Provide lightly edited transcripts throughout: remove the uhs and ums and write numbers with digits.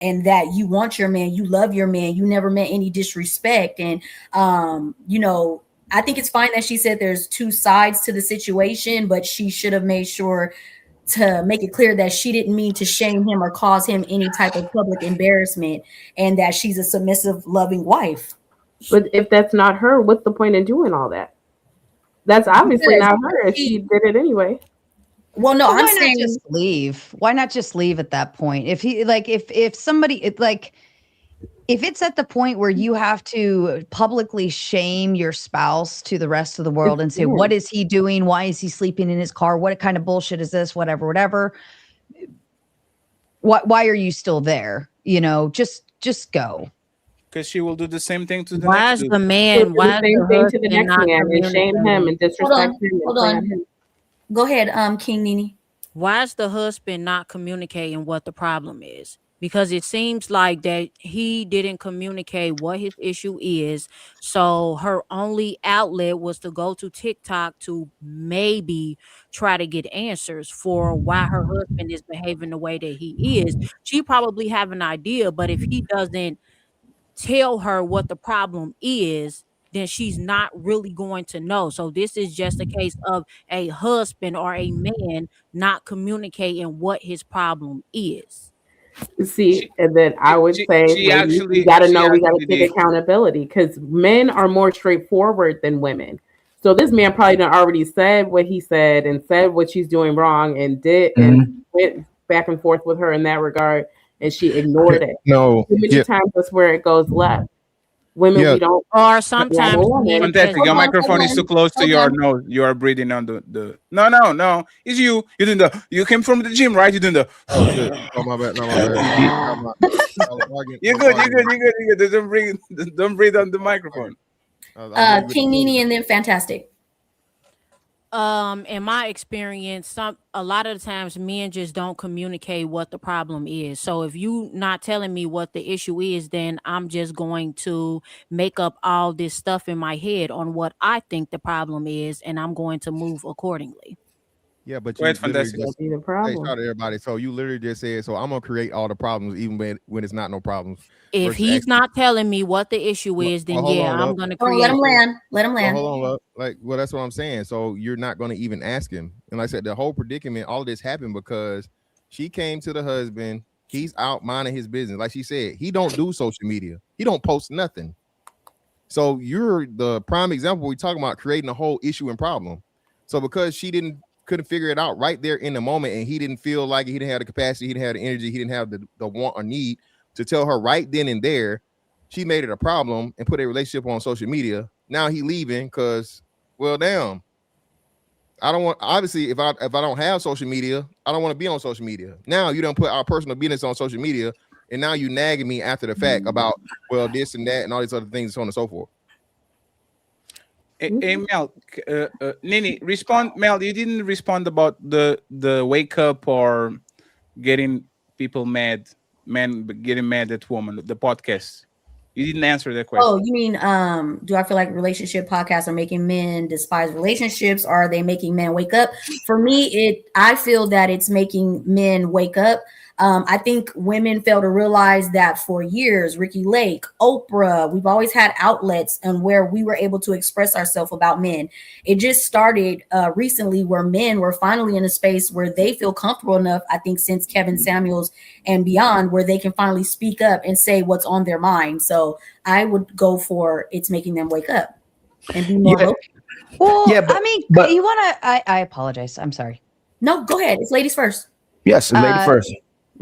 and that you want your man, you love your man, you never meant any disrespect. And, you know, I think it's fine that she said there's two sides to the situation, but she should have made sure to make it clear that she didn't mean to shame him or cause him any type of public embarrassment, and that she's a submissive, loving wife. But if that's not her, what's the point in doing all that? That's obviously not her if she did it anyway. Well, no, I'm why saying not just leave? Why not just leave at that point? If he like, if somebody like, if it's at the point where you have to publicly shame your spouse to the rest of the world and say, what is he doing? Why is he sleeping in his car? What kind of bullshit is this? Whatever. Why are you still there? You know, just go. Because she will do the same thing to the why next is the man? Why is the thing to the husband next not man and shame him and disrespect him? Hold on. Go ahead, King Nene. Why is the husband not communicating what the problem is? Because it seems like that he didn't communicate what his issue is. So her only outlet was to go to TikTok to maybe try to get answers for why her husband is behaving the way that he is. She probably have an idea, but if he doesn't tell her what the problem is, then she's not really going to know. So this is just a case of a husband or a man not communicating what his problem is. See, and then I would say we got to know, we got to take accountability, because men are more straightforward than women. So this man probably done already said what he said and said what she's doing wrong and did and went back and forth with her in that regard, and she ignored it. No, too many times that's where it goes left. Women, we don't. Or sometimes fantastic. Your microphone is too close to your nose. You are breathing on the. No. It's you. You doing the. You came from the gym, right? You doing the. Oh my bad. No, my bad. You're good. Don't breathe on the microphone. King Nene and then Fantastic. In my experience, a lot of the times men just don't communicate what the problem is. So if you not telling me what the issue is, then I'm just going to make up all this stuff in my head on what I think the problem is, and I'm going to move accordingly. Yeah, but you fantastic. The problem. Shout out to everybody. So you literally just said, so I'm gonna create all the problems, even when it's not no problems. If he's not telling me what the issue is, then I'm gonna create. Let him land. Let him land. Hold on, love. Well, that's what I'm saying. So you're not gonna even ask him. And like I said, the whole predicament, all of this happened because she came to the husband. He's out minding his business. Like she said, he don't do social media. He don't post nothing. So you're the prime example. We're talking about creating a whole issue and problem. So because she couldn't figure it out right there in the moment, and he didn't feel like it, he didn't have the capacity, he didn't have the energy, he didn't have the want or need to tell her right then and there, she made it a problem and put a relationship on social media. Now he leaving because, well, damn, I don't want, obviously, if I don't have social media, I don't want to be on social media. Now you don't put our personal business on social media, and now you nagging me after the fact about, well, this and that and all these other things, so on and so forth. Hey, Mel, Nini, respond. Mel, you didn't respond about the wake up or getting people mad, men getting mad at women, the podcast. You didn't answer that question. Oh, you mean, do I feel like relationship podcasts are making men despise relationships? Or are they making men wake up? For me, I feel that it's making men wake up. I think women fail to realize that for years, Ricky Lake, Oprah, we've always had outlets and where we were able to express ourselves about men. It just started recently where men were finally in a space where they feel comfortable enough, I think since Kevin Samuels and beyond, where they can finally speak up and say what's on their mind. So I would go for it's making them wake up and be more vocal. Well, yeah, but you want to, I apologize. I'm sorry. No, go ahead. It's ladies first. Yes, lady first.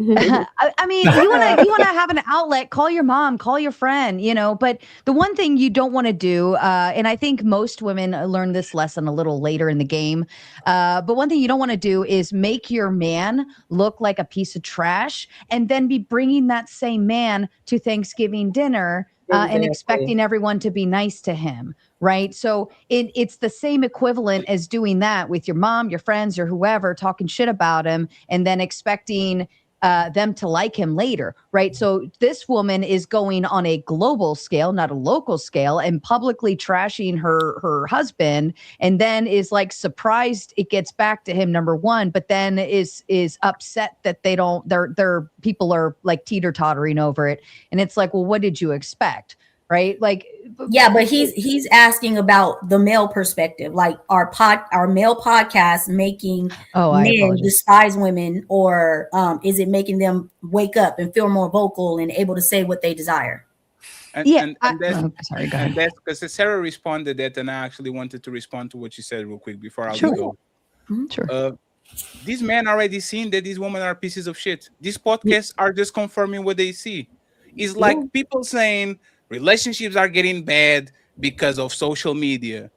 I mean, you want to have an outlet, call your mom, call your friend, but the one thing you don't want to do, and I think most women learn this lesson a little later in the game, but one thing you don't want to do is make your man look like a piece of trash and then be bringing that same man to Thanksgiving dinner and expecting everyone to be nice to him. Right. So it's the same equivalent as doing that with your mom, your friends, or whoever, talking shit about him and then expecting them to like him later, right? So this woman is going on a global scale, not a local scale, and publicly trashing her husband, and then is like surprised it gets back to him, number one, but then is upset that their people are like teeter-tottering over it. And it's like, well, what did you expect? Right? Like, yeah, but he's asking about the male perspective, like our male podcast making men despise women, or is it making them wake up and feel more vocal and able to say what they desire? And that's because Sarah responded that, and I actually wanted to respond to what she said real quick before I go. Sure. These men already seen that these women are pieces of shit. These podcasts are just confirming what they see. It's like people saying relationships are getting bad because of social media.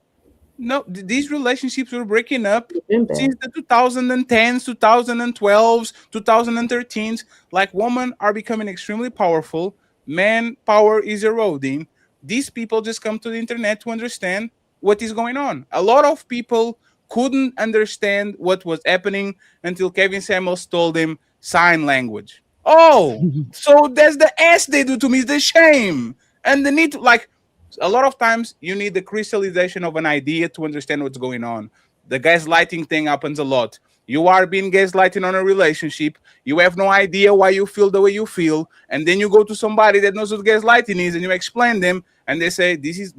No, these relationships were breaking up since the 2010s, 2012s, 2013s. Like, women are becoming extremely powerful. Man power is eroding. These people just come to the internet to understand what is going on. A lot of people couldn't understand what was happening until Kevin Samuels told them sign language. Oh, so that's the ass they do to me. Is the shame. And the need to, like, a lot of times you need the crystallization of an idea to understand what's going on. The gaslighting thing happens a lot. You are being gaslighted on a relationship. You have no idea why you feel the way you feel. And then you go to somebody that knows what gaslighting is and you explain them and they say, this is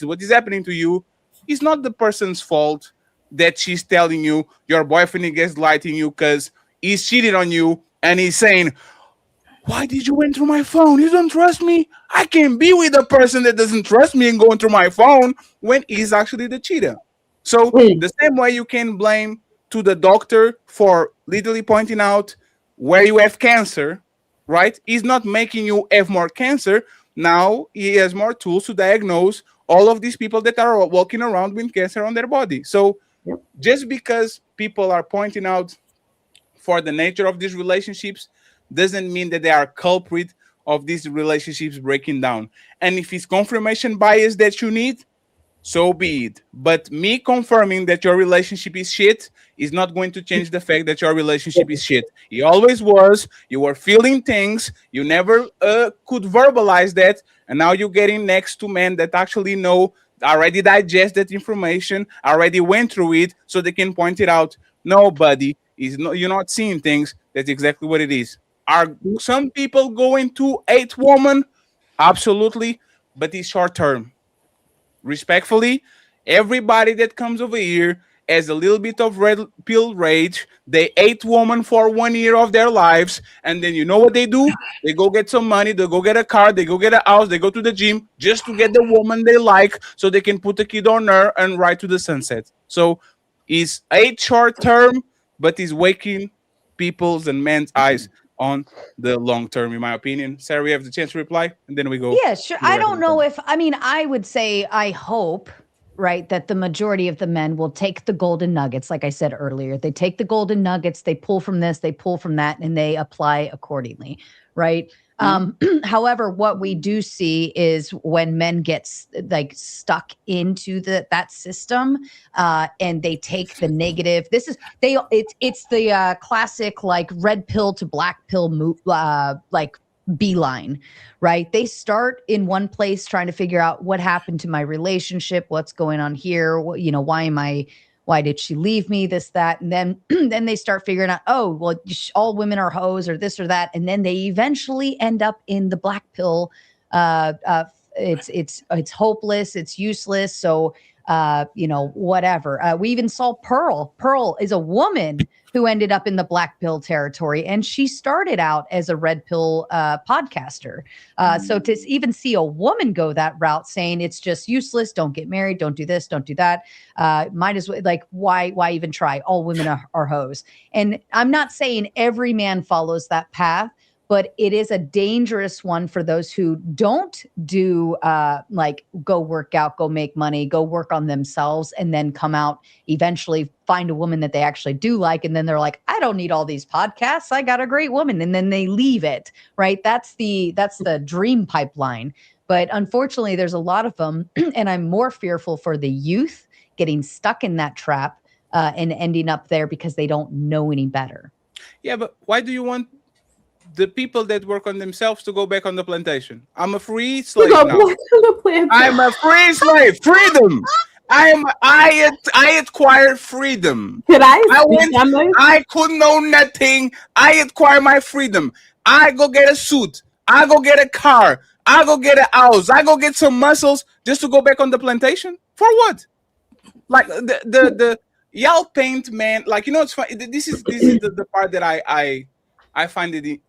what is happening to you. It's not the person's fault that she's telling you your boyfriend is gaslighting you because he's cheated on you and he's saying, why did you went through my phone? You don't trust me? I can't be with a person that doesn't trust me and going through my phone when he's actually the cheater. So the same way you can blame to the doctor for literally pointing out where you have cancer, right? He's not making you have more cancer. Now he has more tools to diagnose all of these people that are walking around with cancer on their body. So just because people are pointing out for the nature of these relationships doesn't mean that they are culprit of these relationships breaking down. And if it's confirmation bias that you need, so be it. But me confirming that your relationship is shit is not going to change the fact that your relationship is shit. It always was. You were feeling things. You never could verbalize that. And now you're getting next to men that actually know, already digest that information, already went through it, so they can point it out. No, buddy, you're not seeing things. That's exactly what it is. Are some people going to hate women? Absolutely. But it's short term. Respectfully, everybody that comes over here has a little bit of red pill rage. They hate women for 1 year of their lives, and then you know what they do? They go get some money, they go get a car, they go get a house, they go to the gym just to get the woman they like so they can put a kid on her and ride to the sunset. So it's hate short term, but it's waking people's and men's eyes on the long term, in my opinion. Sarah, we have the chance to reply, and then we go. Yeah, sure. I don't know if, I would say, I hope, right, that the majority of the men will take the golden nuggets. Like I said earlier, they take the golden nuggets, they pull from this, they pull from that, and they apply accordingly, right? However, what we do see is when men get like stuck into that system, and they take the negative. It's the classic like red pill to black pill move, like beeline, right? They start in one place trying to figure out what happened to my relationship, what's going on here, why did she leave me, this, that, and then then they start figuring out, oh, well, all women are hoes or this or that, and then they eventually end up in the black pill. It's hopeless, it's useless. So whatever. We even saw Pearl. Pearl is a woman who ended up in the black pill territory, and she started out as a red pill podcaster. So to even see a woman go that route, saying it's just useless, don't get married, don't do this, don't do that, might as well, like, why even try? All women are hoes. And I'm not saying every man follows that path, but it is a dangerous one for those who don't do like go work out, go make money, go work on themselves, and then come out eventually find a woman that they actually do like. And then they're like, I don't need all these podcasts. I got a great woman. And then they leave it, right? That's the dream pipeline. But unfortunately, there's a lot of them. And I'm more fearful for the youth getting stuck in that trap and ending up there because they don't know any better. Yeah, but why do you want the people that work on themselves to go back on the plantation. I'm a free slave now. I'm a free slave. Freedom. I acquired freedom. Can I speak on this? I could know nothing. I acquire my freedom. I go get a suit. I go get a car. I go get a house. I go get some muscles just to go back on the plantation. For what? Like the y'all paint man. Like, you know, it's funny. This is the part that I find it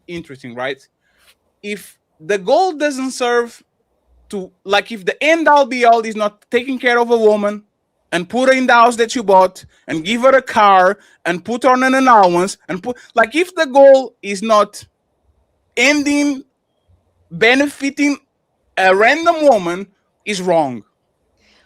interesting, right? If the goal doesn't serve to, like, if the end all be all is not taking care of a woman and put her in the house that you bought and give her a car and put her on an allowance and put, like, if the goal is not ending benefiting a random woman, is wrong.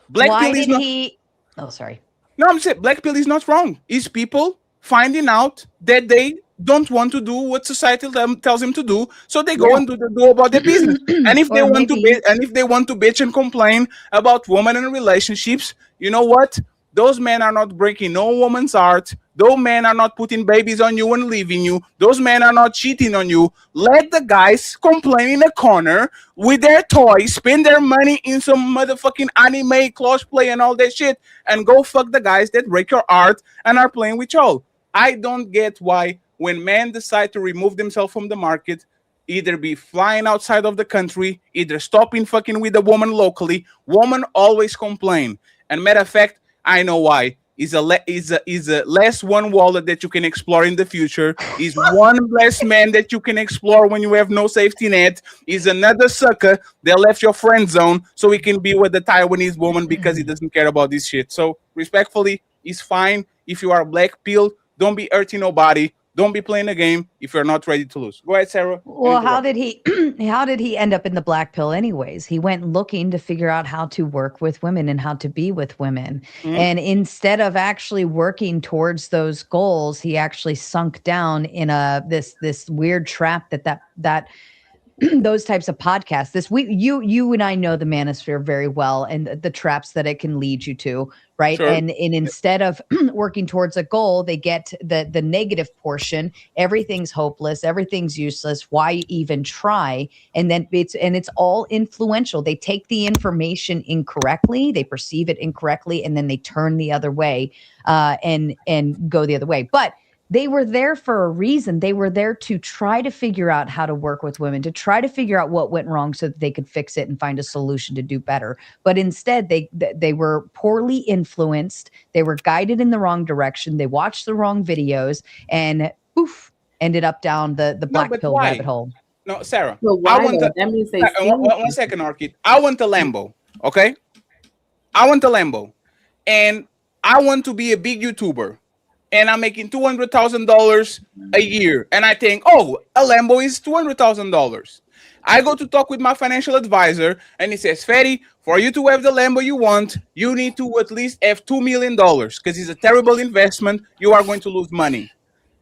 Why did he? Oh, sorry. No, I'm saying black pill is not wrong. It's people finding out that they don't want to do what society tells them to do, so they go and do about their business. And if they want to bitch and complain about women and relationships, you know what? Those men are not breaking no woman's heart. Those men are not putting babies on you and leaving you. Those men are not cheating on you. Let the guys complain in a corner with their toys, spend their money in some motherfucking anime, cosplay, and all that shit, and go fuck the guys that break your heart and are playing with y'all. I don't get why when men decide to remove themselves from the market, either be flying outside of the country, either stopping fucking with a woman locally, women always complain. And matter of fact, I know why. Is a less one wallet that you can explore in the future. Is one less man that you can explore when you have no safety net. Is another sucker that left your friend zone so he can be with the Taiwanese woman because he doesn't care about this shit. So respectfully, it's fine if you are black pill. Don't be hurting nobody. Don't be playing a game if you're not ready to lose. Go ahead, Sarah. Well, how did he end up in the black pill anyways? He went looking to figure out how to work with women and how to be with women. Mm-hmm. And instead of actually working towards those goals, he actually sunk down in this weird trap that those types of podcasts. You and I know the manosphere very well and the traps that it can lead you to, right? Sure. And instead of working towards a goal, they get the negative portion. Everything's hopeless, everything's useless. Why even try? And then it's all influential. They take the information incorrectly, they perceive it incorrectly, and then they turn the other way and go the other way. But they were there for a reason. They were there to try to figure out how to work with women, to try to figure out what went wrong so that they could fix it and find a solution to do better. But instead, they were poorly influenced. They were guided in the wrong direction. They watched the wrong videos and poof, ended up down the black pill rabbit hole. No, Sarah. So one second, Orchid. I want a Lambo, okay? I want a Lambo. And I want to be a big YouTuber. And I'm making $200,000 a year. And I think, oh, a Lambo is $200,000. I go to talk with my financial advisor, and he says, Fetty, for you to have the Lambo you want, you need to at least have $2 million because it's a terrible investment. You are going to lose money.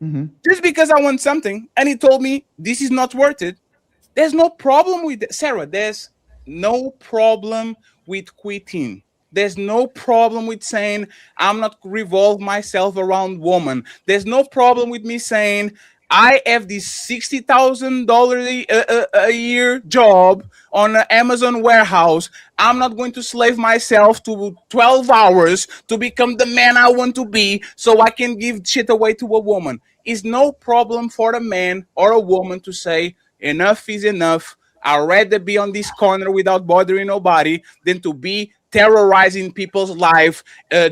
Mm-hmm. Just because I want something, and he told me this is not worth it. There's no problem with that. Sarah, there's no problem with quitting. There's no problem with saying I'm not revolve myself around woman. There's no problem with me saying I have this $60,000 a year job on an Amazon warehouse. I'm not going to slave myself to 12 hours to become the man I want to be so I can give shit away to a woman. It's no problem for a man or a woman to say enough is enough. I'd rather be on this corner without bothering nobody than to be terrorizing people's life,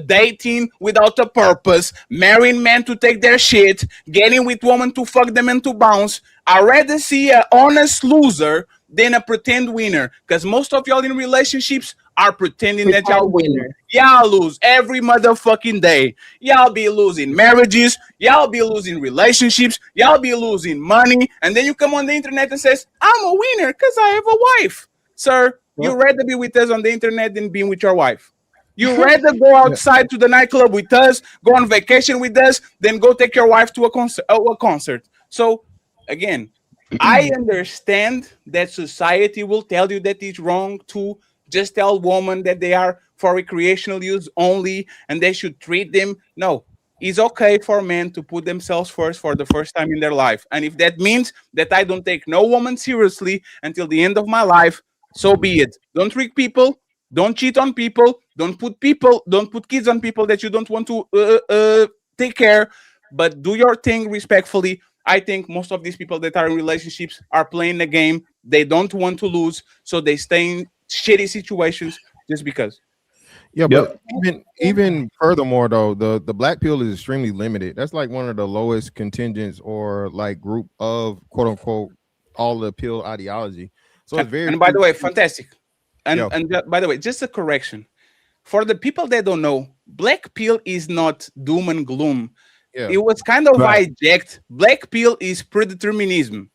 dating without a purpose, marrying men to take their shit, getting with women to fuck them and to bounce. I'd rather see an honest loser than a pretend winner, because most of y'all in relationships are pretending that y'all winner. Y'all lose every motherfucking day. Y'all be losing marriages. Y'all be losing relationships. Y'all be losing money. And then you come on the internet and says, I'm a winner because I have a wife. Sir, you'd rather be with us on the internet than being with your wife. You'd rather go outside to the nightclub with us, go on vacation with us, than go take your wife to a concert. So, again, I understand that society will tell you that it's wrong to just tell women that they are for recreational use only and they should treat them. No, it's okay for men to put themselves first for the first time in their life. And if that means that I don't take no woman seriously until the end of my life, so be it. Don't trick people. Don't cheat on people. Don't put kids on people that you don't want to take care. But do your thing respectfully. I think most of these people that are in relationships are playing the game. They don't want to lose, so they stay in shitty situations just because. Yeah, but even furthermore though, the black pill is extremely limited. That's like one of the lowest contingents or like group of quote unquote all the pill ideology. So it's very. And by the way, fantastic. And by the way, just a correction for the people that don't know, black pill is not doom and gloom. Yeah. It was kind of hijacked. Black pill is predeterminism.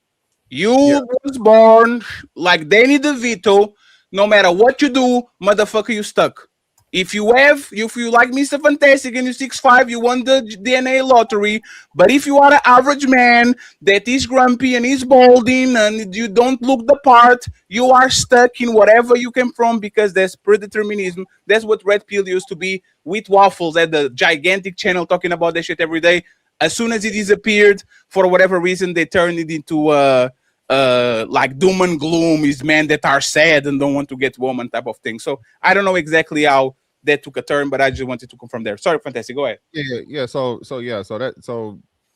You was born like Danny DeVito. No matter what you do, motherfucker, you stuck. If you like Mr. Fantastic and you're 6'5", you won the DNA lottery. But if you are an average man that is grumpy and is balding and you don't look the part, you are stuck in whatever you came from because there's predeterminism. That's what Red Pill used to be with Waffles at the gigantic channel talking about that shit every day. As soon as it disappeared, for whatever reason, they turned it into like doom and gloom is men that are sad and don't want to get woman type of thing. So I don't know exactly how that took a turn, but I just wanted to confirm there. Sorry, Fantastic. Go ahead. Yeah. So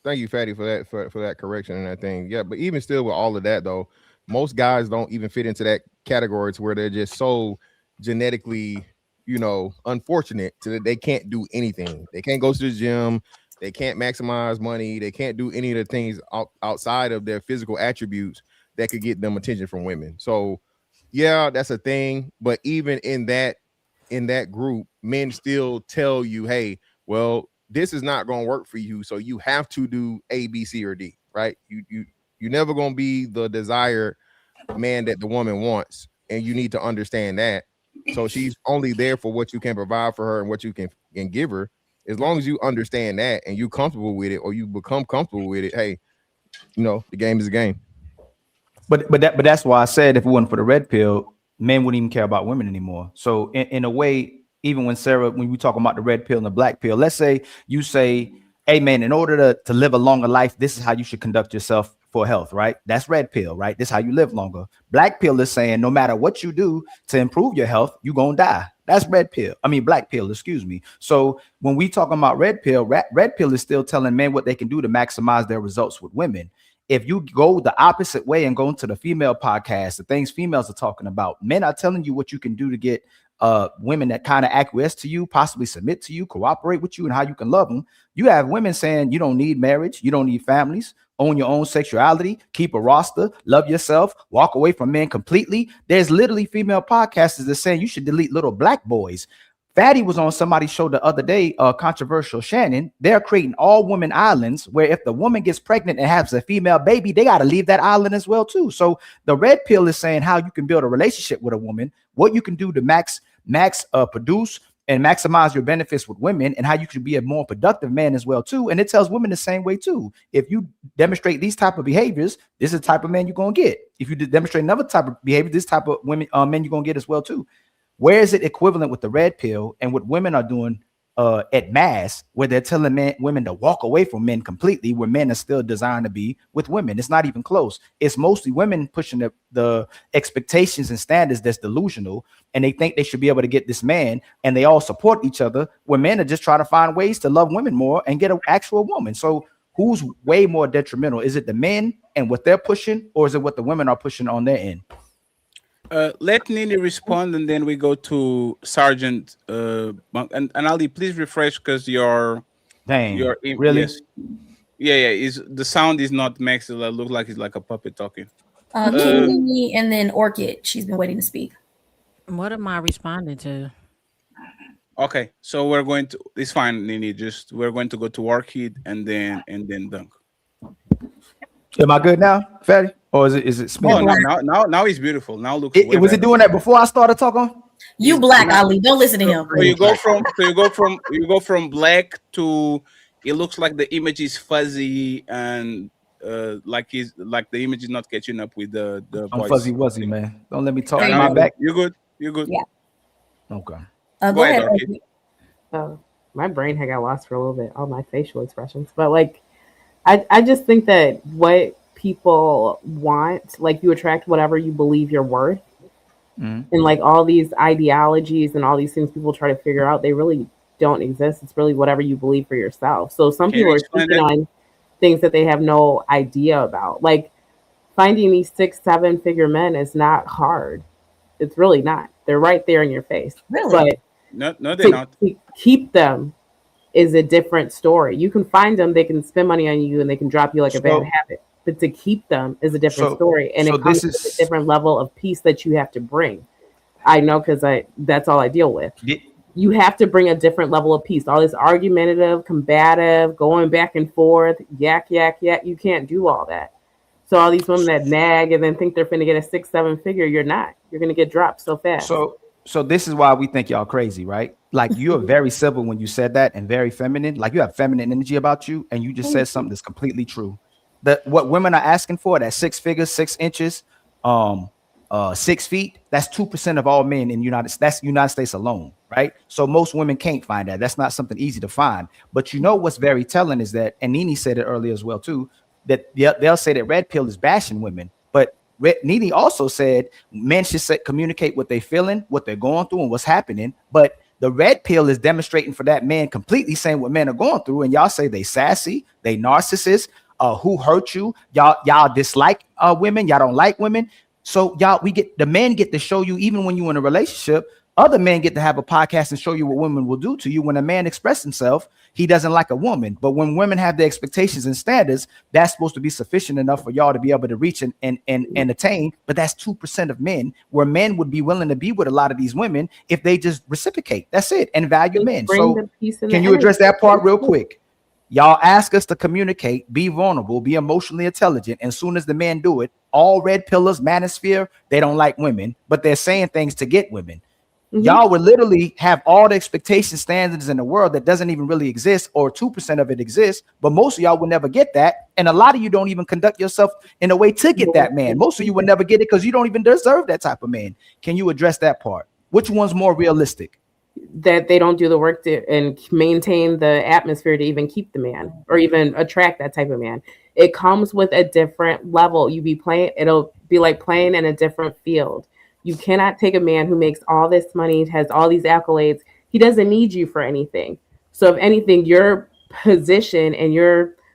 thank you, Fatty, for that correction and that thing. Yeah, but even still with all of that though, most guys don't even fit into that category to where they're just so genetically, unfortunate to that they can't do anything. They can't go to the gym. They can't maximize money. They can't do any of the things outside of their physical attributes that could get them attention from women. So yeah, that's a thing. But even in that group, men still tell you, hey, well, this is not going to work for you. So you have to do A, B, C, or D, right? You're never going to be the desired man that the woman wants. And you need to understand that. So she's only there for what you can provide for her and what you can give her. As long as you understand that and you're comfortable with it or you become comfortable with it, hey, the game is a game. But that's why I said if it wasn't for the red pill, men wouldn't even care about women anymore. So in a way, even when we talk about the red pill and the black pill, let's say you say, hey man, in order to live a longer life, this is how you should conduct yourself for health, right? That's red pill, right? This is how you live longer. Black pill is saying no matter what you do to improve your health, you're gonna die. That's black pill, excuse me. So when we talking about red pill is still telling men what they can do to maximize their results with women. If you go the opposite way and go into the female podcast, the things females are talking about, men are telling you what you can do to get women that kind of acquiesce to you, possibly submit to you, cooperate with you, and how you can love them. You have women saying you don't need marriage, you don't need families, own your own sexuality, keep a roster, love yourself, walk away from men completely. There's literally female podcasters that saying you should delete little black boys. Fatty was on somebody's show the other day, Controversial Shannon. They're creating all women islands where if the woman gets pregnant and has a female baby, they got to leave that island as well too. So the red pill is saying how you can build a relationship with a woman, what you can do to max produce and maximize your benefits with women, and how you can be a more productive man as well too. And it tells women the same way too. If you demonstrate these type of behaviors, this is the type of man you're gonna get. If you demonstrate another type of behavior, this type of men you're gonna get as well too. Where is it equivalent with the red pill and what women are doing at mass, where they're telling women to walk away from men completely, where men are still designed to be with women? It's not even close. It's mostly women pushing the expectations and standards that's delusional, and they think they should be able to get this man, and they all support each other, where men are just trying to find ways to love women more and get an actual woman. So who's way more detrimental? Is it the men and what they're pushing, or is it what the women are pushing on their end? Let Nini respond, and then we go to Sergeant. And Ali, please refresh because your really? Yes. Yeah. The sound is not maxed. It looks like it's like a puppet talking. Nini and then Orchid. She's been waiting to speak. What am I responding to? Okay, so we're going to. It's fine, Nini. We're going to go to Orchid and then Dunk. Am I good now, Fatty? Or is it smooth? Oh, now he's beautiful. Now looks. Was it doing that before I started talking? You black, Ali. Don't listen to him. So you go from black to. It looks like the image is fuzzy and like the image is not catching up with the I'm voice. Fuzzy wuzzy, man. Don't let me talk in my back. You're good. Okay. Go ahead. My brain had got lost for a little bit, all my facial expressions. But like, I just think that what people want, like you attract whatever you believe you're worth. And like all these ideologies and all these things people try to figure out, they really don't exist. It's really whatever you believe for yourself. So some people are speaking on things that they have no idea about. Like finding these 6-7 figure men is not hard. It's really not. They're right there in your face. Really? But no, they're not. To keep them is a different story. You can find them, they can spend money on you, and they can drop you like a bad habit. But to keep them is a different story, and it comes with a different level of peace that you have to bring. I know because that's all I deal with. You have to bring a different level of peace. All this argumentative, combative, going back and forth, yak. You can't do all that. So all these women that nag and then think they're finna get a 6-7 figure, you're not. You're gonna get dropped so fast. So this is why we think y'all crazy, right? Like you're very civil when you said that and very feminine. Like you have feminine energy about you, and you just said something that's completely true. What women are asking for, that 6 figures, 6 inches, 6 feet, that's 2% of all men in that's United States alone, right? So most women can't find that. That's not something easy to find. But you know what's very telling is that, and Nene said it earlier as well too, that they'll say that red pill is bashing women, but Nene also said men should communicate what they're feeling, what they're going through, and what's happening. But the red pill is demonstrating for that man completely saying what men are going through, and y'all say they sassy, they narcissists, who hurt you, y'all dislike women, y'all don't like women. So the men get to show you, even when you're in a relationship, other men get to have a podcast and show you what women will do to you. When a man expresses himself, he doesn't like a woman. But when women have their expectations and standards, that's supposed to be sufficient enough for y'all to be able to reach and attain. But that's 2% of men, where men would be willing to be with a lot of these women if they just reciprocate. That's it. And value men. So can you address that part real quick? Y'all ask us to communicate, be vulnerable, be emotionally intelligent. And as soon as the men do it, all red pillars, manosphere, they don't like women, but they're saying things to get women. Y'all would literally have all the expectation standards in the world that doesn't even really exist, or 2% of it exists, but most of y'all will never get that. And a lot of you don't even conduct yourself in a way to get that man. Most of you will never get it because you don't even deserve that type of man. Can you address that part? Which one's more realistic? That they don't do the work to and maintain the atmosphere to even keep the man or even attract that type of man. It comes with a different level. It'll be like playing in a different field. You cannot take a man who makes all this money, has all these accolades. He doesn't need you for anything. So if anything, your position and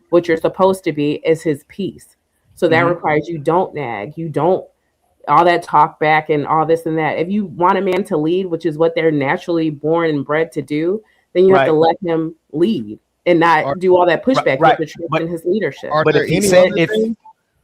what you're supposed to be is his piece. So that requires you don't nag, you don't all that talk back and all this and that. If you want a man to lead, which is what they're naturally born and bred to do, then you have to let him lead and not do all that pushback. You have to trust in his leadership. But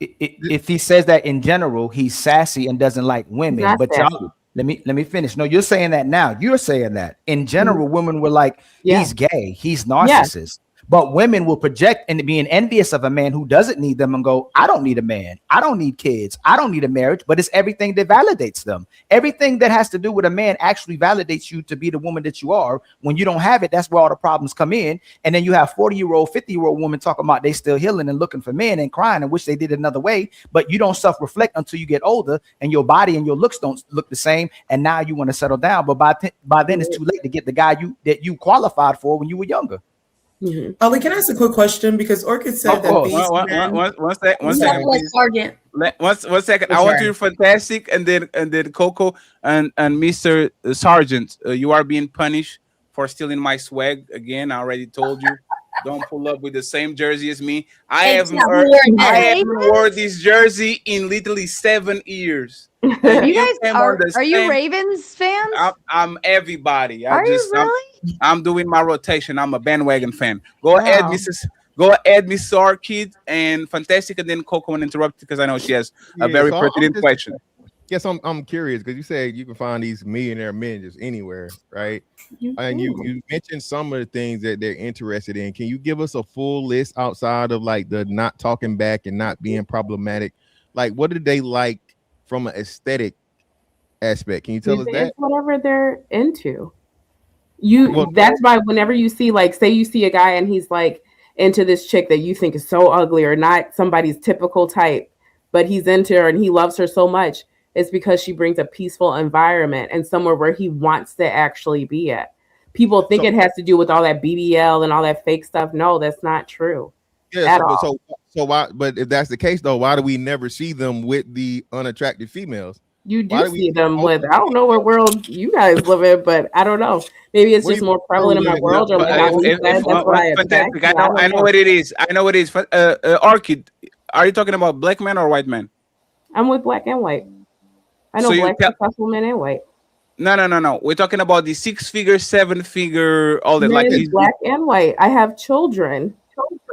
if he says that in general, he's sassy and doesn't like women. But y'all, let me finish. No, you're saying that now. You're saying that in general, women were like, he's gay, he's narcissist. But women will project and being envious of a man who doesn't need them and go, I don't need a man. I don't need kids. I don't need a marriage. But it's everything that validates them. Everything that has to do with a man actually validates you to be the woman that you are. When you don't have it, that's where all the problems come in. And then you have 40-year-old, 50-year-old women talking about they still healing and looking for men and crying and wish they did it another way. But you don't self-reflect until you get older and your body and your looks don't look the same. And now you want to settle down. But by then it's too late to get the guy that you qualified for when you were younger. Ollie, can I ask a quick question? Because Orchid said that these one second. I want you Fantastic and then Coco and Mr. Sergeant. You are being punished for stealing my swag again. I already told you. Don't pull up with the same jersey as me. I haven't worn this jersey in literally 7 years. You guys are you Ravens fans? I'm everybody. Are you really? I'm doing my rotation. I'm a bandwagon fan. Go ahead, Miss Orchid and Fantastic, and then Coco and interrupt because I know she has a very pertinent question. Yes, I'm curious because you said you can find these millionaire men just anywhere, right? And you mentioned some of the things that they're interested in. Can you give us a full list outside of like the not talking back and not being problematic? Like, what do they like from an aesthetic aspect? Can you tell us that? It's whatever they're into. That's why whenever you see, like, say you see a guy and he's like into this chick that you think is so ugly or not somebody's typical type, but he's into her and he loves her so much, it's because she brings a peaceful environment and somewhere where he wants to actually be at. people think it has to do with all that BBL and all that fake stuff. No, that's not true. Yeah, so why? But if that's the case, though, why do we never see them with the unattractive females? You do see them with. I don't know what world you guys live in, but I don't know. Maybe it's just more prevalent in my world, or like that's what I expect. I know what it is. I know what it is. Orchid, are you talking about black men or white men? I'm with black and white. I know black successful men and white. No. We're talking about the 6-figure, 7-figure, all that. Like black and white. I have children.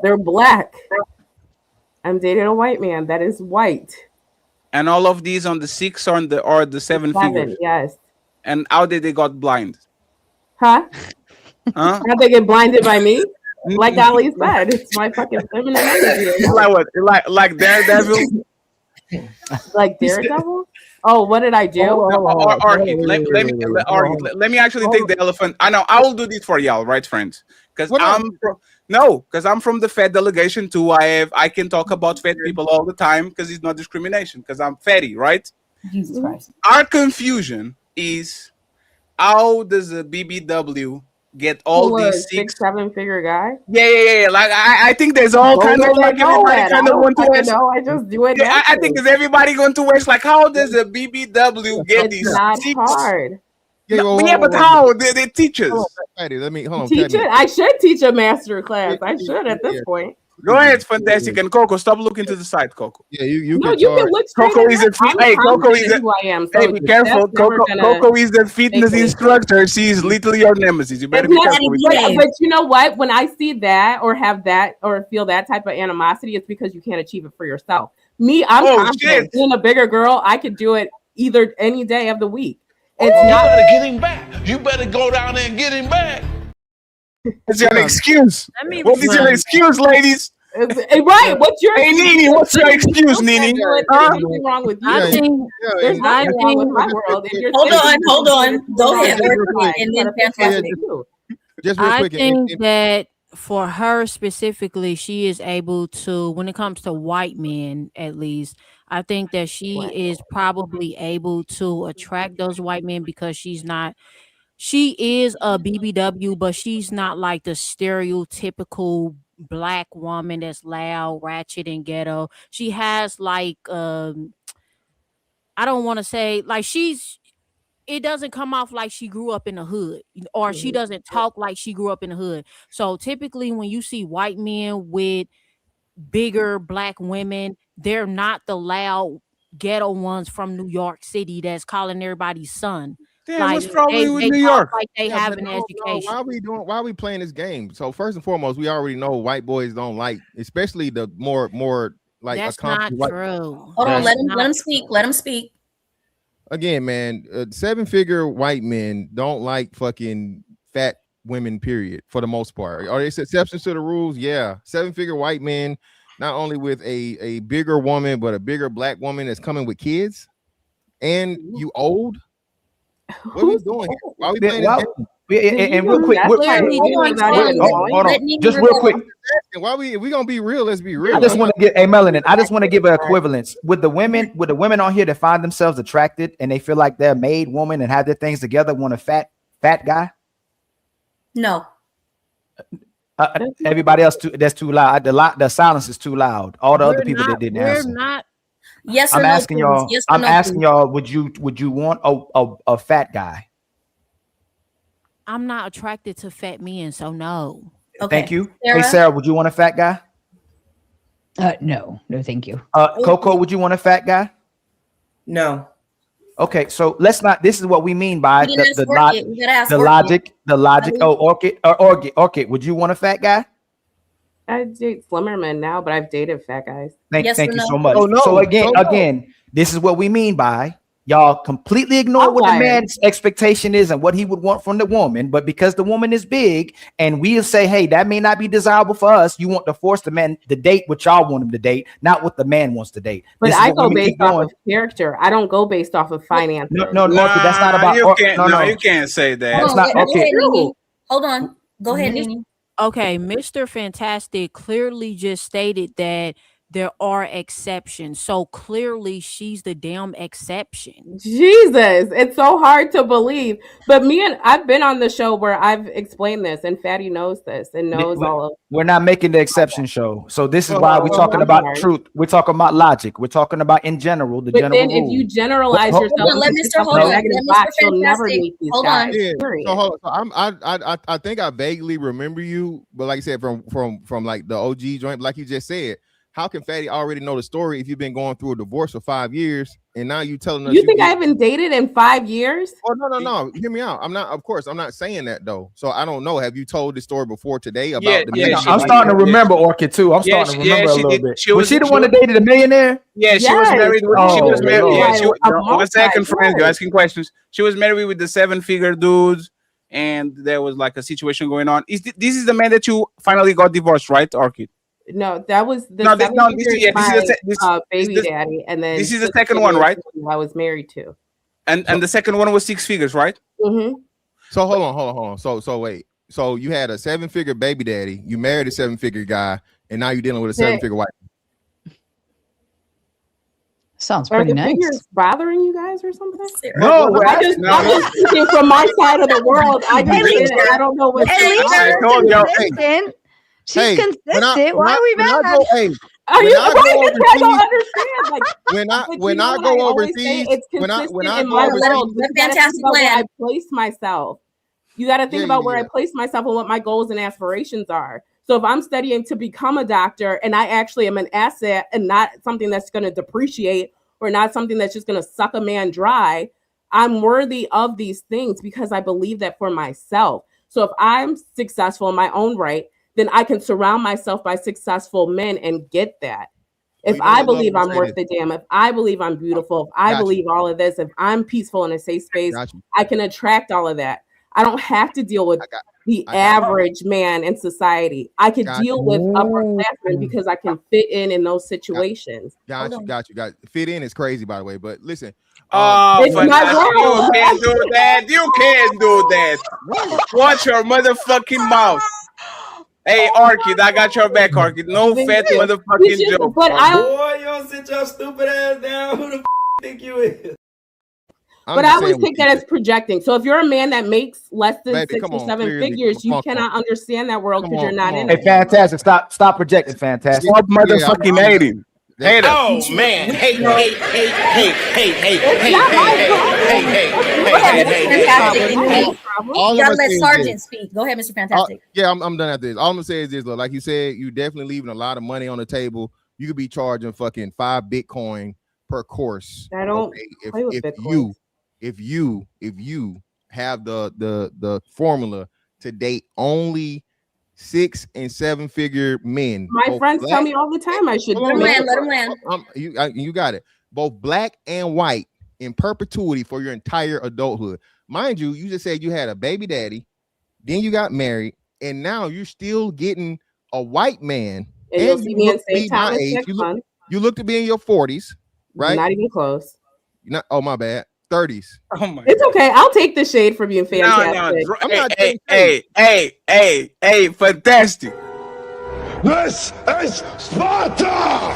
They're black. I'm dating a white man that is white. And all of these on the 6 or the 7 figures. Yes. And how did they got blind? Huh? How they get blinded by me? Like Ali said, it's my fucking feminine energy. Like what? Like Daredevil? Like Daredevil? Oh, what did I do? Let me actually take the elephant. I know I will do this for y'all, right, friends? Because I'm from the fat delegation too. I can talk about fat people all the time because it's not discrimination. Because I'm fatty, right? Jesus Christ. Our confusion is how does a BBW get all these 6-7 figure guy? Yeah. Like I think there's all kinds of like everybody kind of want to wish. No, I just do it. Yeah, I think is everybody going to wish like how does a BBW get these? It's not hard. But how they teach us? Let me hold on. Teach it. I should teach a master class. I should at this point. Go ahead, fantastic. And Coco, stop looking to the side, Coco. Yeah, you can look. Coco is a Coco is a. Hey, be careful. Coco is the fitness instructor. She's literally your nemesis. You better be careful. But you know what? When I see that or have that or feel that type of animosity, it's because you can't achieve it for yourself. Me, I'm confident. Being a bigger girl, I could do it either any day of the week. It's not. You better get him back. You better go down there and get him back. What's your excuse? What is your excuse, ladies? Right. What's your Nene? What's your excuse, Nene? There's nothing wrong with you. There's nothing wrong with my world. Hold on. Go ahead. And then fantastic. Just real quick. I think that for her specifically, she is able to, when it comes to white men, at least, I think that she is probably able to attract those white men because she is a BBW, but she's not like the stereotypical black woman that's loud, ratchet, and ghetto. She has like, I don't want to say like it doesn't come off like she grew up in the hood, or she doesn't talk like she grew up in the hood. So typically when you see white men with bigger black women, they're not the loud ghetto ones from New York City that's calling everybody's son. Yeah, like, what's probably with New York? Like they have an education. Why are we playing this game? So first and foremost, we already know white boys don't like, especially the more like. That's not true. Hold on, let him speak. Let him speak. Again, man, 7-figure white men don't like fucking fat women. Period. For the most part, are there exceptions to the rules? Yeah, 7-figure white men, not only with a bigger woman, but a bigger black woman that's coming with kids, and you old. What are we doing? Why are we playing this game? And real quick, hold on, just real quick. Why we gonna be real? Let's be real. I just want to get Melanin. I just want to give an equivalence with the women on here that find themselves attracted and they feel like they're a made woman and have their things together. Want a fat guy? No. Everybody else that's too loud. The silence is too loud. All the other people that didn't answer. Yes, I'm asking y'all. I'm asking y'all. Would you want a fat guy? I'm not attracted to fat men, so no. Okay. Thank you. Sarah? Hey, Sarah, would you want a fat guy? No, thank you. Coco, would you want a fat guy? No. Okay, so let's not. This is what we mean by the logic. Oh, Orchid. Would you want a fat guy? I date slimmer men now, but I've dated fat guys. Thank you so much. So again, this is what we mean by y'all completely ignore what the man's expectation is and what he would want from the woman. But because the woman is big and we'll say, hey, that may not be desirable for us, you want to force the man to date what y'all want him to date, not what the man wants to date. But I go based off of character. I don't go based off of finance. No, that's not about. You can't say that. That's not okay. Hold on. Go ahead, Nene. Okay, Mr. Fantastic clearly just stated that there are exceptions. So clearly she's the damn exception. Jesus, it's so hard to believe. But I've been on the show where I've explained this, and Fatty knows this and knows all of. We're not making the exception show. So this is why we're talking about truth. We're talking about logic. We're talking about in general, the general then rule. if you generalize yourself, let Mr. Hold on. You'll never meet these guys. Yeah. So hold on. So I think I vaguely remember you, but like I said, from like the OG joint, like you just said, how can Fatty already know the story if you've been going through a divorce for 5 years and now you telling us you think I haven't dated in 5 years? Oh no. Hear me out. I'm not saying that though. So I don't know. Have you told this story before today about I'm starting to remember Orchid too. I'm starting to remember a little bit. Was she the one that dated a millionaire? Yeah, she was married. She was married. Yeah, one second, friends, you're asking questions. She was married with the 7-figure dudes, and there was like a situation going on. This is the man that you finally got divorced, right, Orchid? No, that was the baby daddy, and then this is the second one, right? I was married to, and the second one was 6 figures, right? Mm-hmm. So hold on. So wait. So you had a 7-figure baby daddy, you married a 7-figure guy, and now you're dealing with a 7-figure wife. Sounds pretty nice. Figures bothering you guys or something? No, I'm just speaking from my side of the world. I don't know what. She's consistent. Why are we mad? Are you? I don't understand. Like when I go overseas, when I go overseas, fantastic plan. I place myself. You got to think about where I place myself and what my goals and aspirations are. So if I'm studying to become a doctor and I actually am an asset and not something that's going to depreciate or not something that's just going to suck a man dry, I'm worthy of these things because I believe that for myself. So if I'm successful in my own right, then I can surround myself by successful men and get that. If I believe I'm worth the damn, if I believe I'm beautiful, if I believe all of this, if I'm peaceful in a safe space, I can attract all of that. I don't have to deal with the average man in society. I could deal with upperclassmen because I can fit in those situations. Got you. Fit in is crazy, by the way. But listen, you can't do that. You can't do that. Watch your motherfucking mouth. Hey, Orchid, I got your back, Orchid. No fat motherfucking joke. Boy, you don't sit your stupid ass down. Who the think you is? But I always think that it's projecting. So if you're a man that makes less than 6 or 7 figures, you cannot understand that world because you're not in it. Hey, fantastic. Stop projecting, fantastic. Stop motherfucking hating. Oh man, hey. You gotta let Sergeant speak. Go ahead, Mr. Fantastic. I'm done after this. All I'm gonna say is this, look, like you said, you definitely leaving a lot of money on the table. You could be charging fucking 5 Bitcoin per course. I don't play with Bitcoin. If you have the formula to date only 6 and 7 figure men. My friends tell me all the time I should. Let him land. You got it. Both black and white in perpetuity for your entire adulthood. Mind you, you just said you had a baby daddy, then you got married, and now you're still getting a white man. And you look to be my age. You look to be in your 40s, right? Not even close. Oh, my bad. 30s. Oh my it's okay. I'll take the shade from you, fantastic. Hey, fantastic. This is Sparta!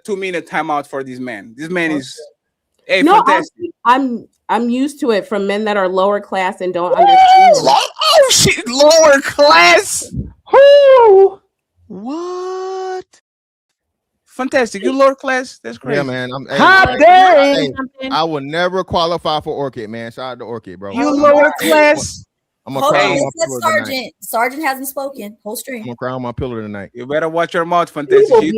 2-minute timeout for this man. This man is fantastic. I'm used to it from men that are lower class and don't understand. Oh shit, lower class. Who? What? Fantastic. You lower class? That's crazy. Yeah, man. I will never qualify for Orchid, man. Shout out to Orchid, bro. You lower class. I'm gonna cry on my pillow Sergeant. tonight. Sergeant hasn't spoken. Whole stream. I'm gonna cry on my pillow tonight. You better watch your mouth, Fantastic. She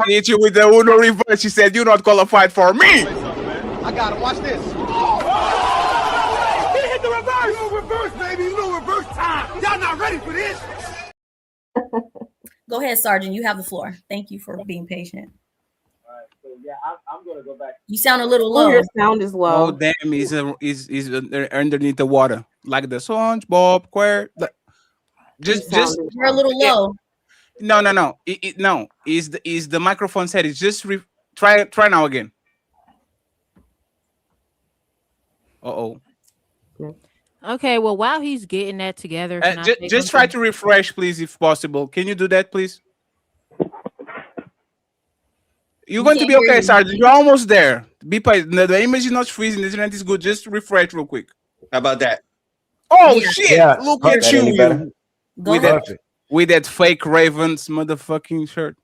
hit you with the Uno reverse. She said, "You're not qualified for me." I got him. Watch this. He hit the reverse. No reverse, baby. No reverse time. Y'all not ready for this. Go ahead, Sergeant. You have the floor. Thank you for being patient. All right, so I'm gonna go back. You sound a little low. Your sound is low. Oh damn! He's underneath the water, like the SpongeBob Square. Just you're a little low. No. No. Is the microphone set? It's just try now again. Okay, well, while he's getting that together, can I say just try something? to refresh, please, if possible. Can you do that, please? You're We going to can't be hear okay, you. Sergeant. You're almost there. Be patient. The image is not freezing. The internet is good. Just refresh real quick. How about that? Oh Yeah. shit! Yeah. Look Is at that any better? you Go with ahead. that with that fake Ravens motherfucking shirt.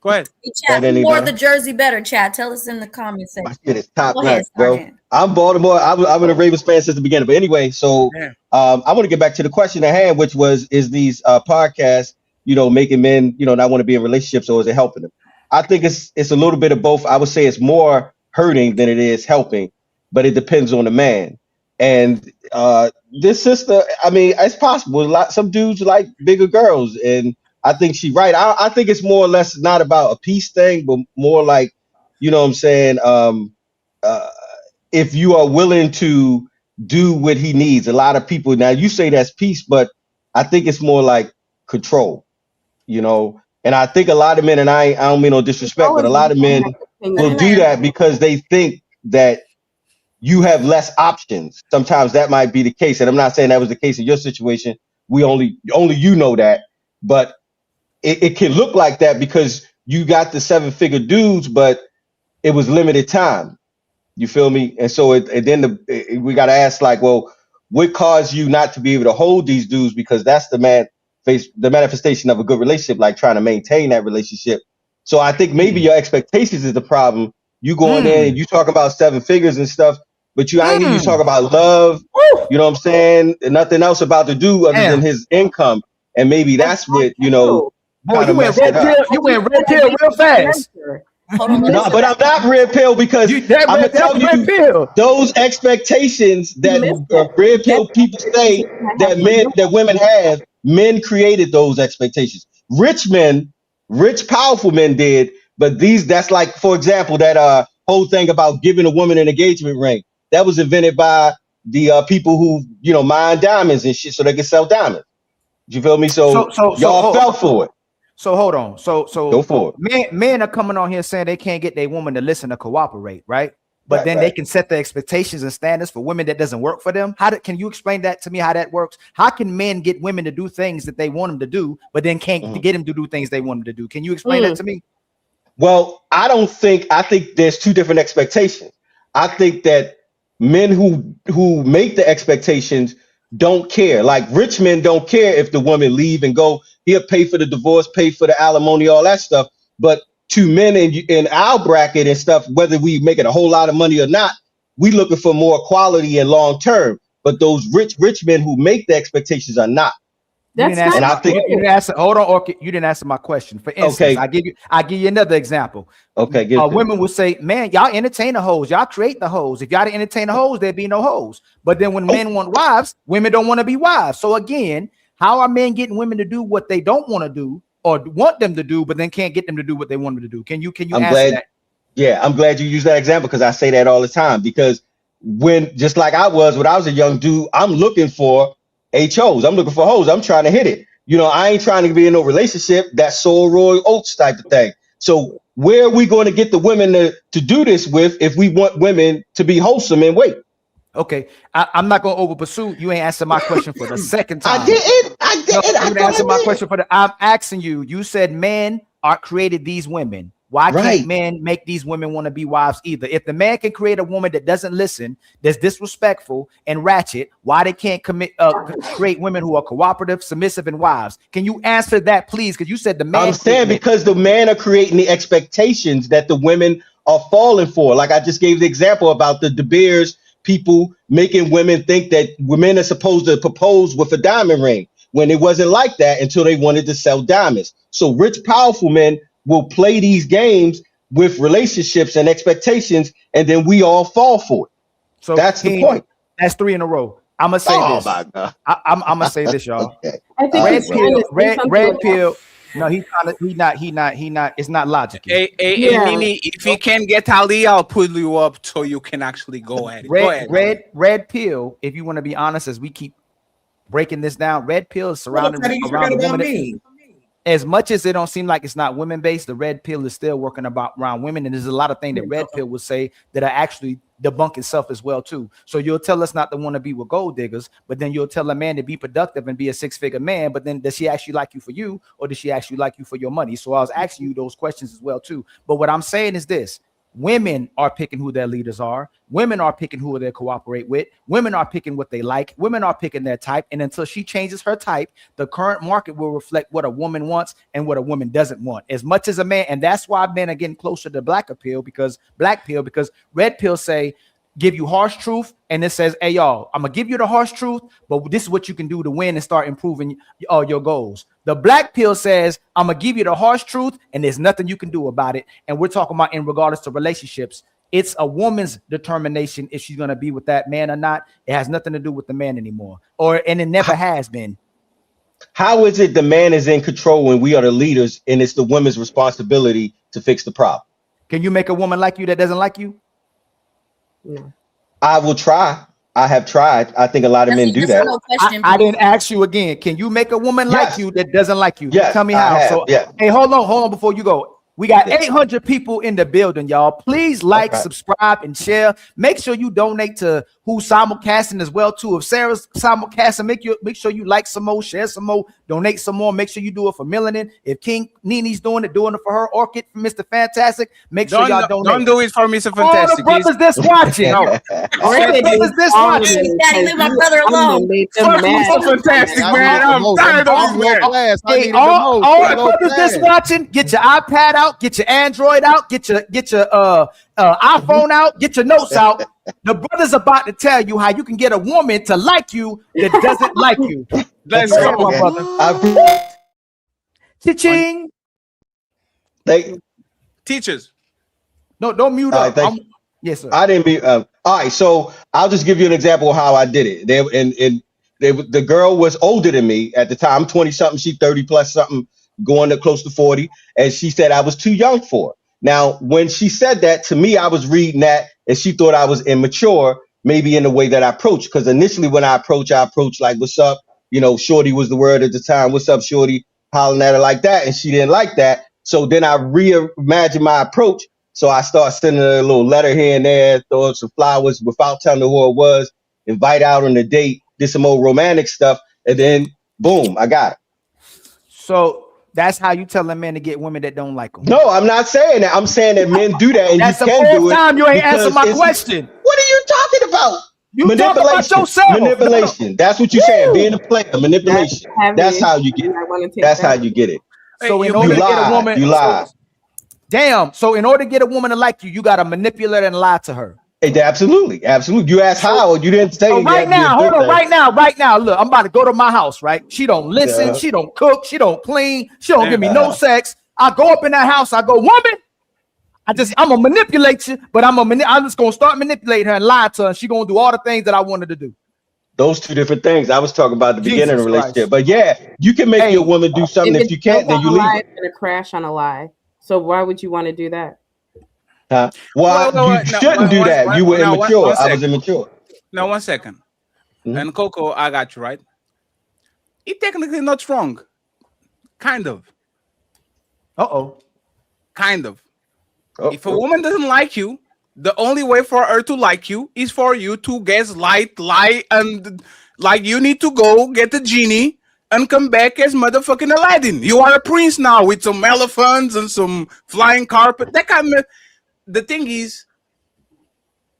Go ahead. Hey, chat, That who any wore better? the jersey better, chat? Tell us in the comments My section. shit is top Go ahead, notch, bro. Sergeant. I'm Baltimore. I've been a Ravens fan since the beginning. But anyway, so Yeah. I want to get back to the question at hand, which was, is these podcasts, making men, not want to be in relationships, or is it helping them? I think it's a little bit of both. I would say it's more hurting than it is helping, but it depends on the man. And this sister, I mean, it's possible. Some dudes like bigger girls, and I think she's right. I think it's more or less not about a peace thing, but more like, you know what I'm saying? Uh, if you are willing to do what he needs, a lot of people, now you say that's peace, but I think it's more like control, and I think a lot of men, and I don't mean no disrespect, but a lot of men will do that because they think that you have less options. Sometimes that might be the case, and I'm not saying that was the case in your situation. We only you know that, but it can look like that because you got the 7-figure dudes, but it was limited time. You feel me? And so we got to ask, like, well, what caused you not to be able to hold these dudes? Because that's the manifestation of a good relationship, like trying to maintain that relationship. So I think maybe your expectations is the problem. You going in and you talk about 7 figures and stuff, but I ain't hear you talk about love. You know what I'm saying? And nothing else about the dude other than his income. And maybe that's what, Boy, you went red pill. You went red pill real fast. Hold on. No, but I'm not red pill because I'm gonna tell you those expectations that red pill people say that women have. Men created those expectations. Rich men, powerful men did, but that's like, for example, that whole thing about giving a woman an engagement ring. That was invented by the people who mine diamonds and shit, so they can sell diamonds. You feel me? So y'all fell for it. So hold on. So go for it. Men are coming on here saying they can't get their woman to listen to cooperate, right? But then they can set the expectations and standards for women that doesn't work for them. Can you explain that to me? How that works? How can men get women to do things that they want them to do, but then can't get them to do things they want them to do? Can you explain that to me? Well, I think there's two different expectations. I think that men who make the expectations don't care. Like rich men don't care if the woman leave and go. He'll pay for the divorce, pay for the alimony, all that stuff. But to men in our bracket and stuff, whether we making a whole lot of money or not, we looking for more quality and long term. But those rich men who make the expectations are not. That's and I think you didn't answer. Hold on, Orchid. You didn't answer my question. For instance, I give you another example. Okay, women will say, "Man, y'all entertain the hoes. Y'all create the hoes. If y'all didn't entertain the hoes, there'd be no hoes." But then when men want wives, women don't want to be wives. So again, how are men getting women to do what they don't want to do or want them to do, but then can't get them to do what they want them to do? Can you answer that? Yeah, I'm glad you use that example because I say that all the time. Because just like I was when I was a young dude, I'm looking for HOs. I'm looking for hoes. I'm trying to hit it. I ain't trying to be in no relationship. That Soul Roy Oates type of thing. So where are we going to get the women to do this with if we want women to be wholesome and wait? Okay, I'm not going to over pursue. You ain't answer my question for the second time. I didn't. No, you didn't answer my question for I'm asking you. You said men are created these women. Why can't men make these women want to be wives either? If the man can create a woman that doesn't listen, that's disrespectful and ratchet, why they can't create women who are cooperative, submissive, and wives? Can you answer that, please? Because you said the man. I'm saying because the men are creating the expectations that the women are falling for. Like I just gave the example about the De Beers people making women think that women are supposed to propose with a diamond ring when it wasn't like that until they wanted to sell diamonds. So rich, powerful men will play these games with relationships and expectations, and then we all fall for it. So that's the point. That's 3 in a row. I'm gonna say this. My God. I'm gonna say this, y'all. Okay. I think red pill. No, he's not. It's not logical. Hey, Nini, if you can get Ali, I'll pull you up so you can actually go at it. Go ahead. Red pill. If you want to be honest, as we keep breaking this down, red pill is surrounding around the woman. As much as it don't seem like it's not women based, the red pill is still working around women, and there's a lot of things that red pill would say that are actually debunk itself as well too. So you'll tell us not to want to be with gold diggers, but then you'll tell a man to be productive and be a six-figure man. But then does she actually like you for you, or does she actually like you for your money? So I was asking you those questions as well too. But what I'm saying is this: women are picking who their leaders are. Women are picking who they cooperate with. Women are picking what they like. Women are picking their type. And until she changes her type, the current market will reflect what a woman wants and what a woman doesn't want as much as a man. And that's why men are getting closer to black pill, because red pill say, give you harsh truth, and it says, hey y'all, I'm gonna give you the harsh truth, but this is what you can do to win and start improving your goals. The black pill says, I'm gonna give you the harsh truth, and there's nothing you can do about it. And we're talking about in regards to relationships. It's a woman's determination if she's gonna be with that man or not. It has nothing to do with the man anymore, and it never has been. How is it the man is in control when we are the leaders, and it's the woman's responsibility to fix the problem? Can you make a woman like you that doesn't like you? No. I will try. I have tried. I think a lot of men do that. I didn't ask you again. Can you make a woman like you that doesn't like you? Yes, tell me how. Hey, hold on before you go. We got 800 people in the building, y'all. Please like, subscribe, and share. Make sure you donate to who's simulcasting as well too. If Sarah's simulcasting, make sure you like some more, share some more, donate some more. Make sure you do it for Melanin. If King Nini's doing it for her. Orchid for Mr. Fantastic. Make sure y'all donate. Don't do it for Mr. Fantastic. All the brothers that's watching. All the brothers that's watching. Daddy, leave my brother alone. Mr. Fantastic, man. I'm tired of it. Hey, all the brothers that's watching, get your iPad out, get your Android out, get your iPhone out, get your notes out. The brother's about to tell you how you can get a woman to like you that doesn't like you. Let's go, my brother. Cha-ching. Teachers. No, don't mute up. Yes, sir. I didn't be. All right, so I'll just give you an example of how I did it. The girl was older than me at the time. I'm 20 something. She 30 plus something, going to close to 40, and she said I was too young for her. Now, when she said that to me, I was reading that, and she thought I was immature, maybe in the way that I approached. Because initially, when I approached like, "What's up?" Shorty was the word at the time. "What's up, Shorty?" Hollering at her like that, and she didn't like that. So then I reimagined my approach. So I started sending her a little letter here and there, throw some flowers without telling her who it was, invite out on a date, did some old romantic stuff, and then boom, I got it. So that's how you tell a man to get women that don't like them. No, I'm not saying that. I'm saying that men do that, and that's you can do it. Time you ain't answer my question. What are you talking about? You talk about yourself. Manipulation. That's what you're saying. Being a player, manipulation. That's how you get it. That's how you get it. So in order to get a woman, you lie. Damn. So in order to get a woman to like you, you got to manipulate and lie to her. Absolutely. You asked how, you didn't say. Right now, hold on. Right now. Look, I'm about to go to my house. Right? She don't listen. Yeah. She don't cook. She don't clean. She don't give me no sex. I go up in that house. I go, woman. I'm gonna manipulate you, but I'm just gonna start manipulating her and lie to her. And she gonna do all the things that I wanted to do. Those two different things. I was talking about the beginning of the relationship, but yeah, you can make your woman do something. If you can't, then you leave. It's gonna crash on a lie. So why would you want to do that? Well, you shouldn't do that. You were immature. I was immature. Now, 1 second. And Coco, I got you, right? It technically not wrong. Kind of. Kind of. If a woman doesn't like you, the only way for her to like you is for you to gaslight, lie, and like you need to go get the genie and come back as motherfucking Aladdin. You are a prince now with some elephants and some flying carpet. That kind of. The thing is,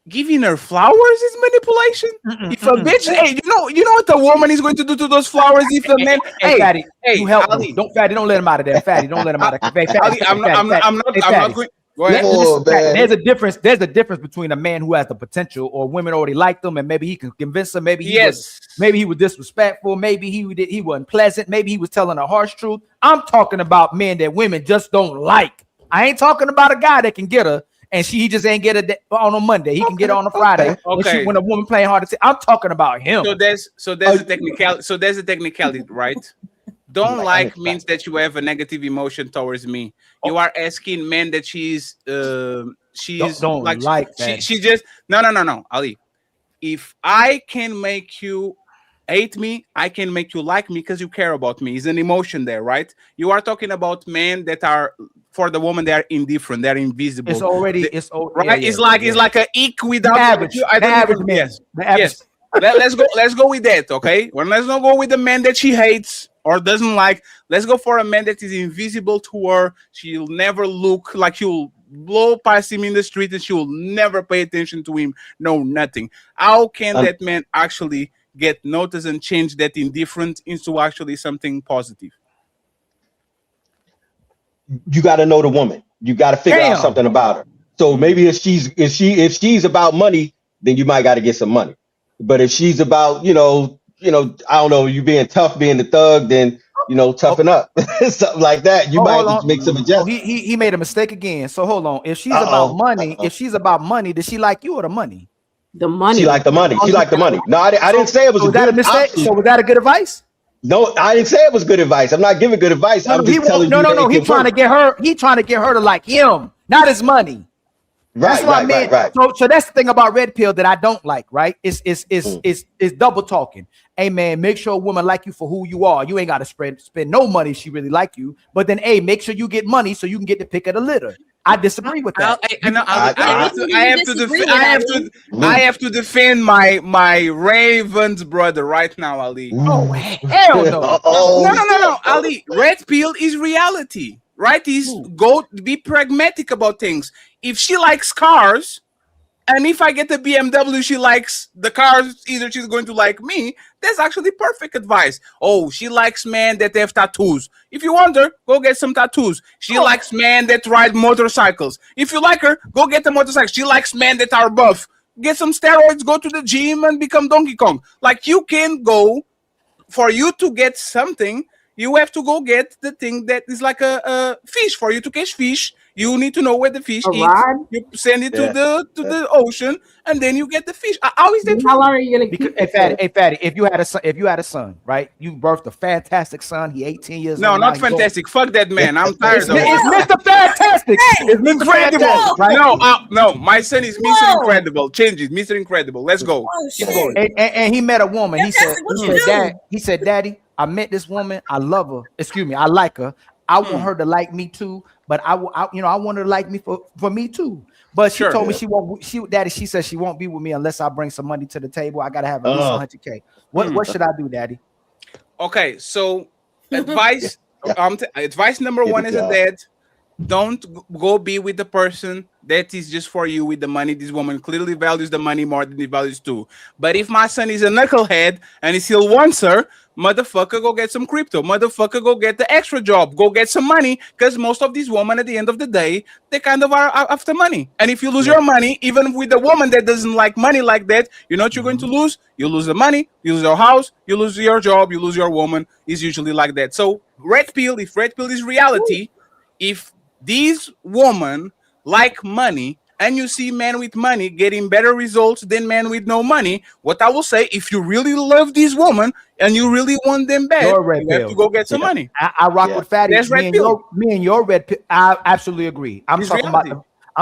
giving her flowers is manipulation. If a bitch, hey, you know what the woman is going to do to those flowers if a man, Fatty, you help me. Don't let him out of there. Fatty, don't let him out of there. I'm not going. Go ahead. There's a difference. There's a difference between a man who has the potential, or women already like them, and maybe he can convince them. Maybe he was disrespectful. Maybe he wasn't pleasant. Maybe he was telling a harsh truth. I'm talking about men that women just don't like. I ain't talking about a guy that can get her. And he just ain't get it on a Monday. He can get it on a Friday. When a woman playing hard to say, I'm talking about him. So there's a technicality. So there's a technicality, right? Don't like means that you have a negative emotion towards me. You are asking men that she's don't like that. She just no, Ali. If I can make you hate me, I can make you like me because you care about me. It's an emotion there, right? You are talking about men that are for the woman, they are indifferent, they're invisible. It's already right. Yeah, it's like a ick without the average. I don't the average even, man. yes, The average. yes. Let's go with that, okay? Well, let's not go with the man that she hates or doesn't like. Let's go for a man that is invisible to her. She'll never look, like she'll blow past him in the street and she will never pay attention to him. No, nothing. How can that man actually get noticed and change that indifference into actually something positive? You got to know the woman. You got to figure out something about her. So maybe if she's about money, then you might got to get some money. But if she's about, I don't know, you being tough, being the thug, then, toughen up. Something like that. You might have to make some adjustments. He made a mistake again. So hold on. If she's about money, does she like you or the money? The money. She liked the money. She liked the money. No, I didn't say it was a good mistake. So was that a good advice? No, I didn't say it was good advice. I'm not giving good advice. I'm just telling you. No. He's trying to get her. He's trying to get her to like him, not his money. Right. So that's the thing about red pill that I don't like, right? It's double talking. Hey man, make sure a woman like you for who you are. You ain't gotta spend no money if she really like you. But then make sure you get money so you can get the pick of the litter. I disagree with that. I have to defend my Ravens brother right now, Ali. Oh hell no. No, Ali. Red pill is reality. Right? Go be pragmatic about things. If she likes cars, and if I get the BMW, she likes the cars, either she's going to like me. That's actually perfect advice. Oh, she likes men that have tattoos. If you want her, go get some tattoos. She likes men that ride motorcycles. If you like her, go get the motorcycle. She likes men that are buff. Get some steroids, go to the gym and become Donkey Kong. Like you can go, for you to get something, you have to go get the thing that is like a fish. For you to catch fish, you need to know where the fish is. You send it to the ocean, and then you get the fish. How is that? How long are you gonna keep it? Hey, Fatty, if you had a son, right? You birthed a fantastic son. He 18 years old. No, not fantastic. Fuck that man. I'm tired of it. It's Mr. Fantastic. It's Mr. Incredible. Fantastic, right? No. My son is Mr. Incredible. Change it. Mr. Incredible. Let's go. Keep going. And he met a woman. He said, Daddy, I met this woman. I love her. Excuse me. I like her. I want her to like me too. But I want her to like me for me too. But she told me she won't. Daddy, she said she won't be with me unless I bring some money to the table. I gotta have at least $100K. What should I do, Daddy? Okay, so advice. Advice number one is that don't go be with the person that is just for you with the money. This woman clearly values the money more than he values too. But if my son is a knucklehead and he still wants her, motherfucker, go get some crypto. Motherfucker, go get the extra job. Go get some money, because most of these women at the end of the day, they kind of are after money. And if you lose your money, even with a woman that doesn't like money like that, you know what you're going to lose? You lose the money, you lose your house, you lose your job, you lose your woman. It's usually like that. So red pill, if red pill is reality, if these women like money, and you see men with money getting better results than men with no money, what I will say, if you really love these women and you really want them back, you have to go get some money. I rock with Fatty. That's red pill. Me and your red pill. I absolutely agree. I'm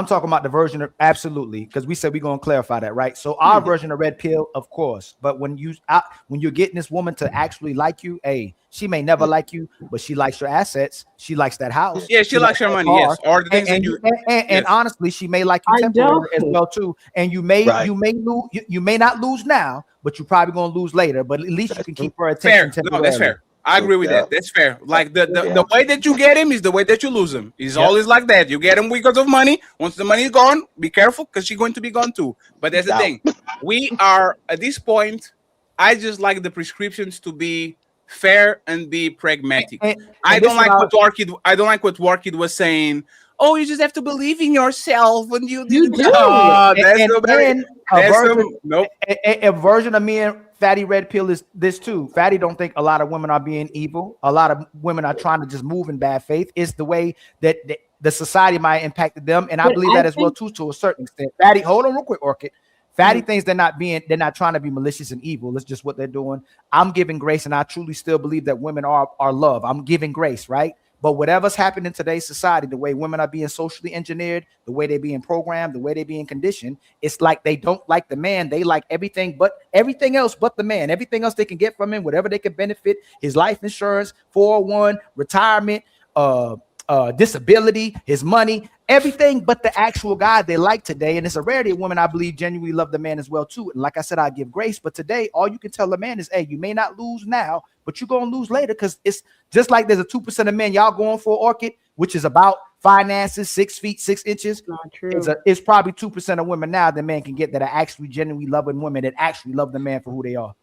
talking about the version of absolutely, because we said we're gonna clarify that, right? So our version of red pill, of course. But when you're getting this woman to actually like you, she may never like you, but she likes your assets. She likes that house. Yeah, she likes your money. Yes, or the things and honestly, she may like you temporarily as well too. And you may not lose now, but you're probably gonna lose later. But at least you can keep her attention temporarily. No, that's fair. I agree with that. That's fair. Like the way that you get him is the way that you lose him. It's always like that. You get him because of money. Once the money is gone, be careful, because she's going to be gone too. But that's the thing. We are at this point. I just like the prescriptions to be fair and be pragmatic. I don't like what Warkid was saying. Oh, you just have to believe in yourself, and you do. A version of me and Fatty red pill is this too. Fatty don't think a lot of women are being evil. A lot of women are trying to just move in bad faith. It's the way that the society might have impacted them, and I believe that as well too, to a certain extent. Fatty, hold on real quick, Orchid. Fatty thinks they're not trying to be malicious and evil. It's just what they're doing. I'm giving grace, and I truly still believe that women are love. I'm giving grace, right? But whatever's happened in today's society, the way women are being socially engineered, the way they're being programmed, the way they're being conditioned, it's like they don't like the man. They like everything else but the man. Everything else they can get from him, whatever they can benefit, his life insurance, 401, retirement, disability, his money, everything but the actual guy they like today. And it's a rarity of women, I believe, genuinely love the man as well too. And like I said, I give grace, but today all you can tell a man is, hey, you may not lose now, but you're gonna lose later, because it's just like there's a 2% of men y'all going for Orchid, which is about finances, 6 feet 6 inches. Not true. It's probably 2% of women now that man can get that are actually genuinely loving women that actually love the man for who they are.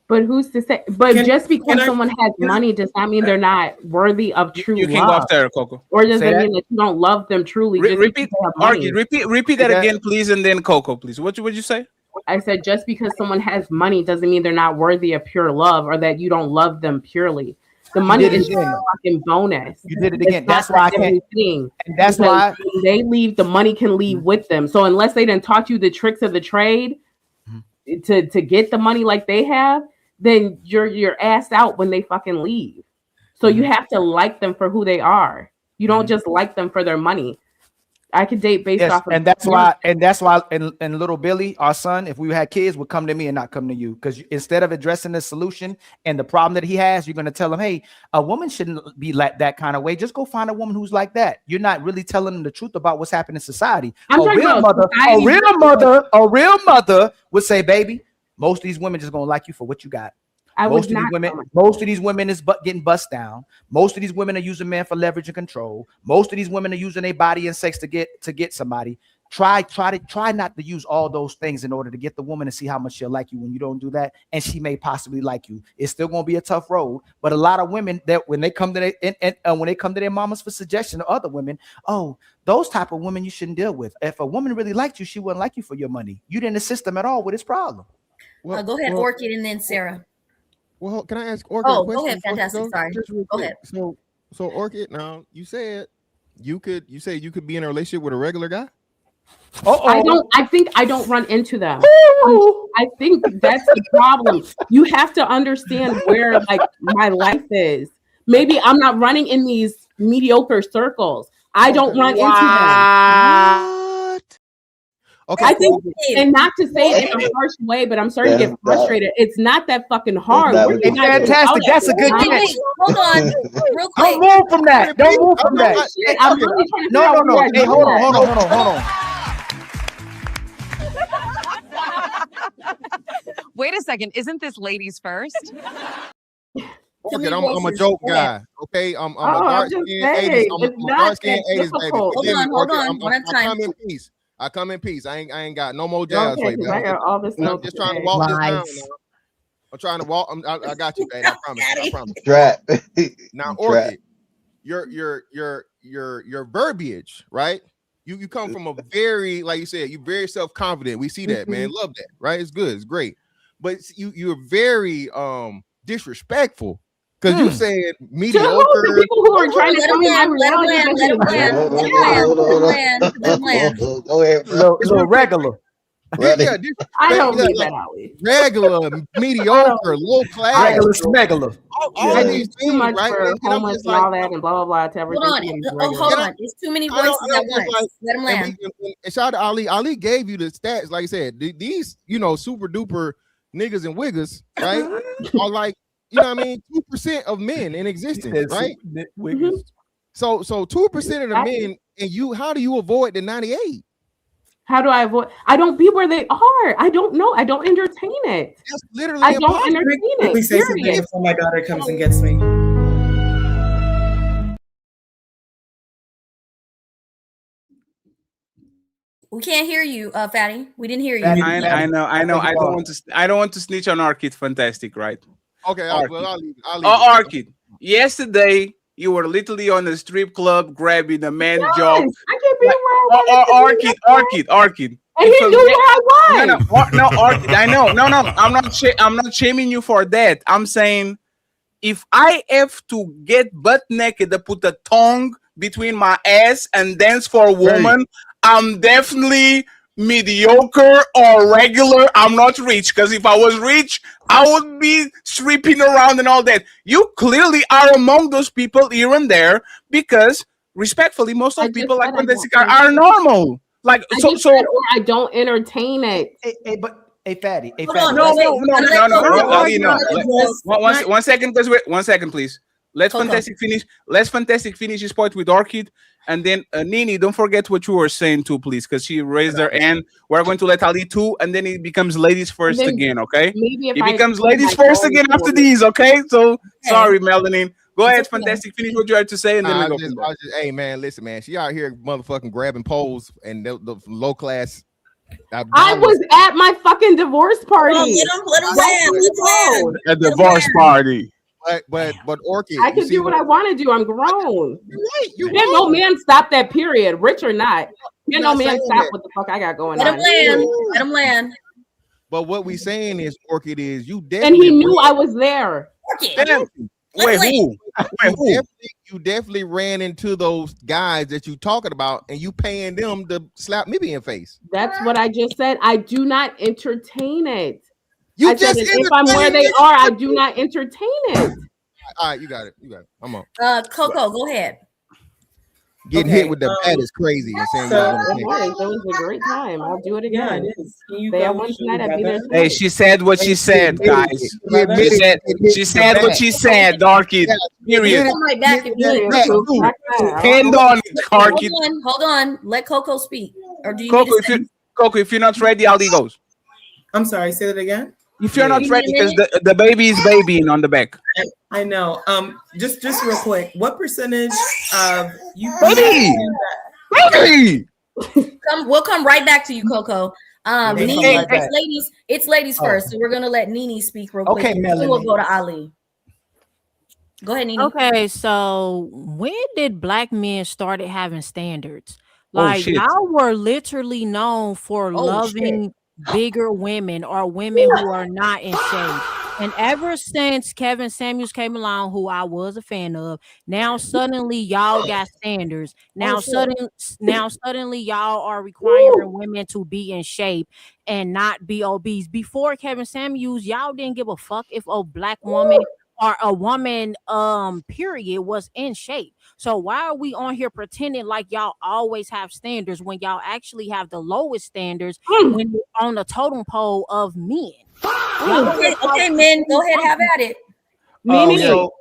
But who's to say? But just because someone has money does not mean they're not worthy of true love. You can go off there, Coco. Or does it mean that you don't love them truly? Repeat that again, please, and then Coco, please. What would you say? I said just because someone has money doesn't mean they're not worthy of pure love, or that you don't love them purely. The money is a fucking bonus. You did it again. That's why I can't. And that's why when they leave, the money can leave with them. So unless they done taught you the tricks of the trade to get the money like they have, then you're assed out when they fucking leave. So you have to like them for who they are. You don't just like them for their money. I could date based off of, and that's why and little Billy, our son, if we had kids, would come to me and not come to you, because instead of addressing the solution and the problem that he has, you're going to tell him, hey, a woman shouldn't be like that kind of way. Just go find a woman who's like that. You're not really telling them the truth about what's happening in society. A real mother would say, baby, most of these women just gonna like you for what you got. Most of these women is getting bust down. Most of these women are using men for leverage and control. Most of these women are using their body and sex to get somebody. Try not to use all those things in order to get the woman to see how much she'll like you. When you don't do that, and she may possibly like you, it's still gonna be a tough road. But a lot of women that when they come to their mamas for suggestion, or other women, oh, those type of women you shouldn't deal with. If a woman really liked you, she wouldn't like you for your money. You didn't assist them at all with his problem. Well, go ahead, Orchid, and then Sarah. Well, can I ask Orchid a question? Go ahead, fantastic. Sorry. Go ahead. So Orchid, now you said you could be in a relationship with a regular guy? I think I don't run into them. I think that's the problem. You have to understand where like my life is. Maybe I'm not running in these mediocre circles. I don't run into them. Okay, I think, and not to say it in a harsh way, but I'm starting to get frustrated. It's not that fucking hard. Fantastic. That's a good catch. Hold on, real quick. Don't move from that. Don't move from that. I'm really trying to No. Hey, hold on. Wait a second. Isn't this ladies first? Okay, I'm a joke guy. Okay, I'm a dark-skinned 80s. I'm a dark-skinned 80s baby. Hold on. I come in peace. I ain't got no more jobs for you. I'm just trying to walk this down now. I'm trying to walk. I got you, baby. I promise. Now, Orchid, your verbiage, right? You come from a very, like you said, you're very self-confident. We see that, man. Love that, right? It's good. It's great. But you're very disrespectful. Because you said mediocre. People who are trying to come in my reality. Go ahead. Little regular. I don't mean that, Ali. Regular, mediocre, low class. Regular. All these too much for homeless and all that and blah, blah, blah. To everything. Hold on. It's too many voices at once. Let him land. And shout out to Ali. Ali gave you the stats. Like I said, these, super duper niggas and wiggers, right? Are like, you know what I mean? 2% of men in existence, right? So 2% of the men, and how do you avoid the 98? How do I avoid? I don't be where they are. I don't know. I don't entertain it. That's literally I don't entertain it. Say something before my daughter comes and gets me. We can't hear you, Fatty. We didn't hear you. I know. I don't want to snitch on Orchid. Fantastic, right? Okay, I'll leave it. Orchid. Yesterday, you were literally on a strip club grabbing a man job. I can't be where Orchid. And he knew where I was. No, Orchid. I know. No. I'm not shaming you for that. I'm saying, if I have to get butt naked to put a tongue between my ass and dance for a woman, I'm definitely mediocre or regular. I'm not rich, because if I was rich, I would be stripping around and all that. You clearly are among those people here and there, because respectfully, most of the people like when they are normal. Like or I don't entertain it. Hey, Fatty. No. 1 second, please. Let's Fantastic finish his point with Orchid, and then Nini. Don't forget what you were saying too, please, because she raised her hand. We're going to let Ali too, and then it becomes ladies first again. Okay, it becomes ladies first again after these. Okay, so sorry, Melanie. Go ahead, Fantastic. Finish what you had to say, and then we go. Hey, man, listen, man. She out here motherfucking grabbing poles and the low class. I was at my fucking divorce party. Let him win. A divorce party. But Orchid, I can do what I want to do. I'm grown. Can't no man stop that period, rich or not. Can't no man stop what the fuck I got going on. Let him land. But what we saying is, Orchid, is you definitely. And he knew I was there. Wait, who? You definitely ran into those guys that you talking about, and you paying them to slap me in the face. That's what I just said. I do not entertain it. You just said if I'm where they are, I do not entertain it. All right, you got it. I'm on. Coco, go ahead. Getting hit with the bat is crazy. And saying that was a great time. I'll do it again. Hey, she said what she said, guys. She said what she said, Darky. Period. Hand on, Darky. Hold on. Let Coco speak. Or do you Coco, if you're not ready, Ali goes. I'm sorry. Say that again. If you're not ready, because the baby is babying on the back. I know. Just real quick, what percentage of you? Baby! We'll come right back to you, Coco. Nini, it's ladies first, so we're gonna let Nini speak real quick. Okay, Melanie. We'll go to Ali. Go ahead, Nini. Okay, so when did black men started having standards? Like y'all were literally known for loving bigger women or women who are not in shape. And ever since Kevin Samuels came along, who I was a fan of, now suddenly y'all got standards. Now suddenly y'all are requiring women to be in shape and not be obese. Before Kevin Samuels, y'all didn't give a fuck if a black woman or a woman period was in shape. So why are we on here pretending like y'all always have standards when y'all actually have the lowest standards when you're on the totem pole of men? Okay, men, go ahead, have at it. Follow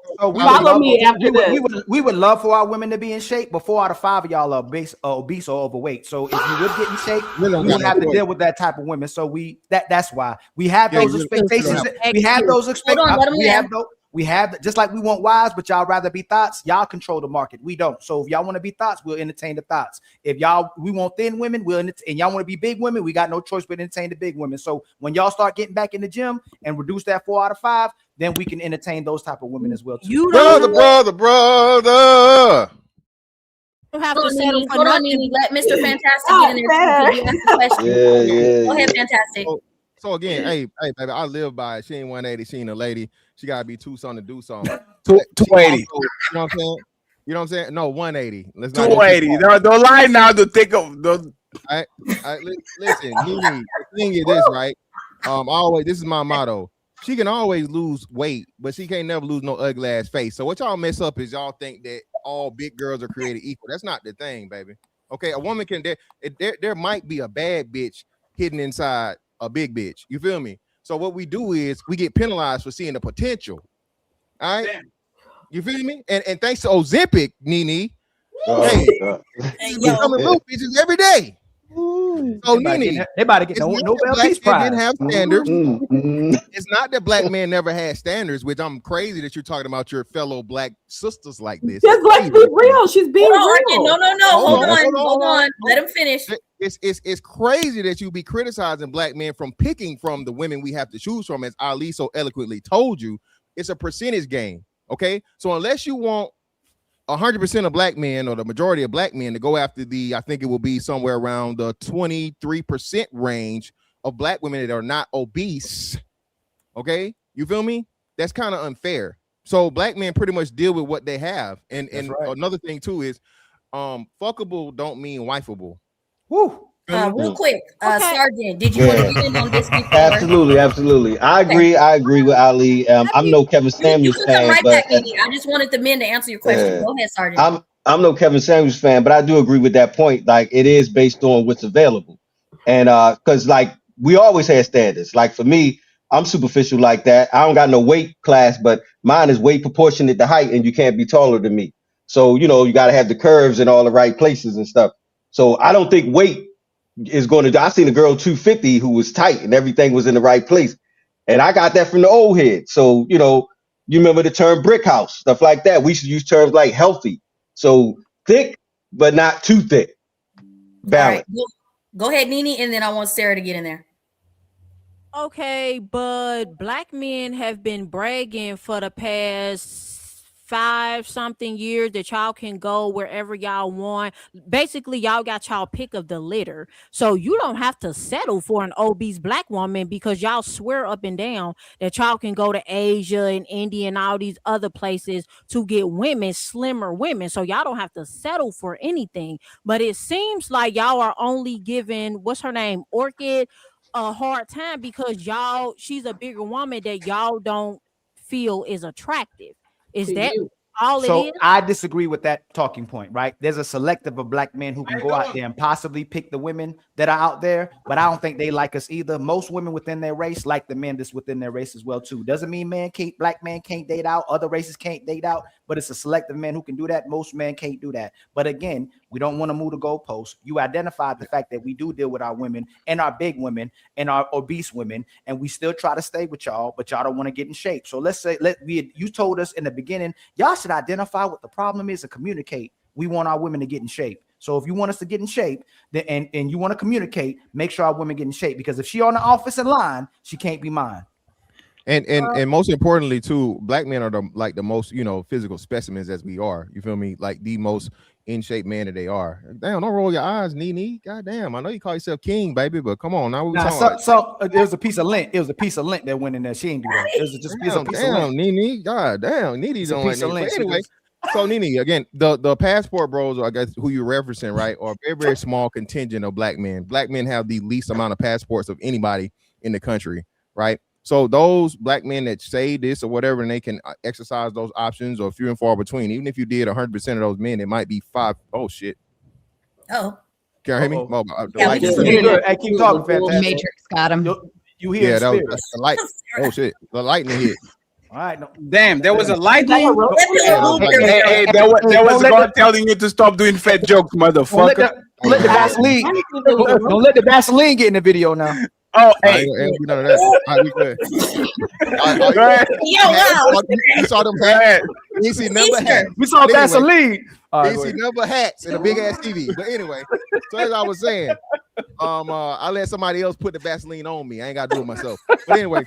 me after this. We would love for our women to be in shape, but 4 out of 5 of y'all are obese or overweight. So if you would get in shape, we would have to deal with that type of women. So that's why we have those expectations. We have those expectations. We have, just like we want wives, but y'all rather be thoughts. Y'all control the market. We don't. So if y'all want to be thoughts, we'll entertain the thoughts. If we want thin women, and y'all want to be big women, we got no choice but entertain the big women. So when y'all start getting back in the gym and reduce that 4 out of 5, then we can entertain those type of women as well too. Brother. You have to settle for nothing. Let Mr. Fantastic get in there. You ask the question. Go ahead, Fantastic. So again, hey, baby, I live by it. She ain't 180. She ain't a lady. She gotta be 2 something to do something. 280. You know what I'm saying? You know what I'm saying? No, 180. Let's 280. Don't lie now to think of the. Listen, the thing is this, right? This is my motto. She can always lose weight, but she can't never lose no ugly ass face. So what y'all mess up is y'all think that all big girls are created equal. That's not the thing, baby. Okay, a woman can there might be a bad bitch hidden inside a big bitch. You feel me? So what we do is we get penalized for seeing the potential. All right. Damn. You feel me? And thanks to Ozempic, Nini, we coming little bitches every day. So Nini, they about to get no Nobel Peace Prize. Didn't have standards. It's not that black men never had standards, which I'm crazy that you're talking about your fellow black sisters like this. Just let's be real. She's being real. No. Hold on. Let him finish. It's crazy that you be criticizing black men from picking from the women we have to choose from, as Ali so eloquently told you. It's a percentage game. Okay, so unless you want 100% of black men or the majority of black men to go after I think it will be somewhere around the 23% range of black women that are not obese. Okay, you feel me? That's kind of unfair. So black men pretty much deal with what they have. And right. Another thing too is fuckable don't mean wifeable. Woo. Real quick, Sergeant, did you want to get in on this before? Absolutely. I agree with Ali. I'm no Kevin Samuels fan, but I just wanted the men to answer your question. Go ahead, Sergeant. I'm no Kevin Samuels fan, but I do agree with that point. Like, it is based on what's available, and because like we always had standards. Like for me, I'm superficial like that. I don't got no weight class, but mine is weight proportionate to height, and you can't be taller than me. So, you know, you got to have the curves in all the right places and stuff. So I don't think weight is going to do. I seen a girl 250 who was tight and everything was in the right place. And I got that from the old head. So, you know, you remember the term brick house, stuff like that. We should use terms like healthy. So thick, but not too thick. Balance. All right. Go ahead, Nene, and then I want Sarah to get in there. Okay, but black men have been bragging for the past 5-something years that y'all can go wherever y'all want. Basically, y'all got y'all pick of the litter. So you don't have to settle for an obese black woman because y'all swear up and down that y'all can go to Asia and India and all these other places to get women, slimmer women. So y'all don't have to settle for anything. But it seems like y'all are only giving, what's her name, Orchid, a hard time because she's a bigger woman that y'all don't feel is attractive. Is that all it is? I disagree with that talking point, right? There's a selective of black men who can go out there and possibly pick the women that are out there, but I don't think they like us either. Most women within their race like the men that's within their race as well too. Doesn't mean black men can't date out, other races can't date out, but it's a selective men who can do that. Most men can't do that. But again, we don't want to move the goalposts. You identified the fact that we do deal with our women and our big women and our obese women, and we still try to stay with y'all, but y'all don't want to get in shape. So let's say you told us in the beginning, y'all should identify what the problem is and communicate. We want our women to get in shape. So if you want us to get in shape, then and you want to communicate, make sure our women get in shape, because if she on the office in line, she can't be mine. And most importantly too, black men are the most, you know, physical specimens as we are. You feel me? Like the most in shape man that they are. Damn, don't roll your eyes, Nene. God damn, I know you call yourself king, baby, but come on now. What we talking it was a piece of lint. It was a piece of lint that went in there. She ain't do that. It was just a piece of lint. Nene. God damn, Nene don't like that. Anyway, so Nene, again, the passport bros, I guess, who you're referencing, right, are a very, very small contingent of black men. Black men have the least amount of passports of anybody in the country, right? So those black men that say this or whatever, and they can exercise those options, or few and far between. Even if you did 100% of those men, it might be 5. Oh shit! Oh, can you hear me? Oh, I keep talking. Fantastic. Matrix got him. You hear? Yeah, that's the light. Oh shit! The lightning hit. All right, no. Damn, there was a lightning. Hey, there was God telling you to stop doing fat jokes, motherfucker. Don't let the Vaseline get in the video now. Oh, hey. None of that. All right, we good. You saw them hats. You see number hats. We saw Vaseline. You see number hats and a big ass TV. But anyway, so as I was saying, I let somebody else put the Vaseline on me. I ain't got to do it myself. But anyway,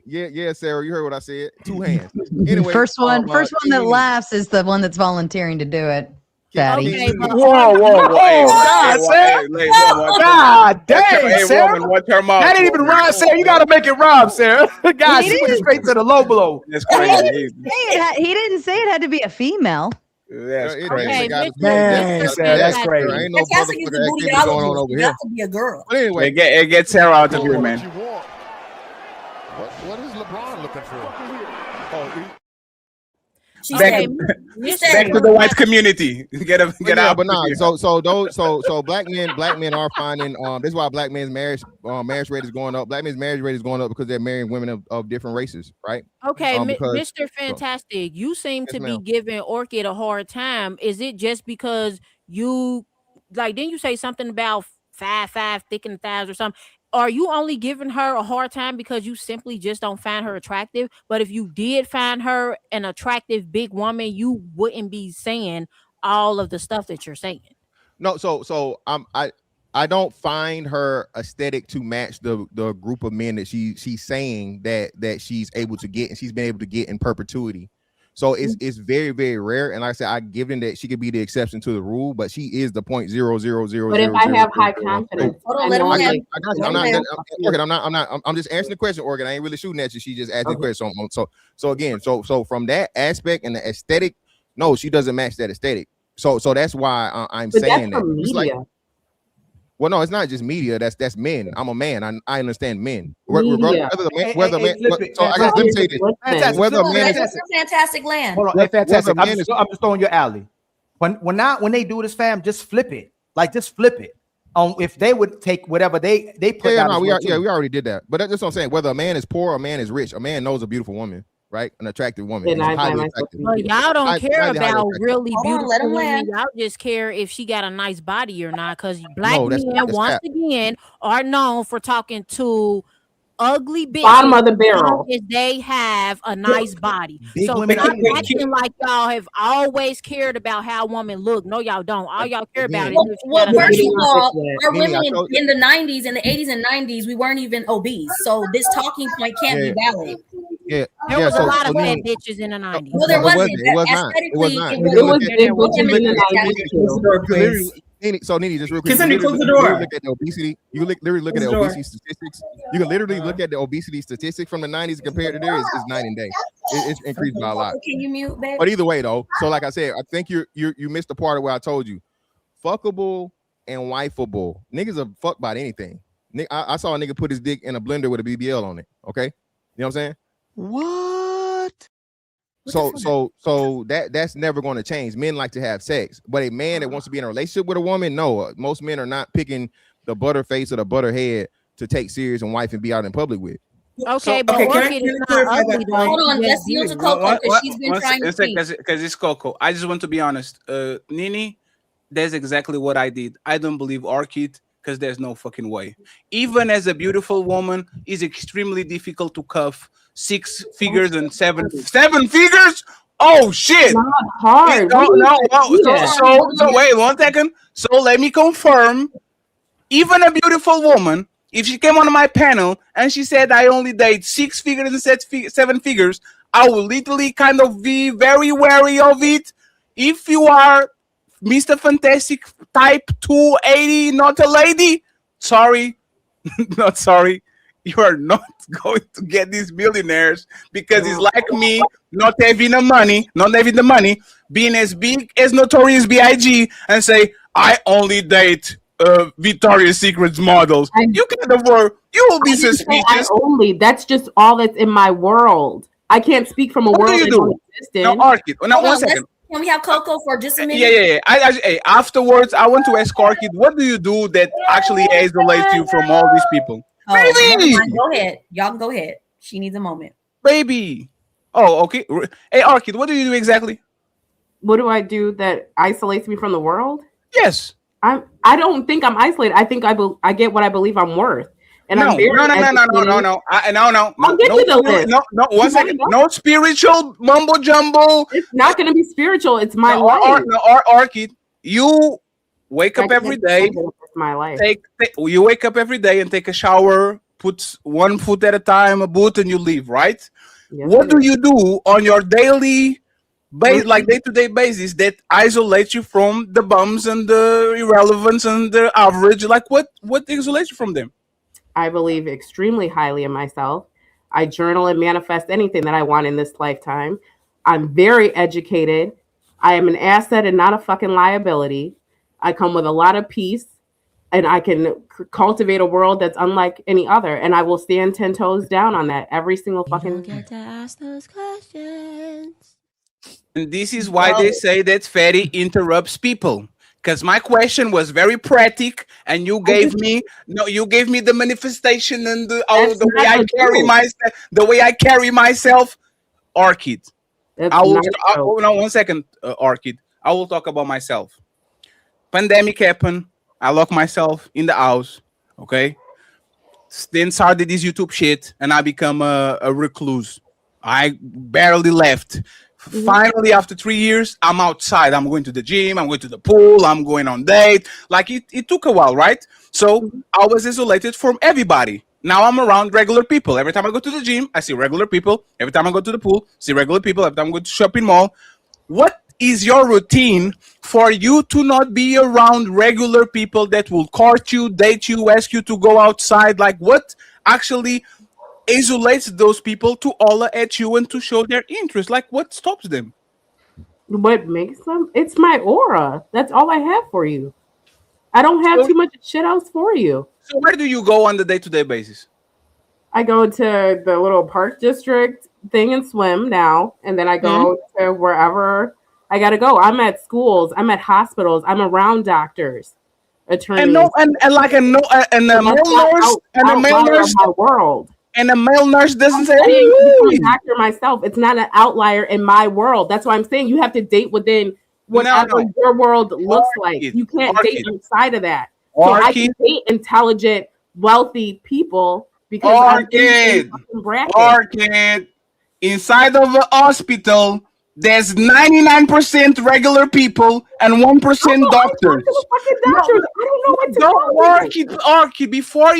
yeah, Sarah, you heard what I said. 2 hands. Anyway, first one that laughs is the one that's volunteering to do it. Fatty. Okay, whoa. Hey, God, Sarah. God dang, Sarah. That ain't even rhyme, Sarah. You got to make it rhyme, Sarah. God, she went straight to the low blow. That's crazy. He didn't say it had to be a female. That's crazy. Okay, Man, Sarah, that's crazy. Ain't no motherfucker activity going on over here. To be a girl. But anyway, it gets Sarah out of here, man. What is LeBron looking for? Back to the white community. Get out. But nah. So black men are finding. This is why black men's marriage rate is going up. Black men's marriage rate is going up because they're marrying women of different races, right? Okay, Mr. Fantastic, you seem to be giving Orchid a hard time. Is it just because you didn't you say something about 5'5" thick in the thighs or something? Are you only giving her a hard time because you simply just don't find her attractive? But if you did find her an attractive big woman, you wouldn't be saying all of the stuff that you're saying. No, so I don't find her aesthetic to match the group of men that she's saying that she's able to get, and she's been able to get in perpetuity. So it's very, very rare. And like I said, I give in that she could be the exception to the rule, but she is the 0.000. But if I have high confidence, I'm just answering the question, Organ. I ain't really shooting at you. She just asked the question. So from that aspect and the aesthetic, no, she doesn't match that aesthetic. So that's why I'm saying that. It's like, well, no, it's not just media. That's men. I'm a man. I understand men. Whether let me say this. Fantastic land. Hold on, fantastic. I'm just throwing your alley. When they do this, fam, just flip it. Just flip it. on if they would take whatever they put out. We already did that. But that's what I'm saying. Whether a man is poor or a man is rich, a man knows a beautiful woman, right? An attractive woman. And highly attractive. Well, y'all don't care about really beautiful women. Y'all just care if she got a nice body or not. Because black men, once again, are known for talking to ugly bitches. Bottom of the barrel. If they have a nice body. So stop acting like y'all have always cared about how a woman look. No, y'all don't. All y'all care about is well, first of all, our women in the 90s, in the 80s and 90s, we weren't even obese. So this talking point can't be valid. There was a lot of fat bitches in the 90s. Well, there wasn't. It was not. So Nene, just real quick. Can close the door? Look at the obesity. You literally look at the obesity statistics. You can literally look at the obesity statistics from the 90s compared to there is night and day. It's increased by a lot. Can you mute, baby? But either way, though, so like I said, I think you missed the part of where I told you, fuckable and wifeable. Niggas are fucked by anything. I saw a nigga put his dick in a blender with a BBL on it. Okay, you know what I'm saying? What? So that's never going to change. Men like to have sex, but a man that wants to be in a relationship with a woman, no. Most men are not picking the butterface or the butterhead to take serious and wife and be out in public with. Okay, but Orchid is not ugly though. Hold on, let's yield to Coco because she's been trying to speak. Because it's Coco. I just want to be honest. Nini, that's exactly what I did. I don't believe Orchid because there's no fucking way. Even as a beautiful woman, it's extremely difficult to cuff 6 figures and 7 figures. Oh shit! Not hard. So wait 1 second. So let me confirm. Even a beautiful woman, if she came on my panel and she said I only date 6 figures and 7 figures, I will literally kind of be very wary of it. If you are Mr. Fantastic type 280, not a lady, sorry, not sorry. You are not going to get these millionaires because it's like me, not having the money, being as big as Notorious B.I.G. and say, I only date Victoria's Secret's models. You can't afford, you will be suspicious. That's just all that's in my world. I can't speak from a world that don't exist in. No, Orchid. Now, 1 second. Can we have Coco for just a minute? Yeah. Afterwards, I want to ask Orchid, what do you do that actually isolates you from all these people? Oh, baby, go ahead. Y'all can go ahead. She needs a moment. Baby. Oh, okay. Hey, Orchid, what do you do exactly? What do I do that isolates me from the world? Yes. I don't think I'm isolated. I think I get what I believe I'm worth. And no. I'm very No. no. I'll get you the list. No, 1 second. No spiritual mumbo jumbo. It's not going to be spiritual. It's my life. Orchid, you wake up every day. It's my life. You wake up every day and take a shower, put 1 foot at a time, a boot, and you leave, right? Yes, what do you do on your daily like day-to-day basis that isolates you from the bums and the irrelevance and the average? Like what isolates you from them? I believe extremely highly in myself. I journal and manifest anything that I want in this lifetime. I'm very educated. I am an asset and not a fucking liability. I come with a lot of peace, and I can cultivate a world that's unlike any other. And I will stand 10 toes down on that every single fucking. You don't get to ask those questions. And this is why they say that Fatty interrupts people. Because my question was very practical, and you gave me the manifestation and the way I carry myself. The way I carry myself, Orchid. No, 1 second, Orchid. I will talk about myself. Pandemic happened. I locked myself in the house. Okay. Then started this YouTube shit, and I become a recluse. I barely left. Finally, after 3 years, I'm outside. I'm going to the gym. I'm going to the pool. I'm going on date. Like it took a while, right? So I was isolated from everybody. Now I'm around regular people. Every time I go to the gym, I see regular people. Every time I go to the pool, see regular people. Every time I go to shopping mall. What is your routine for you to not be around regular people that will court you, date you, ask you to go outside? Like what actually isolates those people to holler at you and to show their interest? Like what stops them? What makes them? It's my aura. That's all I have for you. I don't have too much shit else for you. So where do you go on the day-to-day basis? I go to the little park district thing and swim now, and then I go to wherever I gotta go. I'm at schools, I'm at hospitals, I'm around doctors. attorney. And like a male nurse and a male nurse my world. And a male nurse doesn't say, I'm a doctor myself. It's not an outlier in my world. That's why I'm saying you have to date within whatever your world looks like. You can't date outside of that. So I can date intelligent, wealthy people because I'm in the bracket. Inside of a hospital, there's 99% regular people and 1% doctors. I don't know what to do. Arky, before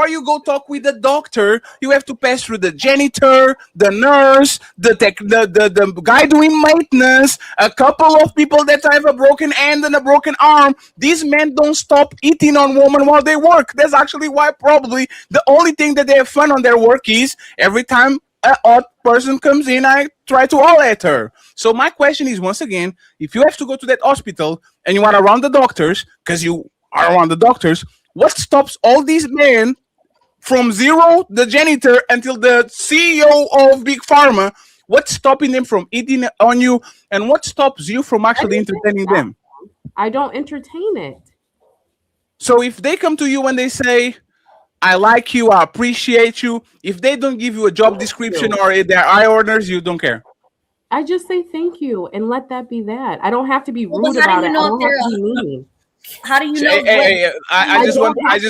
you go talk with the doctor, you have to pass through the janitor, the nurse, the guy doing maintenance, a couple of people that have a broken hand and a broken arm. These men don't stop eating on women while they work. That's actually why probably the only thing that they have fun on their work is every time an odd person comes in, I try to all at her. So my question is, once again, if you have to go to that hospital and you are around the doctors, because you are around the doctors, what stops all these men from zero, the janitor, until the CEO of Big Pharma? What's stopping them from eating on you? And what stops you from actually entertaining them? I don't entertain it. So if they come to you and they say, I like you, I appreciate you, if they don't give you a job description or their eye orders, you don't care. I just say thank you and let that be that. I don't have to be rude about it. I don't have to be mean. How do you know? I just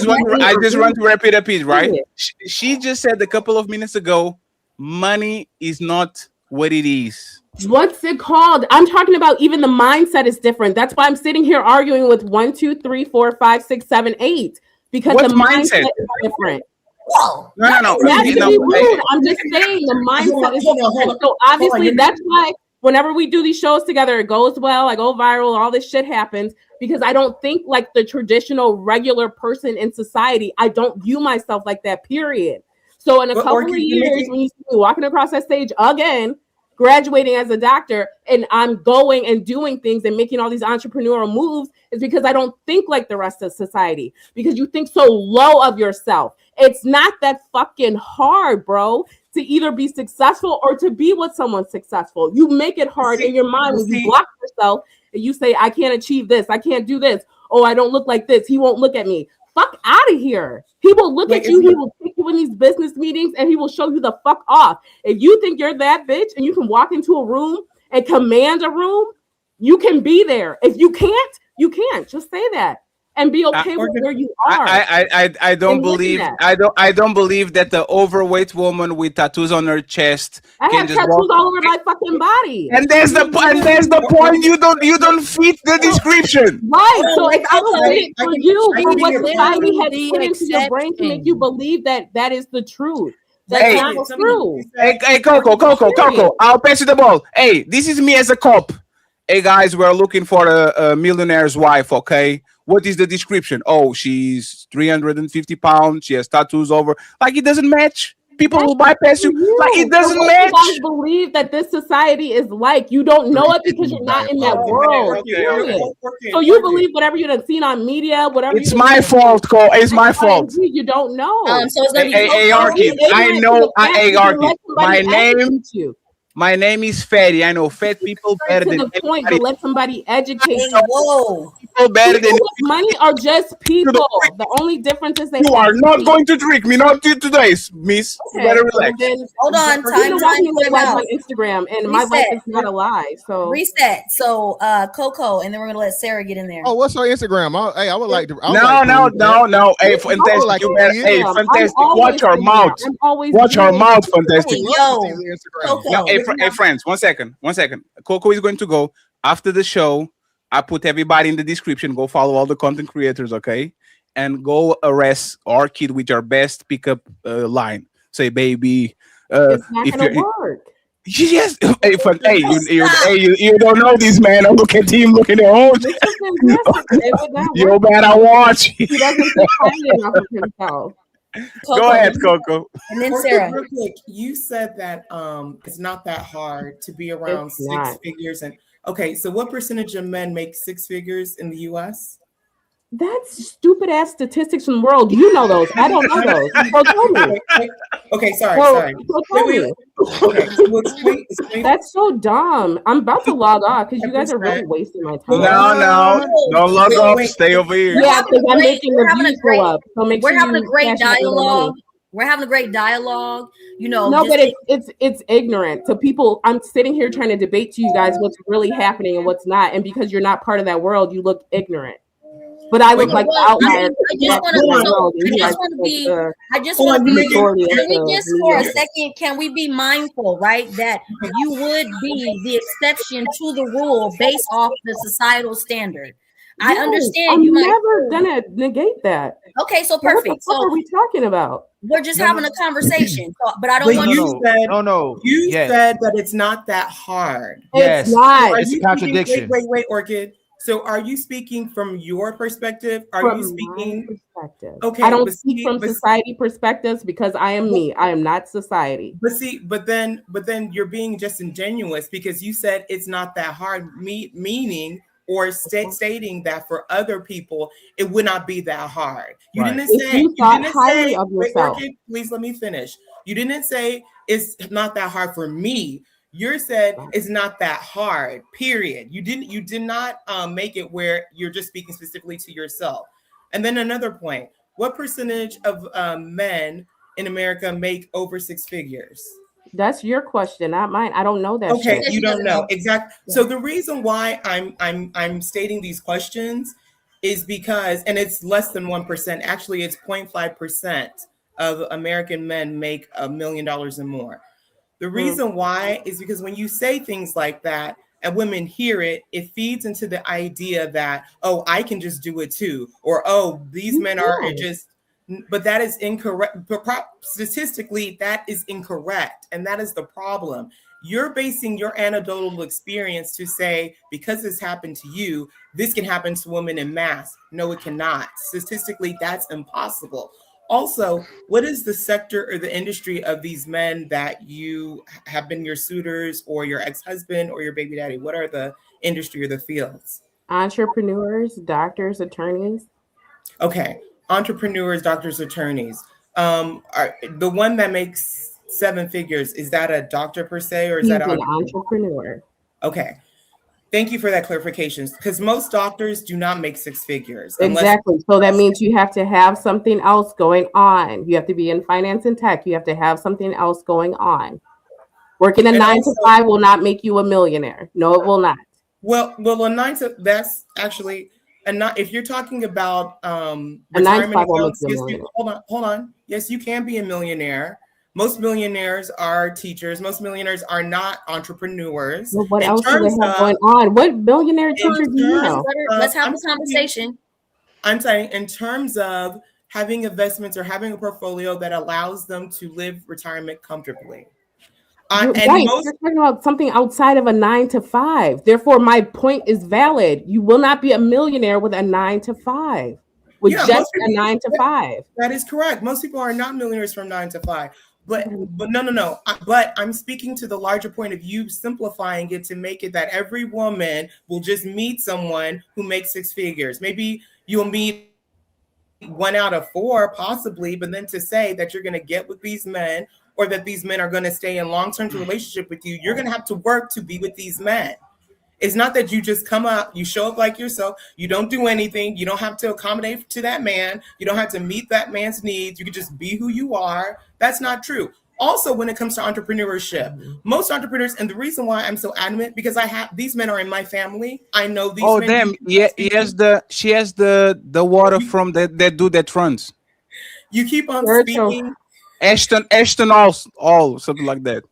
want to wrap it up, right? She just said a couple of minutes ago, money is not what it is. What's it called? I'm talking about even the mindset is different. That's why I'm sitting here arguing with 1, 2, 3, 4, 5, 6, 7, 8 because the mindset is different. Whoa. No. I'm just saying the mindset is different. So obviously that's why whenever we do these shows together, it goes well, I go viral, all this shit happens because I don't think like the traditional regular person in society. I don't view myself like that, period. So in a couple of years, when you see me walking across that stage again, graduating as a doctor, and I'm going and doing things and making all these entrepreneurial moves, is because I don't think like the rest of society, because you think so low of yourself. It's not that fucking hard, bro, to either be successful or to be with someone successful. You make it hard in your mind when you block yourself and you say, I can't achieve this, I can't do this. Oh, I don't look like this, he won't look at me. Fuck out of here. He will look at you, he will take you in these business meetings, and he will show you the fuck off. If you think you're that bitch and you can walk into a room and command a room, you can be there. If you can't, you can't. Just say that and be okay with where you are. I don't believe that the overweight woman with tattoos on her chest I have tattoos all over my fucking body. And there's the point. You don't fit the description. Right. So if I don't wait for you for what society has put into your brain to make you believe that that is the truth. That's not true. Hey, Coco, I'll pass you the ball. Hey, this is me as a cop. Hey guys, we're looking for a millionaire's wife, okay? What is the description? Oh, she's 350 pounds. She has tattoos over. Like, it doesn't match. People will bypass you. Like, it doesn't match. You guys believe that this society is like. You don't know it because you're not in that world. So you believe whatever you've seen on media, whatever. It's my fault, Cole. It's my fault. You don't know. So it's gonna be hey, Arky, I know. Hey, Arky, my name is Fatty. I know fat people better than the point, but let somebody educate you. Whoa. People better than money are just people. The only difference is that you are not going to trick me. Not today, miss. Okay. You better relax. Hold on. Time on Instagram, and my wife is not a lie. So reset. So Coco, and then we're gonna let Sarah get in there. Oh, what's your Instagram? I would like to. No. Hey, fantastic. Hey, fantastic. Watch our mouth. Watch our mouth, fantastic. Hey, friends, one second. Coco is going to go after the show. I put everybody in the description. Go follow all the content creators, okay? And go arrest our kid with your best pickup line. Say, baby. It's not gonna work. Yes. Hey, you don't know this man. I look at him, look at their own. You better watch. He doesn't think highly enough of himself. Coco, go ahead, Coco. And then Sarah. Real quick, you said that it's not that hard to be around six figures. And okay, so what percentage of men make six figures in the US? That's stupid ass statistics from the world. You know those. I don't know those. So tell me. Okay, sorry. So tell me. Okay, so explain. That's so dumb. I'm about to log off because you guys are really wasting my time. No, don't log off. Stay over here. Yeah, because I'm making the views go up. So make sure we're having a great cash out your dialogue. money. We're having a great dialogue. You know, No, but it's ignorant to people. I'm sitting here trying to debate to you guys what's really happening and what's not, and because you're not part of that world, you look ignorant. But I look like the outlier. I just want to be. Can we just for a second? Can we be mindful, right, that you would be the exception to the rule based off the societal standard? I understand. I'm never gonna negate that. Okay, so perfect. What are we talking about? We're just having a conversation, but I don't want you. You said that it's not that hard. Yes, it's not. It's a contradiction. Wait, Orchid. So, are you speaking from your perspective? Are you speaking perspective? Okay, I don't speak from society perspectives because I am me. I am not society. But then you're being just disingenuous because you said it's not that hard. Meaning. Or stating that for other people, it would not be that hard. You didn't say, Orchid, please let me finish. You didn't say it's not that hard for me. You said it's not that hard, period. You did not make it where you're just speaking specifically to yourself. And then another point, what percentage of men in America make over 6 figures? That's your question, not mine. I don't know that. Okay, you don't know exactly. So the reason why I'm stating these questions is because, and it's less than 1%. Actually, it's 0.5% of American men make $1 million and more. The reason why is because when you say things like that and women hear it, it feeds into the idea that, oh, I can just do it too, or oh, these men are just. But that is incorrect. Statistically, that is incorrect. And that is the problem. You're basing your anecdotal experience to say, because this happened to you, this can happen to women in mass. No, it cannot. Statistically, that's impossible. Also, what is the sector or the industry of these men that you have been your suitors or your ex-husband or your baby daddy? What are the industry or the fields? Entrepreneurs, doctors, attorneys. Okay. Entrepreneurs, doctors, attorneys. The one that makes 7 figures, is that a doctor per se, or is that an entrepreneur? Okay. Thank you for that clarification, because most doctors do not make 6 figures. Exactly. So that means you have to have something else going on. You have to be in finance and tech. You have to have something else going on. Working a 9 to 5 will not make you a millionaire. No, it will not. Well, a 9 to that's actually. And not if you're talking about retirement accounts, hold on. Yes, you can be a millionaire. Most millionaires are teachers. Most millionaires are not entrepreneurs. Well, what else do they have going on? What millionaire teachers do you know? Let's have a conversation. I'm saying in terms of having investments or having a portfolio that allows them to live retirement comfortably. You're talking about something outside of a 9 to 5. Therefore, my point is valid. You will not be a millionaire with a 9 to 5. With just a 9 to 5. That is correct. Most people are not millionaires from 9 to 5. But no. But I'm speaking to the larger point of you simplifying it to make it that every woman will just meet someone who makes 6 figures. Maybe you'll meet 1 out of 4, possibly, but then to say that you're going to get with these men, or that these men are going to stay in long-term relationship with you, you're going to have to work to be with these men. It's not that you just come up, you show up like yourself, you don't do anything, you don't have to accommodate to that man, you don't have to meet that man's needs, you can just be who you are. That's not true. Also, when it comes to entrepreneurship, most entrepreneurs, and the reason why I'm so adamant, because these men are in my family. I know these men. Oh, damn. Yeah, she has the water from that dude that runs. You keep on speaking. Ashton all something like that.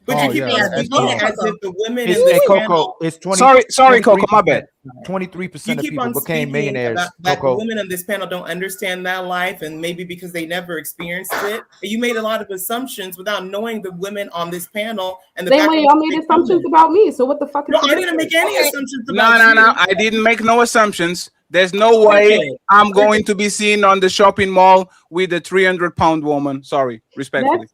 But you keep on speaking as if the women in this panel. It's 20. Sorry, Coco, my bad. 23% of people became millionaires. That the women on this panel don't understand that life, and maybe because they never experienced it. You made a lot of assumptions without knowing the women on this panel. And y'all made assumptions about me. So what the fuck? No, I didn't make any assumptions about you. No. I didn't make no assumptions. There's no way I'm going to be seen on the shopping mall with a 300-pound woman. Sorry, respectfully.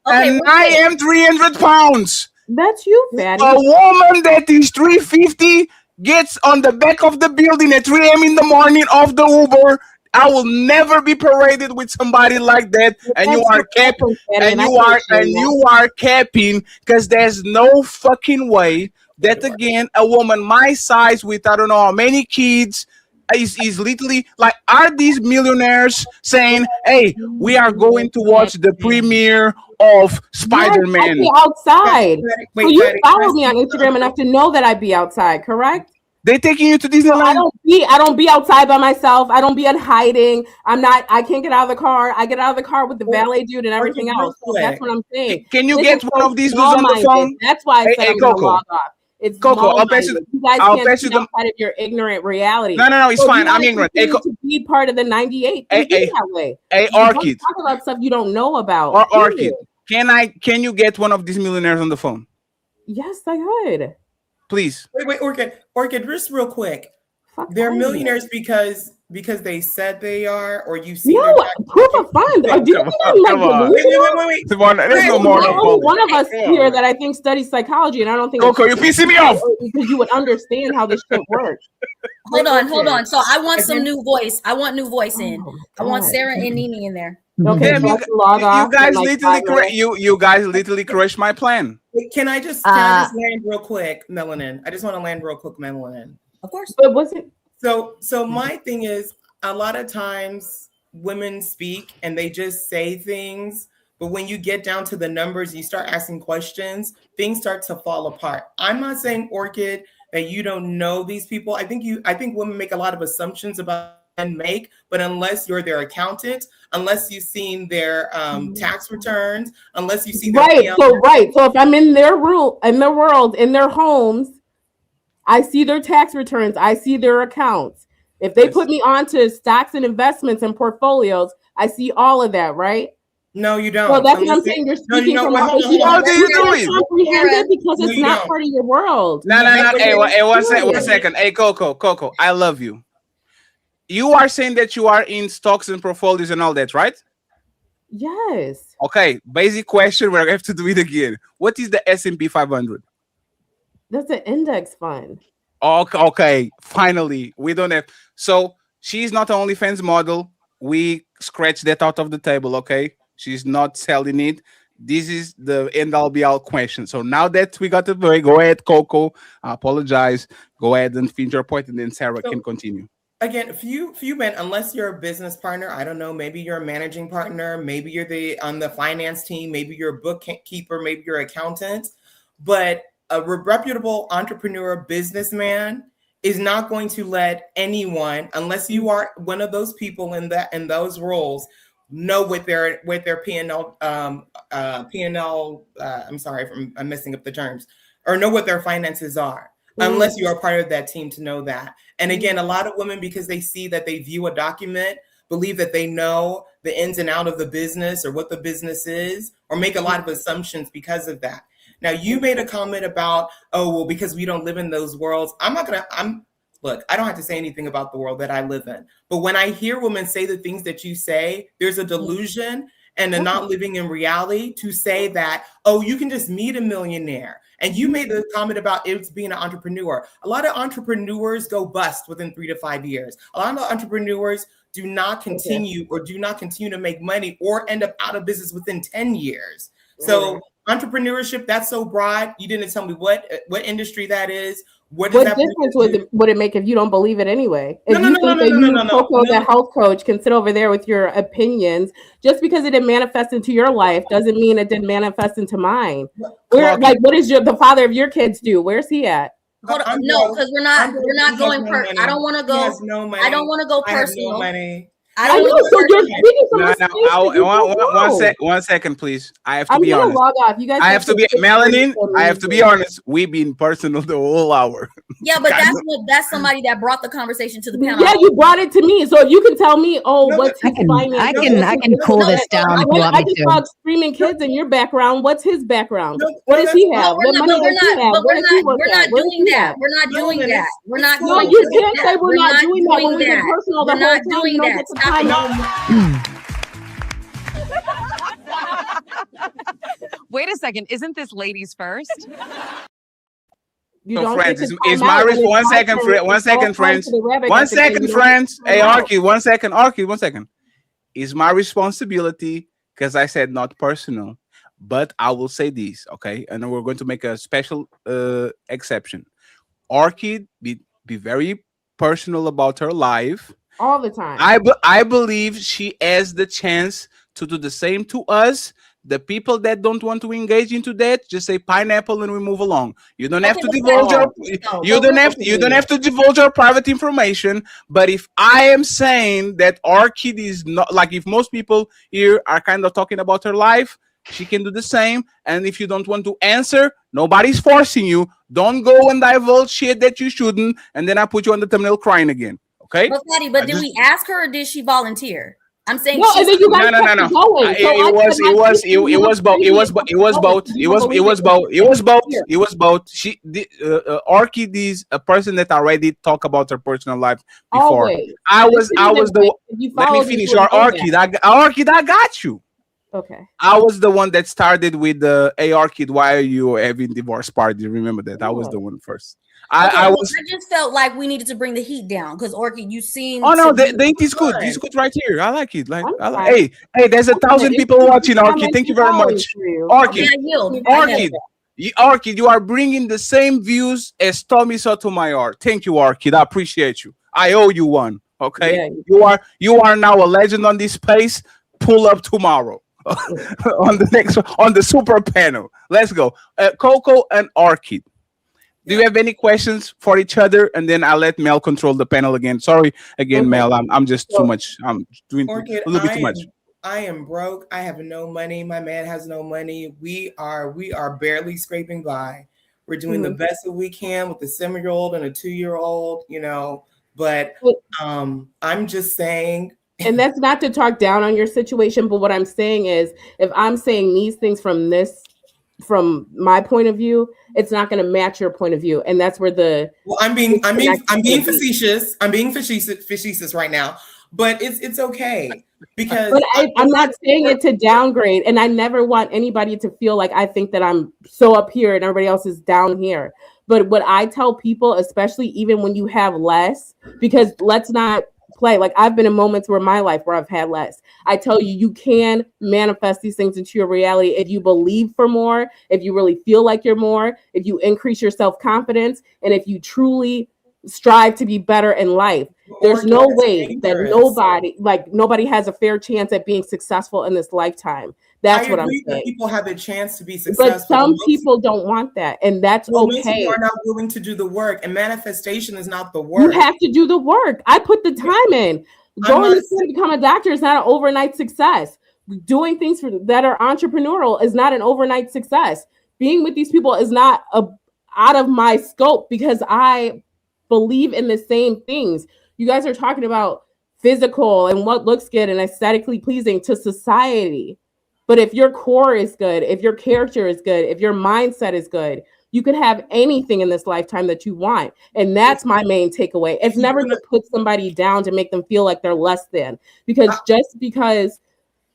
And I am 300 pounds. That's you, fatty. A woman that is 350 gets on the back of the building at 3 a.m. in the morning of the Uber. I will never be paraded with somebody like that. And you are capping, you are capping, because there's no fucking way that again a woman my size with I don't know how many kids is literally like, are these millionaires saying, hey, we are going to watch the premiere of Spider-Man? Yes, outside. So you follow me on Instagram enough to know that I'd be outside, correct? They taking you to Disneyland? So I don't be outside by myself. I don't be in hiding. I can't get out of the car. I get out of the car with the valet dude and everything else. So that's what I'm saying. Can you get one of these dudes on the phone? That's why I said I'm gonna log off. It's Coco, I'll pass you. You guys can't see outside of your ignorant reality. No, it's fine. I'm ignorant. To be part of the 98. That way. Hey, Orchid. Talk about stuff you don't know about. Or Orchid. Can you get one of these millionaires on the phone? Yes, I could. Please. Wait, Orchid, just real quick. They're millionaires because they said they are, or you see proof of funds. Wait. One of us here that I think studies psychology, and I don't think Coco, you're pissing me off because you would understand how this shit works. Hold on. So I want some new voice. I want new voice in. I want Sarah and Nini in there. Okay, you guys literally crushed my plan. Can I just land real quick, Melanin? I just want to land real quick, Melanin. Of course. But was it? So my thing is, a lot of times women speak and they just say things, but when you get down to the numbers, you start asking questions, things start to fall apart. I'm not saying, Orchid, that you don't know these people. I think women make a lot of assumptions about men make, but unless you're their accountant, unless you've seen their tax returns, unless you see their So if I'm in their room, in their world, in their homes, I see their tax returns, I see their accounts. If they put me onto stocks and investments and portfolios, I see all of that, right? No, you don't. Well, that's what I'm saying. You're speaking from how do you do it? Because it's not part of your world. No. Hey, one second. Hey, Coco, I love you. You are saying that you are in stocks and portfolios and all that, right? Yes. Okay, basic question. We have to do it again. What is the S&P 500? That's an index fund. Okay, finally. We don't have. So she's not an OnlyFans model. We scratch that out of the table, okay? She's not selling it. This is the end-all be-all question. So now that we got the way, go ahead, Coco. I apologize. Go ahead and finish your point, and then Sarah can continue. Again, few men, unless you're a business partner, I don't know, maybe you're a managing partner, maybe you're on the finance team, maybe you're a bookkeeper, maybe you're an accountant, but a reputable entrepreneur businessman is not going to let anyone, unless you are one of those people in those roles, know what their P&L. I'm sorry, I'm messing up the terms, or know what their finances are, unless you are part of that team to know that. And again, a lot of women, because they see that they view a document, believe that they know the ins and out of the business or what the business is, or make a lot of assumptions because of that. Now, you made a comment about, because we don't live in those worlds. Look, I don't have to say anything about the world that I live in. But when I hear women say the things that you say, there's a delusion and a not living in reality to say that, you can just meet a millionaire. And you made the comment about it being an entrepreneur. A lot of entrepreneurs go bust within 3 to 5 years. A lot of entrepreneurs do not continue to make money or end up out of business within 10 years. So entrepreneurship, that's so broad. You didn't tell me what industry that is. What difference would it make if you don't believe it anyway? If you think that Coco, the health coach, can sit over there with your opinions, just because it didn't manifest into your life doesn't mean it didn't manifest into mine. What does the father of your kids do? Where's he at? Hold on, no, because we're not going I don't want to go. I don't want to go personal. I know, so you're speaking from one second, please. I have to be honest. Log off. You guys I have to be Melanin. I have to be honest. We've been personal the whole hour. Yeah, but that's somebody that brought the conversation to the panel. Yeah, you brought it to me. So if you can tell me, what's his finance? I can cool this down if you want me to. I just saw screaming kids in your background. What's his background? What does he have? We're not doing that. We're not No, you can't say we're not doing that when we get personal the whole time. Doing that. Wait a second. Isn't this ladies first? You don't friends, get to is time my out when response. it's One my second, turn. one It's all second, time friends. to the rabbit One at the end. second, You don't friends. get to Hey, time out. Arky, 1 second. Arky, 1 second. It's my responsibility because I said not personal, but I will say this, okay? And then we're going to make a special exception. Orchid be very personal about her life All the time. I believe she has the chance to do the same to us. The people that don't want to engage into that, just say pineapple and we move along. You don't have to divulge your you don't have to divulge your private information. But if I am saying that our kid is not like, if most people here are kind of talking about her life, she can do the same. And if you don't want to answer, nobody's forcing you. Don't go and divulge shit that you shouldn't, and then I put you on the thumbnail crying again. Okay? But did we ask her or did she volunteer? I'm saying no. And then you guys no. going. It was both. She Orchid is a person that already talked about her personal life before. Always. I was the. Let me finish. Orchid, I got you. Okay. I was the one that started with the Orchid, why are you having divorce party? Remember that? I was the one first. I just felt like we needed to bring the heat down because Orchid, you seem. Oh no, the heat is good. This is good right here. I like it. Hey, there's 1,000 people watching. Orchid, thank you very much. Orchid, you are bringing the same views as Tommy Sotomayor. Thank you, Orchid. I appreciate you. I owe you one. Okay, you are now a legend on this space. Pull up tomorrow. on the super panel. Let's go. Coco and Orchid. Do you have any questions for each other? And then I'll let Mel control the panel again. Sorry again, Mel. I'm just too much. I'm doing Orchid, a little bit too much. I am broke. I have no money. My man has no money. We are barely scraping by. We're doing the best that we can with a 7-year-old and a 2-year-old, but I'm just saying. And that's not to talk down on your situation, but what I'm saying is, if I'm saying these things from my point of view, it's not going to match your point of view, and that's where I'm being facetious. I'm being facetious right now, but it's okay because. But I'm not saying it to downgrade, and I never want anybody to feel like I think that I'm so up here and everybody else is down here. But what I tell people, especially even when you have less, because let's not play. Like, I've been in moments where my life where I've had less. I tell you, you can manifest these things into your reality if you believe for more, if you really feel like you're more, if you increase your self-confidence, and if you truly strive to be better in life. There's no way that nobody has a fair chance at being successful in this lifetime. That's what I'm saying. People have a chance to be successful, but some people don't want that, and that's okay. Most people are not willing to do the work, and manifestation is not the work. You have to do the work. I put the time in. Going to school to become a doctor is not an overnight success. Doing things that are entrepreneurial is not an overnight success. Being with these people is not out of my scope because I believe in the same things. You guys are talking about physical and what looks good and aesthetically pleasing to society. But if your core is good, if your character is good, if your mindset is good, you could have anything in this lifetime that you want. And that's my main takeaway. It's never to put somebody down to make them feel like they're less than, because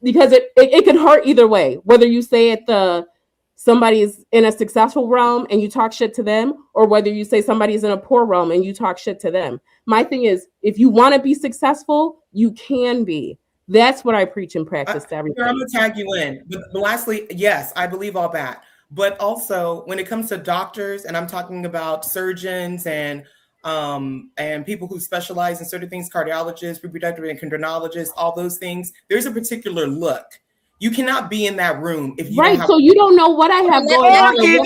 it could hurt either way, whether you say somebody's in a successful realm and you talk shit to them, or whether you say somebody's in a poor realm and you talk shit to them. My thing is, if you want to be successful, you can be. That's what I preach and practice to everybody. I'm going to tag you in. But lastly, yes, I believe all that. But also, when it comes to doctors, and I'm talking about surgeons and people who specialize in certain things, cardiologists, reproductive endocrinologists, all those things, there's a particular look. You cannot be in that room if you so you don't know what I have going on. You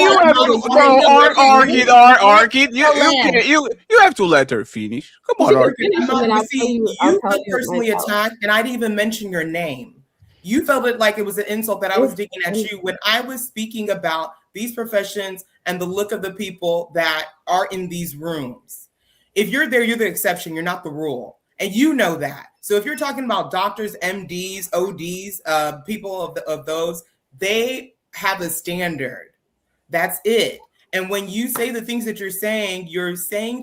have to let her finish. Come on, Orchid. You felt personally attacked, and I didn't even mention your name. You felt it like it was an insult that I was digging at you when I was speaking about these professions and the look of the people that are in these rooms. If you're there, you're the exception. You're not the rule. And you know that. So if you're talking about doctors, MDs, ODs, people of those, they have a standard. That's it. And when you say the things that you're saying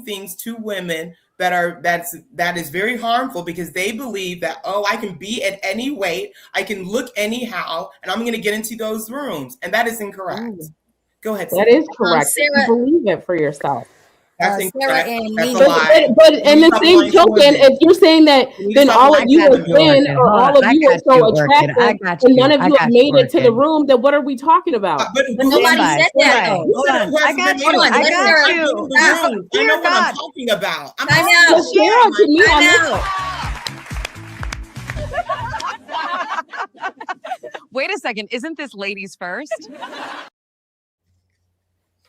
things to women that is very harmful, because they believe that, I can be at any weight, I can look anyhow, and I'm going to get into those rooms. And that is incorrect. Go ahead. That is correct. Sarah, you believe it for yourself. That's incorrect. That's a lie. But in the same token, if you're saying that then all of you are thin or all of you are so attractive and none of you have made it to the room, then what are we talking about? But nobody said that though. Hold on. I got you. I got you. I know what I'm talking about. Wait a second. Isn't this ladies first?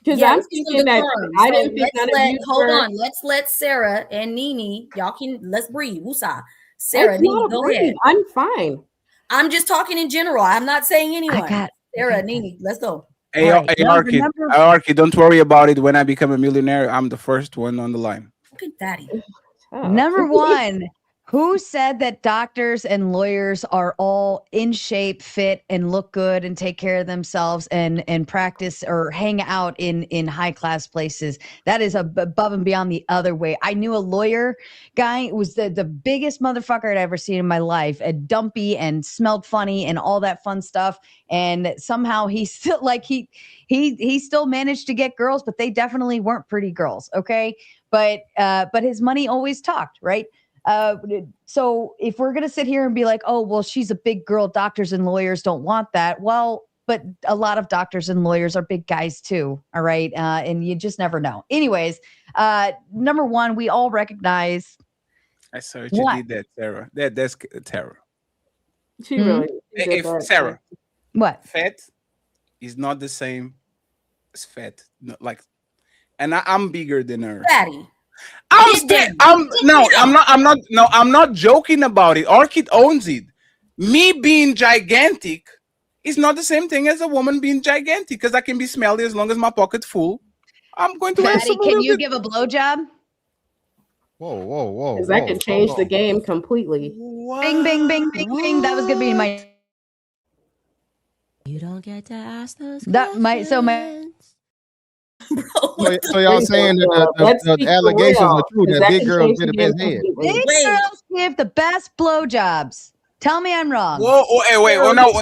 Because I'm thinking that I didn't think none of you. Hold on. Let's let Sarah and Nene. Let's breathe. Woosah. Sarah, Nene, go ahead. I'm fine. I'm just talking in general. I'm not saying anyone. Sarah, Nene, let's go. Hey, Arky, don't worry about it. When I become a millionaire, I'm the first one on the line. Look at Daddy. Number one. Who said that doctors and lawyers are all in shape, fit, and look good and take care of themselves and practice or hang out in high class places? That is above and beyond the other way. I knew a lawyer guy. It was the biggest motherfucker I'd ever seen in my life. A dumpy and smelled funny and all that fun stuff. And somehow he still he still managed to get girls, but they definitely weren't pretty girls. Okay, but his money always talked, right? So if we're going to sit here and be like, oh, well, she's a big girl, doctors and lawyers don't want that. Well, but a lot of doctors and lawyers are big guys too. All right. And you just never know. Anyways, number one, we all recognize. I saw you did that, Sarah. That's Sarah. She really Sarah. What? Fat is not the same as fat. And I'm bigger than her. Fatty. I'm not joking about it. Orchid owns it. Me being gigantic is not the same thing as a woman being gigantic because I can be smelly as long as my pocket's full. I'm going to. Fatty, can you give a blowjob? Whoa. Because that could change the game completely. Bing, bing, bing, bing, bing. That was gonna be my. You don't get to ask those. So y'all saying that the allegations are true that big girls get the best head. Big girls give the best blowjobs. Tell me I'm wrong. Whoa, wait, no.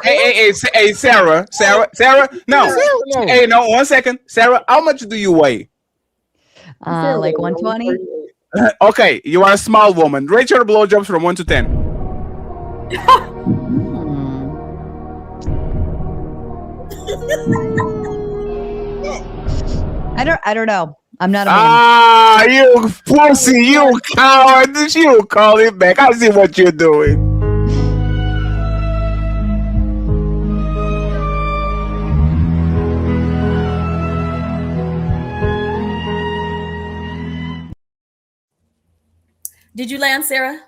Hey, Sarah, no. Hey, no, 1 second. Sarah, how much do you weigh? Like 120. Okay, you are a small woman. Rate your blowjobs from 1 to 10. I don't know. I'm not a man. You pussy, you coward. You call it back. I see what you're doing. Did you land, Sarah?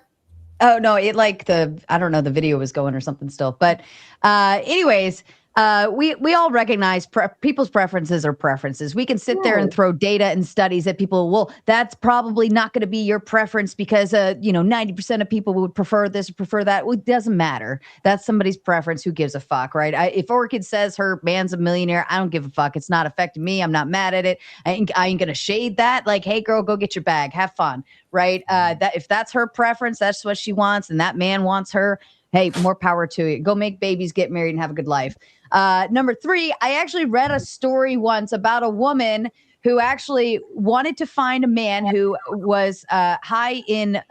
Oh no, I don't know, the video was going or something still. But anyways, we all recognize people's preferences are preferences. We can sit there and throw data and studies at people. Well, that's probably not going to be your preference because 90% of people would prefer this or prefer that. Well, it doesn't matter. That's somebody's preference. Who gives a fuck, right? If Orchid says her man's a millionaire, I don't give a fuck. It's not affecting me. I'm not mad at it. I ain't gonna shade that. Like, hey girl, go get your bag, have fun, right? That if that's her preference, that's what she wants, and that man wants her. Hey, more power to you. Go make babies, get married, and have a good life. Number three, I actually read a story once about a woman who actually wanted to find a man who was high in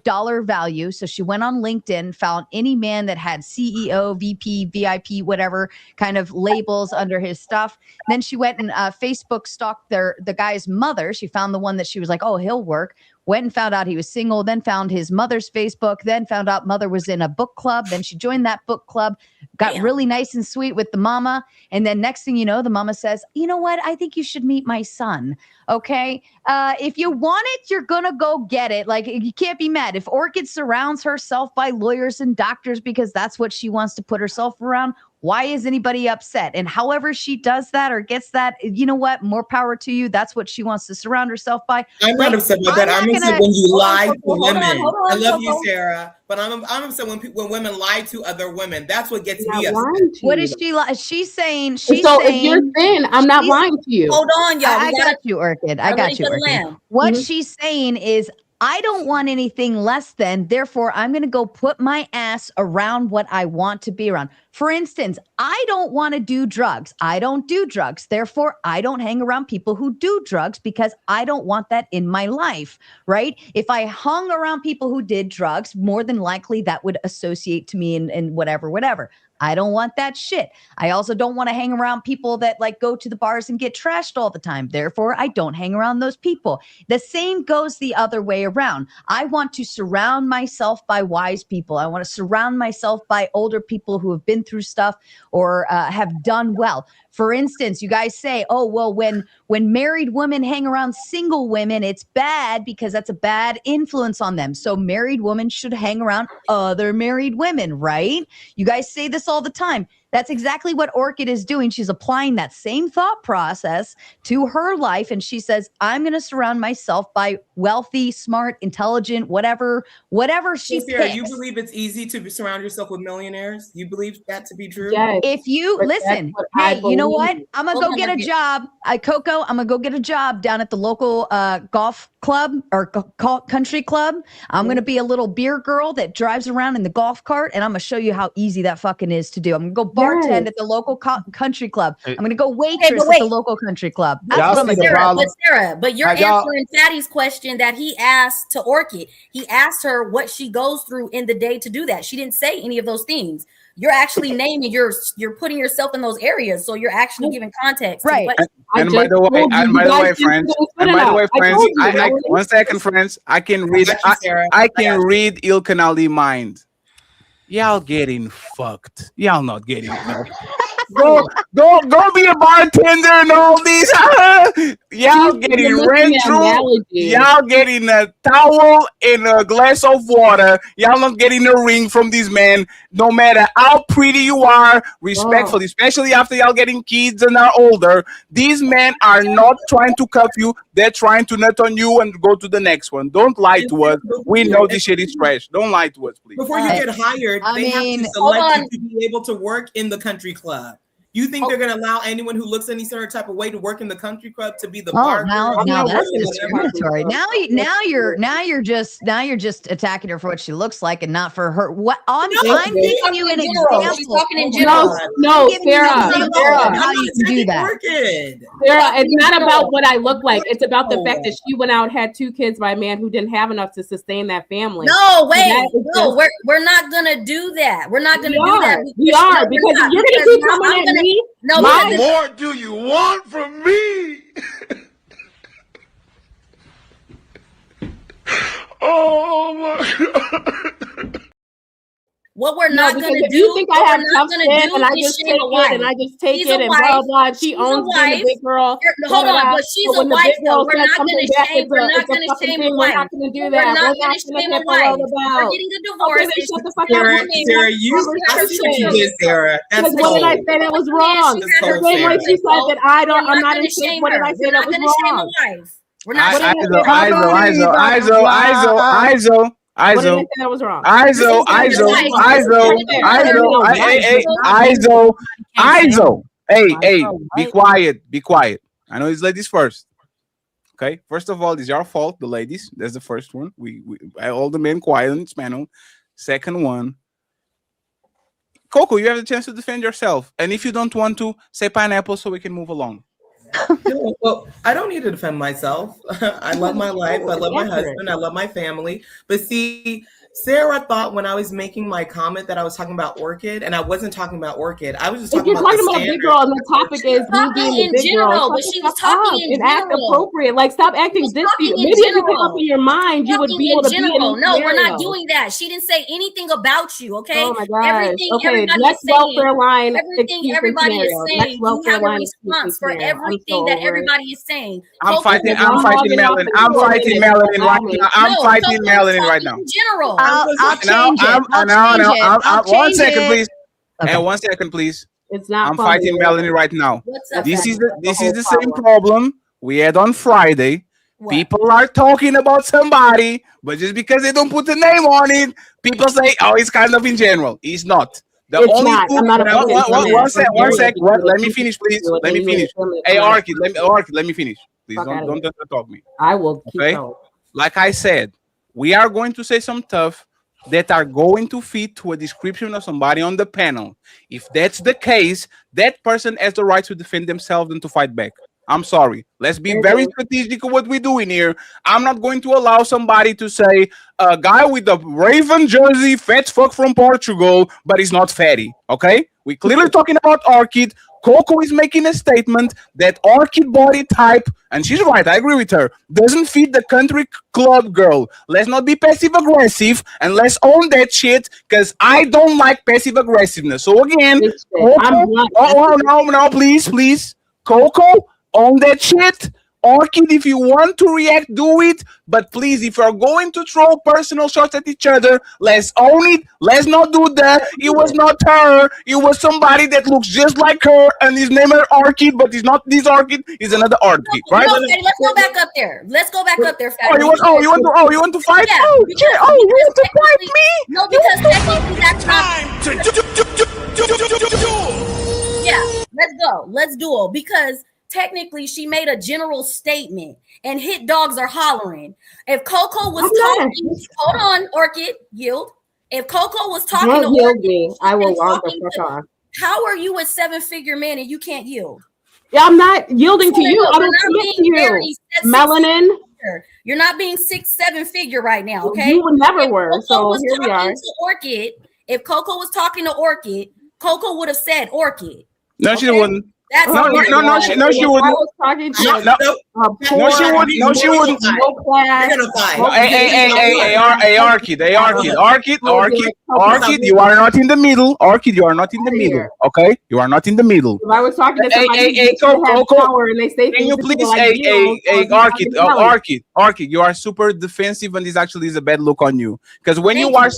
dollar value. So she went on LinkedIn, found any man that had CEO, VP, VIP, whatever kind of labels under his stuff. Then she went and Facebook stalked the guy's mother. She found the one that she was like, oh, he'll work. Went and found out he was single, then found his mother's Facebook, then found out mother was in a book club. Then she joined that book club, got really nice and sweet with the mama. And then next thing you know, the mama says, you know what? I think you should meet my son. Okay. If you want it, you're going to go get it. Like, you can't be mad. If Orchid surrounds herself by lawyers and doctors because that's what she wants to put herself around, why is anybody upset? And however she does that or gets that, you know what? More power to you. That's what she wants to surround herself by. I'm not upset about that. I'm upset when you lie to women. I love you, Sarah, but I'm upset when women lie to other women. That's what gets me upset. What is she like? She's saying. So if you're thin, I'm not lying to you. Hold on, y'all. I got you, Orchid. I got you, Orchid. What she's saying is, I don't want anything less than, therefore, I'm going to go put my ass around what I want to be around. For instance, I don't want to do drugs. I don't do drugs. Therefore, I don't hang around people who do drugs because I don't want that in my life, right? If I hung around people who did drugs, more than likely that would associate to me in whatever. I don't want that shit. I also don't want to hang around people that like go to the bars and get trashed all the time. Therefore, I don't hang around those people. The same goes the other way around. I want to surround myself by wise people. I want to surround myself by older people who have been through stuff or have done well. For instance, you guys say, oh, well, when married women hang around single women, it's bad because that's a bad influence on them. So married women should hang around other married women, right? You guys say this all the time. That's exactly what Orchid is doing. She's applying that same thought process to her life. And she says, I'm going to surround myself by wealthy, smart, intelligent, whatever she picks. You believe it's easy to surround yourself with millionaires? You believe that to be true? Yes, if you listen, hey, you know what? I'm going to go get a job. Coco, I'm going to go get a job down at the local golf club or country club. I'm going to be a little beer girl that drives around in the golf cart. And I'm going to show you how easy that fucking is to do. I'm going to go bartend at the local country club. I'm going to go waitress at the local country club. That's what I'm going to do. Sarah, but you're answering Fatty's question that he asked to Orchid. He asked her what she goes through in the day to do that. She didn't say any of those things. You're actually naming, you're putting yourself in those areas, so you're actually giving context. Right. And by the way, friends, one second, friends, I can read. I can read Ilkanali mind. Y'all getting fucked. Y'all not getting fucked. Go be a bartender and all these. Y'all getting rent room. Y'all getting a towel and a glass of water. Y'all not getting a ring from these men. No matter how pretty you are, respectfully, especially after y'all getting kids and are older. These men are not trying to cuff you. They're trying to nut on you and go to the next one. Don't lie to us. We know this shit is trash. Don't lie to us, please. Before you get hired, they have to select you to be able to work in the country club. You think they're going to allow anyone who looks any certain type of way to work in the country club to be the bar? Now that's discriminatory. Now you're just attacking her for what she looks like and not for her. What I'm giving you an example. She's talking in general. No, Sarah. How you can do that? Sarah, it's not about what I look like. It's about the fact that she went out and had 2 kids by a man who didn't have enough to sustain that family. No, wait, we're not gonna do that. We're not gonna do that. We are because you're gonna keep coming at me. No, what more do you want from me? Oh my God. What we're not going to do, you think I have tough skin and I just take it and I just take it and blah blah. She owns being a big girl. Hold on, but she's a wife though. We're not going to shame. We're not going to shame a wife. We're not going to do that. We're not going to shame a wife. We're getting a divorce. Sarah, you did, Sarah. Because what did I say that was wrong? The same way she said that I'm not in shape. What did I say that was wrong? We're not going to ISO. ISO, Hey, be quiet. I know it's ladies first. Okay, first of all, it's your fault, the ladies. That's the first one. We all the men quiet on this panel. Second one, Coco, you have the chance to defend yourself. And if you don't want to, say pineapple so we can move along. No, well, I don't need to defend myself. I love my life. I love my husband. I love my family. But see, Sarah thought when I was making my comment that I was talking about Orchid, and I wasn't talking about Orchid. I was just talking about the standard. Big girl, and the topic is me being a big girl. But she was talking in general. Act appropriate. Like, stop acting this. Maybe if you pick up in your mind, you would be able to be in No, we're not doing that. She didn't say anything about you. Okay. Oh my gosh. Next welfare line. Everything everybody is saying. You have a response for everything that everybody is saying. I'm fighting Melanie. I'm fighting Melanie right now. I'm fighting Melanie right now. In general. I'll change it. One second, please. Okay. And 1 second, please. It's not. I'm fighting Melanie right now. This is the same problem we had on Friday. What? People are talking about somebody, but just because they don't put the name on it, people say, "Oh, it's kind of in general." It's not. One sec. Let me finish, please. Let me finish. Hey, Orchid, let me finish. Please don't talk me. I will keep going. Like I said, we are going to say some stuff that are going to fit to a description of somebody on the panel. If that's the case, that person has the right to defend themselves and to fight back. I'm sorry. Let's be very strategic of what we're doing here. I'm not going to allow somebody to say a guy with a Raven jersey, fat fuck from Portugal, but he's not fatty. Okay? We're clearly talking about Orchid. Coco is making a statement that Orchid body type, and she's right, I agree with her, doesn't fit the country club girl. Let's not be passive aggressive and let's own that shit, because I don't like passive aggressiveness. So again, Coco, no, please. Coco, own that shit. Orchid, if you want to react, do it. But please, if you're going to throw personal shots at each other, let's own it. Let's not do that. It was not her. It was somebody that looks just like her, and his name is Orchid, but it's not this Orchid. It's another Orchid, right? No, let's go back up there. Let's go back up there, Fatty. You want to fight? Yeah, you want to fight me? No, because technically that's not. Yeah, let's go. Let's duel, because technically she made a general statement and hit dogs are hollering. If Coco was talking, hold on, Orchid, yield. If Coco was talking to Orchid, I will log the fuck off. How are you a 7-figure man and you can't yield? Yeah, I'm not yielding to you. I don't submit to you. Melanin. You're not being 6-7 figure right now, okay? You would never were. So here we are. Orchid, if Coco was talking to Orchid, Coco would have said Orchid. No, she wouldn't. That's no, she wouldn't. No, she wouldn't. Hey, Orchid, you are not in the middle. Orchid, you are not in the middle. Okay, you are not in the middle. If I was talking to somebody Coco, and they say, can you please, Orchid, you are super defensive, and this actually is a bad look on you. Because when you are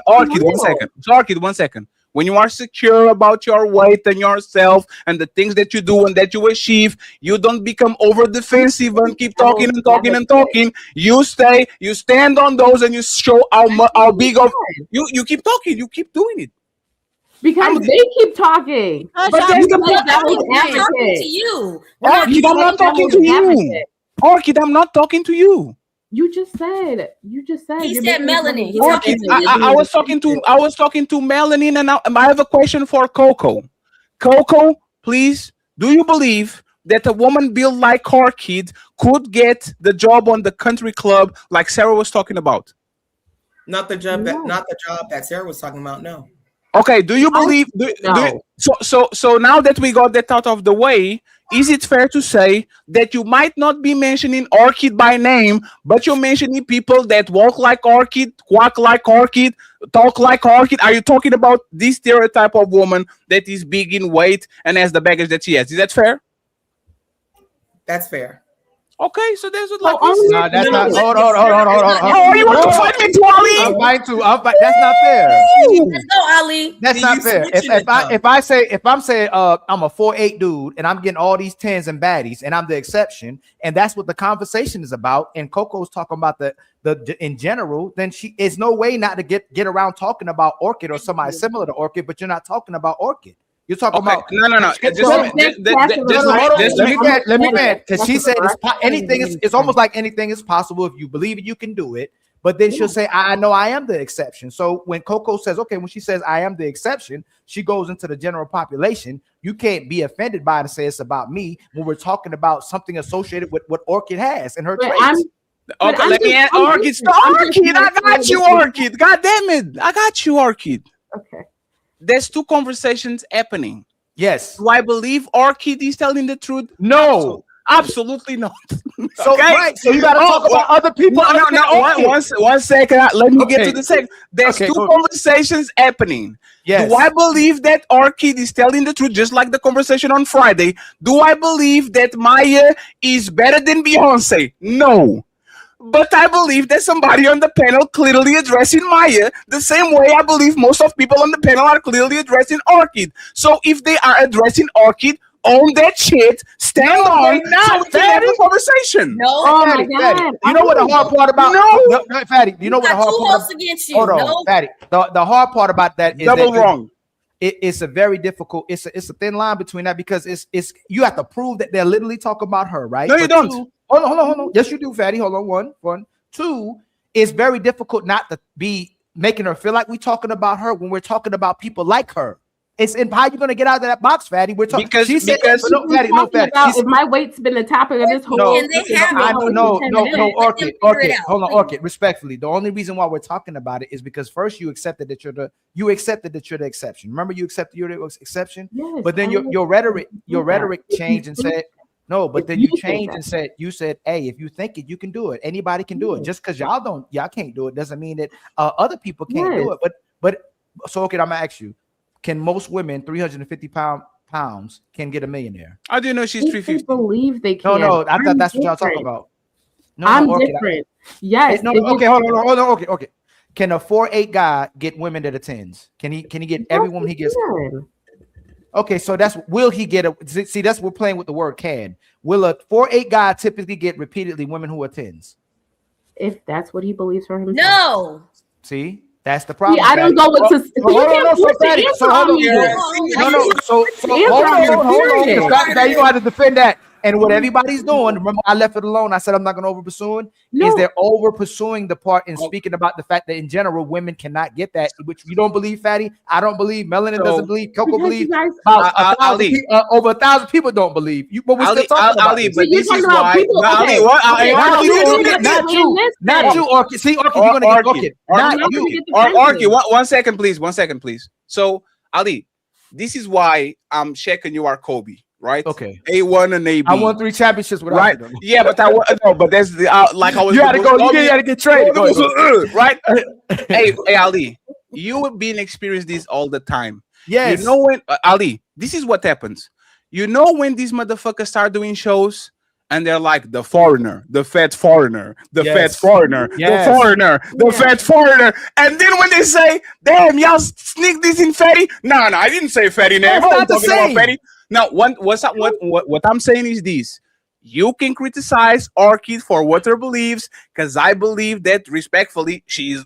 Orchid, 1 second. When you are secure about your weight and yourself and the things that you do and that you achieve, you don't become over defensive and keep talking and talking and talking. You stand on those, and you show how big of you keep talking. You keep doing it. Because they keep talking. But there's the talking to you. Orchid, I'm not talking to you. Orchid, I'm not talking to you. You just said. He said Melanin. I was talking to Melanin, and I have a question for Coco. Coco, please, do you believe that a woman built like Orchid could get the job on the country club like Sarah was talking about? Not the job that Sarah was talking about. No. Okay. Do you believe? So now that we got that out of the way, is it fair to say that you might not be mentioning Orchid by name, but you're mentioning people that walk like Orchid, quack like Orchid, talk like Orchid? Are you talking about this stereotype of woman that is big in weight and has the baggage that she has? Is that fair? That's fair. Okay, so there's no, that's not. Hold on. Oh, you want to fight me, Ali? I'm fighting to. That's not fair. Let's go, Ali. That's not fair. If I'm saying I'm a 4'8" dude and I'm getting all these 10s and baddies and I'm the exception, and that's what the conversation is about, and Coco's talking about the in general, then it's no way not to get around talking about Orchid or somebody similar to Orchid, but you're not talking about Orchid. You're talking about no. Let me because she said it's almost like anything is possible if you believe it, you can do it. But then she'll say, I know I am the exception. So when Coco says, okay, when she says I am the exception, she goes into the general population. You can't be offended by it and say it's about me when we're talking about something associated with what Orchid has and her traits. Okay, let me add Orchid. Orchid, I got you, Orchid. God damn it, I got you, Orchid. Okay. There's two conversations happening. Yes. Do I believe Orchid is telling the truth? No. Absolutely not. So, okay? Right. So you got to talk about other people. No. One second. Let me get to the second. There's two conversations happening. Yes. Do I believe that Orchid is telling the truth, just like the conversation on Friday? Do I believe that Maya is better than Beyonce? No. But I believe that somebody on the panel clearly addressing Maya the same way I believe most of people on the panel are clearly addressing Orchid. So if they are addressing Orchid, own that shit, stand on, so we can have a conversation. No, Fatty, you know what the hard part about no, Fatty, you know what the hard part against you. Hold on, Fatty. The hard part about that is double wrong. It's a very difficult. It's a thin line between that because it's you have to prove that they're literally talking about her, right? No, you don't. Hold on. Yes, you do, fatty. Hold on. One. Two, it's very difficult not to be making her feel like we're talking about her when we're talking about people like her. It's in how you going to get out of that box, fatty. We're talking because no, fatty. If my weight's been the topic of this whole Orchid. Hold on, Orchid. Respectfully, the only reason why we're talking about it is because first you accepted that you're the exception. Remember, you accepted you're the exception, yes, but then your rhetoric changed and said. No, but then you changed and said, hey, if you think it, you can do it. Anybody can do it. Just because y'all can't do it doesn't mean that other people can't do it. But so okay, I'm gonna ask you, can most women 350 pounds can get a millionaire? I do know she's 350. Believe they can. No, I thought that's what y'all talking about. No, I'm different. Yes. No, okay, hold on. Okay. Can a 4'8" guy get women that are 10s? Can he get every woman he gets? Okay, so will he get see, that's we're playing with the word can. Will a 4'8" guy typically get repeatedly women who are 10s? If that's what he believes for himself. No. See, that's the problem. See, I don't go with hold on. You got to defend that. And what everybody's doing, remember, I left it alone. I said I'm not going to over pursuing. Is they're over pursuing the part and speaking about the fact that in general women cannot get that, which you don't believe, Fatty. I don't believe. Melanin doesn't believe. Coco believes. Over 1,000 people don't believe. But we're still talking about it. But this is why. Not you, Orchid. See, Orchid, you're going to get Orchid. Not you. Orchid, 1 second, please. 1 second, please. So, Ali, this is why I'm checking you are Kobe. Right. Okay. A1 and AB. I won 3 championships without them. Yeah, but but that's the like I was. You had to go. You had to get traded. Right. Hey, Ali, you have been experiencing this all the time. Yes. You know when Ali, this is what happens. You know when these motherfuckers start doing shows and they're like the foreigner, the fat foreigner, the fat foreigner, the foreigner, the fat foreigner, and then when they say, "Damn, y'all sneak this in fatty," no, I didn't say fatty name. I'm not talking about fatty. Now, what I'm saying is this. You can criticize Orchid for what her believes, because I believe that respectfully, she's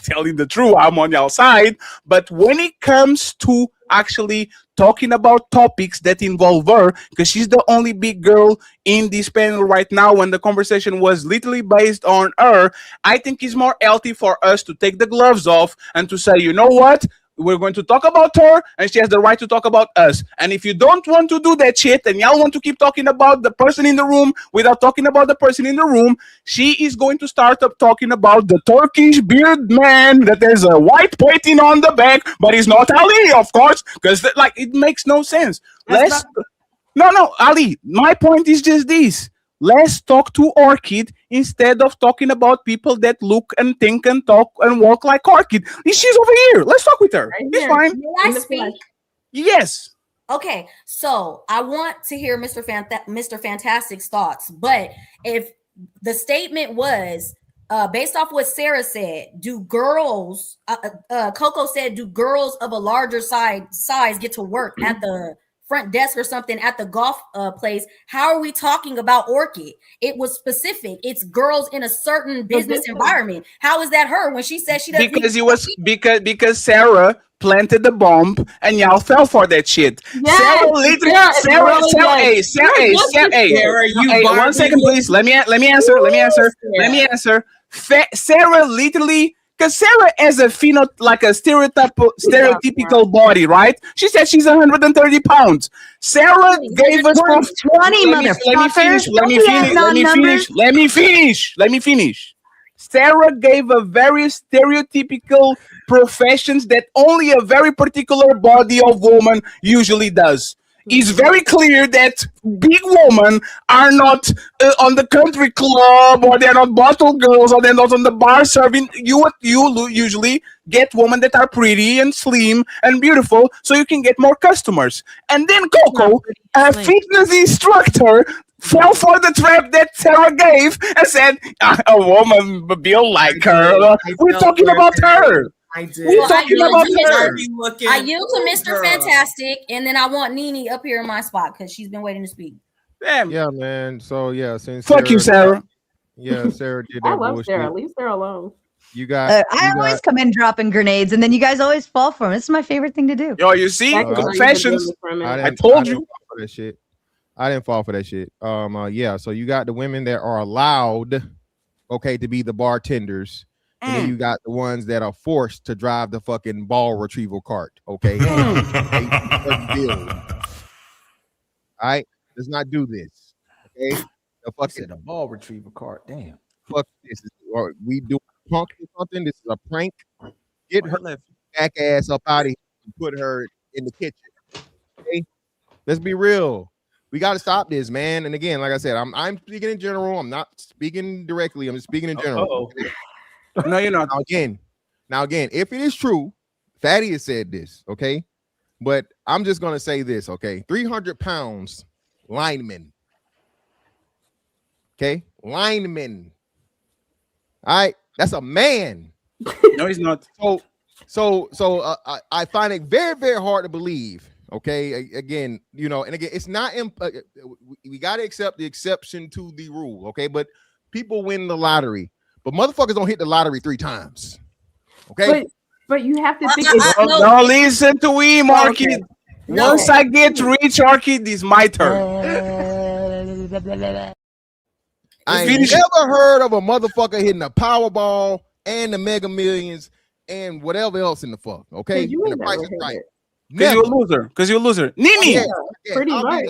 telling the truth. I'm on your side. But when it comes to actually talking about topics that involve her, because she's the only big girl in this panel right now, when the conversation was literally based on her, I think it's more healthy for us to take the gloves off and to say, you know what? We're going to talk about her, and she has the right to talk about us. And if you don't want to do that shit, and y'all want to keep talking about the person in the room without talking about the person in the room, she is going to start up talking about the Turkish beard man that there's a white painting on the back, but he's not Ali, of course, because it makes no sense. No, Ali. My point is just this. Let's talk to Orchid instead of talking about people that look and think and talk and walk like Orchid. She's over here. Let's talk with her. It's fine. May I speak? Yes. Okay, so I want to hear Mr. Fantastic's thoughts, but if the statement was based off what Sarah said, do girls, Coco said, do girls of a larger size get to work at the front desk or something at the golf place? How are we talking about Orchid? It was specific. It's girls in a certain business environment. How is that her when she said she doesn't? Because Sarah planted the bomb and y'all fell for that shit. Yes, Sarah, 1 second, please. Let me answer. Sarah literally. Because Sarah has a stereotypical body, right? She said she's 130 pounds. Sarah gave us 20 motherfuckers. Let me finish. Sarah gave a very stereotypical professions that only a very particular body of woman usually does. It's very clear that big women are not on the country club, or they're not bottle girls, or they're not on the bar serving. You usually get women that are pretty and slim and beautiful, so you can get more customers. And then Coco, a fitness instructor, fell for the trap that Sarah gave and said, a woman built like her. We're talking about her. I did. I yield to Mr. Fantastic, and then I want Nene up here in my spot because she's been waiting to speak. Damn. Yeah, man. So since fuck you, Sarah. Yeah, Sarah did that. I love bullshit. Sarah. Leave Sarah alone. I always come in dropping grenades, and then you guys always fall for them. This is my favorite thing to do. Yo, you see, confessions. I told you that shit. I didn't fall for that shit. Yeah. So you got the women that are allowed, okay, to be the bartenders, and then you got the ones that are forced to drive the fucking ball retrieval cart. Okay. All right. Let's not do this. Okay. The fucking ball retrieval cart. Damn. Fuck this. Or we do punk or something. This is a prank. Get her back ass up out of here and put her in the kitchen. Okay. Let's be real. We got to stop this, man. And again, like I said, I'm speaking in general. I'm not speaking directly. I'm just speaking in general. Okay? No, you're not. Now again, if it is true, Fatty has said this, okay? But I'm just gonna say this, okay? 300 pounds lineman. Okay, lineman. All right, that's a man. No, he's not. So I find it very, very hard to believe. Okay, again, you know, and again, it's not. We got to accept the exception to the rule. Okay, but people win the lottery, but motherfuckers don't hit the lottery 3 times. Okay, but you have to think. Don't listen to him, Orchid. Once I get rich, Orchid, is my turn. I ain't never heard of a motherfucker hitting a Powerball and the Mega Millions and whatever else in the fuck. Okay, and the price is right. Because you're a loser. Because you're a loser. Nini. Yeah, pretty much.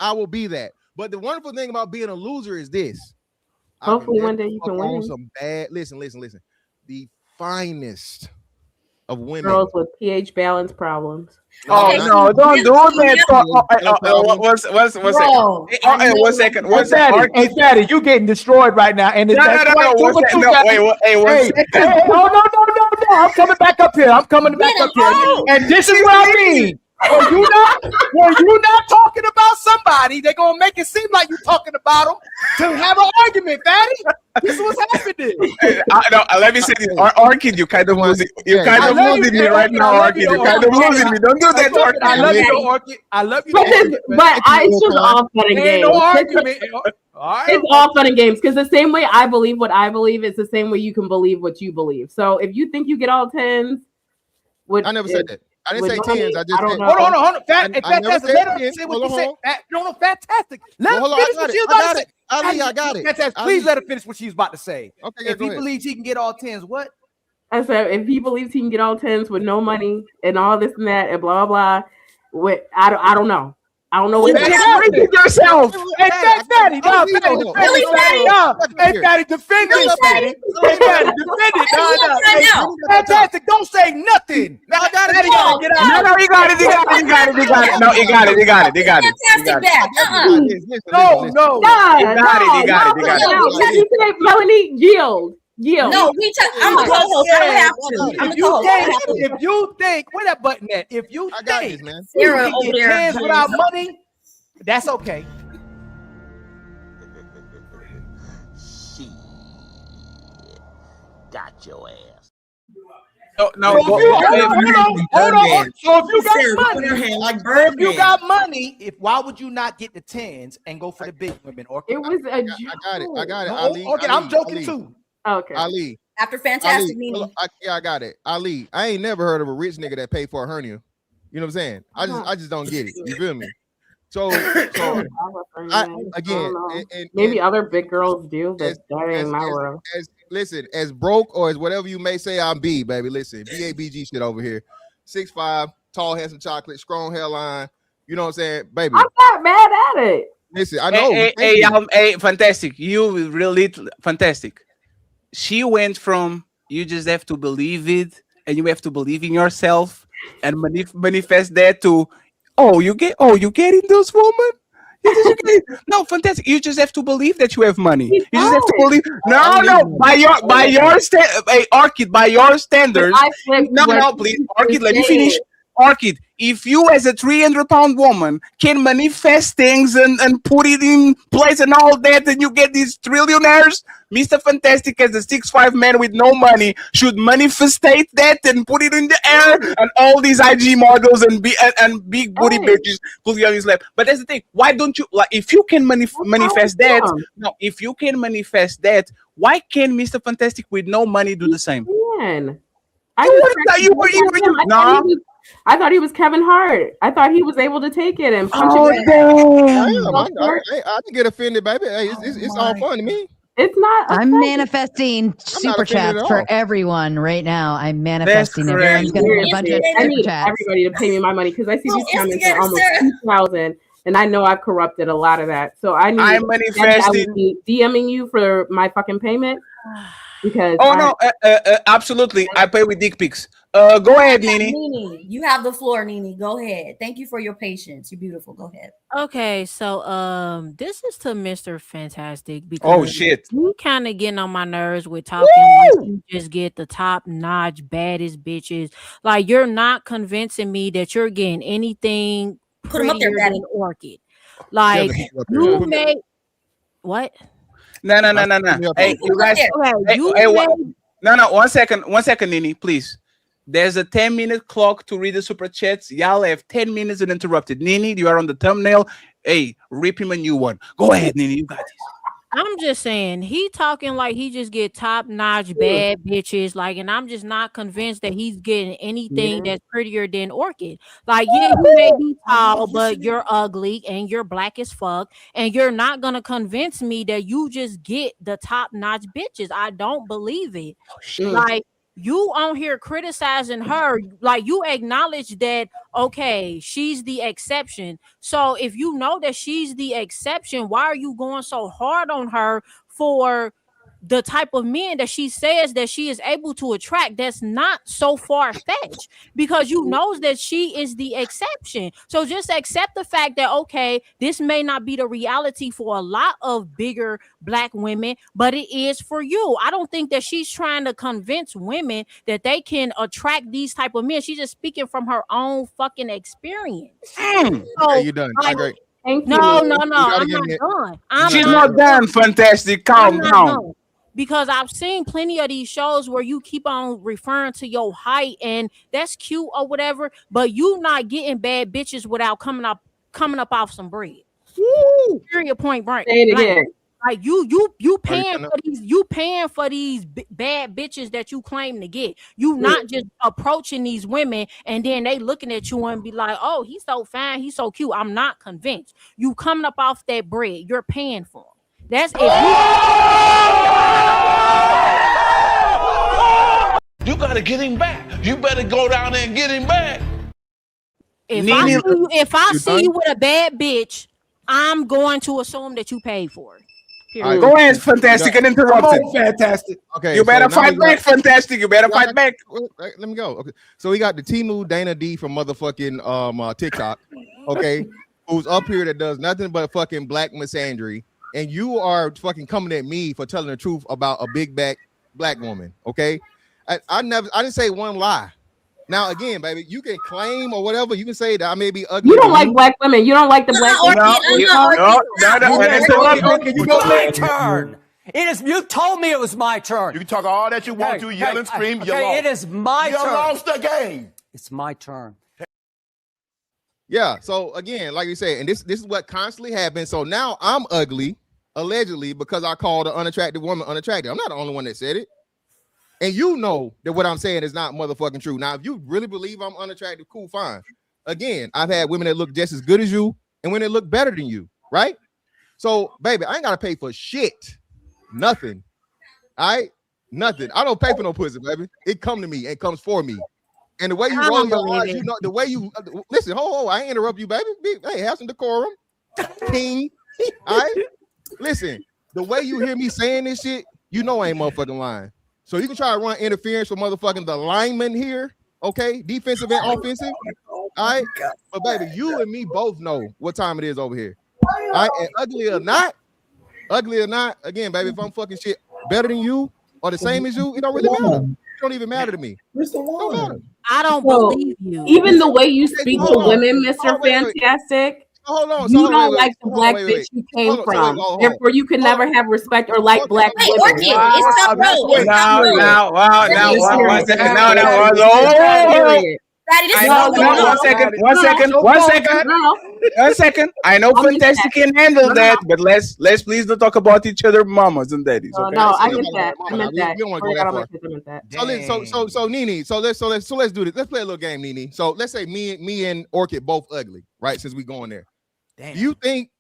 I will be that. But the wonderful thing about being a loser is this. Hopefully one day you can win. Some bad. Listen. The finest of women. Girls with pH balance problems. Oh no! Don't do that. One second. Hey, Fatty, you getting destroyed right now. And no. No. I'm coming back up here. And this is what I mean. When you not talking about somebody, they're gonna make it seem like you're talking about them to have an argument, Fatty. This is what's happening. Let me say this. Orchid, you kind of losing. You kind of losing me right now, Orchid. You kind of losing me. Don't do that, Orchid. I love you, Orchid. I love you. But it's just all fun and games. No argument. It's all fun and games because the same way I believe what I believe is the same way you can believe what you believe. So if you think you get all 10s, I never said that. I didn't say 10s. I just said. Hold on. Fantastic. Let her say what she said. No, fantastic. Let her finish what she's about to say. Ali, I got it. Fantastic. Please let her finish what she's about to say. Okay. If he believes he can get all 10s, what? I said if he believes he can get all 10s with no money and all this and that and blah blah blah. I don't know. I don't know what yourself. Hey, Fatty, defend this, Fatty. No. Fantastic. Don't say nothing. No, he got it. No, he got it. Fantastic back. No. He got it. Melanie, yield. No, I'm a co-host. I don't have to. I'm a co-host. If you think, where that button at? If you think Sarah you over can there get 10s without money, that's okay. Got your ass. No. Hold on. So if you got money, why would you not get the 10s and go for the big women? It was a joke. I got it. Ali, okay, I'm joking too. Okay. Ali. After Fantastic Nini. I got it. Ali, I ain't never heard of a rich nigga that paid for a hernia. You know what I'm saying? I just don't get it. You feel me? So maybe other big girls do, but that ain't my world. Listen, as broke or as whatever you may say I'm be, baby. Listen, BABG shit over here. 6'5", tall, handsome chocolate, strong hairline. You know what I'm saying, baby? I'm not mad at it. Listen, I know. Hey, fantastic. You really fantastic. She went from you just have to believe it and you have to believe in yourself and manifest that to you getting those women? No, fantastic. You just have to believe that you have money. You just have to believe. No. By your standards. No, please, Orchid, let me finish. Orchid, if you as a 300-pound woman can manifest things and put it in place and all that, and you get these trillionaires, Mr. Fantastic as a 6'5" man with no money should manifestate that and put it in the air, and all these IG models and big booty bitches pull you on his lap. But that's the thing. Why don't you if you can manifest that? No, if you can manifest that, why can't Mr. Fantastic with no money do the same? I thought he was Kevin Hart. I thought he was able to take it and punch it. I can get offended, baby. Hey, it's all fun to me. It's not. I'm manifesting super chats for everyone right now. I'm manifesting. Everyone's going to get a bunch of super chats. Everybody to pay me my money because I see these comments are almost 2,000, and I know I've corrupted a lot of that. So I need. I'm manifesting. DMing you for my fucking payment because. Absolutely. I pay with dick pics. Go ahead, Nini. Nini, you have the floor, Nini. Go ahead. Thank you for your patience. You're beautiful. Go ahead. Okay, so this is to Mr. Fantastic because you kind of getting on my nerves with talking like you just get the top notch baddest bitches. Like you're not convincing me that you're getting anything prettier than Orchid. Like you made what? No. Hey, you guys. No. 1 second. 1 second, Nini, please. There's a 10-minute clock to read the super chats. Y'all have 10 minutes uninterrupted. Nini, you are on the thumbnail. Hey, rip him a new one. Go ahead, Nini. You got this. I'm just saying, he talking like he just get top-notch bad bitches. Like, and I'm just not convinced that he's getting anything that's prettier than Orchid. Like, yeah, you may be tall, but you're ugly and you're black as fuck. And you're not gonna convince me that you just get the top-notch bitches. I don't believe it. Like, you on here criticizing her, like you acknowledge that, okay, she's the exception. So if you know that she's the exception, why are you going so hard on her for the type of men that she says that she is able to attract? That's not so far-fetched because you knows that she is the exception. So just accept the fact that, okay, this may not be the reality for a lot of bigger black women, but it is for you. I don't think that she's trying to convince women that they can attract these type of men. She's just speaking from her own fucking experience. So, you done. like, Great. No, I'm not done. She's not done. Fantastic. Calm down. Because I've seen plenty of these shows where you keep on referring to your height and that's cute or whatever, but you not getting bad bitches without coming up off some bread. Woo! Period. Point blank. Say it again. Like you paying for these bad bitches that you claim to get. You not just approaching these women and then they looking at you and be like, oh, he's so fine, he's so cute. I'm not convinced. You coming up off that bread, you're paying for them. That's if you gotta get him back. You better go down there and get him back. If I see you with a bad bitch, I'm going to assume that you paid for it. Right, go ahead, Fantastic, and interrupted. Fantastic. Okay, you better fight back, Fantastic. You better fight back. Let me go. Okay, so we got the Timu Dana D from motherfucking TikTok. Okay, who's up here that does nothing but fucking black misandry. And you are fucking coming at me for telling the truth about a big back black woman. Okay, I didn't say one lie. Now again, baby, you can claim or whatever. You can say that I may be ugly. You don't like black women. You don't like the black women. You go my turn. It is. You told me it was my turn. You can talk all that you want to, yell and scream. You lost. It is my turn. You lost the game. It's my turn. Yeah. So again, like you said, and this is what constantly happens. So now I'm ugly, allegedly, because I called an unattractive woman unattractive. I'm not the only one that said it. And you know that what I'm saying is not motherfucking true. Now, if you really believe I'm unattractive, cool, fine. Again, I've had women that look just as good as you and women that look better than you, right? So, baby, I ain't got to pay for shit. Nothing. All right? Nothing. I don't pay for no pussy, baby. It come to me. It comes for me. And the way you roll your eyes, you know, the way you listen, I ain't interrupt you, baby. Hey, have some decorum. King. All right? Listen, the way you hear me saying this shit, you know I ain't motherfucking lying. So you can try to run interference for motherfucking the lineman here, okay? Defensive and offensive. All right? But baby, you and me both know what time it is over here. All right? And ugly or not, again, baby, if I'm fucking shit better than you or the same as you, it don't really matter. It don't even matter to me. I don't believe you. Even the way you speak to women, Mr. Fantastic. Hold on. You don't like the black bitch you came from. Therefore, you can never have respect or like black women. Now, 1 second. This One second. I know Fantastic can handle that, but let's please don't talk about each other, mamas and daddies. Okay? No, I get that. I meant that. We don't want to go that far. So Nene, so let's do this. Let's play a little game, Nene. So let's say me and Orchid both ugly, right? Since we going there. Damn. Do you think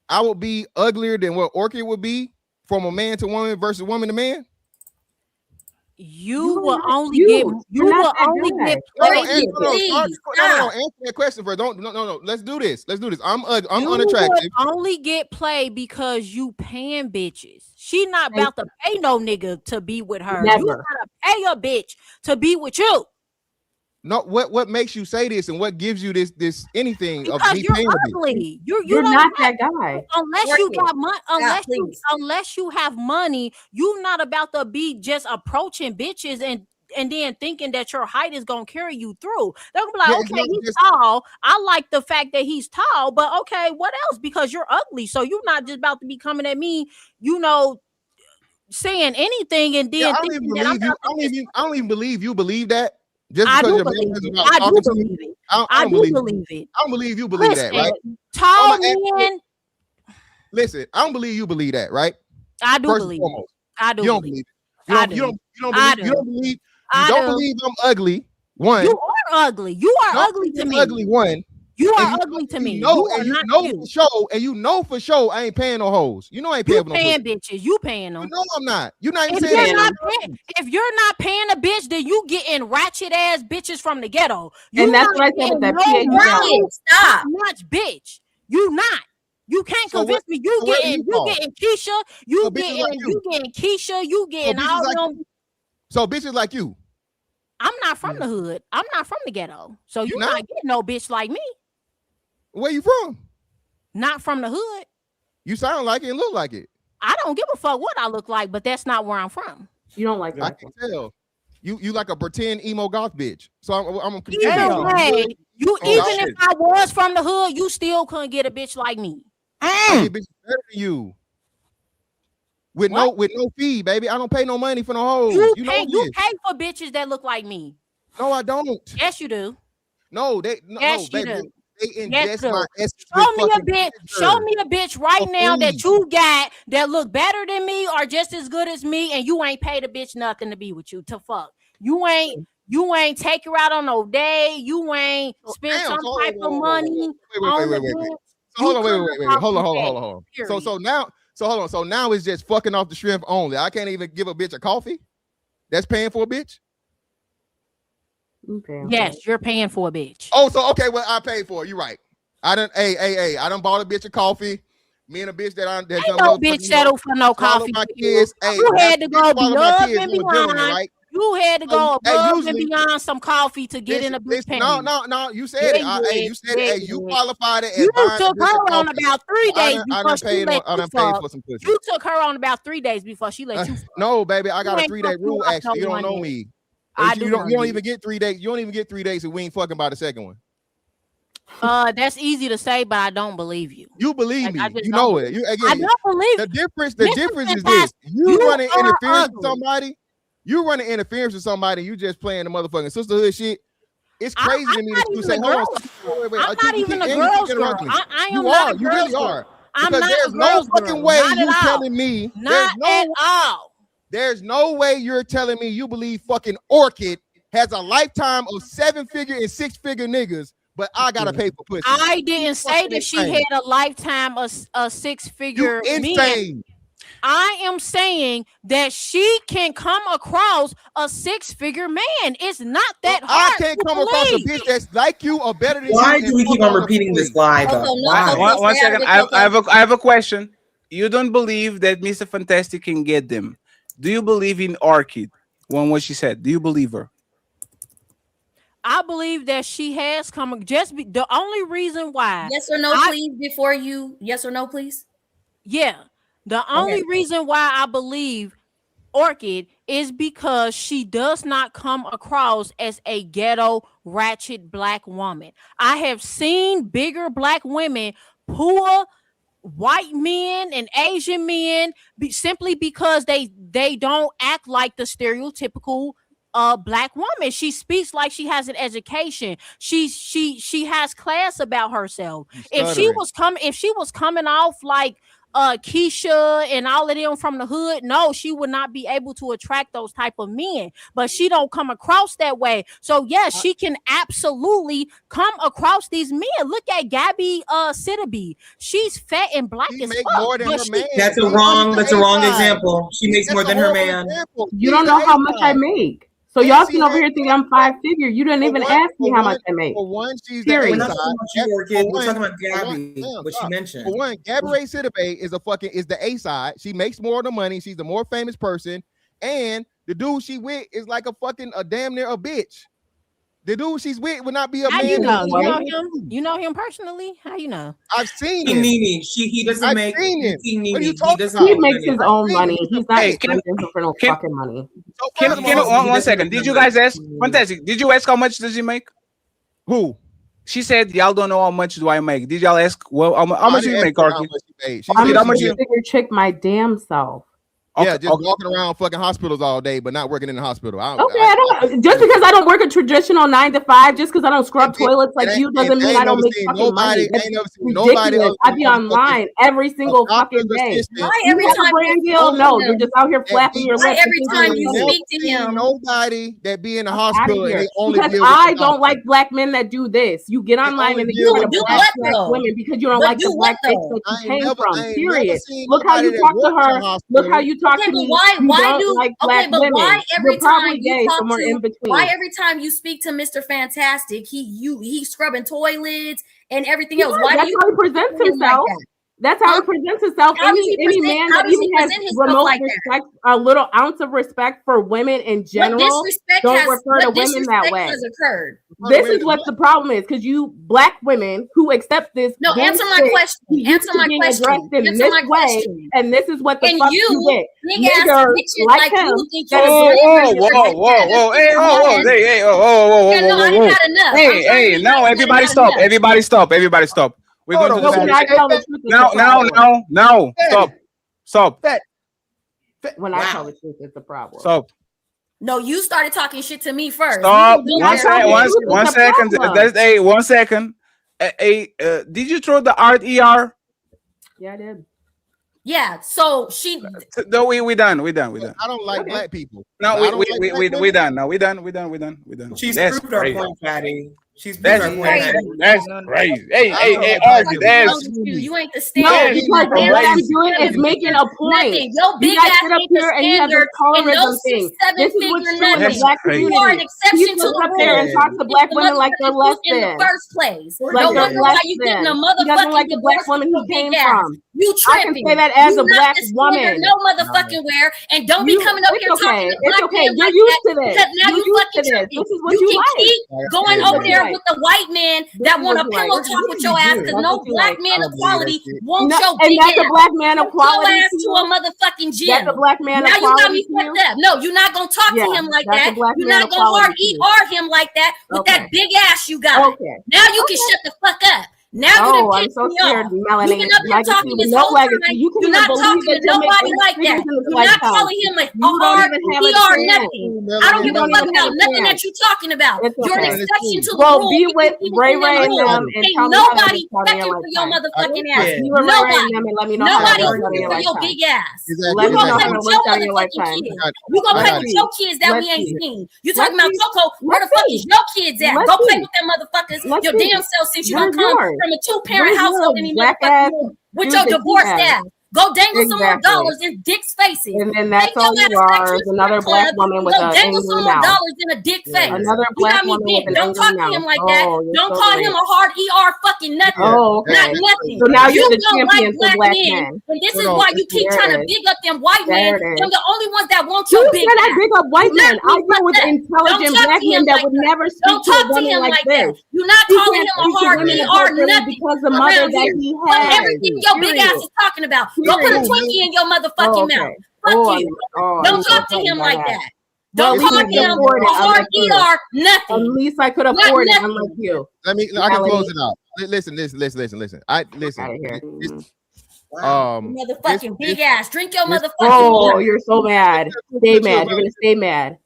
I would be uglier than what Orchid would be from a man to woman versus woman to man? You will only get play. No, answer that question first. No. Let's do this. I'm unattractive. Only get play because you paying bitches. She not about to pay no nigga to be with her. Never. You gotta pay a bitch to be with you. No, what makes you say this and what gives you this anything because of me you're paying ugly. You're not that guy. Unless you got money, unless you have money, you're not about to be just approaching bitches and then thinking that your height is gonna carry you through. They're gonna be like, okay, he's tall. I like the fact that he's tall, but okay, what else? Because you're ugly, so you're not just about to be coming at me, saying anything and then I don't even believe you believe that. Just because you're I do believe it. I do believe it. I don't believe you believe that, right? Tall men. Listen, I don't believe you believe that, right? I do believe it. I do. You don't believe it. You don't believe I'm ugly. One. You are ugly. You are ugly to me. Ugly one. You are ugly to me. You know for sure I ain't paying no hoes. You know I ain't paying no bitches. You paying them. No, I'm not. You're not even saying if you're not paying a bitch, then you getting ratchet ass bitches from the ghetto. And that's what I said with that Stop. Much bitch. You not. You can't convince me. You getting Keisha. You getting Keisha. You getting all them. So bitches like you. I'm not from the hood. I'm not from the ghetto. So you're not getting no bitch like me. Where you from? Not from the hood. You sound like it and look like it. I don't give a fuck what I look like, but that's not where I'm from. You don't like I can tell. You like a pretend emo goth bitch. So I'm confused. Either way, if I was from the hood, you still couldn't get a bitch like me. I get bitches better than you. With no fee, baby. I don't pay no money for no hoes. You pay for bitches that look like me. No, I don't. Yes, you do. No, baby. They ingest my essence. Show me a bitch right now that you got that look better than me or just as good as me, and you ain't paid a bitch nothing to be with you. To fuck. You ain't take her out on no day. You ain't spend some type of money. Hold on. So now it's just fucking off the shrimp only. I can't even give a bitch a coffee. That's paying for a bitch. Yes, you're paying for a bitch. Oh, so okay, well I paid for it. You're right. I done bought a bitch a coffee. Me and a bitch ain't no bitch settle for no coffee. My kids, you had to go above and beyond. You had to go above and beyond some coffee to get in a bitch panty. No. You said it. You said it. You qualified it. You took her on about 3 days before she let you fuck. For some pussy. You took her on about 3 days before she let you fuck. No, baby, I got a 3-day rule. Actually, you don't know me. You don't even get 3 days. You don't even get 3 days if we ain't fucking by the second one. That's easy to say, but I don't believe you. You believe me. You know it. I don't believe the difference. The difference is this: you running interference with somebody. You running interference with somebody. You just playing the motherfucking sisterhood shit. It's crazy to me that you say, "Hold on, wait." I'm not even a girl's girl. I am not a girl's girl. You really are. I'm not there's no fucking way you telling me. Not at all. There's no way you're telling me you believe fucking Orchid has a lifetime of 7-figure and 6-figure niggas, but I gotta pay for pussy. I didn't say that she had a lifetime of a 6-figure men. I am saying that she can come across a 6-figure man. It's not that hard. I can't come across a bitch that's like you or better than you. Why do we keep on repeating this lie though? One second. I have a question. You don't believe that Mr. Fantastic can get them? Do you believe in Orchid? What she said. Do you believe her? I believe that she has come. The only reason why. Yes or no, please. Before you. Yes or no, please. Yeah. The only reason why I believe Orchid is because she does not come across as a ghetto ratchet black woman. I have seen bigger black women poor white men and Asian men simply because they don't act like the stereotypical a black woman. She speaks like she has an education. She has class about herself. If she was coming off like Keisha and all of them from the hood, no, she would not be able to attract those type of men. But she don't come across that way. So yeah, she can absolutely come across these men. Look at Gabby Sidibe. She's fat and black as fuck. More than her man. That's a wrong example. She makes more than her man. You don't know how much I make. So y'all sitting over here thinking I'm 5-figure. You didn't even ask me how much I make. For one, she's Period. We're not talking about Gabby, what she mentioned. For one, Gabby Sidibe is the A side. She makes more of the money. She's the more famous person, and the dude she with is like a damn near a bitch. The dude she's with would not be a man. You know him? You know him personally? How you know? I've seen him. He doesn't make. He makes his own money. He's not spending for no fucking money. One second. Did you guys ask? Fantastic. Did you ask how much does he make? Who? She said, "Y'all don't know how much do I make." Did y'all ask? Well, how much do you make, Karki? How much you figure chick my damn self. Yeah, just walking around fucking hospitals all day, but not working in the hospital. Just because I don't work a traditional 9 to 5, just because I don't scrub toilets like you, doesn't mean I don't make fucking money. That's ridiculous. I be online every single fucking day. Why every time brand deal? No, you're just out here flapping your lips. Every time you speak to him, nobody that be in the hospital. Because I don't like black men that do this. You get online and you do black women because you don't like the black face that you came from. Period. Look how you talk to her. Look how you talk. Okay, but why every time you talk to, why every time you speak to Mr. Fantastic, he's scrubbing toilets and everything else? Why that's how he presents himself? That's how he presents himself. Any man that even has remote respect, a little ounce of respect for women in general, don't refer to women that way. This is what the problem is, because you black women who accept this. No, answer my question. Answer my question. Answer my question. And this is what the fuck you get. Big ass bitches like you think you're Hey, no, everybody stop. Everybody stop. Everybody stop. We're going to now. Stop. When I tell the truth, it's a problem. Stop. No, you started talking shit to me first. Stop. 1 second. Hey, 1 second. Did you throw the art ER? Yeah, I did. Yeah, so she. No, we done. I don't like black people. No, we done. No, we done. She's proved our point, Patty. She's that's crazy. That's crazy. Hey, you ain't the standard. No, because what I'm doing is making a point. Your big ass up here and you have this colorism thing. This is what's true in the black community. You are an exception to the up there and talk to black women like they're less than. In the first place. Like no wonder why you getting a motherfucking like the black woman he came from. You tripping. I can say that as a black woman. No motherfucking where. And don't be coming up here talking to black men like that. Because now you fucking tripping. This is what you like. Keep going over there with the white man that want to pillow talk with your ass, because no black man equality wants your big ass. And that's a black man equality. Your ass to a motherfucking gym. That's a black man equality. Now you got me fucked up. No, you're not gonna talk to him like that. You're not gonna hard him like that with that big ass you got. Now you can shut the fuck up. Now you done pissed me off. You've been up here talking this whole time. You're not talking to nobody like that. You're not calling him a hard ER nothing. I don't give a fuck about nothing that you're talking about. You're an exception to the rule. Well, be with Ray Ray and them and tell me nobody checking for your motherfucking ass. Nobody for your big ass. You gonna play with your motherfucking kids. You gonna play with your kids that we ain't seen. You talking about Coco? Where the fuck is your kids at? Go play with them motherfuckers your damn self since you don't come from a 2-parent household anymore with your divorced ass. Go dangle some more dollars in dicks' faces. And then that's all you are, is another black woman with an angry mouth. Go dangle some more dollars in a dick face. Another black woman with an Don't talk to him like that. Don't call him a hard ER fucking nothing. Not nothing. So now you're the champion for black men. And this is why you keep trying to big up them white men. They're the only ones that want your big ass. You said I big up white men. I deal with intelligent black men that would never speak to a woman like this. You're not calling him a hard ER nothing. Because the mother that he has. Everything your big ass is talking about. Go put a Twinkie in your motherfucking mouth. Fuck you. Don't talk to him like that. Don't call him a hard ER nothing. At least I could afford it, unlike you. I can close it out. Listen. Motherfucking big ass. Drink your motherfucking water. You're so mad. Stay mad. You're gonna stay mad.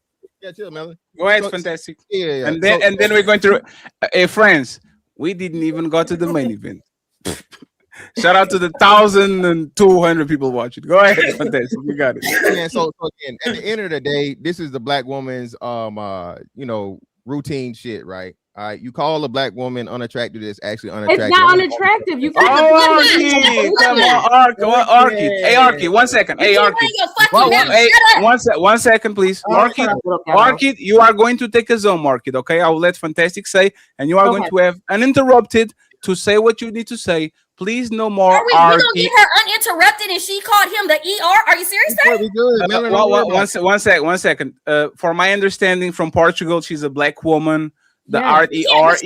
Yeah, chill, Melanie. Go ahead, fantastic. Yeah. And then we're going to friends. We didn't even go to the main event. Shout out to the 1,200 people watching. Go ahead, fantastic. You got it. Yeah. So again, at the end of the day, this is the black woman's routine shit, right? All right, you call a black woman unattractive. It's actually unattractive. It's not unattractive. You come on, Arky. Hey, Arky, 1 second. Hey, Arky. One second, please. Market, you are going to take a zone, Market. Okay, I will let Fantastic say, and you are going to have uninterrupted to say what you need to say. Please, no more. We don't get her uninterrupted, and she called him the ER. Are you serious? One second. For my understanding, from Portugal, she's a black woman. The RER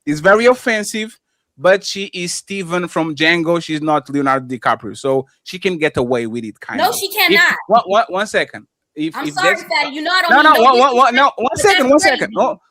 is very offensive, but she is Steven from Django. She's not Leonardo DiCaprio, so she can get away with it. No, she cannot. 1 second. I'm sorry, Fatty. You know I don't.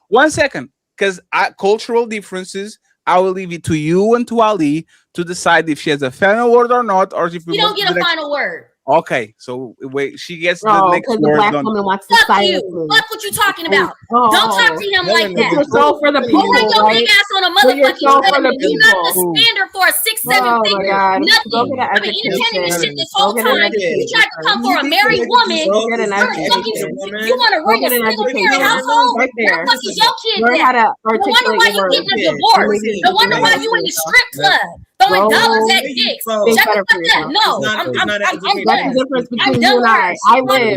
1 second. Because cultural differences, I will leave it to you and to Ali to decide if she has a final word or not, or if we don't get a final word. Okay, so wait, she gets the next word. The black woman wants to fuck you. Fuck what you talking about. Don't talk to him like that. You're so for the people. Go bring your big ass on a motherfucking level. You're not the standard for a 6'7" figure. Nothing. I've been entertaining this shit this whole time. You tried to come for a married woman. You want to run a single parent household? Where the fuck is your kid at? No wonder why you getting a divorce. No wonder why you in the strip club. Throwing dollars at dicks. Shut the fuck up. No, I'm done. That's the difference between you and I. I live.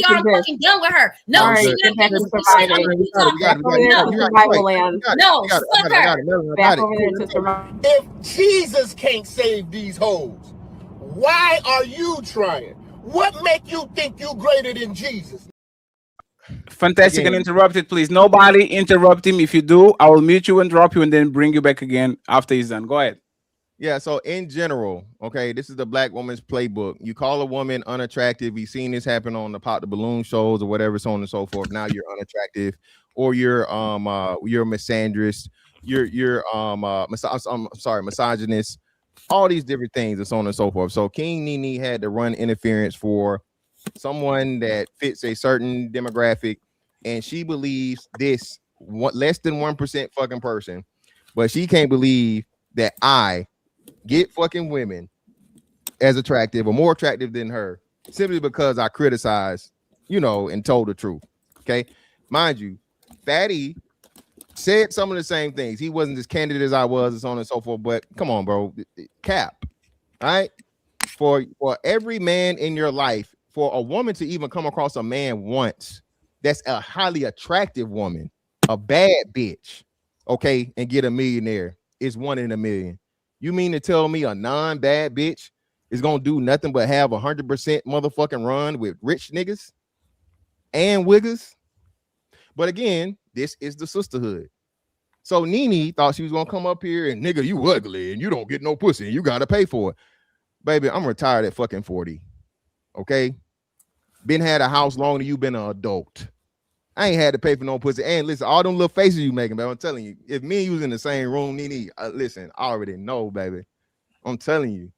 I'm fucking done with her. No, she's not getting No, fuck her. If Jesus can't save these hoes, why are you trying? What make you think you greater than Jesus? Fantastic and interrupted, please. Nobody interrupt him. If you do, I will mute you and drop you and then bring you back again after he's done. Go ahead. Yeah, so in general, okay, this is the black woman's playbook. You call a woman unattractive. We've seen this happen on the Pop the Balloon shows or whatever, so on and so forth. Now you're unattractive, or you're a misandrist, you're misogynist, all these different things and so on and so forth. So King Nene had to run interference for someone that fits a certain demographic, and she believes this less than 1% fucking person, but she can't believe that I get fucking women as attractive or more attractive than her simply because I criticized, and told the truth. Okay, mind you, Fatty said some of the same things. He wasn't as candid as I was, and so on and so forth. But come on, bro, cap. All right, for every man in your life, for a woman to even come across a man once that's a highly attractive woman, a bad bitch, okay, and get a millionaire is 1 in a million. You mean to tell me a non-bad bitch is gonna do nothing but have 100% motherfucking run with rich niggas and wiggers? But again, this is the sisterhood. So Nene thought she was gonna come up here and nigga, you ugly and you don't get no pussy and you gotta pay for it. Baby, I'm retired at fucking 40. Okay, been had a house longer than you been an adult. I ain't had to pay for no pussy. And listen, all them little faces you making, baby, I'm telling you, if me and you was in the same room, Nene, listen, I already know, baby. I'm telling you.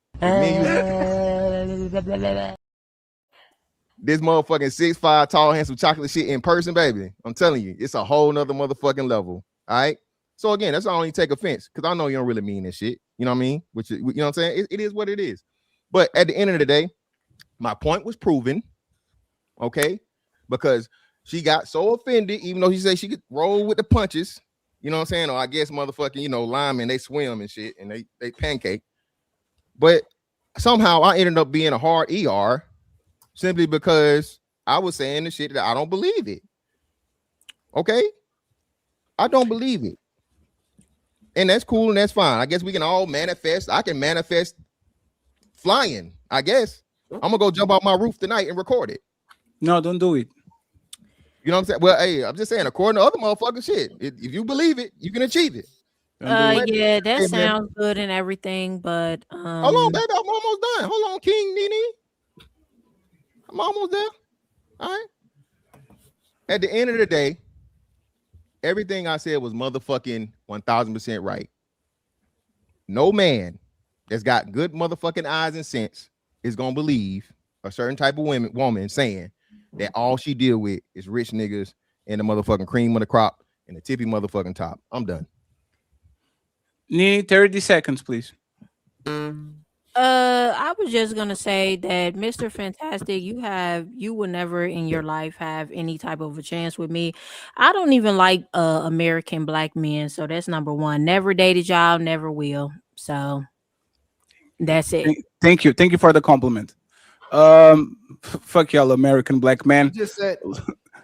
This motherfucking 6'5" tall, handsome chocolate shit in person, baby. I'm telling you, it's a whole nother motherfucking level. All right. So again, that's why I only take offense, because I know you don't really mean this shit. You know what I mean? Which, you know what I'm saying? It is what it is. But at the end of the day, my point was proven. Okay, because she got so offended, even though she said she could roll with the punches, you know what I'm saying? Or I guess motherfucking, linemen, they swim and shit and they pancake. But somehow I ended up being a hard ER simply because I was saying the shit that I don't believe it. Okay? I don't believe it. And that's cool and that's fine. I guess we can all manifest. I can manifest flying, I guess. I'm gonna go jump off my roof tonight and record it. No, don't do it. You know what I'm saying? Well, hey, I'm just saying, according to other motherfucking shit, if you believe it, you can achieve it. Yeah, that sounds good and everything, but hold on, baby, I'm almost done. Hold on, King Nene. I'm almost there. All right. At the end of the day, everything I said was motherfucking 1000% right. No man that's got good motherfucking eyes and sense is gonna believe a certain type of woman saying that all she deal with is rich niggas and the motherfucking cream of the crop and the tippy motherfucking top. I'm done. Need 30 seconds, please. I was just gonna say that Mr. Fantastic, you will never in your life have any type of a chance with me. I don't even like American black men, so that's number one. Never dated y'all, never will. So that's it. Thank you for the compliment. Fuck y'all, American black man. You just said.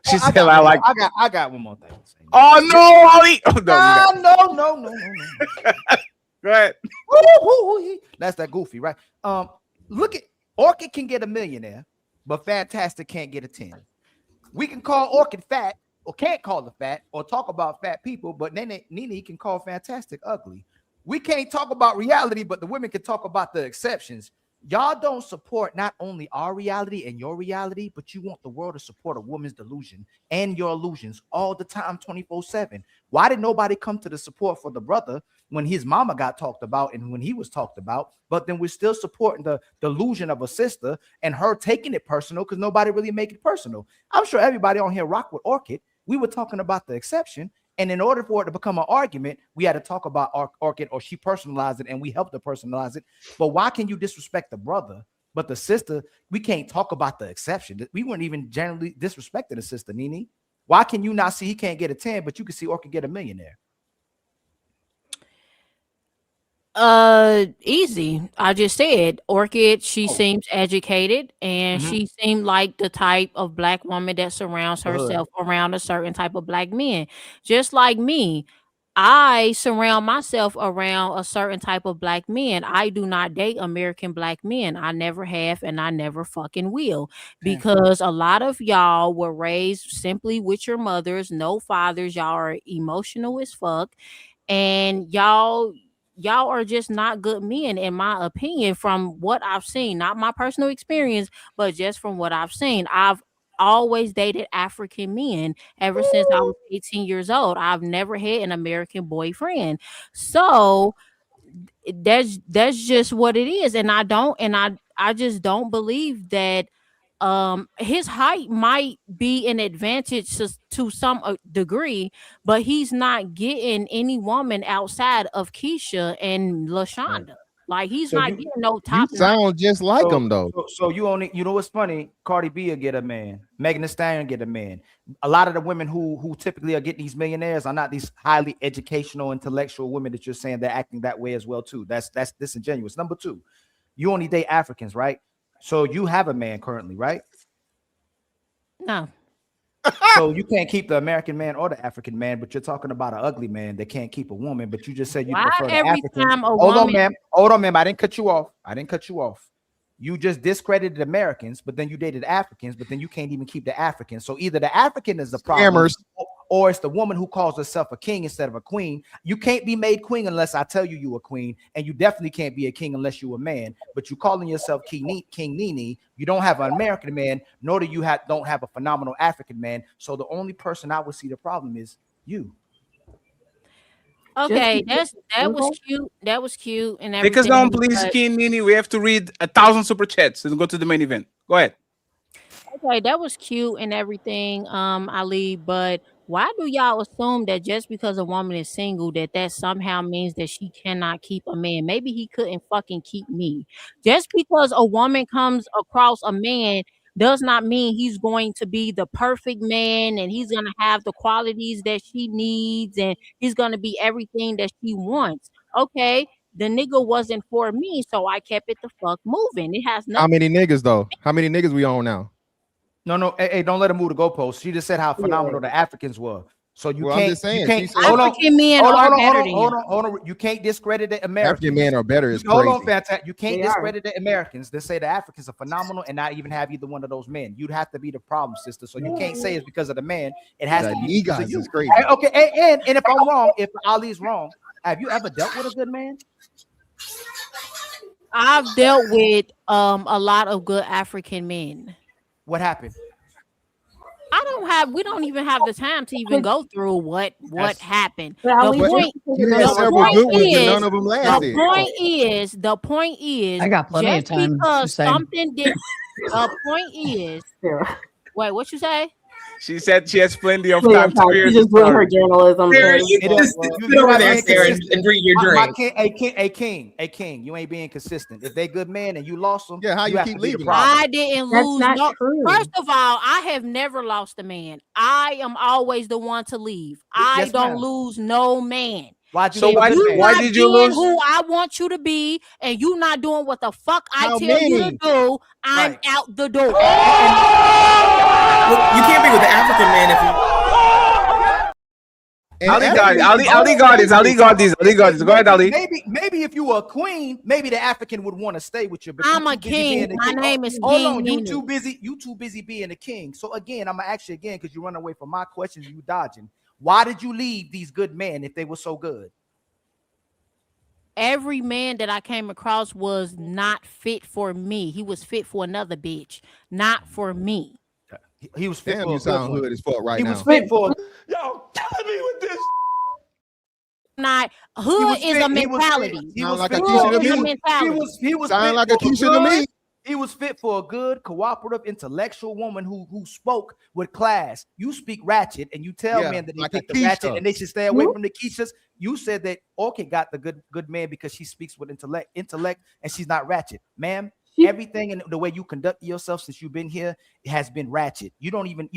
She said I like. I got one more thing. Oh no, Ali! Oh, no. Go ahead. That's that goofy, right? Look at Orchid can get a millionaire, but Fantastic can't get a 10. We can call Orchid fat, or can't call her fat, or talk about fat people, but then Nene can call Fantastic ugly. We can't talk about reality, but the women can talk about the exceptions. Y'all don't support not only our reality and your reality, but you want the world to support a woman's delusion and your illusions all the time, 24/7. Why did nobody come to the support for the brother when his mama got talked about and when he was talked about? But then we're still supporting the delusion of a sister and her taking it personal because nobody really make it personal. I'm sure everybody on here rock with Orchid. We were talking about the exception. And in order for it to become an argument, we had to talk about Orchid, or she personalized it and we helped her personalize it. But why can you disrespect the brother, but the sister, we can't talk about the exception? We weren't even generally disrespecting the sister, Nene. Why can you not see he can't get a 10, but you can see Orchid get a millionaire? Easy. I just said Orchid, she seems educated and she seemed like the type of black woman that surrounds herself around a certain type of black men. Just like me, I surround myself around a certain type of black men. I do not date American black men. I never have and I never fucking will, because a lot of y'all were raised simply with your mothers, no fathers. Y'all are emotional as fuck, and y'all are just not good men, in my opinion, from what I've seen. Not my personal experience, but just from what I've seen. I've always dated African men ever since I was 18 years old. I've never had an American boyfriend. So that's just what it is. And I just don't believe that his height might be an advantage to some degree, but he's not getting any woman outside of Keisha and LaShonda. Like he's not getting no top. You sound just like him though. So you only, you know what's funny? Cardi B will get a man. Megan Thee Stallion get a man. A lot of the women who typically are getting these millionaires are not these highly educational, intellectual women that you're saying they're acting that way as well too. That's disingenuous. Number two, you only date Africans, right? So you have a man currently, right? No. So you can't keep the American man or the African man, but you're talking about an ugly man that can't keep a woman, but you just said you prefer the African. Hold on, ma'am. I didn't cut you off. You just discredited Americans, but then you dated Africans, but then you can't even keep the Africans. So either the African is the problem, or it's the woman who calls herself a king instead of a queen. You can't be made queen unless I tell you a queen, and you definitely can't be a king unless you're a man. But you calling yourself King Nene, you don't have an American man, nor do you don't have a phenomenal African man. So the only person I would see the problem is you. Okay, that was cute. That was cute and everything. Take us down, please, King Nene. We have to read 1,000 super chats and go to the main event. Go ahead. Okay, that was cute and everything, Ali, but why do y'all assume that just because a woman is single that somehow means that she cannot keep a man? Maybe he couldn't fucking keep me. Just because a woman comes across a man does not mean he's going to be the perfect man and he's going to have the qualities that she needs and he's going to be everything that she wants. Okay, the nigga wasn't for me, so I kept it the fuck moving. It has nothing. How many niggas though? How many niggas we on now? No, hey, don't let her move the goalposts. She just said how phenomenal the Africans were. So you can't. I'm just saying, African men are better than you. Hold on. You can't discredit the Americans. African men are better. Is hold crazy. on, fantastic. You can't discredit the Americans. They say the Africans are phenomenal and not even have either one of those men. You'd have to be the problem, sister. So you can't say it's because of the man. It has to be because of you. Is crazy. Okay, and if I'm wrong, if Ali's wrong, have you ever dealt with a good man? I've dealt with a lot of good African men. What happened? We don't even have the time to even go through what happened. You had several good ones and none of them lasted. The point is I got plenty of time. Because something did the point is Wait, what you say? She said she has plenty of time to hear She's just doing her journalism. Sarah, you just sit over there, Sarah, and drink your drink. A king, you ain't being consistent. If they good men and you lost them, how you keep leaving? I didn't That's lose. not No, true. first of all, I have never lost a man. I am always the one to leave. I Yes, don't ma'am. lose no man. Why'd you So leave why a good man? did you being lose? who I want you to be, and you not doing what the fuck I How tell you to many? do, I'm Right. out the door. Well, you can't be with the African man if you. Ali got this. Go ahead, Ali. Maybe if you were a queen, maybe the African would want to stay with you. But I'm you a too busy king. being the My name is Hold King on, you Nene. too busy being a king. So again, I'm gonna ask you again because you run away from my questions. You dodging. Why did you leave these good men if they were so good? Every man that I came across was not fit for me. He was fit for another bitch, not for me. He was fit Damn, for you a good sound one. hood as fuck right He now. was fit for. Yo, killing me with this. Not hood is a mentality. He was Sound like fit a for Keisha a to good. mentality. He was Sound fit like a for Keisha to me. He was fit for a good, cooperative, intellectual woman who spoke with class. You speak ratchet, and you tell Yeah, men that they like a pick the ratchet Keisha. and they should stay away from the Keishas. You said that Orchid got the good man because she speaks with intellect, and she's not ratchet, ma'am. Everything in the way you conduct yourself since you've been here has been ratchet. You're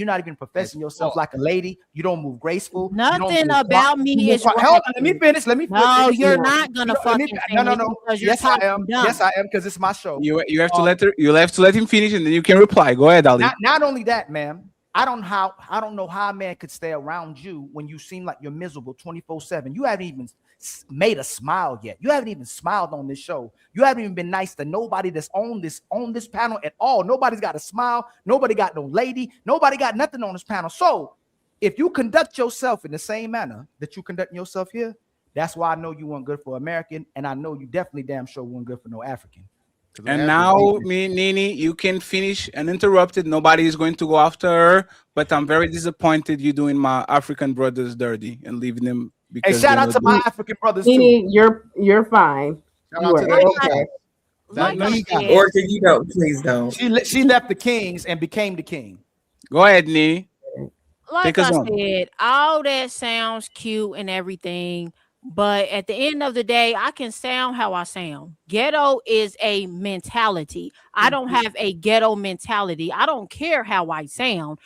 not even professing yourself like a lady. You don't move graceful. Nothing about me is Hold on, let me finish. No, you're not gonna fucking finish. No. Because you're Yes, I am. talking dumb. Yes, I am because it's my show. You have to let her. You have to let him finish, and then you can reply. Go ahead, Ali. Not only that, ma'am. I don't know how a man could stay around you when you seem like you're miserable 24/7. You haven't even made a smile yet. You haven't even smiled on this show. You haven't even been nice to nobody that's on this panel at all. Nobody's got a smile. Nobody got no lady. Nobody got nothing on this panel. So if you conduct yourself in the same manner that you conduct yourself here, that's why I know you weren't good for American, and I know you definitely damn sure weren't good for no African. And now, Nini, you can finish uninterrupted. Nobody is going to go after her. But I'm very disappointed you doing my African brothers dirty and leaving them. Hey, shout out to my African brothers too. Nene, you're fine. Shout out to them. Okay. Or can you don't? Please don't. She left the Kings and became the king. Go ahead, Nini. Like I said, all that sounds cute and everything, but at the end of the day, I can sound how I sound. Ghetto is a mentality. I don't have a ghetto mentality. I don't care how I sound.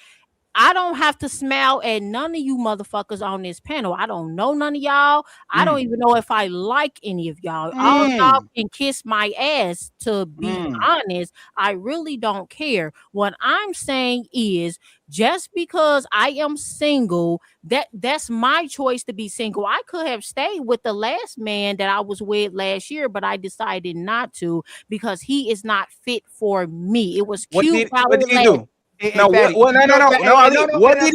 I don't have to smile at none of you motherfuckers on this panel. I don't know none of y'all. I don't even know if I like any of y'all. All y'all can kiss my ass, to be honest. I really don't care. What I'm saying is, just because I am single, that's my choice to be single. I could have stayed with the last man that I was with last year, but I decided not to because he is not fit for me. It was cute. What did he do? No, what did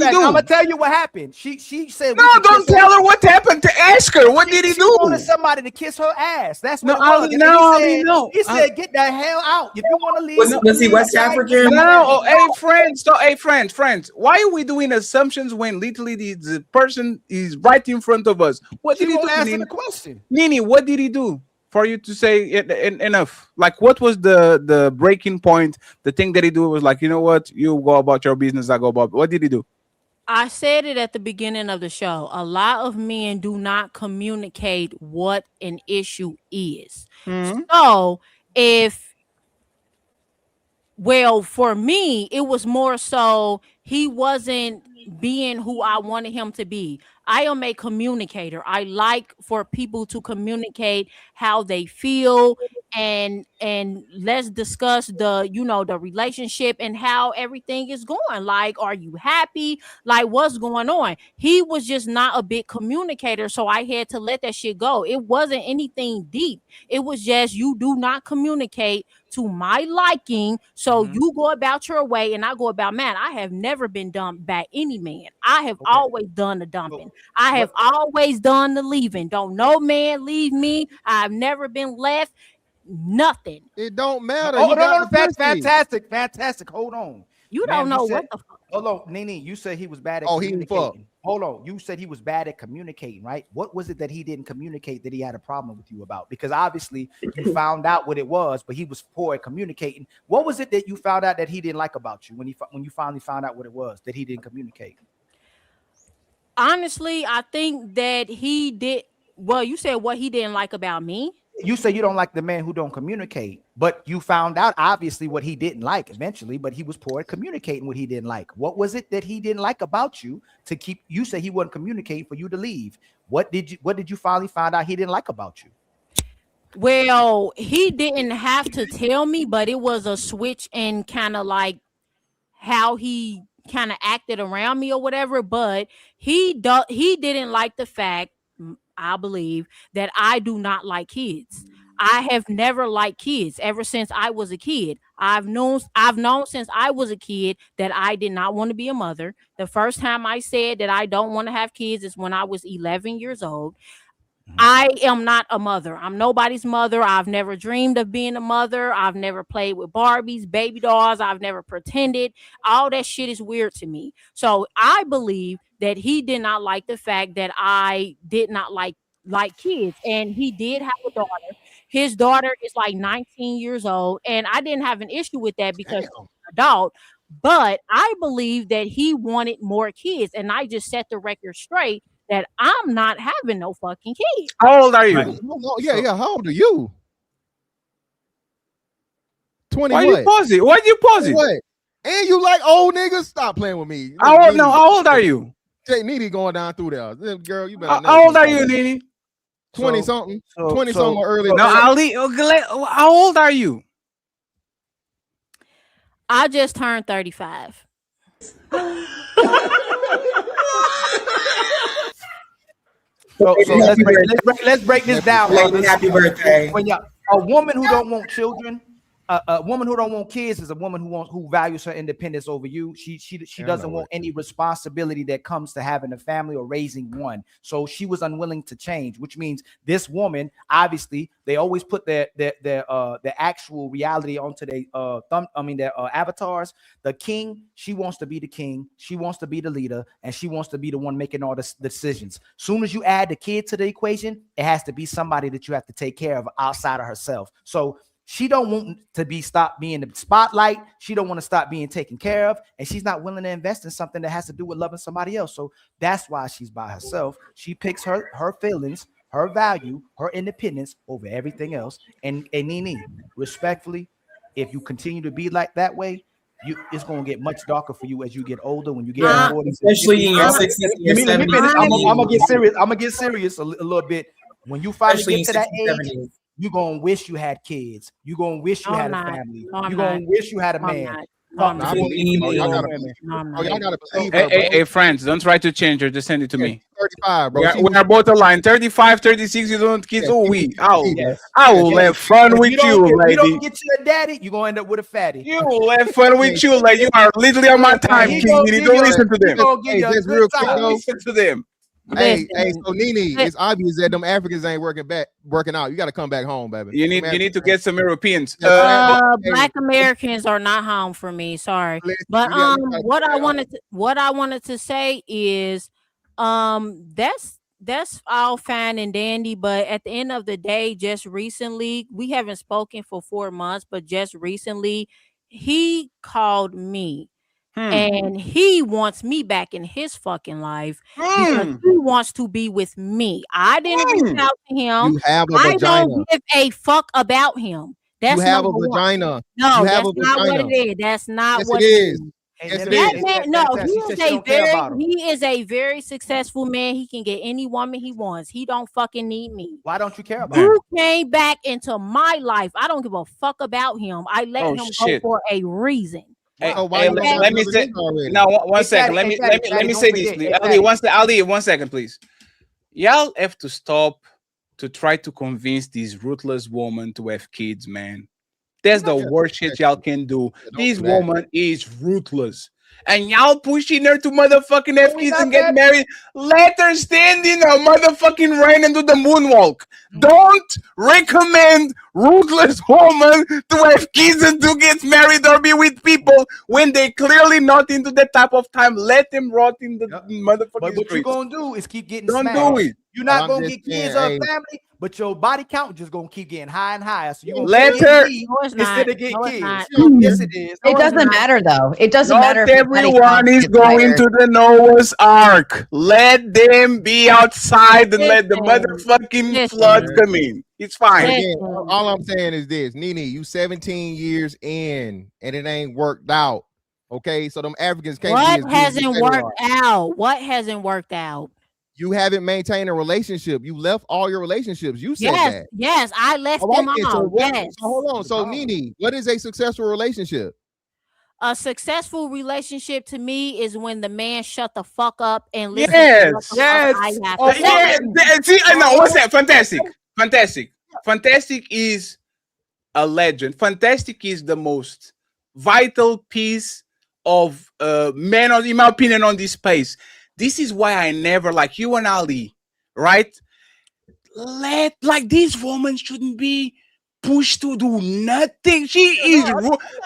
he do? I'm gonna tell you what happened. She said, "No, don't tell her what happened. To ask her, what did he do?" She wanted somebody to kiss her ass. That's what He said, "Get the hell out. If you want to leave." Was he West African? No. Hey, friends. Why are we doing assumptions when literally the person is right in front of us? What did he do? Answer the question. Nini, what did he do for you to say enough? Like, what was the breaking point? The thing that he do was like, you know what? You go about your business. I go about. What did he do? I said it at the beginning of the show. A lot of men do not communicate what an issue is. So for me, it was more so he wasn't being who I wanted him to be. I am a communicator. I like for people to communicate how they feel, and let's discuss the relationship and how everything is going. Like, are you happy? Like, what's going on? He was just not a big communicator, so I had to let that shit go. It wasn't anything deep. It was just, you do not communicate to my liking, so you go about your way and I go about mine. I have never been dumped by any man. I have always done the dumping. I have always done the leaving. Don't no man leave me. I've never been left. Nothing. It don't matter. Oh, no, fantastic. Hold on. You don't know what the fuck. Hold on, Nene, you said he was bad at Oh, he fucked. communicating. Hold on, you said he was bad at communicating, right? What was it that he didn't communicate that he had a problem with you about? Because obviously you found out what it was, but he was poor at communicating. What was it that you found out that he didn't like about you when you finally found out what it was that he didn't communicate? Honestly, I think that he did. Well, you said what he didn't like about me. You say you don't like the man who don't communicate, but you found out obviously what he didn't like eventually, but he was poor at communicating what he didn't like. What was it that he didn't like about you to keep, you say he wasn't communicating for you to leave. What did you finally find out he didn't like about you? Well, he didn't have to tell me, but it was a switch in kind of like how he kind of acted around me or whatever. But he didn't like the fact, I believe, that I do not like kids. I have never liked kids ever since I was a kid. I've known since I was a kid that I did not want to be a mother. The first time I said that I don't want to have kids is when I was 11 years old. I am not a mother. I'm nobody's mother. I've never dreamed of being a mother. I've never played with Barbies, baby dolls. I've never pretended. All that shit is weird to me. So I believe that he did not like the fact that I did not like kids. And he did have a daughter. His daughter is like 19 years old. And I didn't have an issue with that because she's an adult. But I believe that he wanted more kids. And I just set the record straight that I'm not having no fucking kids. How old are you? Right. Yeah. How old are you? 20. Why you pause it? Why you pause it? What? And you like old niggas? Stop playing with me. How old are you? Jay Needy going down through there. Girl, you better. How old are you, Nene? 20 something. 20 something or early. No, Ali. How old are you? I just turned 35. So let's break this down. Happy birthday. When a woman who don't want children, a woman who don't want kids is a woman who values her independence over you. She doesn't want any responsibility that comes to having a family or raising one. So she was unwilling to change, which means this woman, obviously, they always put their actual reality onto their avatars. The king, she wants to be the king, she wants to be the leader, and she wants to be the one making all the decisions. Soon as you add the kid to the equation, it has to be somebody that you have to take care of outside of herself. So she don't want to stop being the spotlight. She don't want to stop being taken care of. And she's not willing to invest in something that has to do with loving somebody else. So that's why she's by herself. She picks her feelings, her value, her independence over everything else. And Nene, respectfully, if you continue to be like that way, it's going to get much darker for you as you get older. When you get 40s, especially in your 60s, your 70s. I'm gonna get serious. I'm gonna get serious a little bit. When you finally get to that age, you're going to wish you had kids. You're going to wish you had a family. You're going to wish you had a man. Hey, friends, don't try to change her. Just send it to me. 35, bro. We are both aligned. 35, 36, you don't kids. I will have fun with you, lady. You don't get you a daddy, you're going to end up with a fatty. You will have fun with you, like you are literally on my time, King. You don't listen to them. Listen to them. Hey, so Nene, it's obvious that them Africans ain't working out. You got to come back home, baby. You need to get some Europeans. Black Americans are not home for me. Sorry, but what I wanted to say is, that's all fine and dandy, but at the end of the day, just recently, we haven't spoken for 4 months, but just recently, he called me. And he wants me back in his fucking life because he wants to be with me. I didn't reach out to him. You have a I vagina. don't give a fuck about him. That's you have a vagina. One. No, that's not what it is. That's not what it is. Yes, it is. He is a very successful man. He can get any woman he wants. He don't fucking need me. Why don't you care about him? You came back into my life. I don't give a fuck about him. I let him go for a reason. Hey, let me say now. One second. Let me say this. Ali, 1 second, please. Y'all have to stop to try to convince these ruthless women to have kids, man. That's the worst shit y'all can do. This woman is ruthless. and y'all pushing her to motherfucking have kids and get married. Let her stand in a motherfucking rain and do the moonwalk. Don't recommend ruthless woman to have kids and to get married or be with people when they clearly not into that type of time. Let them rot in the motherfucking But what streets. you're gonna do is keep getting Don't smashed. do it. You're not I'm gonna just get kids saying, or family, but your body count just gonna keep getting higher and higher. So you're gonna Let get her- me No, it's not. instead of get No, it's kids. not. Yes, it is. It doesn't matter though. It doesn't Not matter if your body everyone count is gets going higher. to the Noah's Ark. Let them be outside and let the motherfucking flood Listen. come in. It's fine. But again, Listen. all I'm saying is this, Nene, you 17 years in and it ain't worked out. Okay, so them Africans can't be as What good as you hasn't say they worked are. out? What hasn't worked out? You haven't maintained a relationship. You left all your relationships. You said Yes, that. yes, I left All right, them then, so, all. what, Yes. so hold on. So Nene, what is a successful relationship? A successful relationship to me is when the man shut the fuck up and listen to Yes. what the Yes. fuck I have Oh, to Yeah, say. see, I know what's that? Fantastic. Fantastic is a legend. Fantastic is the most vital piece of man, in my opinion, on this space. This is why I never, like you and Ali, right? Like this woman shouldn't be pushed to do nothing. She is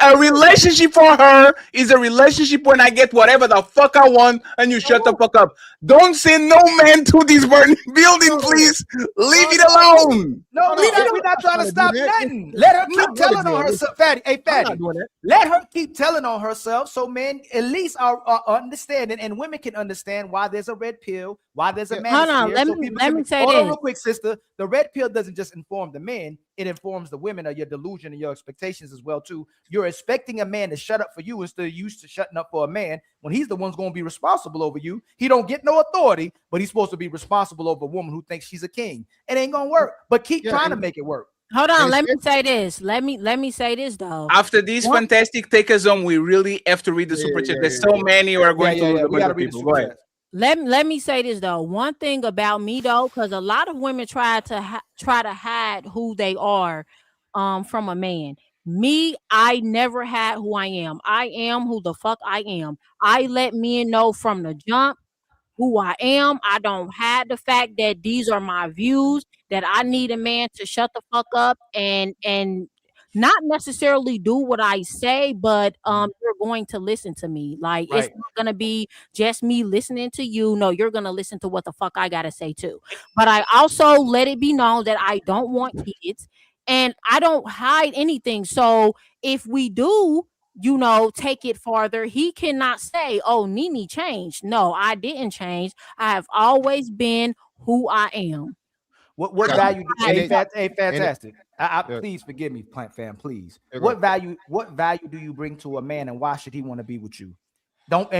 a relationship for her is a relationship when I get whatever the fuck I want and you shut the fuck up. Don't send no man to this burning building, please. Leave it alone. No, we're not trying to stop nothing. Let her keep telling on herself, Fatty. Hey, Fatty, let her keep telling on herself so men at least are understanding and women can understand why there's a red pill, why there's a Hold on, manosphere. let So me- people let can me be- say hold on this. real quick, sister. The red pill doesn't just inform the men, it informs the women of your delusion and your expectations as well, too. You're expecting a man to shut up for you instead of used to shutting up for a man when he's the one's going to be responsible over you. He don't get no authority, but he's supposed to be responsible over a woman who thinks she's a king. It ain't gonna work, but keep trying to make it work. Hold on, let me say this. Let me say this though. After this fantastic take us on, we really have to read the super chat. There's so many who are going to lose a bunch of people. Go ahead. Let me say this though. One thing about me though, because a lot of women try to hide who they are from a man. Me, I never had who I am. I am who the fuck I am. I let men know from the jump who I am. I don't hide the fact that these are my views, that I need a man to shut the fuck up and not necessarily do what I say, but you're going to listen to me. Like it's not gonna be just me listening to you. No, you're gonna listen to what the fuck I gotta say too. But I also let it be known that I don't want kids and I don't hide anything. So if we do, take it farther, he cannot say, "Oh, Nene changed." No, I didn't change. I have always been who I am. What value? Hey, fantastic. Please forgive me, Plant Fam. Please. What value do you bring to a man, and why should he want to be with you?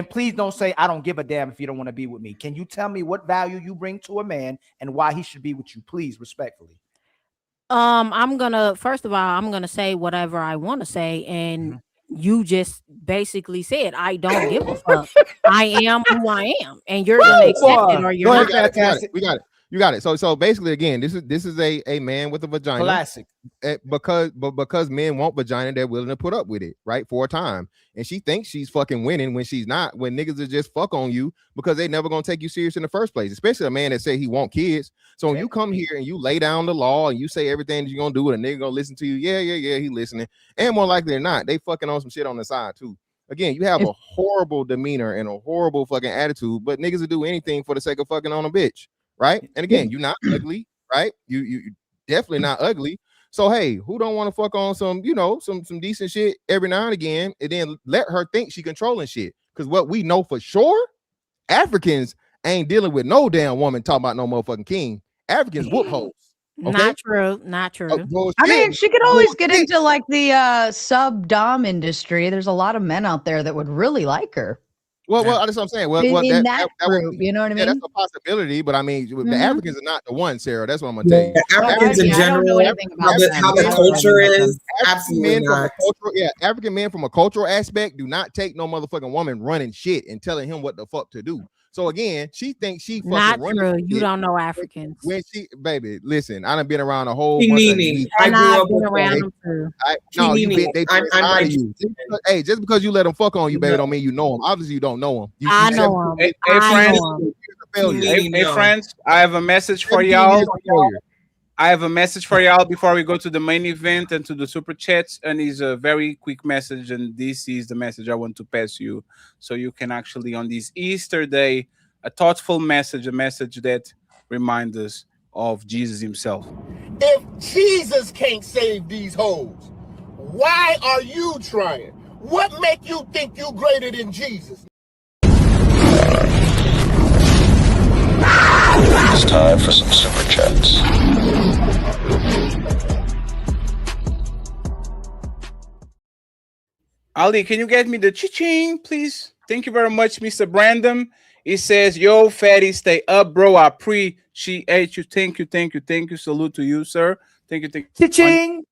Please don't say I don't give a damn if you don't want to be with me. Can you tell me what value you bring to a man and why he should be with you? Please, respectfully. I'm gonna say whatever I want to say, and you just basically said I don't give a fuck. I am who I am, and you're gonna accept it or you're not. We got it. You got it. So basically, again, this is a man with a vagina. Classic. Because men want vagina, they're willing to put up with it, right, for a time. And she thinks she's fucking winning when she's not. When niggas are just fuck on you because they never gonna take you serious in the first place. Especially a man that say he want kids. So when you come here and you lay down the law and you say everything that you're gonna do, and a nigga gonna listen to you. Yeah, he listening. And more likely than not, they fucking on some shit on the side too. Again, you have a horrible demeanor and a horrible fucking attitude, but niggas will do anything for the sake of fucking on a bitch. Right. And again, you're not ugly, right? You definitely not ugly. So hey, who don't want to fuck on some, some decent shit every now and again, and then let her think she controlling shit? Because what we know for sure, Africans ain't dealing with no damn woman talking about no motherfucking king. Africans whoop hoes. Okay? Not true. I mean, she could always get into like the sub-dom industry. There's a lot of men out there that would really like her. Well, that's what I'm saying. Well, that group, you know what I mean? Yeah, that's a possibility, but I mean, the Africans are not the one, Sarah. That's what I'm gonna tell you. Africans in general, how the culture is, absolutely not. African men from a cultural aspect do not take no motherfucking woman running shit and telling him what the fuck to do. So again, she thinks she fucking Not running. true. You don't know Africans. When she, baby, listen, I done been around a whole bunch Nene, of I grew up been with around them. them too. no, you been they I'm out of you. Hey, just because you let them fuck on you, baby, don't mean you know them. Obviously, you don't know them. You, I you know them. Hey, friends. Hey, No. friends, I have a message for 17 y'all. years of failure. I have a message for y'all before we go to the main event and to the super chats. And it's a very quick message. And this is the message I want to pass you. So you can actually, on this Easter day, a thoughtful message, a message that reminds us of Jesus himself. If Jesus can't save these hoes, why are you trying? What make you think you greater than Jesus? It's time for some super chats. Ali, can you get me the cha-ching, please? Thank you very much, Mr. Brandon. He says, yo, fatty, stay up, bro. I appreciate you. Thank you, thank you, thank you. Salute to you, sir. Thank you, thank you. Cha-ching.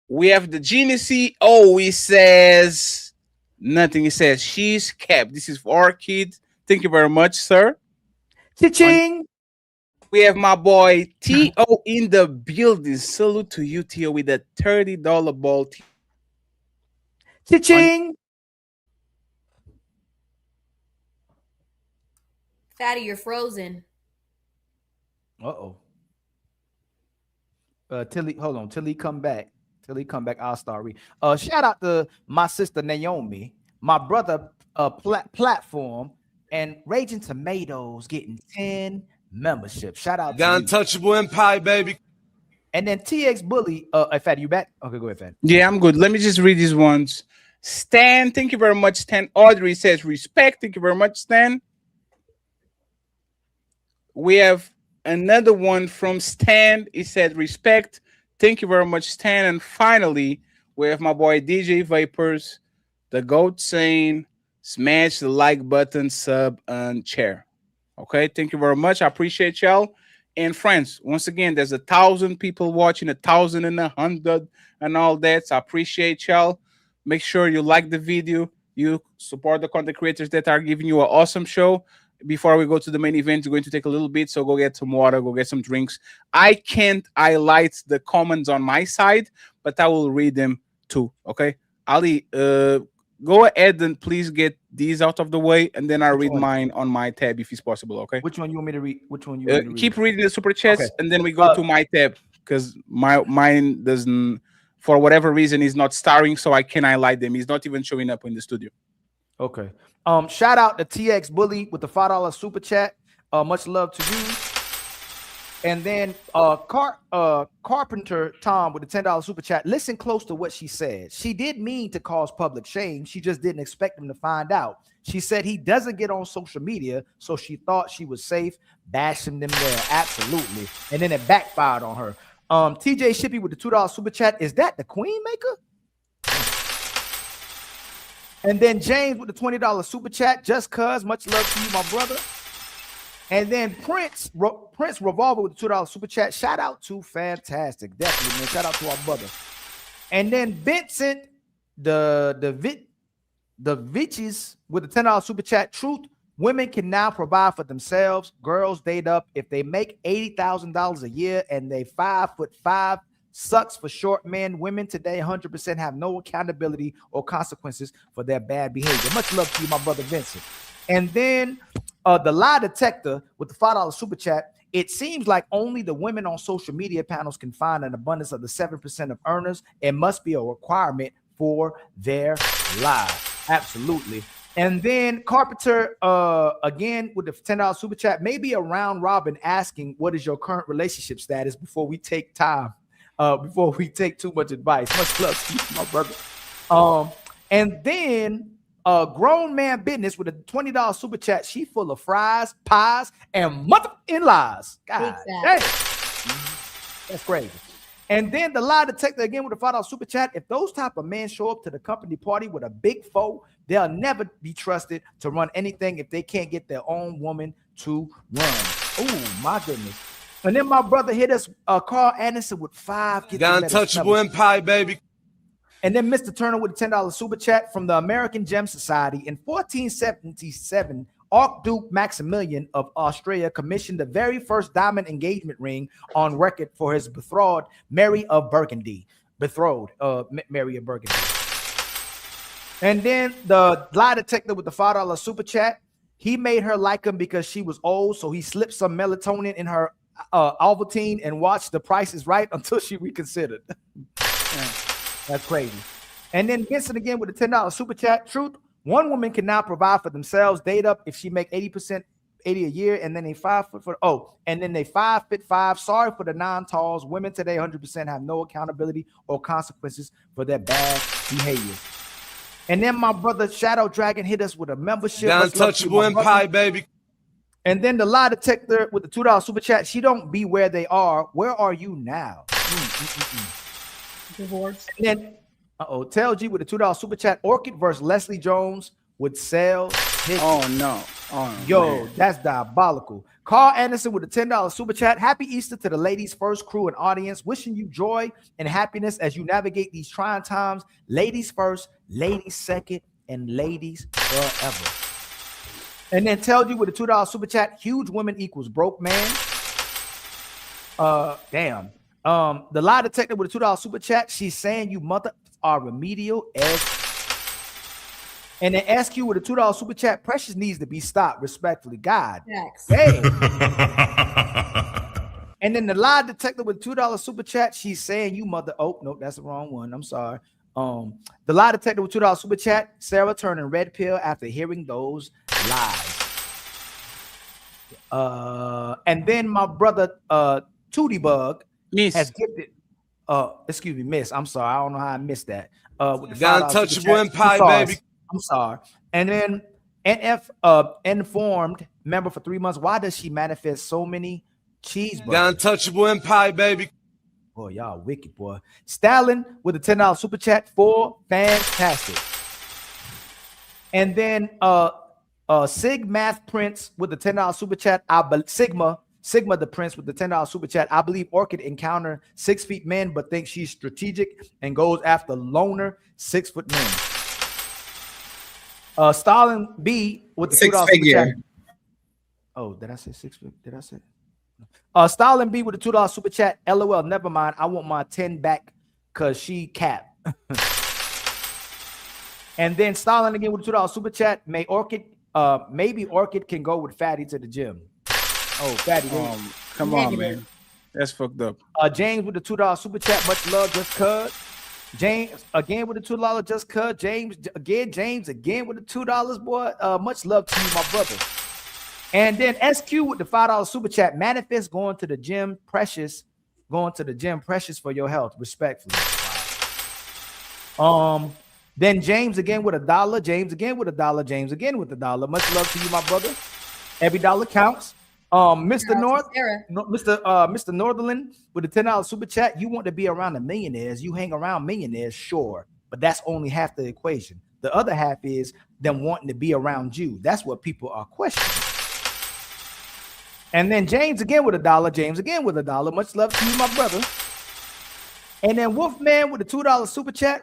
We have the Genie CEO. He says nothing. He says, she's kept. This is for our kid. Thank you very much, sir. Cha-ching. We have my boy T.O. in the building. Salute to you, T.O. with a $30 ball. Cha-ching. Fatty, you're frozen. Till he come back. Till he come back, I'll start reading. Shout out to my sister Naomi, my brother Platform, and Raging Tomatoes getting 10 memberships. Shout out The to untouchable empire, baby. And then TX Bully. Fatty, you back? Okay, go ahead, Fatty. Yeah, I'm good. Let me just read these ones. Stan, thank you very much, Stan. Audrey says respect. Thank you very much, Stan. We have another one from Stan. He said respect. Thank you very much, Stan. And finally, we have my boy DJ Vapors, the GOAT, saying smash the like button, sub, and share. Okay, thank you very much. I appreciate y'all. And friends, once again, there's 1,000 people watching, 1,100 and all that. So I appreciate y'all. Make sure you like the video. You support the content creators that are giving you an awesome show. Before we go to the main event, we're going to take a little bit. So go get some water, go get some drinks. I can't highlight the comments on my side, but I will read them too. Okay, Ali, go ahead and please get these out of the way, and then I'll read mine on my tab if it's possible. Okay. Which one you want me to read? Which one you want me to read? Keep reading the super chats, and then we go to my tab because mine doesn't, for whatever reason, is not starring, so I can highlight them. He's not even showing up in the studio. Okay. Shout out to TX Bully with the $5 super chat. Much love to you. And then Carpenter Tom with the $10 super chat. Listen close to what she said. She did mean to cause public shame. She just didn't expect him to find out. She said he doesn't get on social media, so she thought she was safe bashing them there. Absolutely. And then it backfired on her. TJ Shippy with the $2 super chat. Is that the Queen Maker? And then James with the $20 super chat. Just cuz, much love to you, my brother. And then Prince Revolver with the $2 super chat. Shout out to Fantastic. Definitely, man. Shout out to our brother. And then Vincent, the Vitches with the $10 super chat. Truth, women can now provide for themselves. Girls date up. If they make $80,000 a year and they 5'5", sucks for short men. Women today 100% have no accountability or consequences for their bad behavior. Much love to you, my brother Vincent. And then the lie detector with the $5 super chat. It seems like only the women on social media panels can find an abundance of the 7% of earners. It must be a requirement for their lives. Absolutely. And then Carpenter, again, with the $10 super chat, maybe a round robin asking, what is your current relationship status before we take time? Before we take too much advice. Much love to you, my brother. And then Grown Man Business with a $20 super chat. She full of fries, pies, and mother-in lies. God damn. That's crazy. And then the lie detector again with a $5 super chat. If those type of men show up to the company party with a big foe, they'll never be trusted to run anything if they can't get their own woman to run. Oh, my goodness. And then my brother hit us, Carl Anderson with 5. The untouchable empire, baby. And then Mr. Turner with a $10 super chat from the American Gem Society. In 1477, Archduke Maximilian of Austria commissioned the very first diamond engagement ring on record for his betrothed Mary of Burgundy. Mary of Burgundy. And then the lie detector with the $5 super chat, he made her like him because she was old, so he slipped some melatonin in her Ovaltine and watched The Price is Right until she reconsidered. That's crazy. And then Vincent again with the $10 super chat. Truth, one woman can now provide for themselves. Date up if she make 80% a year, and then they 5'5". Sorry for the non-talls. Women today 100% have no accountability or consequences for their bad behavior. And then my brother Shadow Dragon hit us with a membership. The untouchable empire, baby. And then the lie detector with the $2 super chat. She don't be where they are. Where are you now? Divorce. And then Tell G with the $2 super chat. Orchid versus Leslie Jones would sell. Oh no. Oh, yo, man. That's diabolical. Carl Anderson with the $10 super chat. Happy Easter to the ladies first crew and audience. Wishing you joy and happiness as you navigate these trying times. Ladies first, ladies second, and ladies forever. And then Tell you with the $2 super chat. Huge women equals broke man. Damn. The lie detector with a $2 super chat. She's saying you mother are remedial as. And then SQ with a $2 super chat. Precious needs to be stopped respectfully. God. Hey. And then the lie detector with $2 super chat. She's saying you mother. Oh, no, that's the wrong one. I'm sorry. The lie detector with $2 super chat. Sarah turning red pill after hearing those lies. And then my brother Tootie Bug has gifted. Excuse me, Miss. I'm sorry. I don't know how I missed that. With the untouchable empire, baby. I'm sorry. And then NF informed member for 3 months. Why does she manifest so many cheeseburgers? The untouchable empire, baby. Boy, y'all wicked, boy. Stalin with a $10 super chat for fantastic. And then Sig Math Prince with the $10 super chat. Sigma the Prince with the $10 super chat. I believe Orchid encounter 6 feet men, but thinks she's strategic and goes after loner 6 foot men. Stalin B with the $2 super chat. Oh, did I say 6 foot? Did I say? Stalin B with the $2 super chat. LOL, never mind. I want my 10 back because she cap. And then Stalin again with the $2 super chat. Maybe Orchid can go with Fatty to the gym. Oh, Fatty. Come on, man. That's fucked up. James with the $2 super chat. Much love, just cuz. James again with the $2 just cuz. James again with the $2, boy. Much love to you, my brother. And then SQ with the $5 super chat. Manifest going to the gym, precious for your health, respectfully. Then James again with $1. James again with $1. James again with $1. Much love to you, my brother. Every dollar counts. Mr. Northern with the $10 super chat. You want to be around the millionaires. You hang around millionaires, sure, but that's only half the equation. The other half is them wanting to be around you. That's what people are questioning. And then James again with $1. James again with $1. Much love to you, my brother. And then Wolfman with the $2 super chat.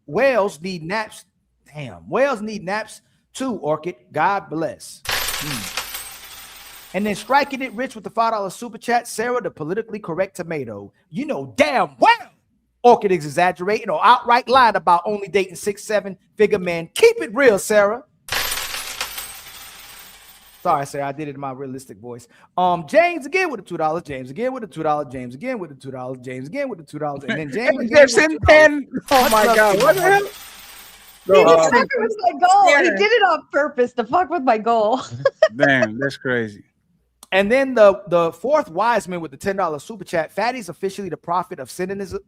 Whales need naps. Damn, whales need naps too, Orchid. God bless. And then Striking It Rich with the $5 super chat. Sarah, the politically correct tomato. You know damn well Orchid is exaggerating or outright lying about only dating 6-7 figure men. Keep it real, Sarah. Sorry, Sarah, I did it in my realistic voice. James again with the $2. James again with the $2. James again with the $2. James again with the $2. And then James again with the $2. Oh my God, what the hell? He did it with my goal. He did it on purpose to fuck with my goal. Damn, that's crazy. And then the fourth wise man with the $10 super chat. Fatty's officially the prophet of cynicism.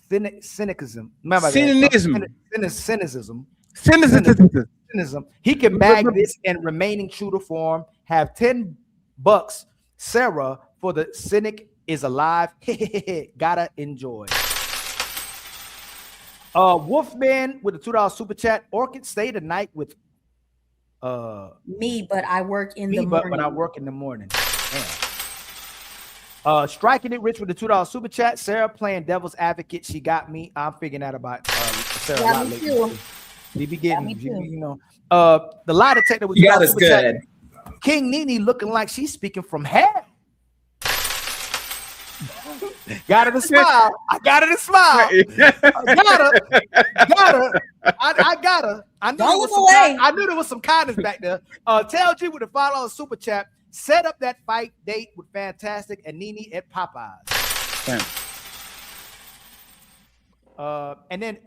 Cynicism. Cynicism. He can bag this and remaining true to form. Have $10, Sarah, for the cynic is alive. Gotta enjoy. Wolfman with the $2 super chat. Orchid stay the night with me, but I work in the morning. But I work in the morning. Striking It Rich with the $2 super chat. Sarah playing devil's advocate. She got me. I'm figuring out about Sarah. Yeah, me too. He be getting, you know. The lie detector was God is good. King Nene looking like she's speaking from hell. Got her to smile. I got her to smile. Got her. I got her. I knew there was some kindness back there. Tell G with the $5 super chat. Set up that fight date with Fantastic and Nene at Popeyes. And then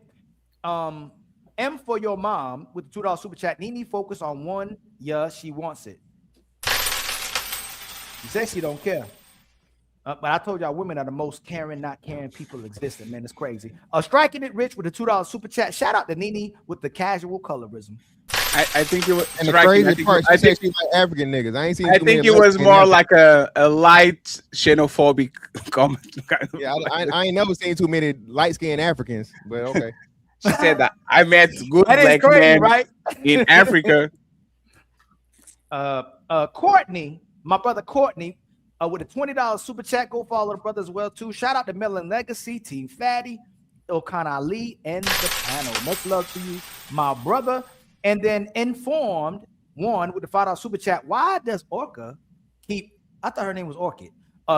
M for your mom with the $2 super chat. Nene focus on one. Yeah, she wants it. She says she don't care. But I told y'all women are the most caring, not caring people existing, man. It's crazy. Striking it rich with a $2 super chat. Shout out to Nene with the casual colorism. I think it was and the crazy part. I think she like African niggas. I ain't seen. I think it was more like a light xenophobic comment. Yeah, I ain't never seen too many light skinned Africans. But okay. She said that I met good black men right? in Africa. Courtney, my brother Courtney. With a $20 super chat, go follow the brother as well too. Shout out to Melon Legacy, Team Fatty, Ilkan Ali, and the panel. Much love to you, my brother. And then Informed one with the $5 super chat. Why does Orca keep? I thought her name was Orchid.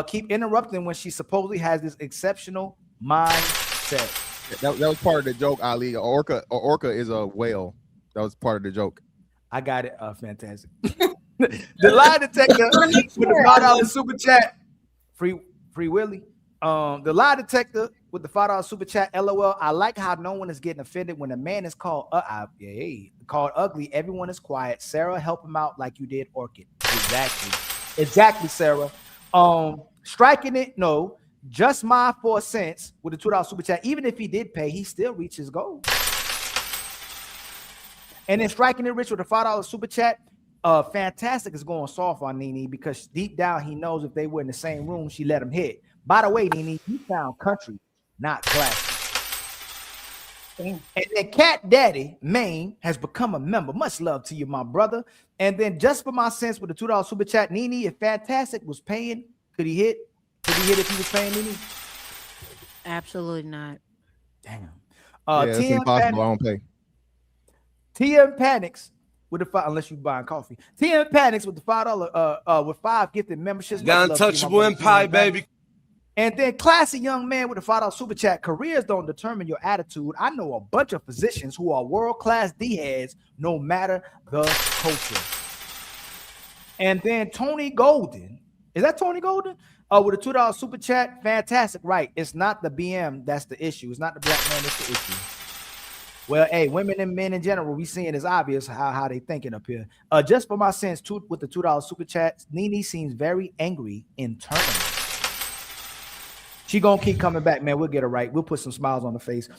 Keep interrupting when she supposedly has this exceptional mindset. That was part of the joke, Ali. Orca is a whale. That was part of the joke. I got it. Fantastic. The lie detector with the $5 super chat. Free Willy. The lie detector with the $5 super chat. LOL. I like how no one is getting offended when a man is called ugly. Everyone is quiet. Sarah, help him out like you did Orchid. Exactly, Sarah. Striking it. No, just my 4 cents with the $2 super chat. Even if he did pay, he still reached his goal. And then striking it rich with a $5 super chat. Fantastic is going soft on Nene because deep down he knows if they were in the same room, she let him hit. By the way, Nene, you sound country, not classy. And then Cat Daddy Maine has become a member. Much love to you, my brother. And then just for my sense with the $2 super chat, Nene, if Fantastic was paying, could he hit? Could he hit if he was paying, Nene? Absolutely not. Damn. It's impossible. I don't pay. TM Panics. With the five, unless you buying coffee. TM Panics with the $5 with 5 gifted memberships. Untouchable Empire, baby. And then classy young man with the $5 super chat. Careers don't determine your attitude. I know a bunch of physicians who are world-class D-heads, no matter the culture. And then Tony Golden. Is that Tony Golden? With a $2 super chat. Fantastic. Right. It's not the BM that's the issue. It's not the black man that's the issue. Well, hey, women and men in general, we seeing it's obvious how they thinking up here. Just for my sense, with the $2 super chat, Nene seems very angry internally. She gonna keep coming back, man. We'll get her right. We'll put some smiles on the face.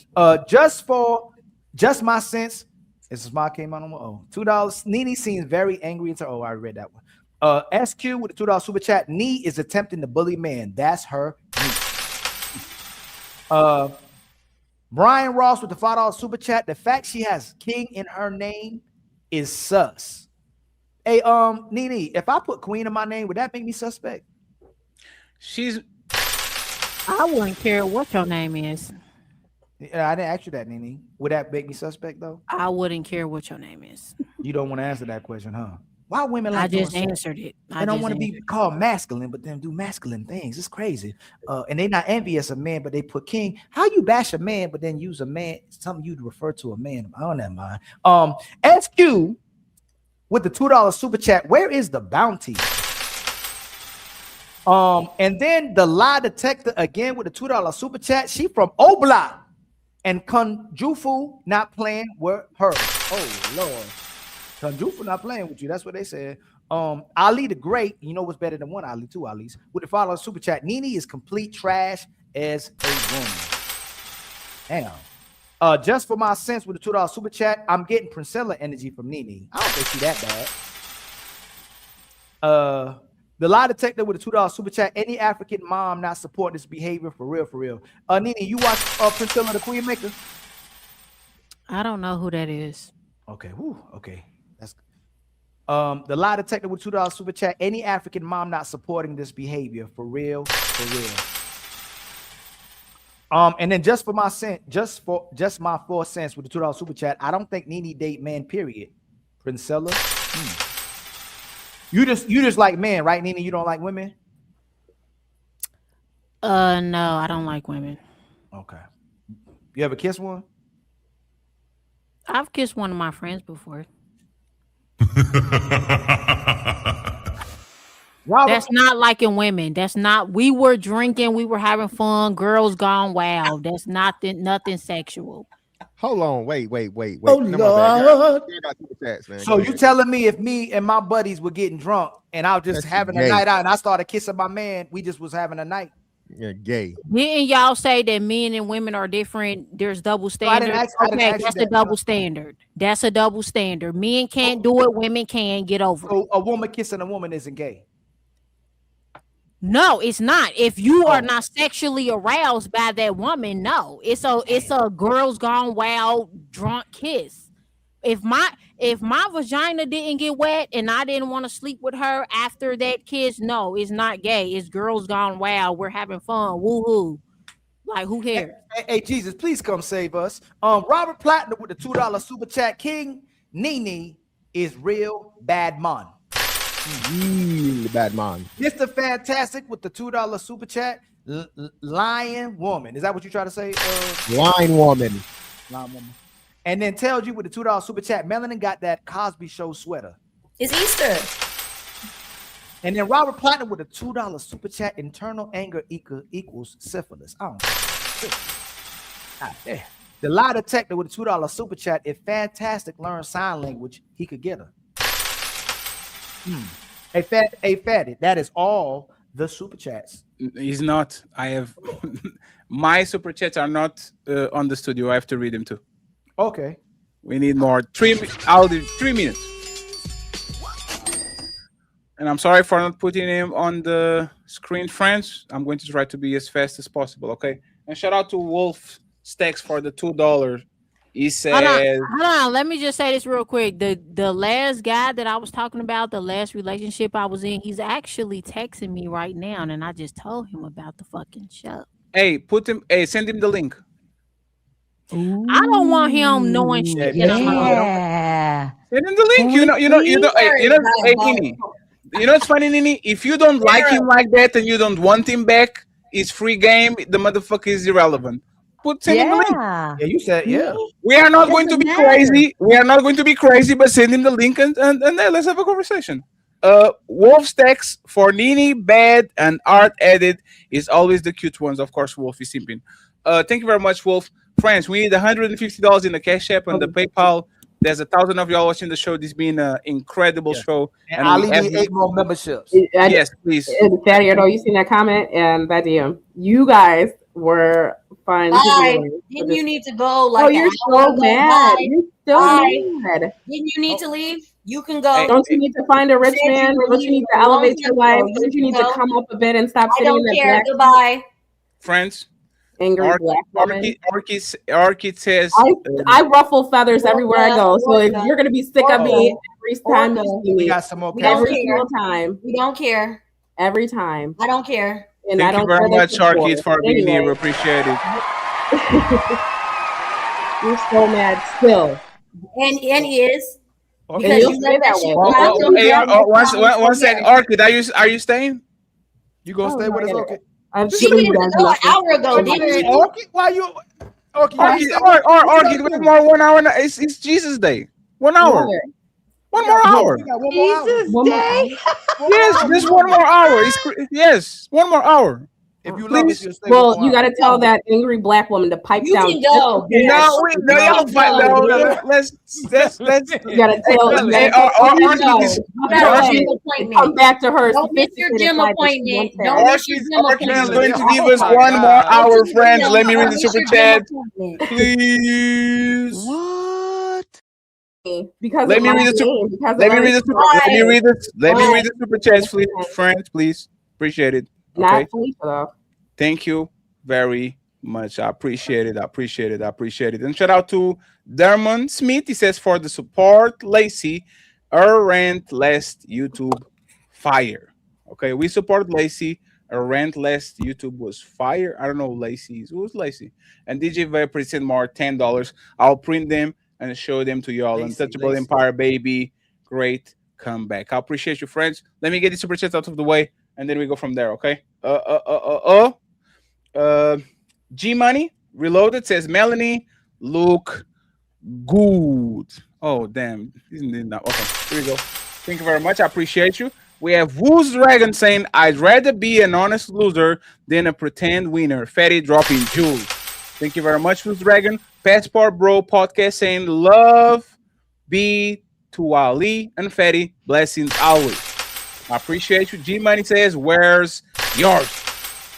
Just my sense, it's a smile came out on my own. $2. Nene seems very angry internally. Oh, I read that one. SQ with the $2 super chat. Nee is attempting to bully man. That's her. Brian Ross with the $5 super chat. The fact she has King in her name is sus. Hey, Nene, if I put Queen in my name, would that make me suspect? I wouldn't care what your name is. Yeah, I didn't ask you that, Nene. Would that make me suspect though? I wouldn't care what your name is. You don't want to answer that question, huh? Why women like I just answered it. I don't want to be called masculine, but then do masculine things. It's crazy. And they're not envious of men, but they put king. How you bash a man, but then use a man, something you'd refer to a man. I don't have mind. SQ with the $2 super chat. Where is the bounty? And then the lie detector again with the $2 super chat. She from Obla and Kunjufu not playing with her. Oh Lord. Kunjufu not playing with you. That's what they said. Ali the Great, you know what's better than one Ali, two Ali's. With the $5 super chat, Nene is complete trash as a woman. Damn. Just for my sense with the $2 super chat, I'm getting Priscilla energy from Nene. I don't think she that bad. The lie detector with the $2 super chat, any African mom not support this behavior for real, for real. Nene, you watch Priscilla the Queen Maker? I don't know who that is. Okay, whew, okay. That's the lie detector with $2 super chat, any African mom not supporting this behavior for real, for real. And then just for my my 4 cents with the $2 super chat, I don't think Nene date men, period. Princella. You just like men, right, Nene? You don't like women? No, I don't like women. Okay. You ever kiss one? I've kissed one of my friends before. That's not liking women. That's not. We were drinking. We were having fun. Girls gone wild. That's nothing sexual. Hold on. Wait. Oh, No, Lord. chats, man. So you telling me if me and my buddies were getting drunk and I was just having a night out and I started kissing my man, we just was having a night? Yeah, gay. Didn't y'all say that men and women are different? There's double standard. Okay, that's a double standard. That's a double standard. Men can't do it. Women can. Get over it. So a woman kissing a woman isn't gay? No, it's not. If you are not sexually aroused by that woman, no. It's a girls gone wild drunk kiss. If my vagina didn't get wet and I didn't want to sleep with her after that kiss, no, it's not gay. It's girls gone wild. We're having fun. Woohoo. Like, who cares? Hey, Jesus, please come save us. Robert Platinum with the $2 super chat. King Nene is real bad man. Bad man. Mr. Fantastic with the $2 super chat. Lion woman. Is that what you try to say? Line woman. Lion woman. And then tells you with the $2 super chat, Melanin got that Cosby Show sweater. It's Easter. And then Robert Platinum with a $2 super chat, internal anger equals syphilis. Oh, the lie detector with a $2 super chat, if Fantastic learned sign language, he could get her. Hey, Fatty, that is all the super chats. He's not. I have my super chats are not on the studio. I have to read them too. Okay. We need more. I'll do 3 minutes. And I'm sorry for not putting him on the screen, friends. I'm going to try to be as fast as possible, okay? And shout out to Wolf Stacks for the $2. He says... Hold on. Let me just say this real quick. The last guy that I was talking about, the last relationship I was in, he's actually texting me right now, and I just told him about the fucking show. Hey, send him the link. Ooh. I don't want him knowing shit. Yeah. Send him the link. Hey, Nini. You know what's funny, Nini? If you don't like him like that and you don't want him back, it's free game. The motherfucker is irrelevant. Send him the link. Yeah, you said, yeah. We are not going to be crazy. We are not going to be crazy, but send him the link and let's have a conversation. Wolf Stacks for Nini, Bad, and Art Edit is always the cute ones. Of course, Wolf is simping. Thank you very much, Wolf. Friends, we need $150 in the Cash App and the PayPal. There's 1,000 of y'all watching the show. This has been an incredible show. And I'll need 8 more memberships. Yes, please. Fatty, I know you seen that comment and that DM. You guys were fun. Didn't you need to go? Like, oh, you're so mad. You're so mad. Didn't you need to leave? You can go. Don't you need to find a rich man? Don't you need to elevate your life? Don't you need to come up a bit and stop sitting in the back? Goodbye. Friends. Angry black woman. Orchid says I ruffle feathers everywhere I go. So if you're gonna be sick of me every time you see me, we got some more every single time. We don't care. Every time. I don't care. And thank you very much, Orchid, for being here. We appreciate it. You're so mad still. And he is. Because you said that way. One second, Orchid, are you staying? You gonna stay with us, Orchid? She needed to go an hour ago, didn't you? Orchid, why you? Orchid, wait more 1 hour. It's Jesus Day. 1 hour. One more hour. Jesus Day. Yes, just 1 more hour. Yes, 1 more hour. If you love us, well, you got to tell that angry black woman to pipe down. You can go. No, y'all fight. No, let's. You got to tell. Come back to her. Don't miss your gym appointment. Don't miss your gym appointment. She's going to give us 1 more hour, friends. Let me read the super chat, please. What? Because let me read the super chats, please, friends, please. Appreciate it. Okay. Thank you very much. I appreciate it. And shout out to Dermon Smith. He says for the support, Lacey, her rant last YouTube fire. Okay, we support Lacey. a rant last YouTube was fire. I don't know, Lacey's. Who was Lacey? And DJ Viper sent more $10. I'll print them and show them to y'all. Untouchable Empire, baby. Great comeback. I appreciate you, friends. Let me get the super chat out of the way, and then we go from there, okay? G Money Reloaded says, Melanie, look good. Oh, damn. Okay, here we go. Thank you very much. I appreciate you. We have Woo's Dragon saying, I'd rather be an honest loser than a pretend winner. Fatty dropping jewels. Thank you very much, Woo's Dragon. Passport Bro podcast saying, love be to Ali and Fatty. Blessings always. I appreciate you. G Money says, where's yours?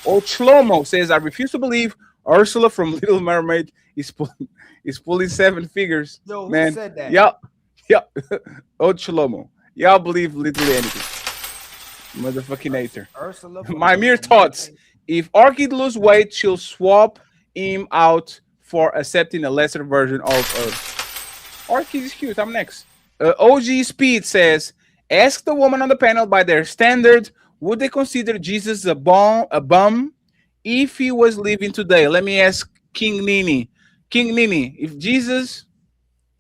Ochlomo says, I refuse to believe Ursula from Little Mermaid is pulling 7 figures. Yo, who man. said that? Yep. Ochlomo. Y'all believe literally anything. Motherfucking hater. My mere thoughts. If Orchid lose weight, she'll swap him out for accepting a lesser version of her. Orchid is cute. I'm next. OG Speed says, ask the woman on the panel by their standards, would they consider Jesus a bum if he was living today? Let me ask King Nini. King Nini, if Jesus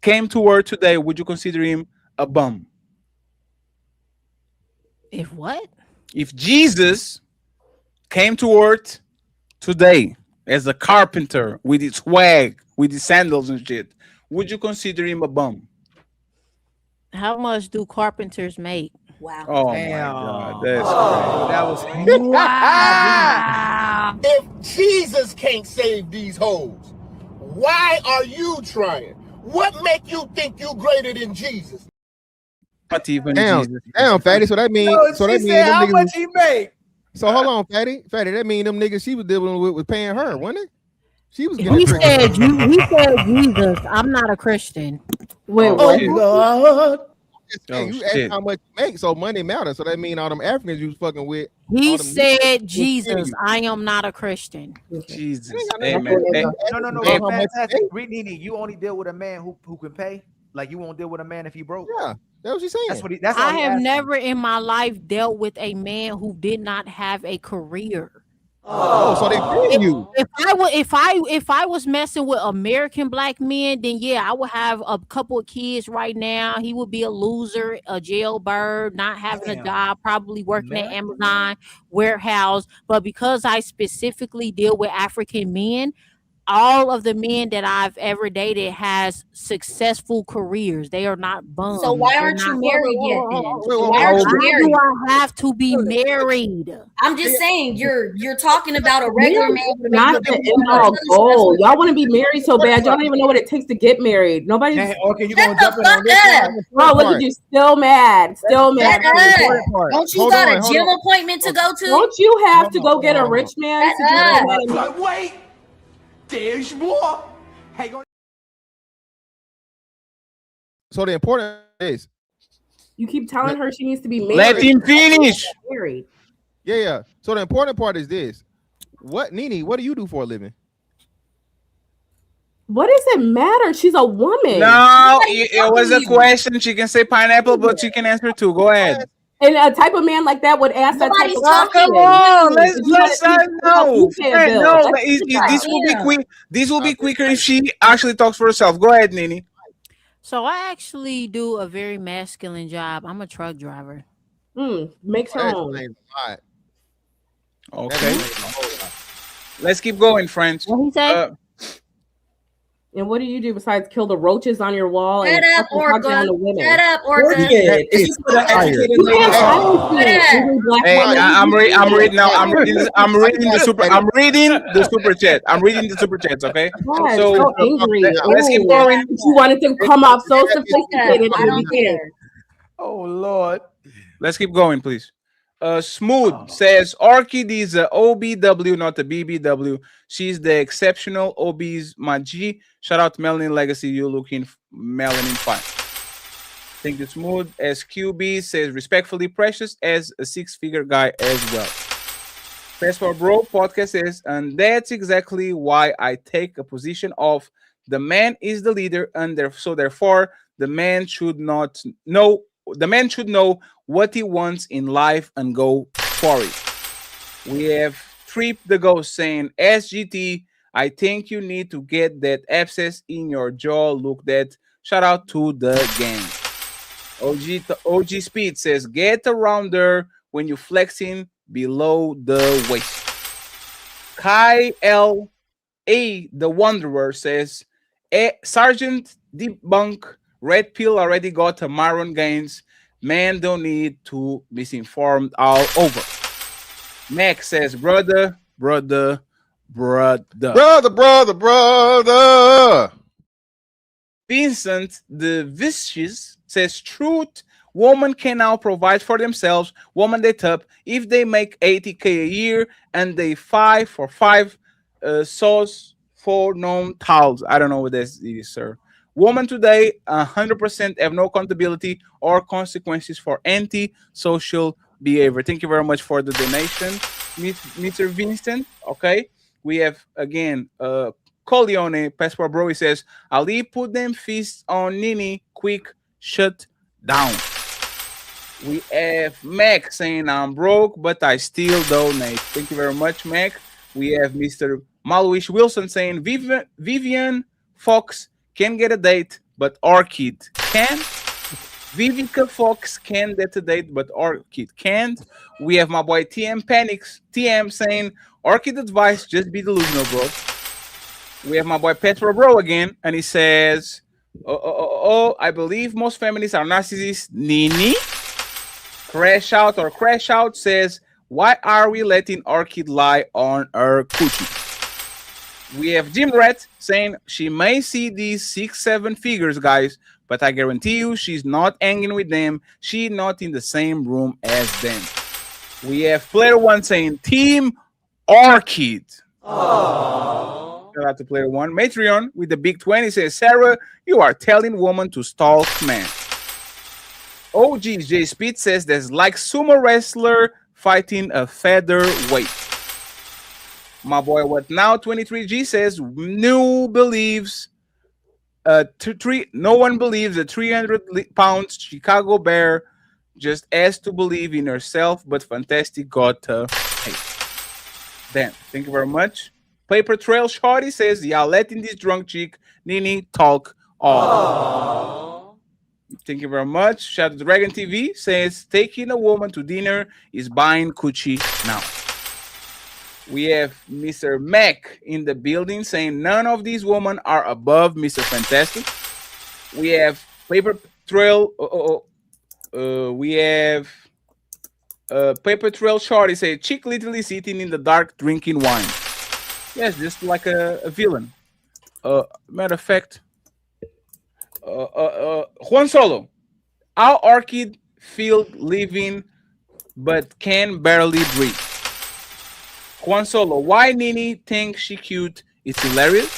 came to earth today, would you consider him a bum? If what? If Jesus came to earth today as a carpenter with his swag, with his sandals and shit, would you consider him a bum? How much do carpenters make? Wow. Oh, Damn. my God. That's That was wow. If Jesus can't save these hoes, why are you trying? What make you think you greater than Jesus? Not even Damn, Jesus. damn, Fatty. So that means, how much he make? So hold on, Fatty. That mean them niggas she was dealing with was paying her, wasn't it? She was. He said Jesus. I'm not a Christian. Wait, what? Lord. You asked how much you make, so money matters. So that mean all them Africans you was fucking with. He said Jesus. I am not a Christian. Jesus. Amen. No. Hey, Fantastic. Nini, you only deal with a man who can pay. Like you won't deal with a man if he broke. Yeah, that's what she's saying. That's all I have never in my life dealt with a man who did not have a career. Oh, so they paying you. If I was messing with American black men, then yeah, I would have a couple of kids right now. He would be a loser, a jailbird, not having a job, probably working at Amazon warehouse. But because I specifically deal with African men, all of the men that I've ever dated has successful careers. They are not bums. So why aren't you married yet then? Why aren't you married? do I have to be married? I'm just saying you're talking about a regular man. Not the end all goal. Y'all want to be married so bad. Y'all don't even know what it takes to get married. Nobody's. Okay, you gonna jump in on this one? Bro, look at you, still mad. Don't you got a gym appointment to go to? Don't you have to go get a rich man? Wait, there's more. Hang on. So the important is you keep telling her she needs to be married. Let him finish. Married. Yeah. So the important part is this. Nini, what do you do for a living? What does it matter? She's a woman. No, it was a question. She can say pineapple, but she can answer too. Go ahead. And a type of man like that would ask that type of question. Come on, let's no. This will be quick. This will be quicker if she actually talks for herself. Go ahead, Nini. So I actually do a very masculine job. I'm a truck driver. Makes her own. Okay. Let's keep going, friends. What he say? And what do you do besides kill the roaches on your wall Shut and up, Orca. down the women? Shut up, Orca. Hey, I'm reading now. I'm reading the super chat. I'm reading the super chats. Okay. God, so angry. Let's keep going. You wanted to come off so sophisticated. I don't care. Oh Lord. Let's keep going, please. Smooth says Orchid is a OBW, not a BBW. She's the exceptional obese Maji. Shout out to Melanin Legacy. You're looking melanin fine. Thank you, Smooth. SQB says respectfully precious as a 6-figure guy as well. Passport Bro podcast says, and that's exactly why I take a position of the man is the leader, and therefore the man should know what he wants in life and go for it. We have Trip the Ghost saying, SGT, I think you need to get that abscess in your jaw. Look that. Shout out to the gang. OG Speed says, get around there when you flexing below the waist. Kai L. A. The Wanderer says, Sergeant Debunk, Red Pill already got a Maron Gains. Man don't need to misinformed all over. Max says, brother. Vincent the Vicious says, truth, women can now provide for themselves. Woman they top if they make 80K a year and they 5 sauce for non towels. I don't know what this is, sir. Women today 100% have no accountability or consequences for anti-social behavior. Thank you very much for the donation, Mr. Vincent. Okay, we have again Coleone Passport Bro. He says, Ali, put them fists on Nini, quick, shut down. We have Mac saying, I'm broke, but I still donate. Thank you very much, Mac. We have Mr. Malwish Wilson saying, Vivian Fox can get a date, but Orchid can. Vivica Fox can get a date, but Orchid can't. We have my boy TM Panics, TM saying, Orchid advice, just be delusional, bro. We have my boy Petro Bro again, and he says, I believe most feminists are narcissists. Nini? Crash Out says, why are we letting Orchid lie on her coochie? We have Jim Rat saying, she may see these 6-7 figures, guys, but I guarantee you she's not hanging with them. She's not in the same room as them. We have Player One saying, Team Orchid. Aww. Shout out to Player One. Matreon with the big 20 says, Sarah, you are telling woman to stalk man. OGJ Speed says, there's like sumo wrestler fighting a featherweight. My boy, what now? 23G says, no one believes a 300-pound Chicago Bear just has to believe in herself, but Fantastic got hey. Dan, thank you very much. Paper Trail Shorty says, y'all letting this drunk chick Nini talk all. Thank you very much. Shout out to Dragon TV says, taking a woman to dinner is buying coochie now. We have Mr. Mac in the building saying none of these women are above Mr. Fantastic. We have Paper Trail. We have Paper Trail Shorty say chick literally sitting in the dark drinking wine. Yes, just like a villain. Matter of fact, Juan Solo, our Orchid field living but can barely breathe. Juan Solo, why Nini thinks she cute? It's hilarious.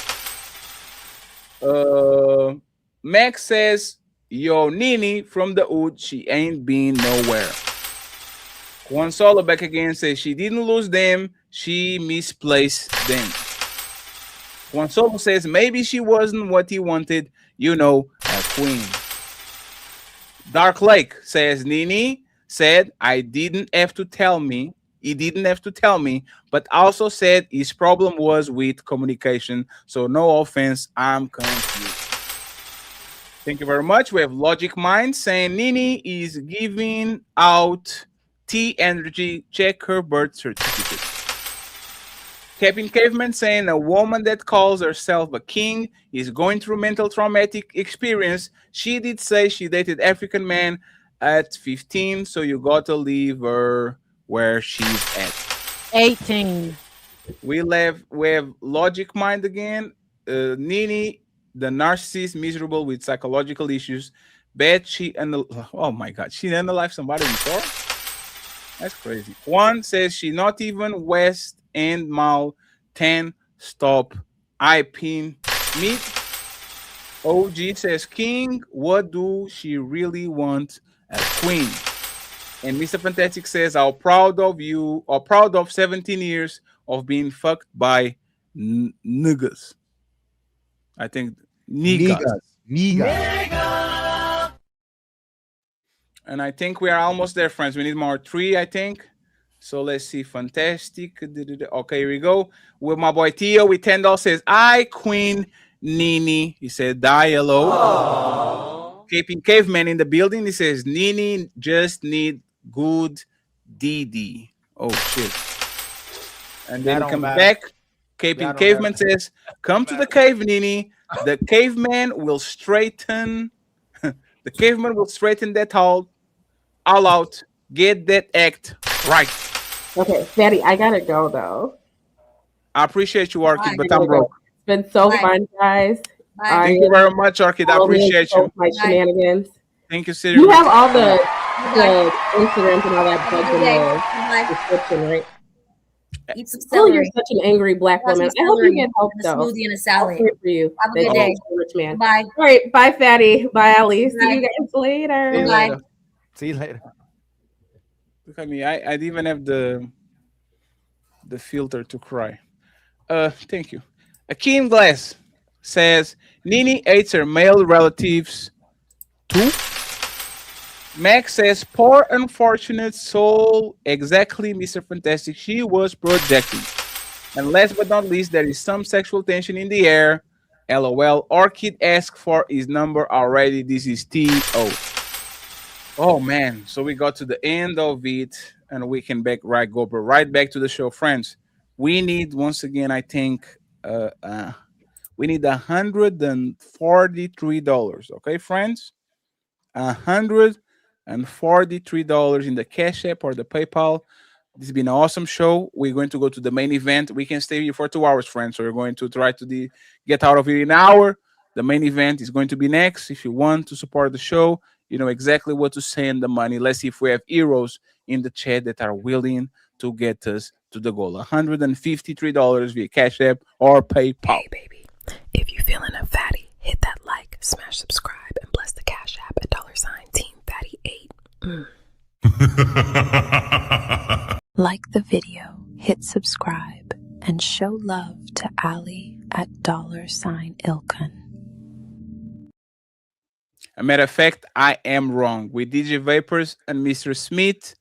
Max says, yo, Nini from the hood, she ain't been nowhere. Juan Solo back again says, she didn't lose them, she misplaced them. Juan Solo says, maybe she wasn't what he wanted, you know, a queen. Dark Lake says, Nini said, he didn't have to tell me, but also said his problem was with communication. So no offense, I'm confused. Thank you very much. We have Logic Mind saying Nini is giving out T energy. Check her birth certificate. Captain Caveman saying a woman that calls herself a king is going through mental traumatic experience. She did say she dated African man at 15, so you gotta leave her where she's at. 18. We have Logic Mind again. Nini, the narcissist, miserable with psychological issues. Bet she oh my god, she analyzed somebody before. That's crazy. One says she not even West End Mall 10 stop. I pin meet. OG says king. What do she really want? A queen. And Mr. Fantastic says, I'm proud of you, or proud of 17 years of being fucked by niggas. I think niggas. And I think we are almost there, friends. We need more 3, I think. So let's see. Fantastic. Okay, here we go. With my boy Theo with $10 says, I Queen Nini. He said, die hello. Keeping caveman in the building. He says, Nini just need good DD. Oh shit. And then he comes back. Caping Caveman says, come to the cave, Nini. The caveman will straighten. The caveman will straighten that all out. Get that act right. Okay, Fatty, I gotta go though. I appreciate you, Orchid, but I'm broke. It's been so fun, guys. Thank you very much, Orchid. I appreciate you. My shenanigans. Thank you, Siri. You have all the Instagrams and all that bugs in the description, right? Eat some celery. Oh, you're such an angry black woman. I hope you get help though. Smoothie and a salad. For you. Have a good day. Rich man. Bye. All right, bye, Fatty. Bye, Ali. See you guys later. Bye. See you later. Look at me. I didn't even have the filter to cry. Thank you. Akeem Glass says Nini hates her male relatives too. Max says poor unfortunate soul. Exactly, Mr. Fantastic. She was projecting. And last but not least, there is some sexual tension in the air. LOL. Orchid asked for his number already. This is T.O. Oh man, so we got to the end of it, and we can go right back to the show, friends. We need once again, I think, we need $143. Okay, friends, $143 in the Cash App or the PayPal. This has been an awesome show. We're going to go to the main event. We can stay here for 2 hours, friends. So we're going to try to get out of here in an hour. The main event is going to be next. If you want to support the show, you know exactly what to send the money. Let's see if we have heroes in the chat that are willing to get us to the goal. $153 via Cash App or PayPal. Hey, baby. If you're feeling a fatty, hit that like, smash subscribe, and bless the Cash App at $Team Fatty8. Like the video, hit subscribe, and show love to Ali at $Ilkan. A matter of fact, I am wrong. With DJ Vapors and Mr. Smith,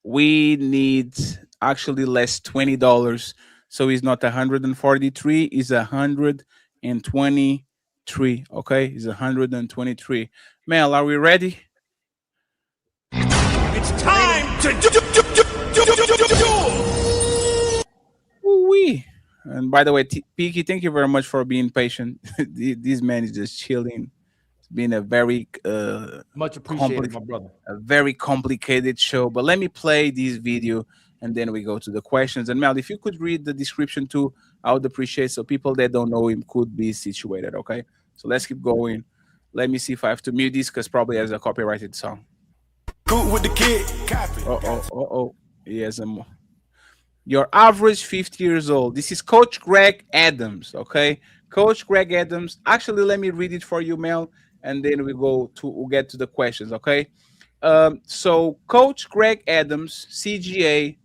we need actually less $20. So it's not 143, it's 123. Okay, it's 123. Mel, are we ready? It's time to do. Ooh-wee. And by the way, Peaky, thank you very much for being patient. This man is just chilling. Been a very much appreciated, my brother. A very complicated show. But let me play this video and then we go to the questions. And Mel, if you could read the description too, I would appreciate so people that don't know him could be situated. Okay, so let's keep going. Let me see if I have to mute this because probably has a copyrighted song. Good with the kid. He has a more. Your average 50 years old. This is Coach Greg Adams. Okay, Coach Greg Adams. Actually, let me read it for you, Mel. And then we'll get to the questions, okay? So Coach Greg Adams, CGA,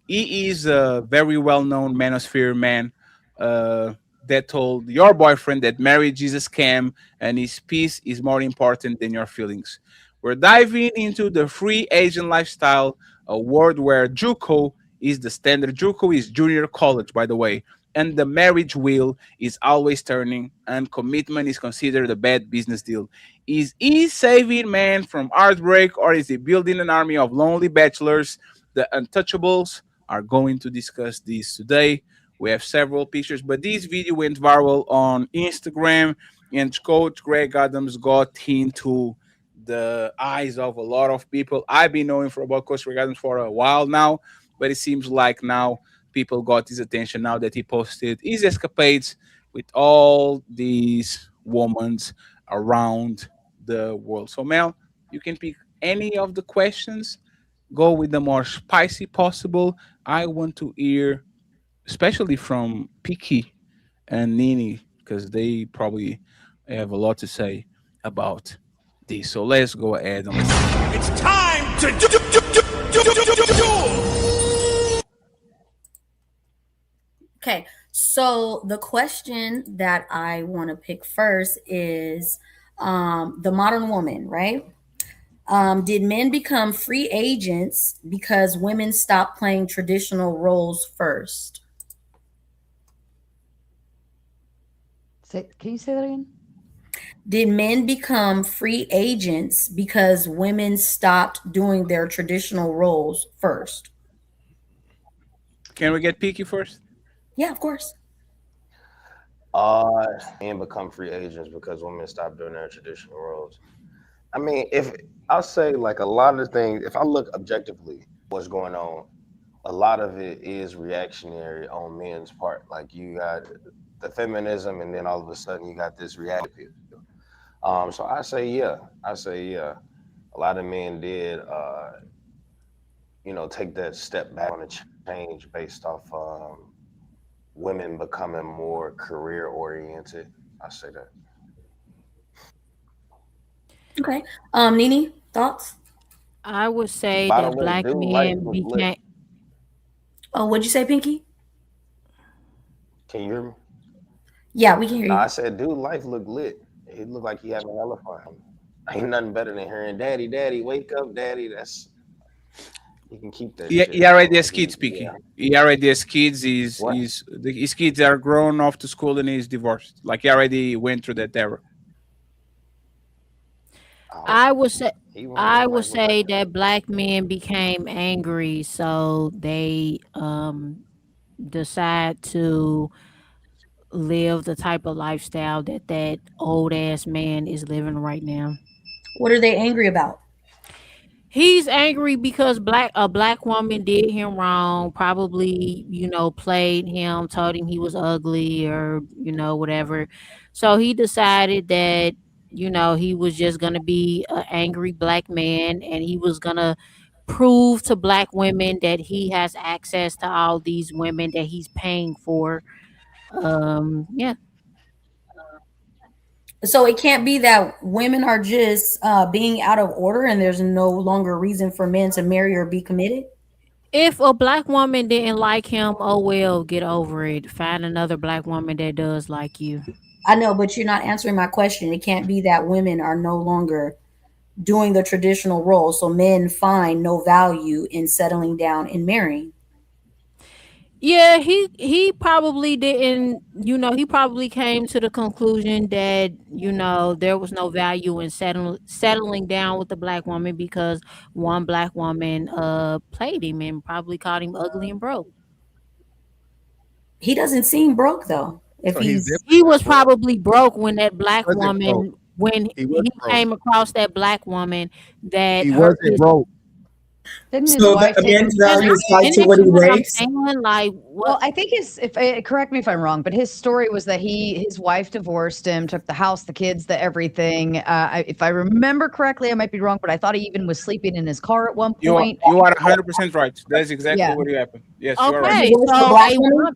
he is a very well-known manosphere man that told your boyfriend that marriage is a scam and his peace is more important than your feelings. We're diving into the free agent lifestyle, a world where JUCO is the standard. JUCO is junior college, by the way. And the marriage wheel is always turning, and commitment is considered a bad business deal. Is he saving man from heartbreak, or is he building an army of lonely bachelors? The untouchables are going to discuss this today. We have several pictures, but this video went viral on Instagram, and Coach Greg Adams got into the eyes of a lot of people. I've been knowing about Coach Greg Adams for a while now, but it seems like now people got his attention now that he posted his escapades with all these women around the world. So, Mel, you can pick any of the questions. Go with the more spicy possible. I want to hear, especially from Piki and Nini, because they probably have a lot to say about this. So let's go ahead and listen. It's time to do. Okay, so the question that I want to pick first is the modern woman, right? Did men become free agents because women stopped playing traditional roles first? Can you say that again? Did men become free agents because women stopped doing their traditional roles first? Can we get Peaky first? Yeah, of course. And become free agents because women stop doing their traditional roles. I mean, if I'll say like a lot of the things, if I look objectively, what's going on, a lot of it is reactionary on men's part. Like you got the feminism, and then all of a sudden you got this reality. So I say yeah. A lot of men did, take that step back on a change based off women becoming more career oriented. I say that. Okay. Nini, thoughts? I would say By the that way, black dude, life men was lit. became. Oh, what'd you say, Pinky? Can you hear me? Yeah, we can hear No, I you. said, dude, life looked lit. He looked like he having hella fun. Ain't nothing better than hearing "Daddy, Daddy, wake up, Daddy." You can keep that Yeah, shit. he already So, has kids, yeah. Peaky. He already has kids. What? His kids are grown off to school and he's divorced. Like he already went through that era. I would say. He went I his would life was say that black men became angry, so they decide to live the type of lifestyle that old ass man is living right now. What are they angry about? He's angry because a black woman did him wrong, probably, played him, told him he was ugly or, whatever. So he decided that, he was just gonna be an angry black man and he was gonna prove to black women that he has access to all these women that he's paying for. Yeah. So it can't be that women are just being out of order and there's no longer reason for men to marry or be committed. If a black woman didn't like him, oh well, get over it. Find another black woman that does like you. I know, but you're not answering my question. It can't be that women are no longer doing the traditional role, so men find no value in settling down and marrying. Yeah, he probably didn't, he probably came to the conclusion that, there was no value in settling down with the black woman because one black woman played him and probably called him ugly and broke. He doesn't seem broke though. If So he's he's He was probably broke when that black wasn't broke. woman when He was he broke. came across that black woman that He hurt wasn't his. broke. Didn't his So wife that take again, him? value is tied Isn't to that what he what I'm makes. saying? Like Well, what? I think correct me if I'm wrong, but his story was that his wife divorced him, took the house, the kids, the everything. If I remember correctly, I might be wrong, but I thought he even was sleeping in his car at one You are point. 100% right. That's exactly Yeah. what happened. Yes, you are right. Okay, divorced the so black a woman? woman.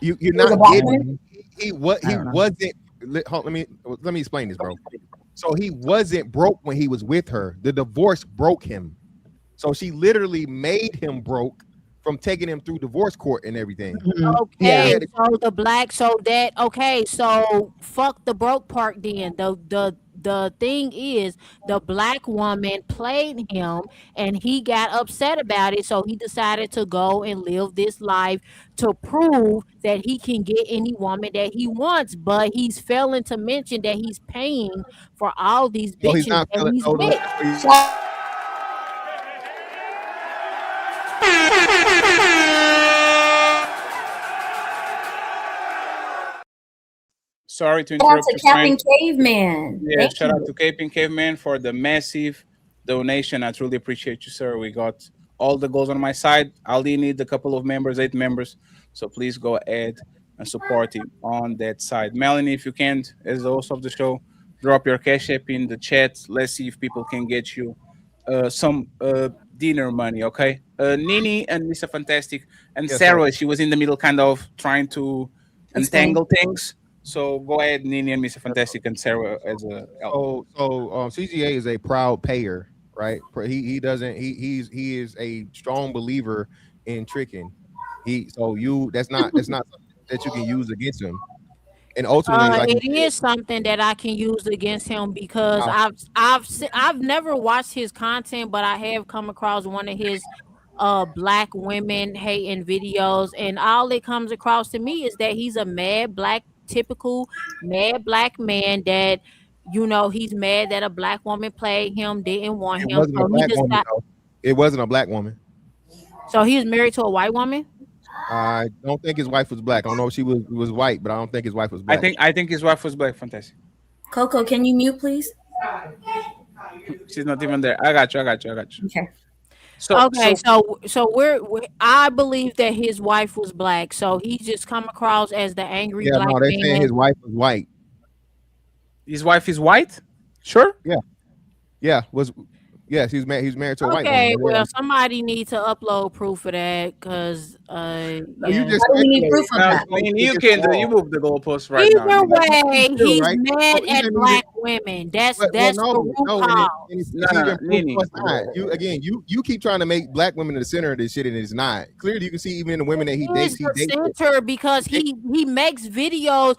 You're He was a not black getting. woman? He I don't know. wasn't. Let me explain this, bro. So he wasn't broke when he was with her. The divorce broke him. So she literally made him broke from taking him through divorce court and everything. Okay, Yeah. so fuck the broke part then. The thing is the black woman played him and he got upset about it, so he decided to go and live this life to prove that he can get any woman that he wants, but he's failing to mention that he's paying for all these No, he's bitches not that feeling. he's No, with. that's what he- Sorry to Shout out interrupt to your friend. Captain Caveman. Yeah, Thank shout out you. to Caping Caveman for the massive donation. I truly appreciate you, sir. We got all the goals on my side. I only need a couple of members, 8 members. So please go ahead and support him on that side. Melanie, if you can, as the host of the show, drop your cash app in the chat. Let's see if people can get you some dinner money, okay? Nini and Mr. Fantastic and Yes, sir. Sarah, she was in the middle kind of trying to Explain. untangle things. So go ahead, Nini and Mr. Fantastic and Sarah as a CGA is a proud payer, right? He doesn't. He is a strong believer in tricking. That's not something that you can use against him. And ultimately, like it is something that I can use against him because I've never watched his content, but I have come across one of his black women hating videos, and all it comes across to me is that he's a typical mad black man that he's mad that a black woman played him, didn't want it him, wasn't a so he black woman, decided. though. It wasn't a black woman. So he was married to a white woman. I don't think his wife was black. I don't know if she was white, but I don't think his wife was black. I think his wife was black. Fantastic. Coco, can you mute, please? She's not even there. I got you. Okay. So I believe that his wife was black, so he just come across as the angry black no, they're man. saying his wife was white. His wife is white? Sure. Yeah. He's married to a white woman. Okay, well, somebody needs to upload proof of that because you just we need proof of that. You move the goalpost right Either now. way, he's right? mad at black women. That's the root cause. You keep trying to make black women the center of this shit, and it's not. Clearly, you can see even in the women that he dates. He dates the center because he makes videos.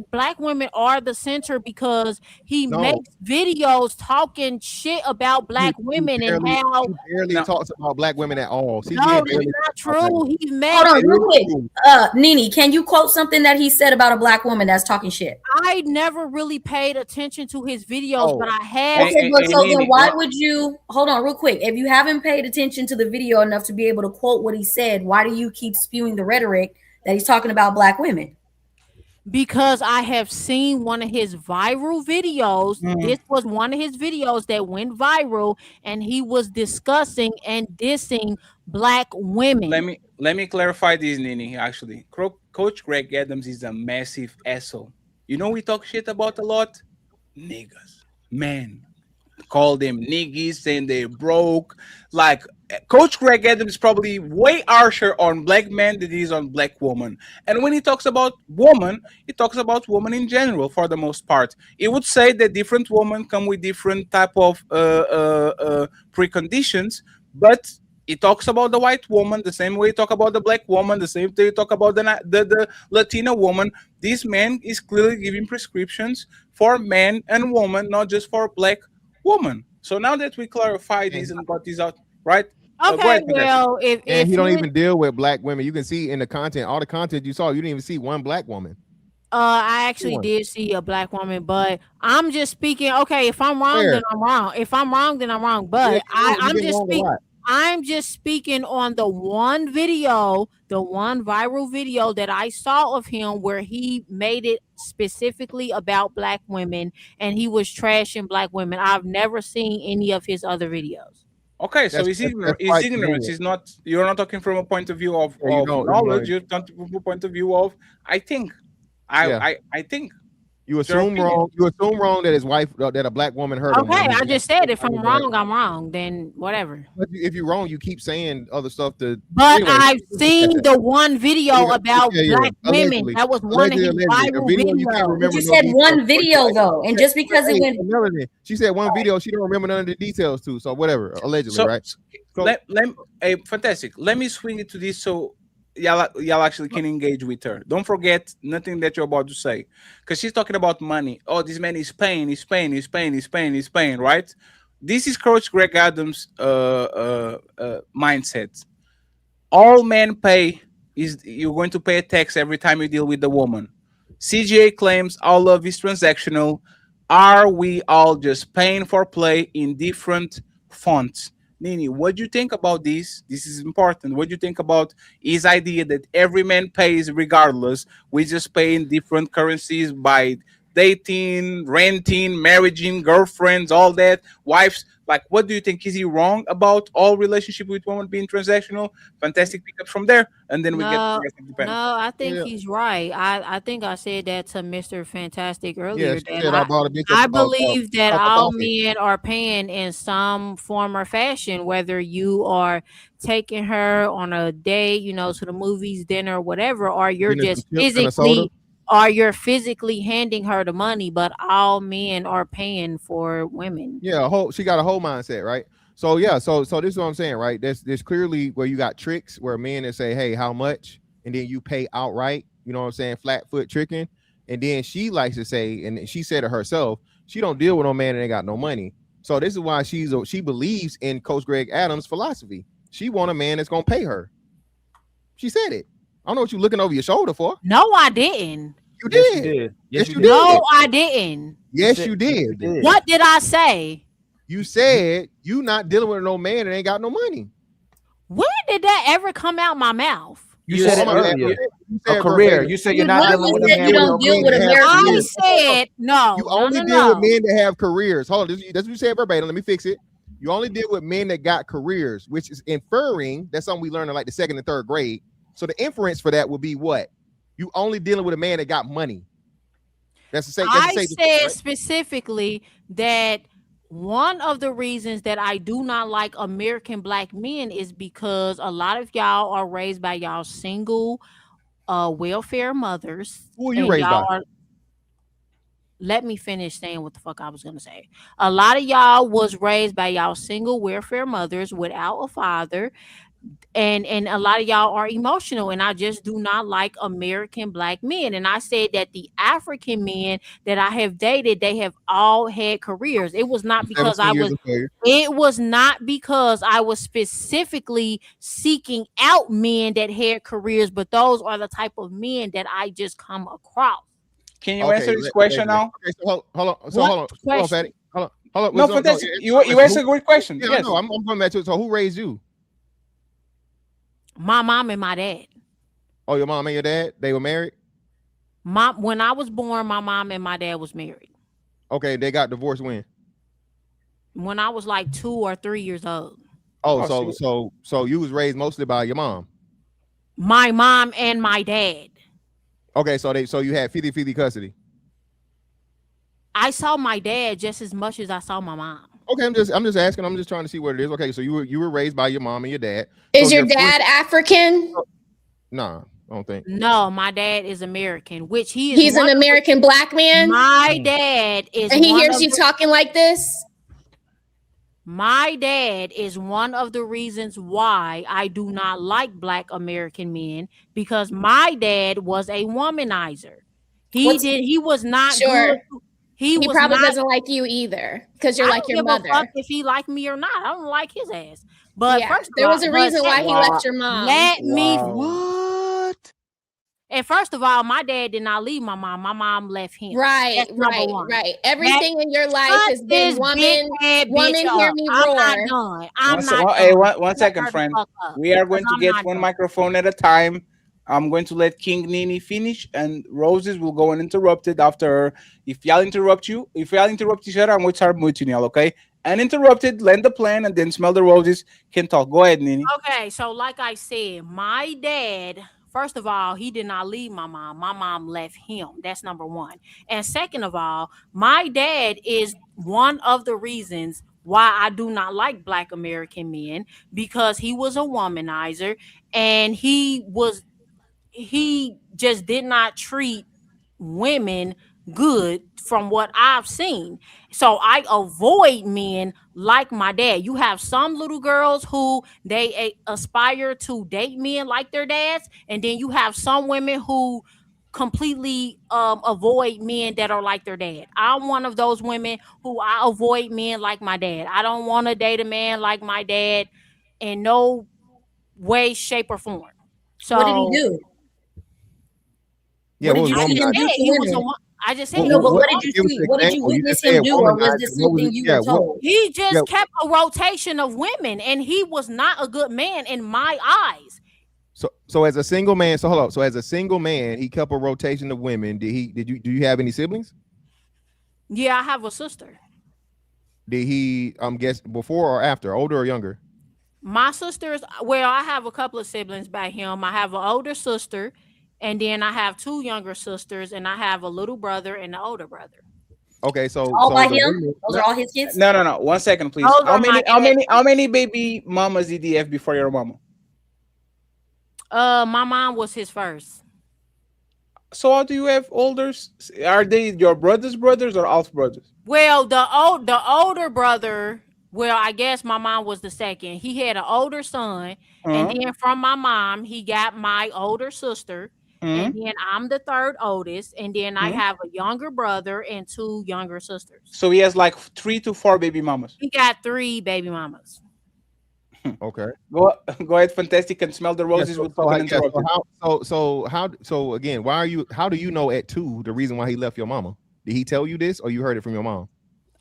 Black women are the center because he makes videos talking shit about black women and how he barely talks about black women at all. No, that's not true. He's mad. Hold on, real quick. Nene, can you quote something that he said about a black woman that's talking shit? I never really paid attention to his videos, but I have. Okay, but so then why would you hold on real quick? If you haven't paid attention to the video enough to be able to quote what he said, why do you keep spewing the rhetoric that he's talking about black women? Because I have seen one of his viral videos. This was one of his videos that went viral, and he was discussing and dissing black women. Let me clarify this, Nini. Actually, Coach Greg Adams is a massive asshole. You know we talk shit about a lot? Niggas. Man. Call them niggas, saying they're broke. Like, Coach Greg Adams is probably way harsher on black men than he is on black women. And when he talks about woman, he talks about women in general for the most part. He would say that different women come with different type of preconditions, but he talks about the white woman the same way he talk about the black woman, the same way he talk about the Latina woman. This man is clearly giving prescriptions for men and women, not just for black woman. So now that we clarify this and got this out, right? Okay, well, if he don't even deal with black women. You can see in the content, all the content you saw, you didn't even see one black woman. I actually did see a black woman, but I'm just speaking. Okay, if I'm wrong, then I'm wrong. If I'm wrong, then I'm wrong. But I'm just speaking on the one video, the one viral video that I saw of him where he made it specifically about black women and he was trashing black women. I've never seen any of his other videos. Okay, so he's ignorance. He's not. You're not talking from a point of view of knowledge. You're talking from a point of view of I think. I think. You assume wrong. You assume wrong that his wife, that a black woman hurt him. Okay, I just said if I'm wrong, I'm wrong. Then whatever. But if you're wrong, you keep saying other stuff. But I've seen the one video about black women. That was one of his viral videos. But you said one video though, and just because it went. She said one video. She don't remember none of the details too. So whatever, allegedly, right? So fantastic. Let me swing it to this so y'all actually can engage with her. Don't forget nothing that you're about to say, because she's talking about money. Oh, this man is paying, right? This is Coach Greg Adams' mindset. All men pay is you're going to pay a tax every time you deal with the woman. CGA claims all love is transactional. Are we all just paying for play in different fonts? Nini, what do you think about this? This is important. What do you think about his idea that every man pays regardless? We just pay in different currencies by dating, renting, marrying, girlfriends, all that, wives. Like, what do you think? Is he wrong about all relationship with women being transactional? Fantastic pickup from there, and then we get to the rest of the panel. No, I think he's right. I think I said that to Mr. Fantastic earlier. I believe that all men are paying in some form or fashion, whether you are taking her on a date, to the movies, dinner, whatever, or you're just physically handing her the money, but all men are paying for women. Yeah, she got a whole mindset, right? So so this is what I'm saying, right? There's clearly where you got tricks where men that say, hey, how much? And then you pay outright, you know what I'm saying? Flat foot tricking. And then she likes to say, and she said it herself, she don't deal with no man that ain't got no money. So this is why she believes in Coach Greg Adams' philosophy. She want a man that's gonna pay her. She said it. I don't know what you looking over your shoulder for. No, I didn't. You did. Yes, you did. No, I didn't. Yes, you did. What did I say? You said you not dealing with no man that ain't got no money. When did that ever come out my mouth? You said it earlier. A career. You said you're not dealing with a man. You don't deal with I said no. You only deal with men that have careers. Hold on, that's what you said verbatim. Let me fix it. You only deal with men that got careers, which is inferring. That's something we learned in like the 2nd and 3rd grade. So the inference for that would be what? You only dealing with a man that got money. That's the same. I said specifically that one of the reasons that I do not like American black men is because a lot of y'all are raised by y'all single welfare mothers. Who are you raised by? Let me finish saying what the fuck I was gonna say. A lot of y'all was raised by y'all single welfare mothers without a father. And a lot of y'all are emotional, and I just do not like American black men. And I said that the African men that I have dated, they have all had careers. It was not because I was specifically seeking out men that had careers, but those are the type of men that I just come across. Can you answer this question now? Okay, so hold on, Fatty. Hold on. No, fantastic. You answered a great question. Yeah, yes. No, I'm going back to it. So who raised you? My mom and my dad. Oh, your mom and your dad? They were married? When I was born, my mom and my dad was married. Okay, they got divorced when? When I was like 2 or 3 years old. Oh, so you was raised mostly by your mom? My mom and my dad. Okay, so you had 50-50 custody. I saw my dad just as much as I saw my mom. Okay, I'm just asking. I'm just trying to see what it is. Okay, so you were raised by your mom and your dad. Is your dad African? Nah, I don't think. No, my dad is American, which he's an American black man. My dad is, and he hears you talking like this. My dad is one of the reasons why I do not like black American men, because my dad was a womanizer. He was not good. He probably doesn't like you either, because you're like your mother. Fuck if he like me or not, I don't like his ass. But yeah, there was a reason why he left your mom. What? And first of all, my dad did not leave my mom. My mom left him. Right. Everything in your life has been woman. Hear me roar. I'm not done. One second, friend. We are going to get one microphone at a time. I'm going to let King Nini finish, and Roses will go uninterrupted after her. If y'all interrupt each other, I'm going to start muting y'all, okay? Uninterrupted, land the plan, and then Smell the Roses can talk. Go ahead, Nini. Okay, so like I said, my dad, first of all, he did not leave my mom. My mom left him. That's number one. And second of all, my dad is one of the reasons why I do not like black American men, because he was a womanizer, and he just did not treat women good from what I've seen. So I avoid men like my dad. You have some little girls who they aspire to date men like their dads, and then you have some women who completely avoid men that are like their dad. I'm one of those women who I avoid men like my dad. I don't want to date a man like my dad in no way, shape, or form. So what did he do? Yeah, I just said. No, but what did you see? What did you witness him do, or was this something you were told? He just kept a rotation of women, and he was not a good man in my eyes. So as a single man, so hold on. So as a single man, he kept a rotation of women. Do you have any siblings? Yeah, I have a sister. Did he guess before or after, older or younger? My sisters, well, I have a couple of siblings by him. I have an older sister, and then I have 2 younger sisters, and I have a little brother and an older brother. Okay, so all by him? Those are all his kids? No. 1 second, please. How many baby mamas did he have before your mama? My mom was his first. So how do you have older? Are they your brother's brothers or half brothers? Well, the older brother. Well, I guess my mom was the second. He had an older son, and then from my mom, he got my older sister, and then I'm the third oldest, and then I have a younger brother and 2 younger sisters. So he has like 3 to 4 baby mamas. He got 3 baby mamas. Okay. Go ahead, Fantastic, and smell the roses with fucking interrupted. So again, how do you know at 2 the reason why he left your mama? Did he tell you this, or you heard it from your mom?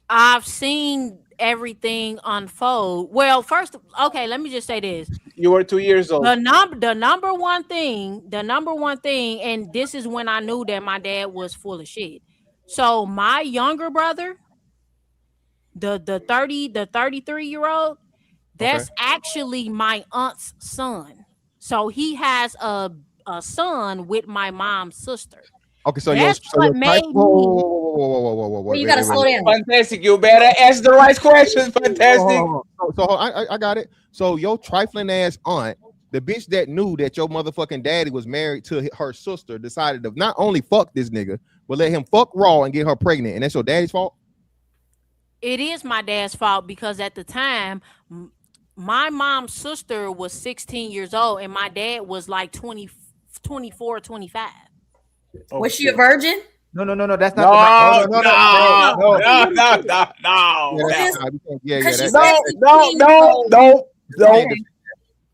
I've seen everything unfold. Well, first, okay, let me just say this. You were 2 years old. The number one thing, and this is when I knew that my dad was full of shit. So my younger brother, the 33-year-old, that's actually my aunt's son. So he has a son with my mom's sister. Okay, so that's what made me. Whoa. You gotta slow down. Fantastic, you better ask the right questions. Fantastic. So I got it. So your trifling ass aunt, the bitch that knew that your motherfucking daddy was married to her sister, decided to not only fuck this nigga, but let him fuck raw and get her pregnant, and that's your daddy's fault? It is my dad's fault because at the time, my mom's sister was 16 years old and my dad was like 24, 25. Was she a virgin? No. That's not. No.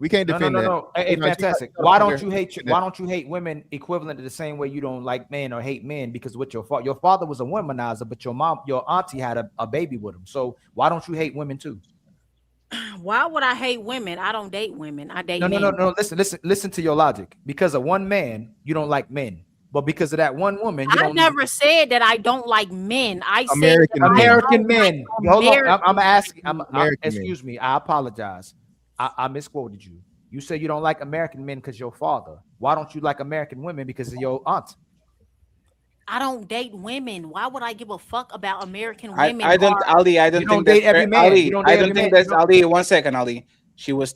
We can't defend that. No. Hey, Fantastic. Why don't you hate women equivalent to the same way you don't like men or hate men? Because what your father was a womanizer, but your auntie had a baby with him. So why don't you hate women too? Why would I hate women? I don't date women. I date men. No. Listen to your logic. Because of one man, you don't like men. But because of that one woman, I never said that I don't like men. I said American men. Hold on. I'm asking. Excuse me. I apologize. I misquoted you. You say you don't like American men because your father. Why don't you like American women because of your aunt? I don't date women. Why would I give a fuck about American women? I don't think date every man. Ali, I don't think that's Ali. 1 second, Ali. She was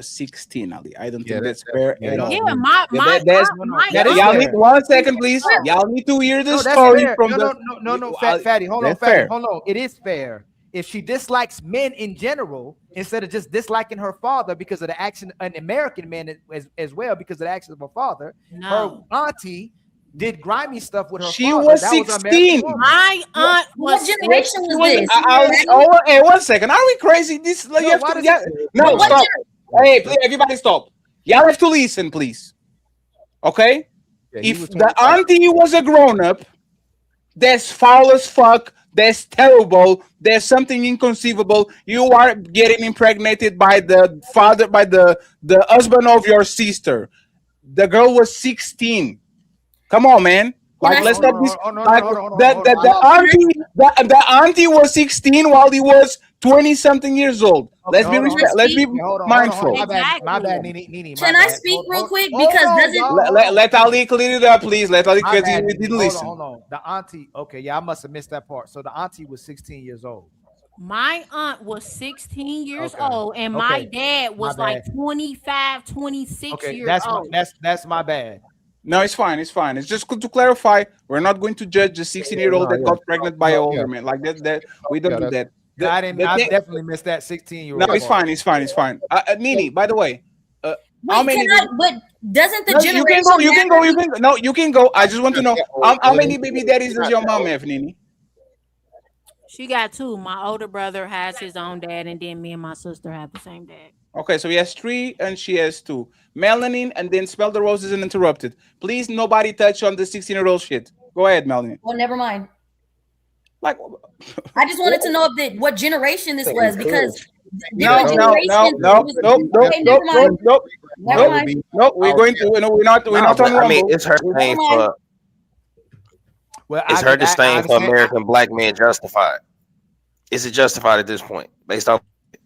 16, Ali. I don't think that's fair at all. Yeah, y'all need 1 second, please. Y'all need to hear the story from Fatty. Hold on, Fatty. Hold on. It is fair. If she dislikes men in general, instead of just disliking her father because of the action, an American man as well because of the actions of her father, her auntie did grimy stuff with her. She was 16. My aunt was. What generation was this? Hey, 1 second. Are we crazy? This stop. Hey, please, everybody, stop. Y'all have to listen, please. Okay. If the auntie was a grown-up, that's foul as fuck. That's terrible. There's something inconceivable. You are getting impregnated by the father, by the husband of your sister. The girl was 16. Come on, man. Like, let's stop this. The auntie was 16 while he was 20-something years old. Let's be mindful. My bad, Nini. Can I speak real quick? Because let Ali clear it up, please. Let Ali, because he didn't listen. Hold on. The auntie. Okay, yeah, I must have missed that part. So the auntie was 16 years old. My aunt was 16 years old, and my dad was like 25, 26 years old. That's my bad. No, it's fine. It's fine. It's just good to clarify. We're not going to judge the 16-year-old that got pregnant by an older man. Like that. We don't do that. I definitely missed that 16-year-old. No, it's fine. It's fine. Nini, by the way, how many? But doesn't the generation? You can go. I just want to know how many baby daddies does your mom have, Nini? She got 2. My older brother has his own dad, and then me and my sister have the same dad. Okay, so he has 3 and she has 2. Melanin, and then Smell the Roses and Interrupted. Please, nobody touch on the 16-year-old shit. Go ahead, Melanin. Well, never mind. Like, I just wanted to know what generation this was, because No. We're going to. We're not on. I mean, it's her thing for. Well, it's her disdain for American black men justified. Is it justified at this point? Based off,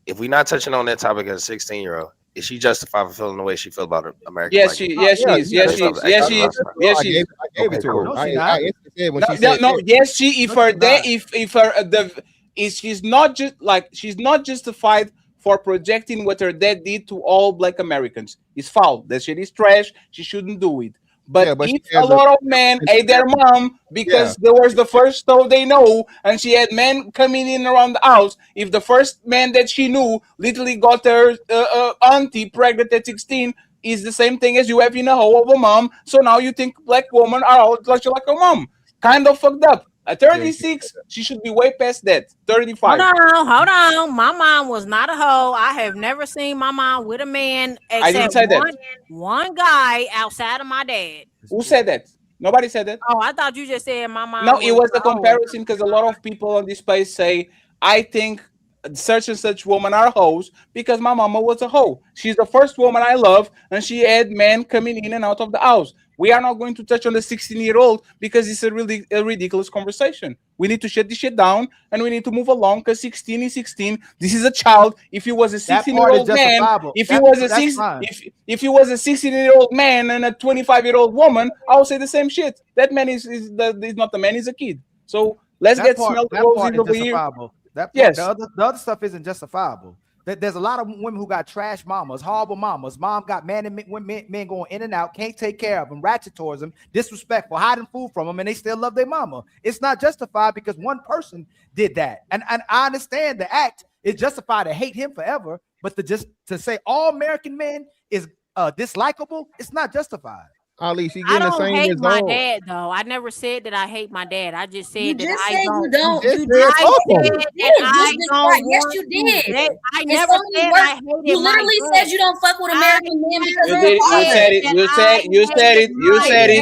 if we're not touching on that topic as a 16-year-old, is she justified for feeling the way she feels about American? Yes, she is. Yes, she is. I gave it to her. No, yes, she. She's not justified for projecting what her dad did to all black Americans. It's foul. That shit is trash. She shouldn't do it. But if a lot of men hate their mom because there was the first stove they know, and she had men coming in around the house, if the first man that she knew literally got her auntie pregnant at 16, is the same thing as you having a hoe of a mom. So now you think black women are all like a mom. Kind of fucked up. At 36, she should be way past that. 35. Hold on. My mom was not a hoe. I have never seen my mom with a man except one guy outside of my dad. Who said that? Nobody said that. Oh, I thought you just said my mom. No, it was a comparison because a lot of people on this space say, I think such and such women are hoes because my mama was a hoe. She's the first woman I love, and she had men coming in and out of the house. We are not going to touch on the 16-year-old because it's a ridiculous conversation. We need to shut this shit down and we need to move along because 16 is 16. This is a child. If he was a 16-year-old man, if he was a 16-year-old man and a 25-year-old woman, I would say the same shit. That man is not the man, he's a kid. So let's get smell the roses over here. Yes. The other stuff isn't justifiable. There's a lot of women who got trash mamas, horrible mamas. Mom got men going in and out, can't take care of them, ratchet towards them, disrespectful, hiding food from them, and they still love their mama. It's not justified because one person did that. And I understand the act is justified to hate him forever, but to say all American men is dislikable, it's not justified. Ali, she I getting the don't same hate as my old. dad though. I never said that I hate my dad. I just said You that just I said don't. you don't. I You said did. that I Yes, don't. yes, you did. I In never so many said words, I hated you literally my said dad. you don't fuck with American men because You of did their it. father. You said it.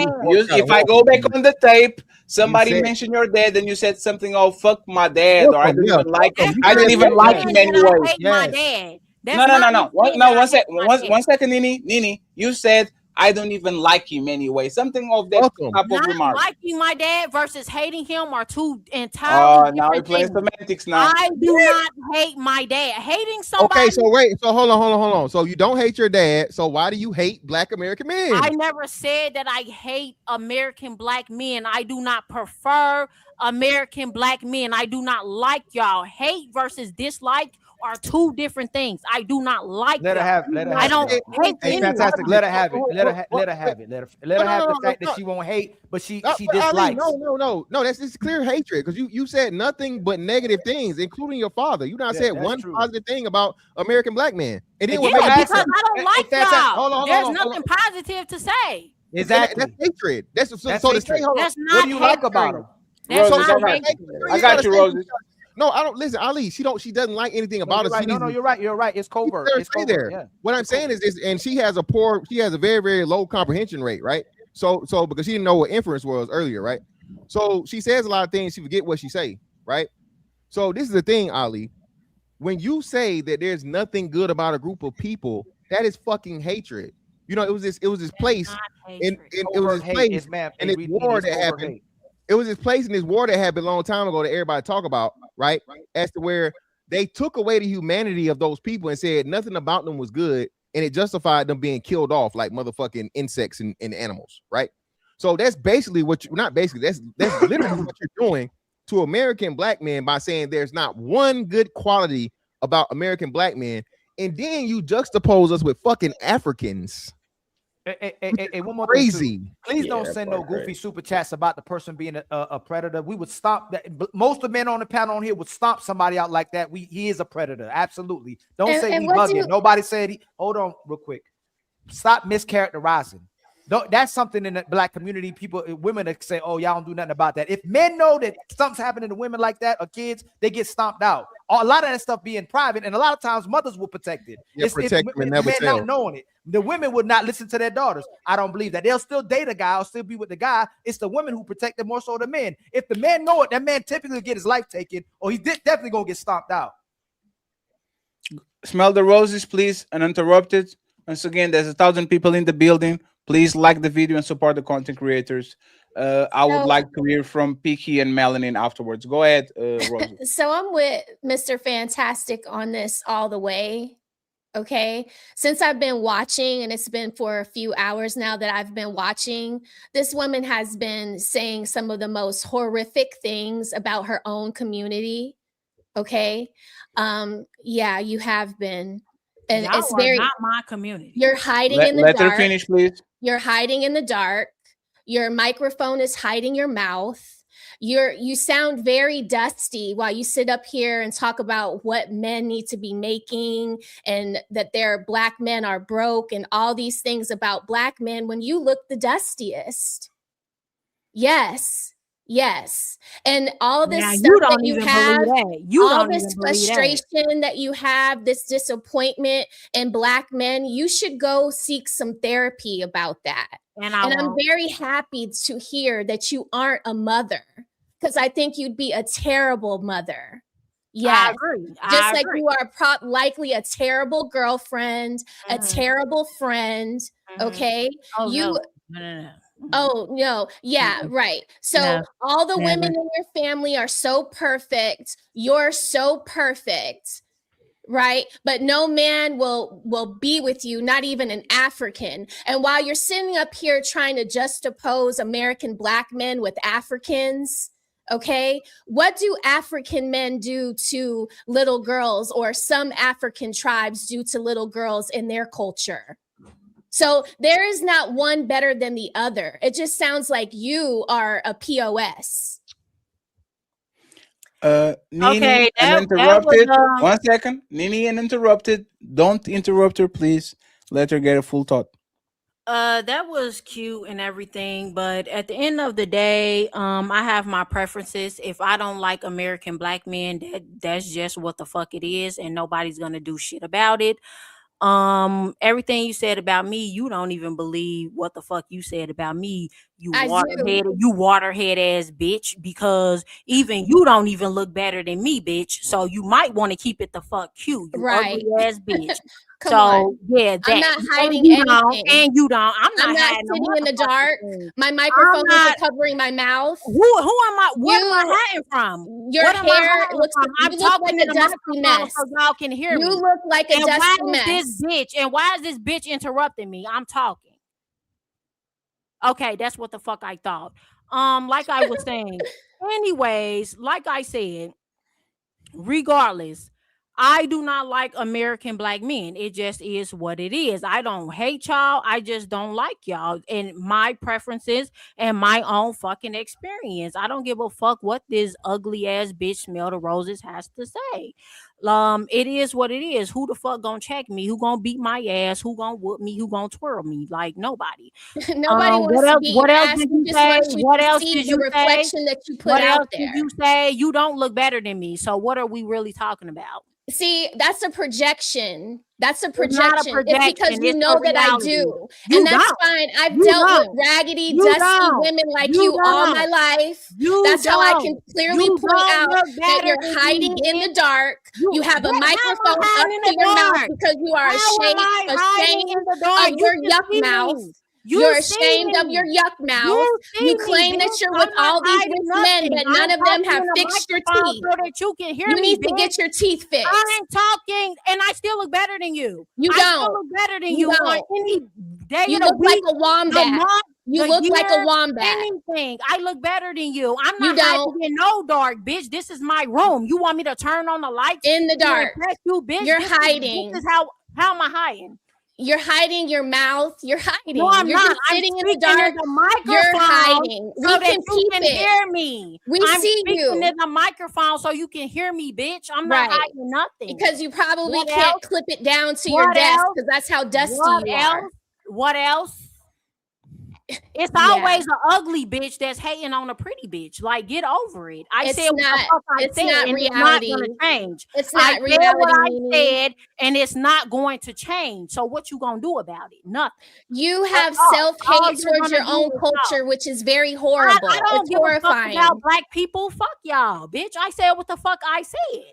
If I go back on the tape, somebody mentioned your dad, and you said something. Oh, fuck my dad, or I don't even like him. I don't even like him anyway. My dad. No. One second, Nini. You said I don't even like him anyway. Something of that type of remark. Liking my dad versus hating him are two entirely different now you're playing things. semantics now. I do not hate my dad. Hating somebody. Okay, so wait, so hold on. So you don't hate your dad. So why do you hate Black American men? I never said that I hate American Black men. I do not prefer American Black men. I do not like y'all. Hate versus dislike are two different things. I do not like. Let her have. Let her have. I don't hate. Hey, fantastic. Let her have it. Let her have it. Let her have the fact that she won't hate, but she dislikes. No. That's clear hatred because you said nothing but negative things, including your father. You not said one positive thing about American Black men. And then because I don't like y'all. There's nothing positive to say. Exactly. That's hatred. That's so to say. That's not what do you like about him? I got you, Roses. No, I don't listen, Ali. She doesn't like anything about us. Right. No, you're right. You're right. It's covert. It's covert. There. Yeah. What I'm saying is this, and she has a very, very low comprehension rate, right? So because she didn't know what inference was earlier, right? So she says a lot of things, she forget what she say, right? So this is the thing, Ali. When you say that there's nothing good about a group of people, that is fucking hatred. You know, it was this place, and it was this place, and this war that happened. It was this place in this war that happened a long time ago that everybody talk about, right? As to where they took away the humanity of those people and said nothing about them was good, and it justified them being killed off like motherfucking insects and animals, right? So that's basically what that's literally what you're doing to American Black men by saying there's not one good quality about American Black men, and then you juxtapose us with fucking Africans. Hey, one more crazy. Thing, please don't send no goofy super chats about the person being a predator. We would stop that. Most of the men on the panel on here would stomp somebody out like that. He is a predator. Absolutely. Don't say he bugging. Nobody said he. Hold on, real quick. Stop mischaracterizing. That's something in the Black community. Women that say, "Oh, y'all don't do nothing about that." If men know that something's happening to women like that or kids, they get stomped out. A lot of that stuff being private, and a lot of times mothers will protect it. Yeah, protect them and never tell. Not knowing it, the women would not listen to their daughters. I don't believe that. They'll still date a guy or still be with the guy. It's the women who protect them more so than men. If the man know it, that man typically get his life taken, or he's definitely gonna get stomped out. Smell the roses, please, uninterrupted. Once again, there's 1,000 people in the building. Please like the video and support the content creators. I would like to hear from Piki and Melanin afterwards. Go ahead, Rosie. So I'm with Mr. Fantastic on this all the way. Okay. Since I've been watching, and it's been for a few hours now that I've been watching, this woman has been saying some of the most horrific things about her own community. Okay. Yeah, you have been. And y'all it's very not my community. You're hiding in the dark. Let her finish, please. You're hiding in the dark. Your microphone is hiding your mouth. You sound very dusty while you sit up here and talk about what men need to be making and that their Black men are broke and all these things about Black men when you look the dustiest. Yes. And all this now, stuff you don't that you even have, believe that. You all don't this even believe that. frustration that you have, this disappointment in Black men, you should go seek some therapy about that. And I'm very happy to hear that you aren't a mother, because I think you'd be a terrible mother. Yes. I agree. Just like you are likely a terrible girlfriend, a terrible friend. Okay. Oh, you no. Oh, no. Yeah, right. So all the women in your family are so perfect. You're so perfect. Right. But no man will be with you, not even an African. And while you're sitting up here trying to juxtapose American Black men with Africans, okay, what do African men do to little girls, or some African tribes do to little girls in their culture? So there is not one better than the other. It just sounds like you are a POS. Nini uninterrupted. 1 second. Nini uninterrupted. Don't interrupt her, please. Let her get a full thought. That was cute and everything, but at the end of the day, I have my preferences. If I don't like American Black men, that's just what the fuck it is, and nobody's gonna do shit about it. Everything you said about me, you don't even believe what the fuck you said about me, you waterhead ass bitch, because even you don't even look better than me, bitch. So you might want to keep it the fuck cute, you ugly ass bitch. Come on. Yeah, I'm not hiding anything. And you don't. I'm not sitting in the dark. My microphone is covering my mouth. Who am I? What am I hiding from? Your hair looks like a dusty mess. So y'all can hear me. You look like a dusty mess. Why is this bitch interrupting me? I'm talking. Okay, that's what the fuck I thought. Like I was saying. Anyways, like I said, regardless, I do not like American Black men. It just is what it is. I don't hate y'all. I just don't like y'all, and my preferences and my own fucking experience. I don't give a fuck what this ugly ass bitch Smell the Roses has to say. It is what it is. Who the fuck gonna check me? Who gonna beat my ass? Who gonna whoop me? Who gonna twirl me? Like nobody. Nobody wants to be what else asked. did you Just say? want you What to else see did the you reflection say? that you put What out else there. did you say? You don't look better than me. So what are we really talking about? See, that's a projection. That's a It's not a projection. projection. It's because you It's know a that I reality. do. You And that's don't. fine. I've You dealt with don't. raggedy, You dusty don't. women like You you all don't. my life. You That's how I can don't. clearly You point don't out look that better you're than hiding me, in the dark. You have a How am I microphone up hiding in to the your mouth dark? because you are How am I hiding in the dark? of You your can yuck see mouth. me. You're see ashamed of me. your yuck mouth. You see You me, claim that bitch. you're I'm with not all these hiding rich men, nothing. but none I'm of them talking have in the fixed your microphone teeth. so that you can hear You me, need to bitch. get your teeth fixed. I'm talking, and I still look better than you. You I don't. still look better than You you on don't. any day You of the look like week, a wombat. the month, You the look like a year, wombat. anything. I look better than you. I'm You not don't. hiding in no dark, bitch. This is my room. You want me to turn on the lights In the to dark. impress you, bitch? You're This hiding. Is how am I hiding? You're hiding your mouth. You're hiding. No, I'm You're not. just I'm sitting in speaking the dark. in the microphone. You're hiding. So We that can you peep can it. hear me. We I'm see speaking you. in the microphone so you can hear me, bitch. I'm not Right. hiding nothing. Because you probably What can't else? clip it down to your What desk else? because that's how dusty What you else? are. What else? It's Yeah. always an ugly bitch that's hating on a pretty bitch. Like, get over it. I It's said what the not- fuck I it's said, not and reality. it's not gonna change. It's I not said reality, what I Nene. said, and it's not going to change. So what you gonna do about it? Nothing. You have All self-hate you're towards gonna your do own is culture, which is very I horrible. don't It's give a fuck horrifying. about black people. Fuck y'all, bitch. I said what the fuck I said.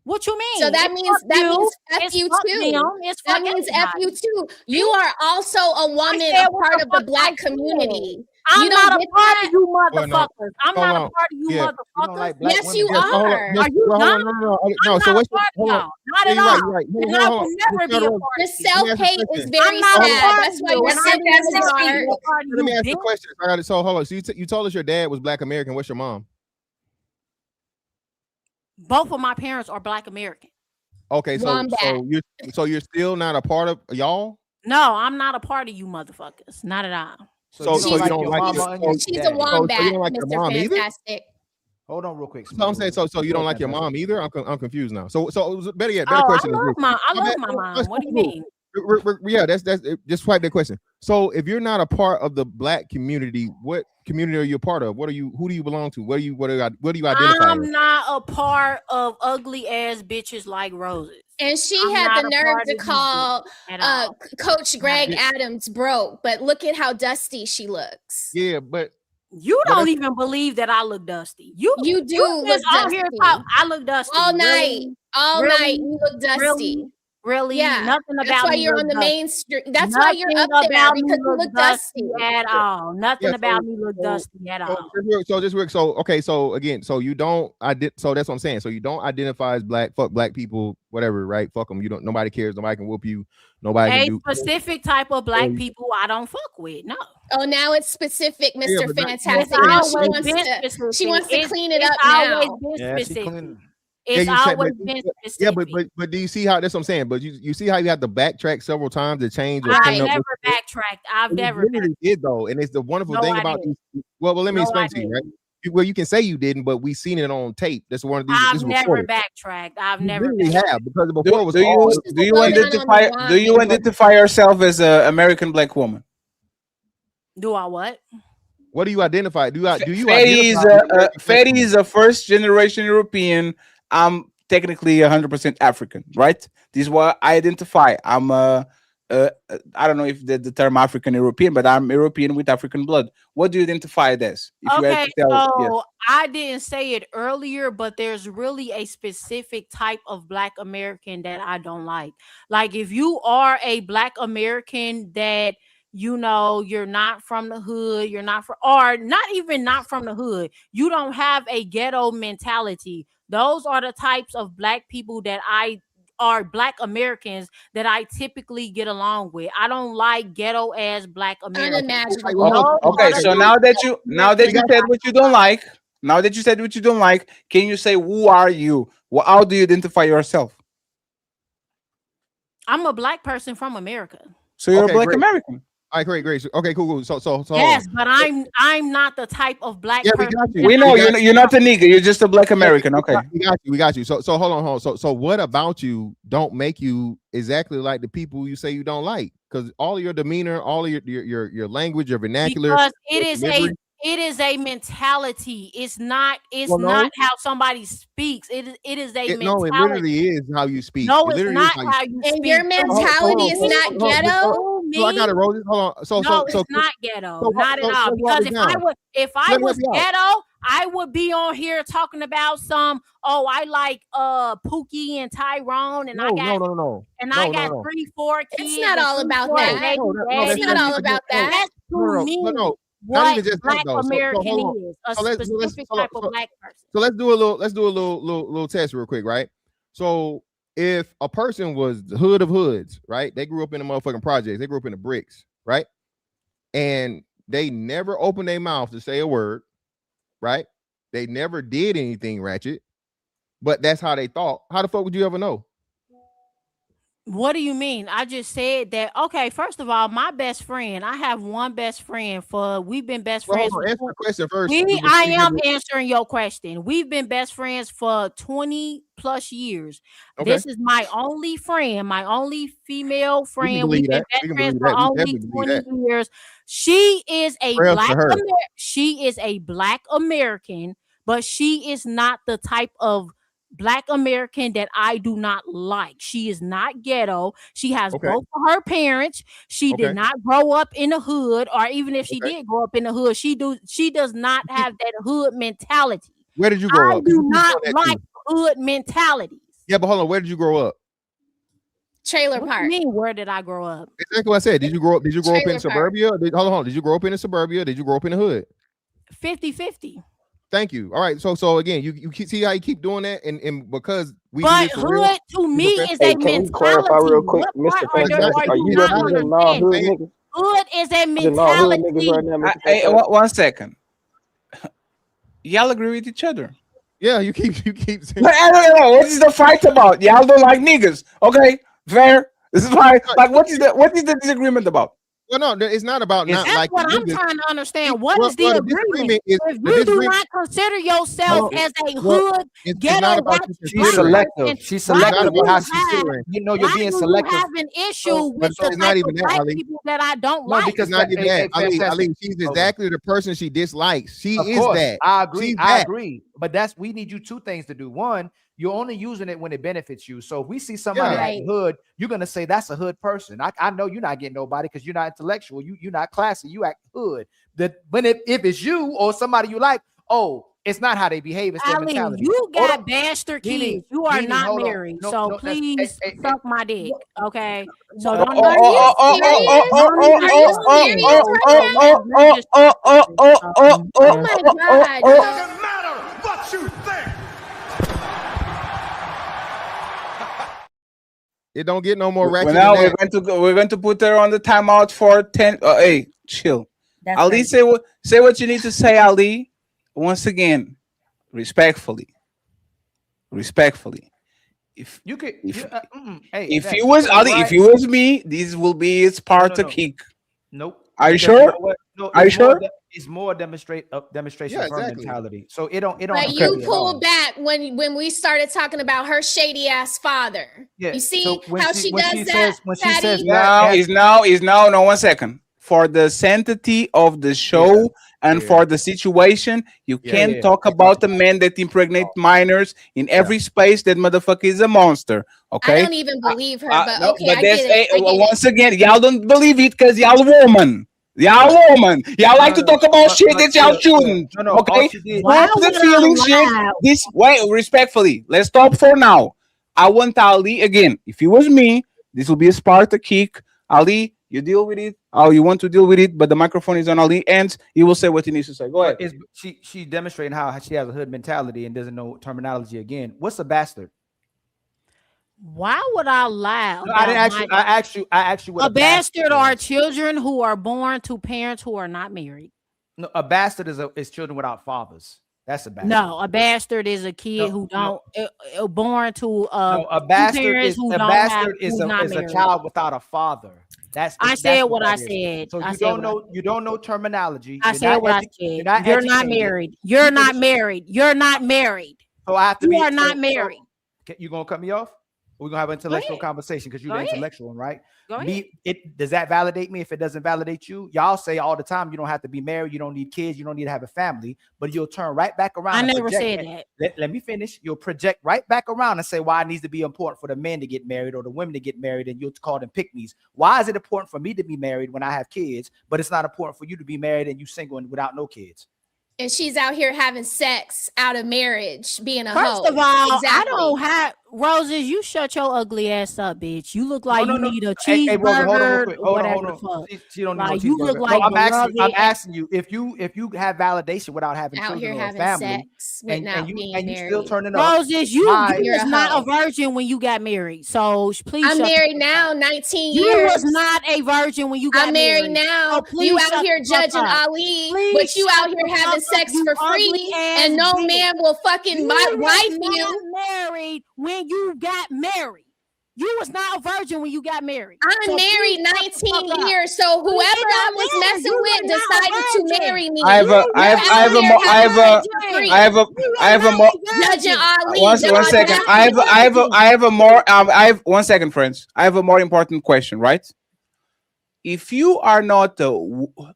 What you mean? So that It's means fuck that you. means F It's you fuck too. them. It's That fuck means F everybody. you too. You are also a woman, said a what part the of the fuck black I said. community. I'm You don't not a get part that? of you Well, no. motherfuckers. I'm Hold not on. a part of you Yeah. motherfuckers. Yes, you Yes, but hold on. are. Yes, Are you well, hold on. dumb? No. I'm So not what's a part of hold on. y'all. Not Yeah, at you're right. all. You're right. And Hold I on. will never be a part The of you. self-hate is question. very I'm not a sad. part That's of why you, you're and I sitting in the will never be dark. a part of Let me you, ask you a bitch. question. I got it. So hold on. So you told us your dad was Black American. What's your mom? Both of my parents are Black American. Okay, so you're still not a part of y'all? No, I'm not a part of you mototherfuckers. Not at all. So you don't like She's a wombat, so you don't like your Mr. mom either? Fantastic. Hold on real quick. So I'm saying, so you don't like your mom either? I'm confused now. So better yet, Oh, question I love my mom. What do you mean? Yeah, that's just swipe that question. So if you're not a part of the black community, what community are you a part of? Who do you belong to? What do you identify? I'm not a part of ugly ass bitches like Roses. And she had the nerve to call Coach Greg Adams broke, but look at how dusty she looks. Yeah, but you don't even believe that I look dusty. You do look dusty. I look dusty all night. All night you look dusty. Really? Yeah. Nothing about that's why me you're on the main street. That's why you're up there because you look dusty at all. Nothing about me look dusty at all. So again, so you don't so that's what I'm saying. So you don't identify as black, fuck black people, whatever, right? Fuck them. You don't, nobody cares, nobody can whoop you, nobody can do specific type of black people I don't fuck with. No. Oh, now it's specific, Mr. Fantastic. She wants to clean it up now. It's always been specific. But do you see how that's what I'm saying? But you see how you have to backtrack several times to change. I never backtracked. I've never did though, and it's the wonderful thing about these. Well, let me explain to you, right? Well, you can say you didn't, but we seen it on tape. That's one of these. I've never backtracked. I've never have because before it was. Do you identify yourself as an American black woman? Do I what? What do you identify? Do you? Fetty is a first generation European. I'm technically 100% African, right? This is what I identify. I'm I don't know if the term African European, but I'm European with African blood. What do you identify as? I didn't say it earlier, but there's really a specific type of Black American that I don't like. Like if you are a Black American that you know you're not from the hood, you're not from, or not even not from the hood, you don't have a ghetto mentality. Those are the types of Black people that are Black Americans that I typically get along with. I don't like ghetto ass Black Americans. Okay, so now that you said what you don't like, can you say who are you? Well, how do you identify yourself? I'm a Black person from America. So you're a Black American. All right, great. Okay, cool. So yes, but I'm not the type of Black person. We know you're not a nigga. You're just a Black American. Okay, we got you. So hold on. So what about you don't make you exactly like the people you say you don't like? Because all of your demeanor, all of your language, your vernacular. Because it is a mentality. It's not how somebody speaks. It is a mentality. No, it literally is how you speak. No, it's not how you speak. And your mentality is not ghetto. So I got to roll this. Hold on. So it's not ghetto. Not at all. Because if I was ghetto, I would be on here talking about I like Pookie and Tyrone and I got 3-4 kids. It's not all about that. It's not all about that. That's to me what Black American is. A specific type of Black person. So let's do a little test real quick, right? So if a person was the hood of hoods, right? They grew up in the motherfucking projects. They grew up in the bricks, right? And they never opened their mouth to say a word, right? They never did anything ratchet, but that's how they thought. How the fuck would you ever know? What do you mean? I just said that. Okay, first of all, my best friend. I have one best friend we've been best friends. Answer the question first. I am answering your question. We've been best friends for 20 plus years. Okay. This is my only friend, my only female friend. We've been best friends for only 20 years. She is a Black American, but she is not the type of Black American that I do not like. She is not ghetto. She has both of her parents. She did not grow up in the hood, or even if she did grow up in the hood, she does not have that hood mentality. Where did you grow up? I do not like hood mentalities. Yeah, but hold on. Where did you grow up? Trailer park. What do you mean, where did I grow up? Exactly what I said. Did you grow up in suburbia? Hold on. Did you grow up in the suburbia? Did you grow up in the hood? 50-50. Thank you. All right. So again, you see how you keep doing that, and because but hood to me is a mentality. Clarify real quick, Mr. Fantastic. Are you representing all hood niggas? Hood is a mentality. One second. Y'all agree with each other? Yeah, you keep saying. I don't know. What is the fight about? Y'all don't like niggas. Okay, fair. This is why. Like, what is the disagreement about? Well, no, it's not about not That's like. what I'm trying to understand. What is the agreement? If you do not consider yourself as a hood ghetto white She's selective. She's selective with how she's considering. You know, you're being why selective. do you have an issue with so the it's not type even of that, black Ali. people that I don't No, like? because not even that. Ali, she's exactly the person she dislikes. She Of is course, that. I agree. She's I that. agree. But we need you two things to do. One, you're only using it when it benefits you. So if we see somebody at the hood, you're gonna say that's a hood person. I know you're not getting nobody because you're not intellectual. You're not classy. You act hood. When if it's you or somebody you like, oh, it's not how they behave. It's their Ali, mentality. you got bastard kids. You are not married, so please suck my dick. Okay, so don't. Are you serious? Are you serious right now? Oh my God. Doesn't matter what you think. It don't get no more ratchet. Now we're going to put her on the timeout for 10. Hey, chill. That's Ali, right. say what you need to say, Ali. Once again, respectfully. If you could, if you was Ali, if you was me, this will be its part to kick. Nope. Are you Because sure? you know what? No, Are you sure? It's more demonstration Yeah, of her exactly. mentality. So it don't. But you pulled back when we started talking about her shady ass father. Yeah. You see So when how she- she when does she that? says- when she says Patty? No, 1 second. For the sanctity of the show and for the situation, you can't talk about the men that impregnate minors in every space. That motherfucker is a monster. Okay. I don't even believe her, but no, okay, but I get it. I get it. once again, y'all don't believe it because y'all woman. Y'all like to talk about shit that y'all shouldn't. Okay. Why Stop the would I feeling shit. lie? Respectfully, let's stop for now. I want Ali again. If it was me, this will be a Sparta kick. Ali, you deal with it. Oh, you want to deal with it, but the microphone is on Ali, and he will say what he needs to say. Go ahead. She demonstrating how she has a hood mentality and doesn't know terminology again. What's a bastard? Why would I lie? No, I didn't ask you. I asked you what a bastard are children who are born to parents who are not married. No, a bastard is children without fathers. That's a bastard. No, a bastard is a kid who don't born to a bastard parents is who a don't bastard have, is who's not a married. child without a father. I said what I said. So I you said don't what know. You don't know terminology. I said what I said. You're not married. You're not married. You're not married. So I have to You be. are not married. You gonna cut me off? We're gonna have an intellectual conversation because you're the intellectual one, right? Go ahead. Does that validate me? If it doesn't validate you, y'all say all the time you don't have to be married, you don't need kids, you don't need to have a family, but you'll turn right back around. I and never project said that. Let me finish. You'll project right back around and say why it needs to be important for the men to get married or the women to get married, and you'll call them pick-me's. Why is it important for me to be married when I have kids, but it's not important for you to be married and you single and without no kids? And she's out here having sex out of marriage, being a hoe. First of all, Exactly. I don't have Roses. You shut your ugly ass up, bitch. You look like you need a cheeseburger. Hey, Rosa, hold on real quick. Hold whatever on. the fuck. She don't need Like, no you look cheeseburger. like I'm asking you if you have validation without having Out children here or a having family, sex without you being married. still turning up. Roses, you You're was a not hoe. a virgin when you got married. So please. I'm shut married the now, fuck up. 19 You years. was not a virgin when you got I'm married now. So please You out shut here the fuck judging up. Ali, Please but you out shut here the having fuck up, sex you for free, ugly and no ass bitch. man will fucking You wife was you. not married when you got married. You was not a virgin when you got married. I'm So married please shut the 19 fuck up. years, so whoever I was matter. messing You with were not a decided to virgin. marry me. I have a more 1 second, friends. I have a more important question, right? If you are not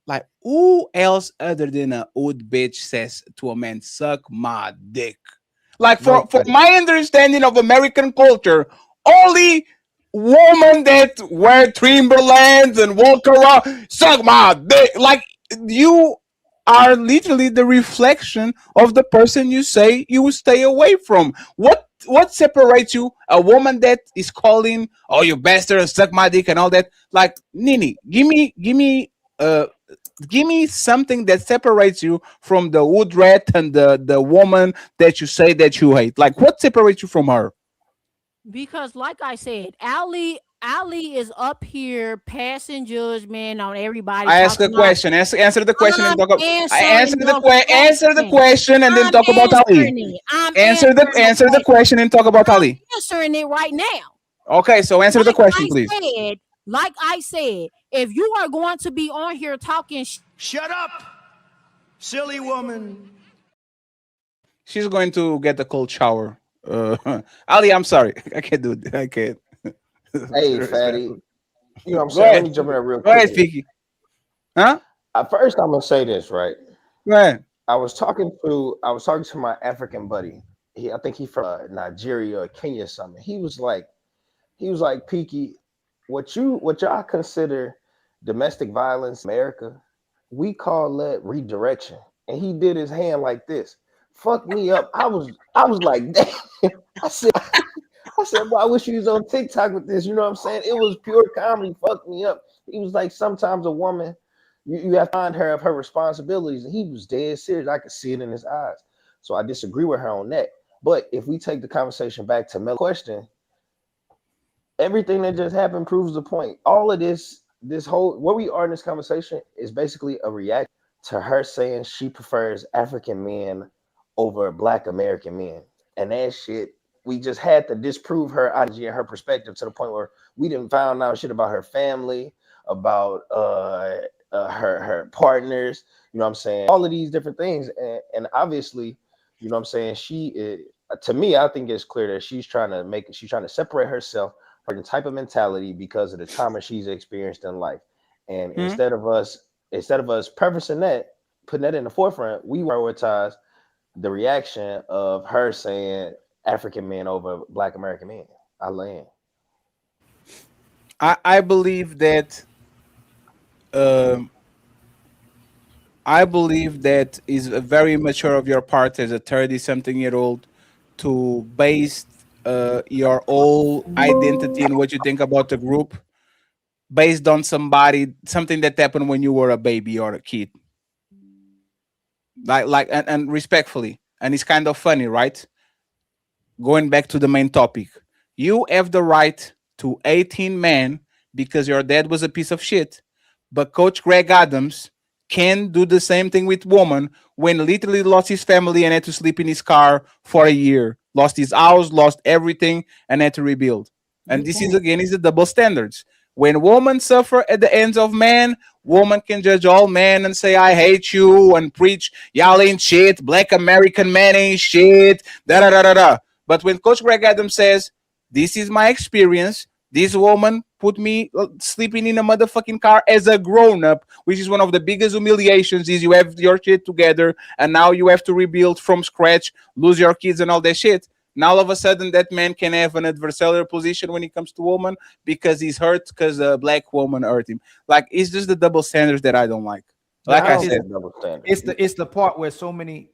like, who else other than a old bitch says to a man, suck my dick? Like for my understanding of American culture, only women that wear Timberlands and walk around suck my dick. Like, you are literally the reflection of the person you say you will stay away from. What separates you? A woman that is calling, oh, you bastard, and suck my dick and all that. Like, Nini, give me something that separates you from the wood rat and the woman that you say that you hate. Like, what separates you from her? Because, like I said, Ali is up here passing judgment on everybody. I ask a question. Answer the question and talk about. Answer the question and then talk about Ali. Answer the question and talk about Ali. Answering it right now. Okay, so answer the question, please. Said, like I said, if you are going to be on here talking shut up, silly woman. She's going to get a cold shower. Ali, I'm sorry. I can't do it. I can't. Hey, fatty. You know what I'm Go saying? ahead. Let me jump in there real Go ahead, quick. Fiki. Huh? At first, I'm gonna say this, right? Go ahead. I was talking to my African buddy. I think he's from Nigeria or Kenya or something. He was like, Peaky, what y'all consider domestic violence in America, we call that redirection. And he did his hand like this. Fuck me up. I was like, damn. I said, well, I wish you was on TikTok with this. You know what I'm saying? It was pure comedy. Fuck me up. He was like, sometimes a woman, you have to find her of her responsibilities. And he was dead serious. I could see it in his eyes. So I disagree with her on that. But if we take the conversation back to Mel's question, everything that just happened proves the point. All of this whole, where we are in this conversation is basically a reaction to her saying she prefers African men over Black American men. And that shit, we just had to disprove her ideology and her perspective to the point where we didn't find out shit about her family, about her partners, you know what I'm saying? All of these different things. And obviously, you know what I'm saying? To me, I think it's clear that she's trying to separate herself from the type of mentality because of the trauma she's experienced in life. And instead of us prefacing that, putting that in the forefront, we prioritize the reaction of her saying African men over Black American men. I land. I believe that is very mature of your part as a 30-something-year-old to base your whole identity and what you think about the group based on something that happened when you were a baby or a kid. And respectfully, and it's kind of funny, right? Going back to the main topic, you have the right to 18 men because your dad was a piece of shit, but Coach Greg Adams can do the same thing with woman when literally lost his family and had to sleep in his car for a year, lost his house, lost everything, and had to rebuild. And this is the double standards. When women suffer at the hands of men, woman can judge all men and say, I hate you, and preach, y'all ain't shit, Black American men ain't shit, da da da da da. But when Coach Greg Adams says, this is my experience, this woman put me sleeping in a motherfucking car as a grown-up, which is one of the biggest humiliations, is you have your shit together and now you have to rebuild from scratch, lose your kids and all that shit. Now all of a sudden that man can have an adversarial position when it comes to woman because he's hurt because a Black woman hurt him. Like, it's just the double standards that I don't like. Like I said, it's the part where so many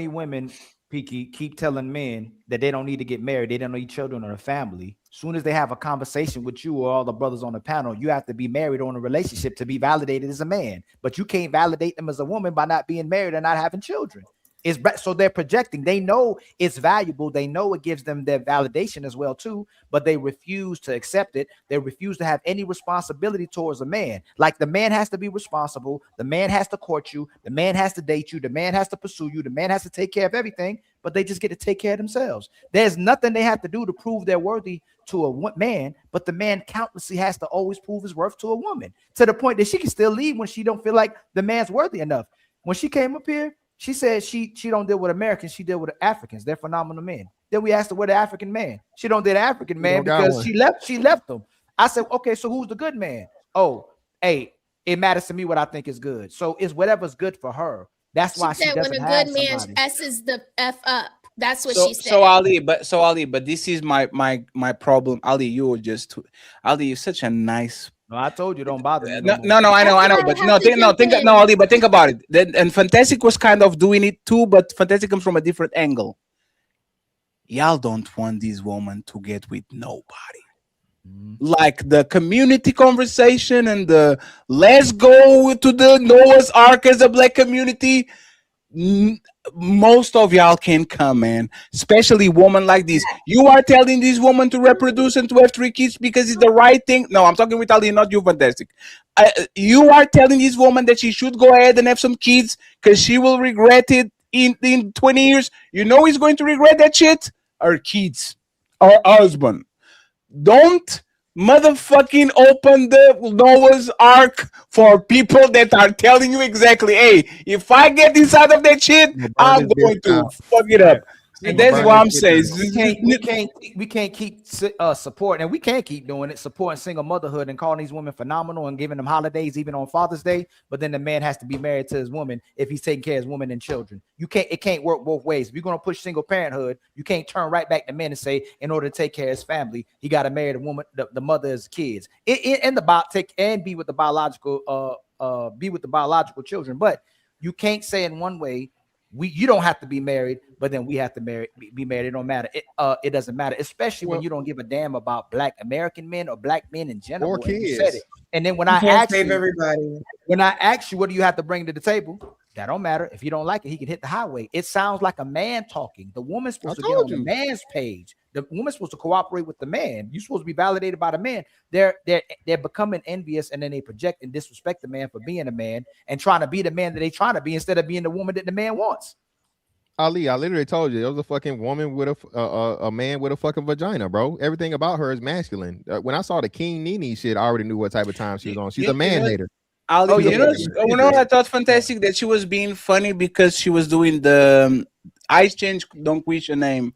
women, Peaky, keep telling men that they don't need to get married, they don't need children or a family. As soon as they have a conversation with you or all the brothers on the panel, you have to be married or in a relationship to be validated as a man. But you can't validate them as a woman by not being married and not having children. So they're projecting. They know it's valuable. They know it gives them their validation as well too, but they refuse to accept it. They refuse to have any responsibility towards a man. Like, the man has to be responsible. The man has to court you. The man has to date you. The man has to pursue you. The man has to take care of everything, but they just get to take care of themselves. There's nothing they have to do to prove they're worthy to a man, but the man countlessly has to always prove his worth to a woman, to the point that she can still leave when she don't feel like the man's worthy enough. When she came up here, she said she don't deal with Americans, she deal with Africans. They're phenomenal men. Then we asked her, where the African man? She don't deal with African man because she left them. I said, okay, so who's the good man? Oh, hey, it matters to me what I think is good. So it's whatever's good for her. That's why she doesn't have somebody. When a good man S's the F up. That's what she said. So Ali, but this is my problem. Ali, you're such a nice. No, I told you, don't bother me. No, I know, but Ali, but think about it. And Fantastic was kind of doing it too, but Fantastic comes from a different angle. Y'all don't want this woman to get with nobody. Like the community conversation and the let's go to the Noah's Ark as a Black community. Most of y'all can come, man, especially women like this. You are telling this woman to reproduce and to have 3 kids because it's the right thing. No, I'm talking with Ali, not you, Fantastic. You are telling this woman that she should go ahead and have some kids because she will regret it in 20 years. You know he's going to regret that shit? Her kids, her husband. Don't motherfucking open the Noah's Ark for people that are telling you exactly, hey, if I get inside of that shit, I'm going to fuck it up. And That's what I'm saying. We can't keep supporting, and we can't keep doing it, supporting single motherhood and calling these women phenomenal and giving them holidays even on Father's Day. But then the man has to be married to his woman if he's taking care of his woman and children. It can't work both ways. If you're gonna push single parenthood, you can't turn right back to men and say, in order to take care of his family, he got to marry the woman, the mother of his kids, and be with the biological children. But you can't say in one way, you don't have to be married, but then we have to be married. It don't matter. It doesn't matter, especially when you don't give a damn about Black American men or Black men in general. Or kids. You said it. And then when You I can't save everybody. when I ask you, what do you have to bring to the table? That don't matter. If you don't like it, he can hit the highway. It sounds like a man talking. The woman's supposed to get on the man's page. The woman's supposed to cooperate with the man. You're supposed to be validated by the man. They're becoming envious, and then they project and disrespect the man for being a man and trying to be the man that they trying to be instead of being the woman that the man wants. Ali, I literally told you it was a fucking woman with a man with a fucking vagina, bro. Everything about her is masculine. When I saw the King Nene shit, I already knew what type of time she was on. She's a man hater. Ali, you know what I thought fantastic? That she was being funny because she was doing the I changed don't quit your name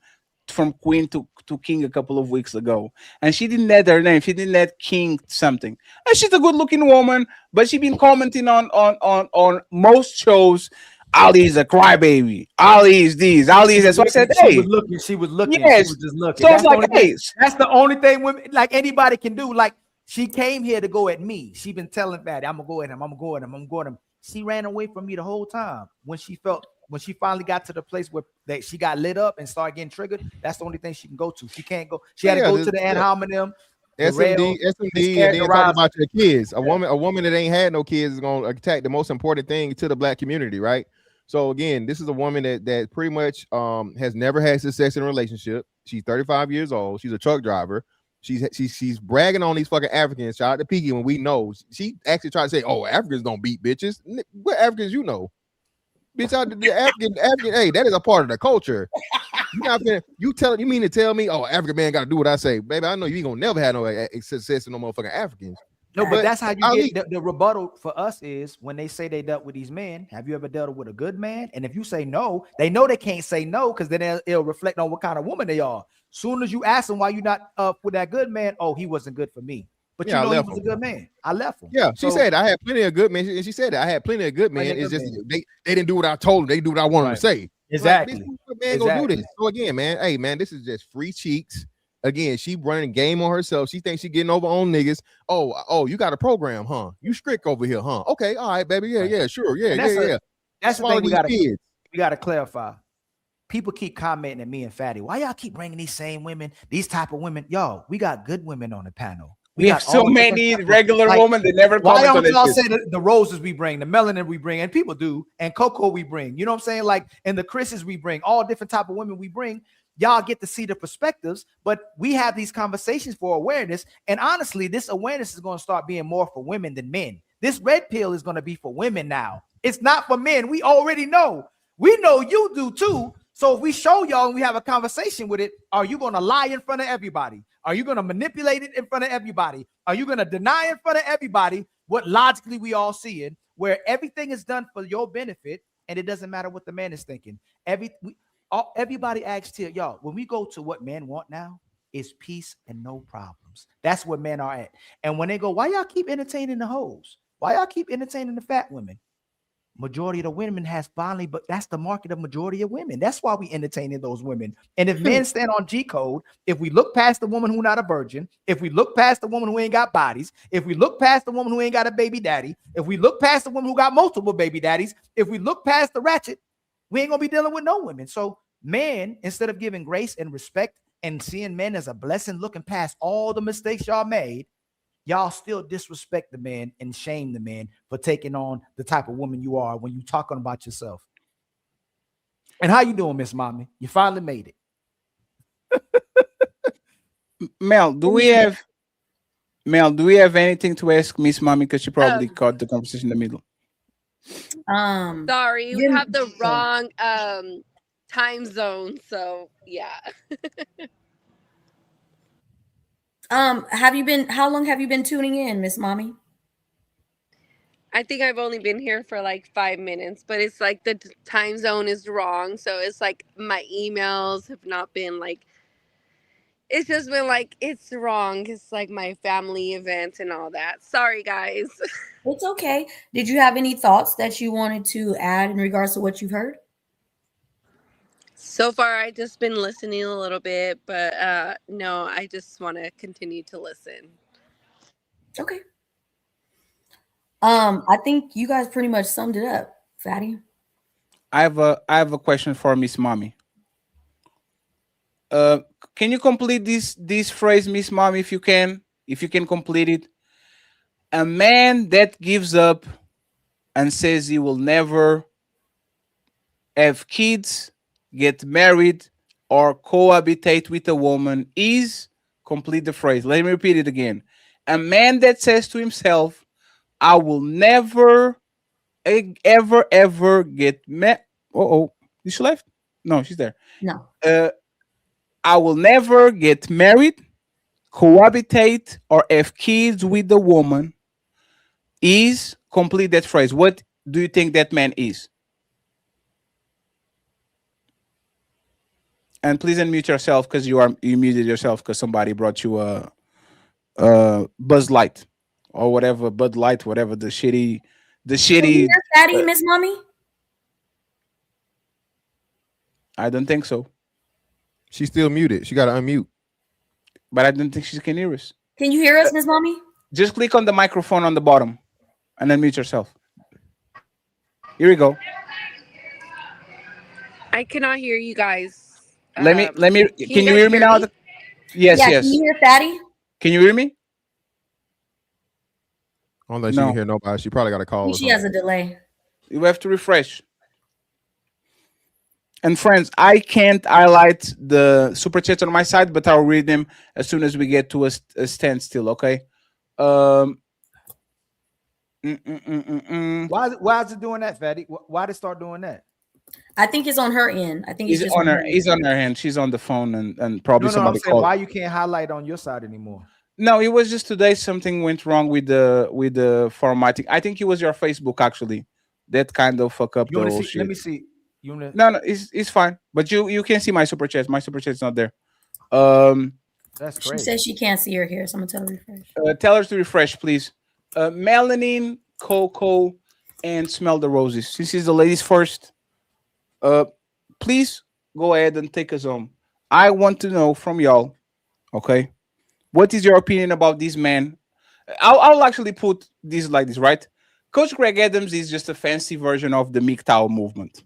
from Queen to King a couple of weeks ago, and she didn't add her name. She didn't add King something. And she's a good-looking woman, but she been commenting on most shows. Ali is a crybaby. Ali is this. Ali is that. So I said, hey, she was looking. Yes. She was just looking. So I was like, hey, that's the only thing women like anybody can do. Like she came here to go at me. She been telling Fatty, I'm gonna go at him. I'm gonna go at him. I'm going at him. She ran away from me the whole time. When she finally got to the place where she got lit up and started getting triggered, that's the only thing she can go to. She can't go. She had to go to the ad hominem. SMD, and then talk about your kids. A woman that ain't had no kids is gonna attack the most important thing to the Black community, right? So again, this is a woman that pretty much has never had success in a relationship. She's 35 years old. She's a truck driver. She's bragging on these fucking Africans. Shout out to Piggy when we know. She actually tried to say, "Oh, Africans don't beat bitches." What Africans you know? Bitch, the African, hey, that is a part of the culture. You mean to tell me, oh, African man got to do what I say, baby? I know you ain't gonna never have no success in no motherfucking Africans. No, but that's how you get the rebuttal for us is when they say they dealt with these men. Have you ever dealt with a good man? And if you say no, they know they can't say no because then it'll reflect on what kind of woman they are. Soon as you ask them why you not with that good man, oh, he wasn't good for me. But you know he was a good man. I left him. Yeah, she said I had plenty of good men, and she said that I had plenty of good men. It's just they didn't do what I told them. They do what I want them to say. Exactly. Like, man, go do this. So again, man, hey man, this is just free cheeks. Again, she running game on herself. She thinks she getting over on niggas. Oh, you got a program, huh? You strict over here, huh? Okay, all right, baby. Yeah, sure. Yeah. That's the thing we gotta clarify. People keep commenting at me and Fatty. Why y'all keep bringing these same women, these type of women? Yo, we got good women on the panel. We have so many regular women that never comment on this. Why y'all say the roses we bring, the melanin we bring, and people do, and cocoa we bring. You know what I'm saying? Like, and the Chris's we bring, all different type of women we bring. Y'all get to see the perspectives, but we have these conversations for awareness. And honestly, this awareness is going to start being more for women than men. This red pill is going to be for women now. It's not for men. We already know. We know you do too. So if we show y'all and we have a conversation with it, are you going to lie in front of everybody? Are you going to manipulate it in front of everybody? Are you going to deny in front of everybody what logically we all see it, where everything is done for your benefit and it doesn't matter what the man is thinking? Everybody asks here, y'all, when we go to what men want now is peace and no problems. That's what men are at. And when they go, why y'all keep entertaining the hoes? Why y'all keep entertaining the fat women? Majority of the women has finally, but that's the market of majority of women. That's why we entertaining those women. And if men stand on G code, if we look past the woman who not a virgin, if we look past the woman who ain't got bodies, if we look past the woman who ain't got a baby daddy, if we look past the woman who got multiple baby daddies, if we look past the ratchet, we ain't gonna be dealing with no women. So men, instead of giving grace and respect and seeing men as a blessing, looking past all the mistakes y'all made, y'all still disrespect the man and shame the man for taking on the type of woman you are when you talking about yourself. And how you doing, Miss Mommy? You finally made it. Mel, do we have anything to ask Miss Mommy? Because she probably caught the conversation in the middle. Sorry, we have the wrong time zone. So yeah. How long have you been tuning in, Miss Mommy? I think I've only been here for like 5 minutes, but it's like the time zone is wrong. So it's like my emails have not been like, it's just been like, it's wrong. It's like my family event and all that. Sorry, guys. It's okay. Did you have any thoughts that you wanted to add in regards to what you've heard? So far, I just been listening a little bit, but no, I just want to continue to listen. Okay. I think you guys pretty much summed it up, Fatty. I have a question for Miss Mommy. Can you complete this phrase, Miss Mommy, if you can complete it? A man that gives up and says he will never have kids, get married, or cohabitate with a woman is, complete the phrase. Let me repeat it again. A man that says to himself, I will never, ever get married. Oh, is she left? No, she's there. No. I will never get married, cohabitate, or have kids with a woman is, complete that phrase. What do you think that man is? And please unmute yourself because you muted yourself because somebody brought you a Buzz Light or whatever, Bud Light, whatever the shitty. Can you hear Fatty, Miss Mommy? I don't think so. She's still muted. She got to unmute. But I don't think she can hear us. Can you hear us, Miss Mommy? Just click on the microphone on the bottom and then mute yourself. Here we go. I cannot hear you guys. Let me. Can you hear me now? Yes. Can you hear Fatty? Can you hear me? Unless you can hear nobody, she probably got a call. She has a delay. You have to refresh. And friends, I can't highlight the super chats on my side, but I'll read them as soon as we get to a standstill. Okay. Why is it doing that, Fatty? Why did it start doing that? I think it's on her end. I think He's it's on her. He's on her hand. She's on the phone, and probably somebody called. Why you can't highlight on your side anymore? No, it was just today. Something went wrong with the formatting. I think it was your Facebook actually that kind of fuck up the whole shit. Let me see. No, it's fine. But you can see my super chat. My super chat's not there. That's great. She says she can't see her here, so I'm gonna tell her to refresh. Tell her to refresh, please. Melanin, Coco, and Smell the Roses. Since it's the ladies first, please go ahead and take us home. I want to know from y'all, okay, what is your opinion about this man? I'll actually put this like this, right? Coach Greg Adams is just a fancy version of the MGTOW movement.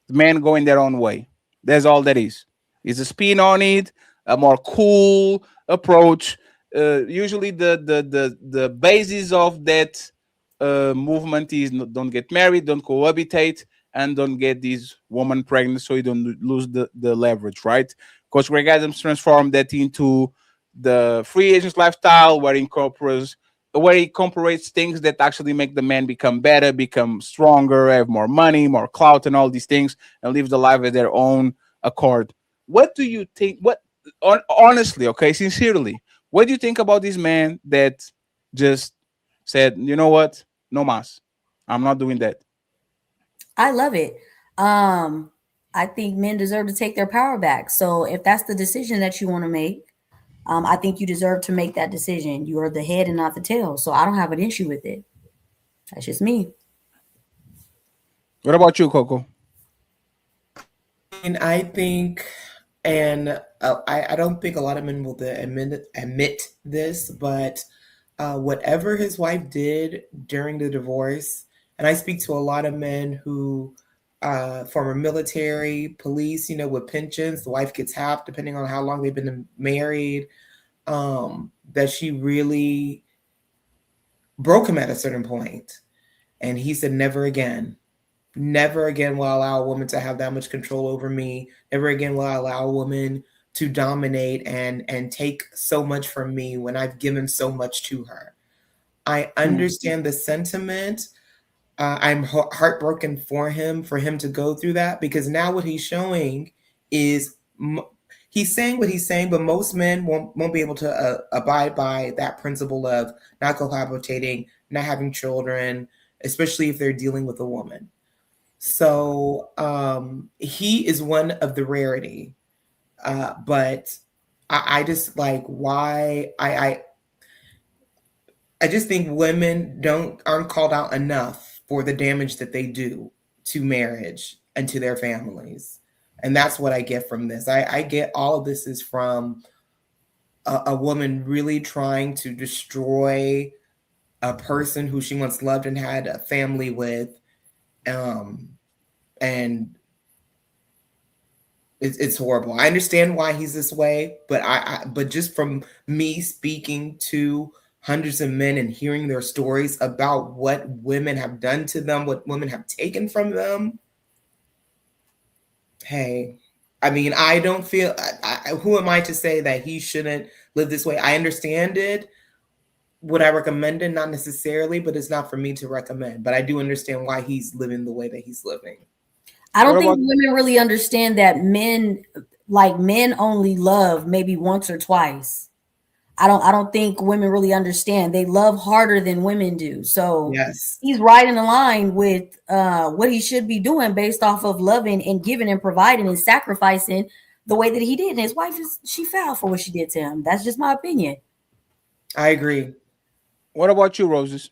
The men going their own way. That's all that is. It's a spin on it, a more cool approach. Usually the basis of that movement is don't get married, don't cohabitate, and don't get this woman pregnant so you don't lose the leverage, right? Coach Greg Adams transformed that into the free agents lifestyle where he incorporates things that actually make the man become better, become stronger, have more money, more clout, and all these things, and live the life at their own accord. What do you think? Honestly, okay, sincerely, what do you think about this man that just said, you know what, no mas, I'm not doing that? I love it. I think men deserve to take their power back. So if that's the decision that you want to make, I think you deserve to make that decision. You are the head and not the tail. So I don't have an issue with it. That's just me. What about you, Coco? And I think, and I don't think a lot of men will admit this, but whatever his wife did during the divorce, and I speak to a lot of men who former military, police, with pensions, the wife gets half depending on how long they've been married, that she really broke him at a certain point. And he said, never again. Never again will I allow a woman to have that much control over me. Never again will I allow a woman to dominate and take so much from me when I've given so much to her. I understand the sentiment. I'm heartbroken for him to go through that, because now what he's showing is he's saying what he's saying, but most men won't be able to abide by that principle of not cohabitating, not having children, especially if they're dealing with a woman. So he is one of the rarity. But I just like why I just think women aren't called out enough for the damage that they do to marriage and to their families. And that's what I get from this. I get all of this is from a woman really trying to destroy a person who she once loved and had a family with. And it's horrible. I understand why he's this way, but just from me speaking to hundreds of men and hearing their stories about what women have done to them, what women have taken from them. Hey, I mean, I don't feel, who am I to say that he shouldn't live this way? I understand it. Would I recommend it? Not necessarily, but it's not for me to recommend. But I do understand why he's living the way that he's living. I don't think women really understand that men only love maybe once or twice. I don't think women really understand. They love harder than women do. So yes, he's right in the line with what he should be doing based off of loving and giving and providing and sacrificing the way that he did. And his wife she fell for what she did to him. That's just my opinion. I agree. What about you, Roses?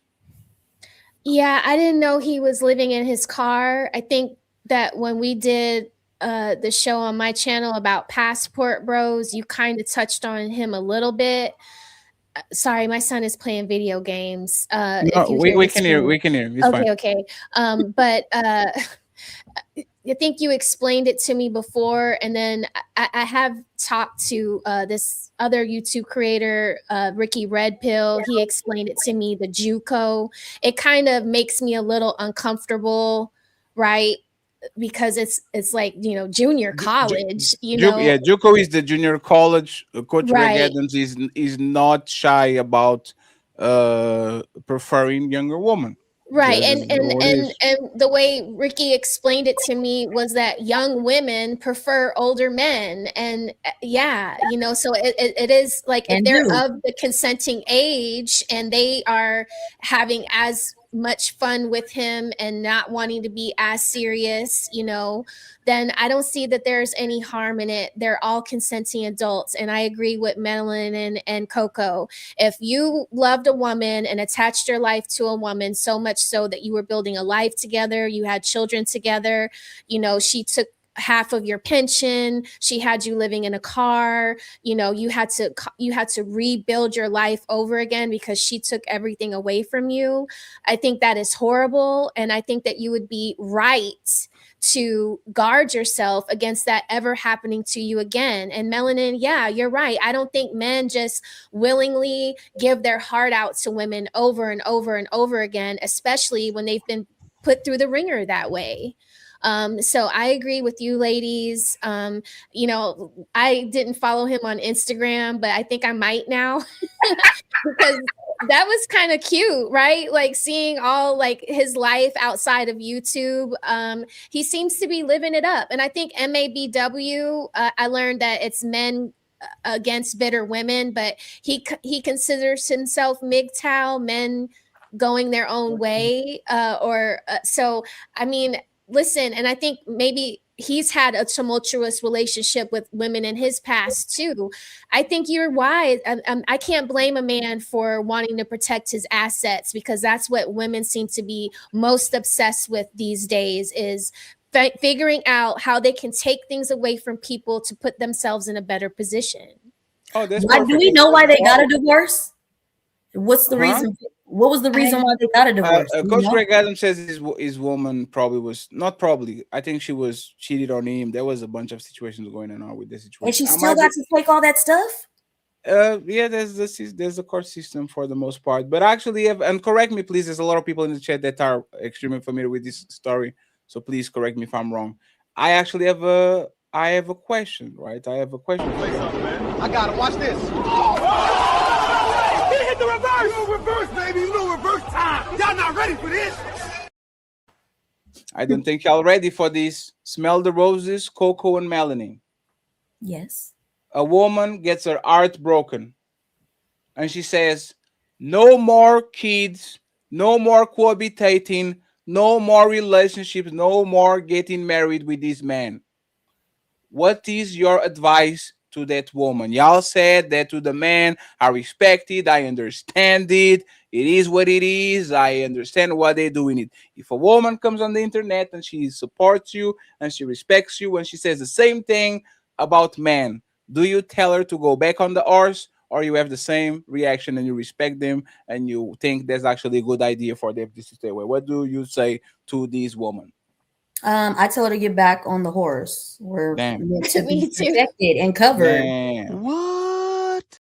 Yeah, I didn't know he was living in his car. I think that when we did the show on my channel about passport bros, you kind of touched on him a little bit. Sorry, my son is playing video games. No, we can hear. We can hear. It's okay, fine. okay. But I think you explained it to me before, and then I have talked to this other YouTube creator, Ricky Red Pill. He explained it to me, the JUCO. It kind of makes me a little uncomfortable, right? Because it's like, you know, junior college, you know. Yeah, JUCO is the junior college. Coach Right. Greg Adams is not shy about preferring younger women. Right. And the way Ricky explained it to me was that young women prefer older men. And yeah, you know, so it is like if they're of the consenting age and they are having as much fun with him and not wanting to be as serious, you know, then I don't see that there's any harm in it. They're all consenting adults. And I agree with Madeline and Coco. If you loved a woman and attached your life to a woman so much so that you were building a life together, you had children together, you know, she took half of your pension, she had you living in a car, you know, you had to rebuild your life over again because she took everything away from you. I think that is horrible. And I think that you would be right to guard yourself against that ever happening to you again. And Melanin, yeah, you're right. I don't think men just willingly give their heart out to women over and over and over again, especially when they've been put through the ringer that way. So I agree with you ladies. You know, I didn't follow him on Instagram, but I think I might now because that was kind of cute, right? Like seeing all like his life outside of YouTube. He seems to be living it up. And I think MABW, I learned that it's men against bitter women, but he considers himself MGTOW, men going their own way. So, I mean, listen, and I think maybe he's had a tumultuous relationship with women in his past too. I think you're wise. I can't blame a man for wanting to protect his assets because that's what women seem to be most obsessed with these days is figuring out how they can take things away from people to put themselves in a better position. Oh, do we know why they got a divorce? What's the reason? What was the reason why they got a divorce? Coach Greg Adams says his woman probably was not probably. I think she was cheated on him. There was a bunch of situations going on with this situation. And she still got to take all that stuff. Yeah, there's a court system for the most part. But actually, and correct me, please. There's a lot of people in the chat that are extremely familiar with this story. So please correct me if I'm wrong. I actually have a question, right? I have a question. I gotta watch this. Hit the reverse! No reverse, baby! No reverse time! Y'all not ready for this! I don't think y'all ready for this. Smell the roses, Coco and Melanie. Yes. a woman gets her heart broken and she says, no more kids, no more cohabitating, no more relationships, no more getting married with this man. What is your advice to that woman? Y'all said that to the man, I respect it, I understand it, it is what it is, I understand why they're doing it. If a woman comes on the internet and she supports you and she respects you and she says the same thing about men, do you tell her to go back on the horse, or you have the same reaction and you respect them and you think that's actually a good idea for them to stay away? What do you say to these women? I tell her to get back on the horse. We're Damn. meant to Me be too. protected and covered. Damn. What?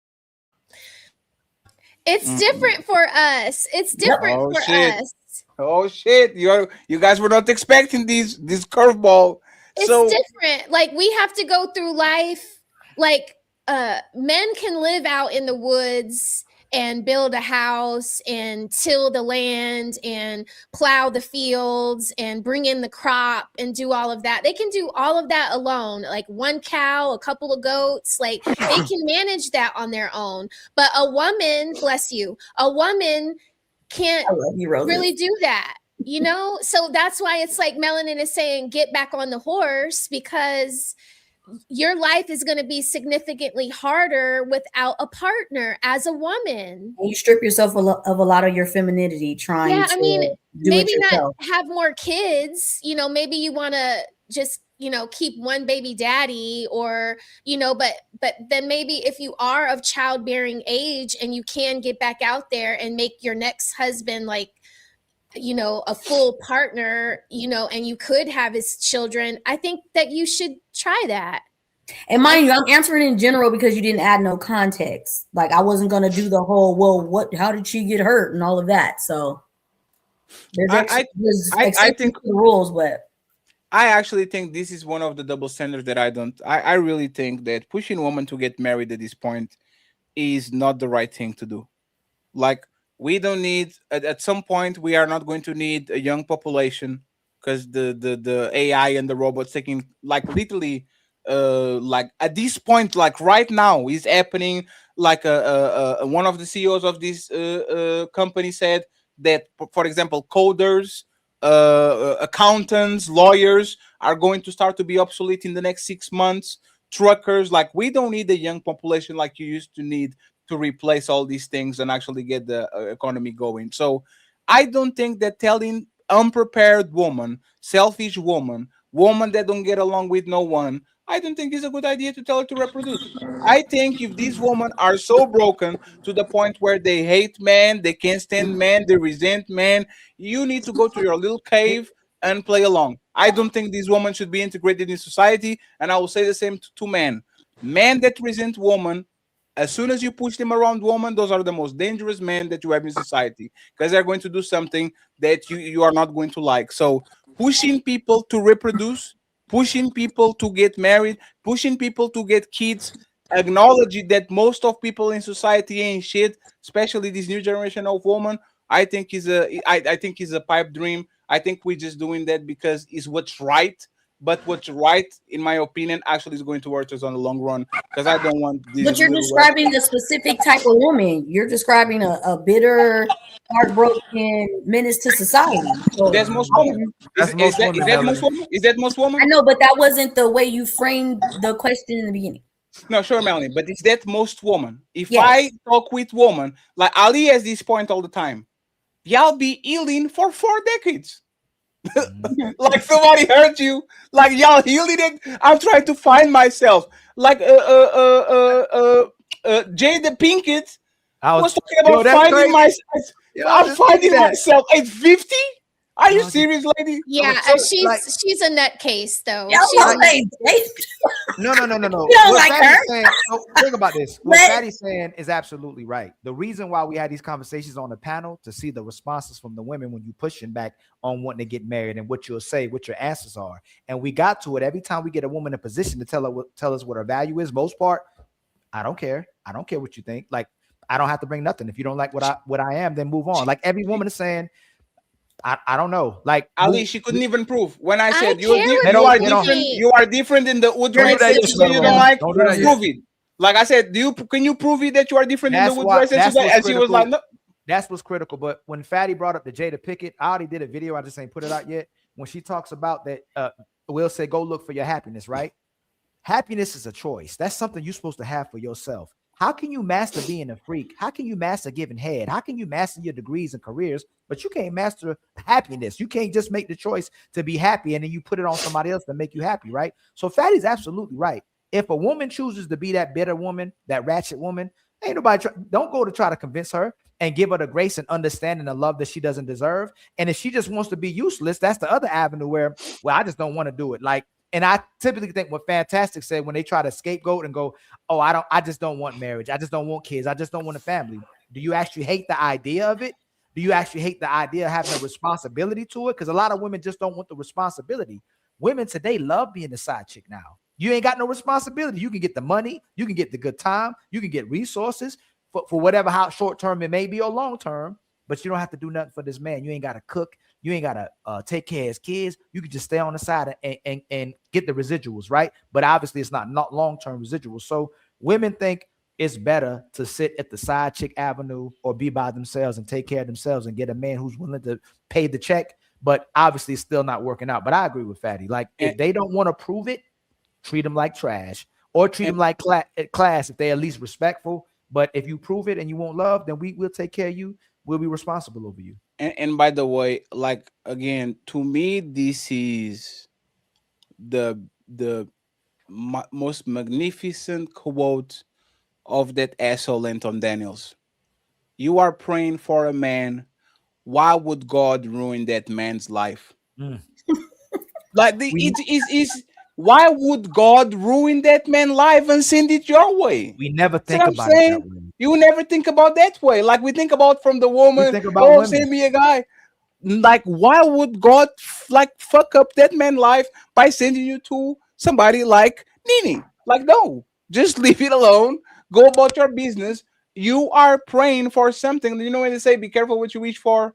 It's different for us. It's different Oh for shit. us. Oh shit. You guys were not expecting this curveball. It's So different. Like we have to go through life. Like men can live out in the woods and build a house and till the land and plow the fields and bring in the crop and do all of that. They can do all of that alone, like one cow, a couple of goats, like they can manage that on their own. But a woman, bless you, a woman can't really do that, you know? So that's why it's like Melanin is saying, get back on the horse, because your life is going to be significantly harder without a partner as a woman. You strip yourself of a lot of your femininity trying Yeah, to I mean, do maybe it not yourself. have more kids, you know, maybe you want to just, you know, keep one baby daddy, or, you know, but then maybe if you are of childbearing age and you can get back out there and make your next husband like, you know, a full partner, you know, and you could have his children, I think that you should try that. And mind you, I'm answering in general because you didn't add no context. Like I wasn't gonna do the whole, well, how did she get hurt and all of that. So there's I think the rules, but I actually think this is one of the double standards that I really think that pushing women to get married at this point is not the right thing to do. Like we don't need at some point we are not going to need a young population, because the AI and the robots taking like literally like at this point, like right now is happening. Like one of the CEOs of this company said that, for example, coders, accountants, lawyers are going to start to be obsolete in the next 6 months. Truckers, like we don't need a young population like you used to need to replace all these things and actually get the economy going. So I don't think that telling unprepared woman, selfish woman that don't get along with no one, I don't think is a good idea to tell her to reproduce. I think if these women are so broken to the point where they hate men, they can't stand men, they resent men, you need to go to your little cave and play along. I don't think these women should be integrated in society, and I will say the same to men. Men that resent women, as soon as you push them around women, those are the most dangerous men that you have in society, because they're going to do something that you are not going to like. So pushing people to reproduce, pushing people to get married, pushing people to get kids, acknowledge that most of people in society ain't shit, especially this new generation of women, I think I think is a pipe dream. I think we're just doing that because it's what's right. But what's right, in my opinion, actually is going to hurt us on the long run, because I don't want these. But you're describing a specific type of woman. You're describing a bitter, heartbroken menace to society. So that's most women. Is that most women? Is that most women? I know, but that wasn't the way you framed the question in the beginning. No, sure, Melanie, but is that most woman? If Yes. I talk with woman, like Ali has this point all the time, y'all be healing for 4 decades. Like somebody hurt you, like y'all healing it. I'm trying to find myself. Like Jada Pinkett was talking about finding myself. I'm finding myself at 50. Are you serious, lady? Yeah, So, she's a nutcase though. Yeah, No. You don't What like Fatty's her? saying, so think about this. What Fatty's saying is absolutely right. The reason why we had these conversations on the panel to see the responses from the women when you pushing back on wanting to get married and what you'll say, what your answers are. And we got to it every time we get a woman in a position to tell us what her value is. Most part, I don't care. I don't care what you think. Like, I don't have to bring nothing. If you don't like what I am, then move on. Like every woman is saying, I don't know. Like Ali, she couldn't even prove when I said you are different. You are different in the wood. You don't like. Don't do that Prove yet. it. Like I said, can you prove it that you are different in the woodwork? And she was like, no. That's what's critical. But when Fatty brought up the Jada Pinkett, I already did a video. I just ain't put it out yet. When she talks about that, Will say, go look for your happiness, right? Happiness is a choice. That's something you're supposed to have for yourself. How can you master being a freak? How can you master giving head? How can you master your degrees and careers, but you can't master happiness? You can't just make the choice to be happy and then you put it on somebody else to make you happy, right? So Fatty's absolutely right. If a woman chooses to be that bitter woman, that ratchet woman, ain't nobody don't go to try to convince her and give her the grace and understanding and love that she doesn't deserve. And if she just wants to be useless, that's the other avenue where, well, I just don't want to do it. Like, and I typically think what Fantastic said when they try to scapegoat and go, oh, I just don't want marriage. I just don't want kids. I just don't want a family. Do you actually hate the idea of it? Do you actually hate the idea of having a responsibility to it? Because a lot of women just don't want the responsibility. Women today love being the side chick now. You ain't got no responsibility. You can get the money. You can get the good time. You can get resources for whatever, how short term it may be or long term, but you don't have to do nothing for this man. You ain't got to cook. You ain't got to take care of his kids. You can just stay on the side and get the residuals, right? But obviously it's not long-term residuals. So women think it's better to sit at the side chick avenue or be by themselves and take care of themselves and get a man who's willing to pay the check. But obviously it's still not working out. But I agree with Fatty. Like, if they don't want to prove it, treat them like trash or treat them like class if they're at least respectful. But if you prove it and you want love, then we'll take care of you. We'll be responsible over you. And by the way, like, again, to me, this is the most magnificent quote of that asshole Anton Daniels. You are praying for a man. Why would God ruin that man's life? Like, why would God ruin that man's life and send it your way? We never think about it that way. You never think about that way. Like, we think about from the woman, send me a guy. Like, why would God fuck up that man's life by sending you to somebody like Nini? Like, no, just leave it alone. Go about your business. You are praying for something. You know when they say, be careful what you wish for?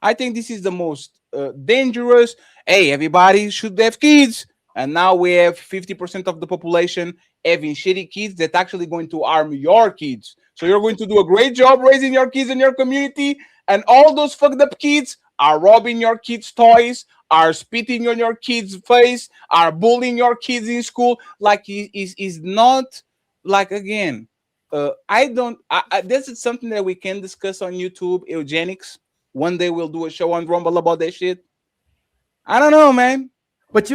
I think this is the most dangerous. Hey, everybody should have kids. And now we have 50% of the population having shitty kids that's actually going to harm your kids. So you're going to do a great job raising your kids in your community. And all those fucked up kids are robbing your kids' toys, are spitting on your kids' face, are bullying your kids in school. Like, is not, like, again, this is something that we can discuss on YouTube, eugenics. One day we'll do a show on Rumble about that shit. I don't know, man. But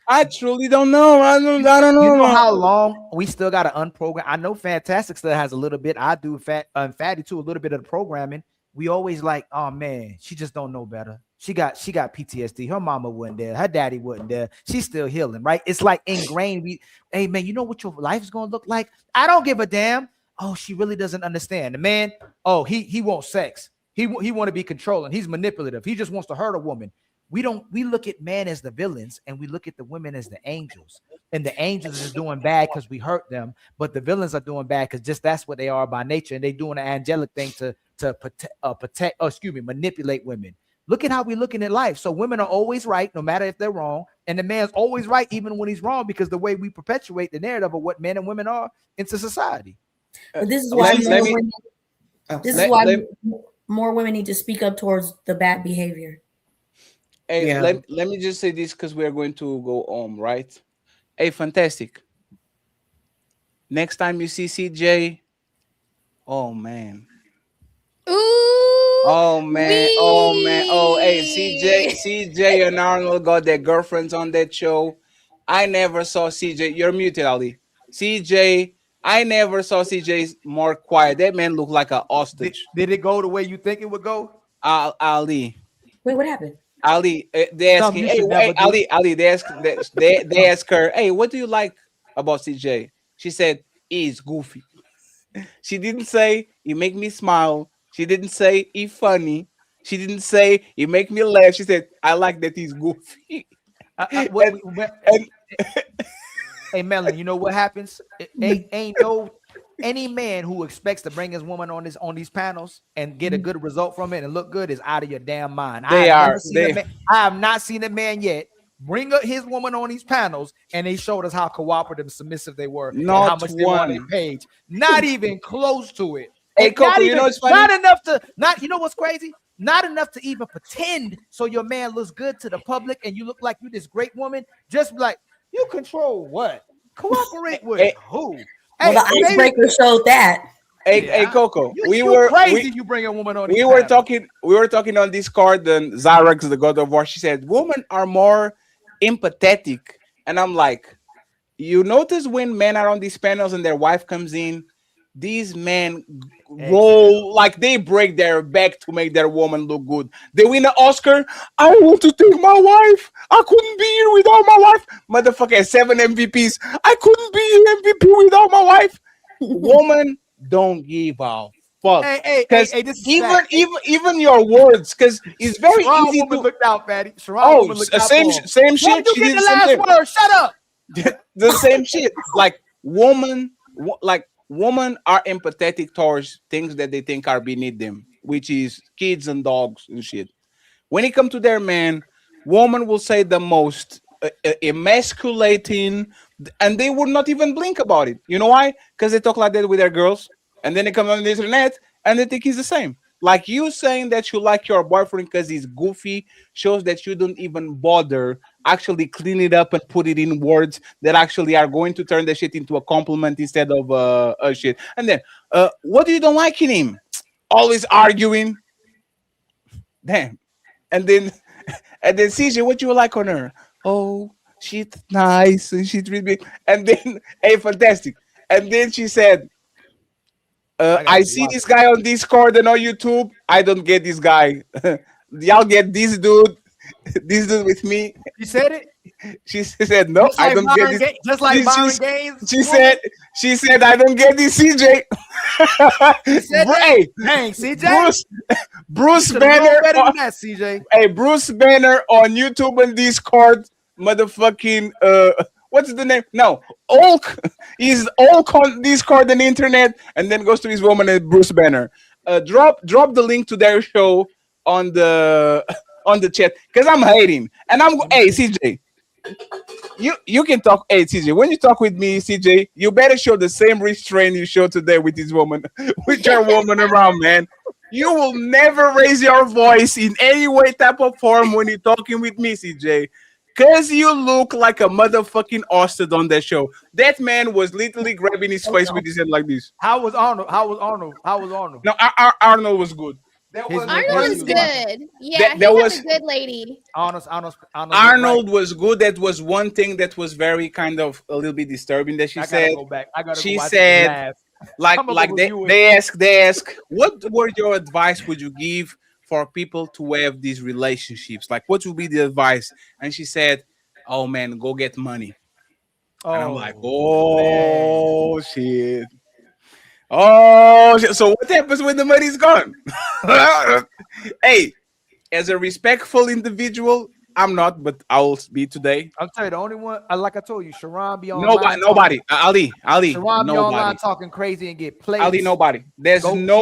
I truly don't know. I don't know. You know how long we still got to unprogram. I know Fantastic still has a little bit. I do Fatty too, a little bit of the programming. We always like, oh man, she just don't know better. She got PTSD. Her mama wasn't there. Her daddy wasn't there. She's still healing, right? It's like ingrained. Hey man, you know what your life is gonna look like? I don't give a damn. Oh, she really doesn't understand. The man, oh, he wants sex. He want to be controlling. He's manipulative. He just wants to hurt a woman. We look at man as the villains and we look at the women as the angels. And the angels are doing bad because we hurt them, but the villains are doing bad because just that's what they are by nature. And they doing an angelic thing to manipulate women. Look at how we're looking at life. So women are always right, no matter if they're wrong. And the man's always right, even when he's wrong, because the way we perpetuate the narrative of what men and women are into society. But this is why more women need to speak up towards the bad behavior. Hey, yeah. Let me just say this because we are going to go home, right? Hey, Fantastic. Next time you see CJ, oh man. Ooh. Oh man. Oh man. Oh, hey, CJ and Arnold got their girlfriends on that show. I never saw CJ. You're muted, Ali. CJ, I never saw CJ more quiet. That man looked like an ostrich. Did it go the way you think it would go? Ali. Wait, what happened? Ali, they asking, hey, Ali, they ask her, hey, what do you like about CJ? She said, he's goofy. She didn't say he make me smile. She didn't say he funny. She didn't say he make me laugh. She said, I like that he's goofy. Hey, Melon, you know what happens? Ain't no any man who expects to bring his woman on these panels and get a good result from it and look good is out of your damn mind. I have not seen a man yet bring up his woman on these panels, and they showed us how cooperative and submissive they were, and how Not much they were on their one. page. Not even close to it. Hey, And Coco, not you even, know what's funny? not enough to not. You know what's crazy? Not enough to even pretend so your man looks good to the public, and you look like you this great woman. Just like you control what? Cooperate with who? Well, the icebreaker showed that. Hey, Coco, You crazy. You bring a woman on. We were talking on Discord. And Xarax, the God of War, she said women are more empathetic, and I'm like, you notice when men are on these panels and their wife comes in, these men roll like they break their back to make their woman look good. They win an Oscar. I want to thank my wife. I couldn't be here without my wife. Motherfucker, 7 MVPs. I couldn't be MVP without my wife. Woman don't give a fuck. Hey, this is even your words, because it's very Sharon easy woman to looked out, Fatty. same shit. Why you She get did the the same last thing. word? Shut up. The same shit. Like women are empathetic towards things that they think are beneath them, which is kids and dogs and shit. When it comes to their man, woman will say the most emasculating, and they would not even blink about it. You know why? Because they talk like that with their girls, and then they come on the internet and they think he's the same. Like you saying that you like your boyfriend because he's goofy shows that you don't even bother actually clean it up and put it in words that actually are going to turn the shit into a compliment instead of a shit. And then, what do you don't like in him? Always arguing. Damn. And then CJ, what you like on her? Oh, she's nice and she treats me. And then, hey, fantastic. And then she said, I see this guy on Discord and on YouTube. I don't get this guy. Y'all get this dude with me. You said it. She said no. Just like I don't Byron get this. Just like Byron Gaines. She said I don't get this. CJ. Hey, dang, CJ. Bruce You Banner. better than that, CJ. Hey, Bruce Banner on YouTube and Discord. Motherfucking what's the name? No, Hulk. He's Hulk on Discord and internet, and then goes to his woman and Bruce Banner. Drop the link to their show on the chat because I'm hating, and hey CJ, you can talk. Hey CJ, when you talk with me, CJ, you better show the same restraint you showed today with this woman, with your woman around, man. You will never raise your voice in any way, type of form when you're talking with me, CJ. Because you look like a motherfucking ostrich on that show. That man was literally grabbing his face with his head like this. How was Arnold? No, Arnold was good. Arnold was good. Yeah, he was a good lady. Arnold was good. That was one thing that was very kind of a little bit disturbing that she said. She said, they ask, what were your advice would you give for people to have these relationships? Like, what would be the advice? And she said, oh man, go get money. And I'm like, oh shit. Oh shit. So what happens when the money's gone? Hey, as a respectful individual, I'm not, but I'll be today. I'll tell you, the only one, like I told you, Sharon be online. Nobody. Ali. Sharon be online talking crazy and get played. Ali, nobody. There's no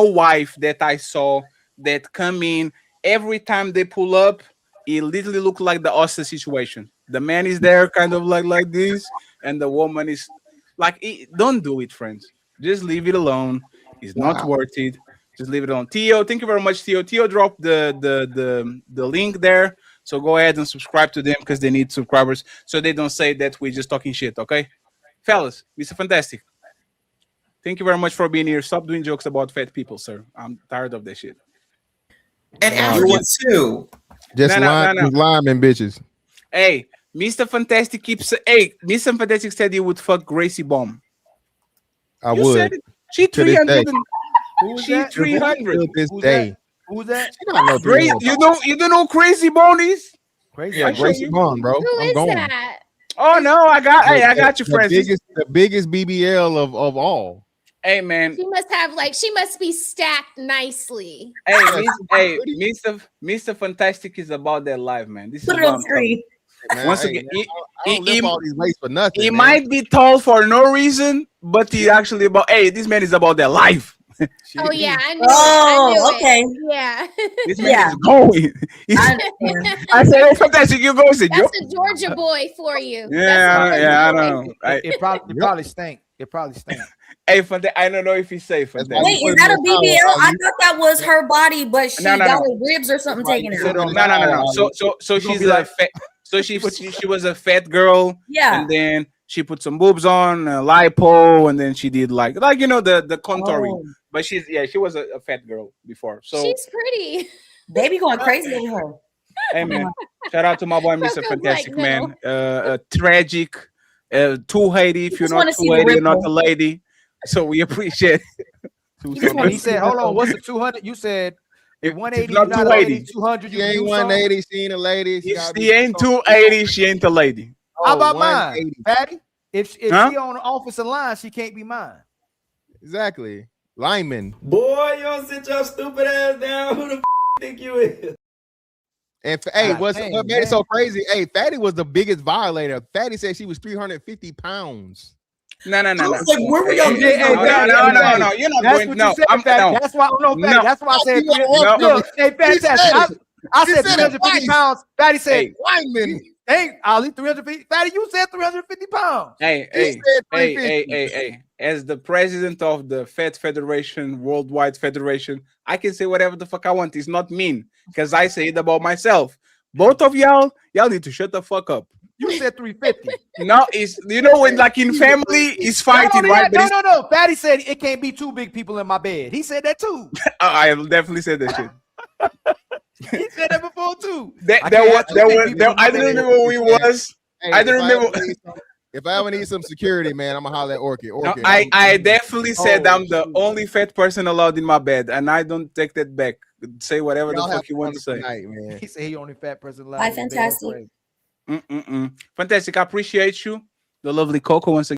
wife that I saw that come in every time they pull up. It literally look like the Austin situation. The man is there, kind of like this, and the woman is like, don't do it, friends. Just leave it alone. It's not worth it. Just leave it on. Theo, thank you very much, Theo. Theo dropped the link there. So go ahead and subscribe to them because they need subscribers so they don't say that we're just talking shit, okay? Fellas, Mr. Fantastic. Thank you very much for being here. Stop doing jokes about fat people, sir. I'm tired of that shit. And Africans too. Just lying bitches. Hey, Mr. Fantastic Mr. Fantastic said he would fuck Gracie Bomb. I would. She 300. She 300. This day. Who's that? You don't know Crazy Bone is? Gracie Bone, bro. Who is that? Oh no, I got you, Francis. The biggest BBL of all. Hey man, she must be stacked nicely. Hey, Mr. Fantastic is about that life, man. This Put is it on screen. Once again, I don't lift all these weights for nothing. He might be tall for no reason, but he actually this man is about their life. Oh yeah, I knew Oh, it. okay. Yeah. This man is going. I said, "Oh, fantastic! You go." Said, That's a Georgia boy for you. Yeah, I don't know. It probably stink. It probably stink. Hey, I don't know if he's safe. Wait, is that a BBL? I thought that was her body, but she No. got her ribs or something taken out. No. So she's a fat. So she was a fat girl. Yeah. And then she put some boobs on, lipo, and then she did like the contouring. Oh. But she was a fat girl before. So she's pretty. They be going crazy over her. Hey man, shout out to my boy Mr. Fantastic, man. Tragic, 280. If you're not 280, you're not a lady. So we appreciate it. He said, "Hold on, what's the 200?" You said, "If 180, not not 280. 200, you She ain't 180. She ain't a lady. If she ain't 280, she ain't a lady. How about mine, Patty? If she Huh? on the offensive line, she can't be mine. Exactly. Lineman. Boy, y'all sit your stupid ass down. Who the think you is? And what made it so crazy? Hey, Fatty was the biggest violator. Fatty said she was 350 pounds. No. Like, where were y'all? No. You're not That's going. what No, you said, I'm Fatty. no. That's why. No, Fatty. That's why I said. No. Look, hey, fantastic. I said 350 pounds. Fatty said, Hey, lineman. "Hey, Ali, 350." Fatty, you said 350 pounds. Hey. As the president of the Fat Federation, Worldwide Federation, I can say whatever the fuck I want. It's not mean because I say it about myself. Both of y'all need to shut the fuck up. You said 350. No, it's when like in family, it's fighting, right? No. Fatty said it can't be two big people in my bed. He said that too. I definitely said that shit. He said that before too. I don't remember who he was. Hey, I don't remember. If I ever need some security, man, I'm gonna holler at Orchid. No, I definitely said I'm the only fat person allowed in my bed, and I don't take that back. Say whatever the fuck you want to say. Tonight, man. He said he only fat person allowed. Bye, fantastic. Fantastic. I appreciate you, the lovely Coco once again.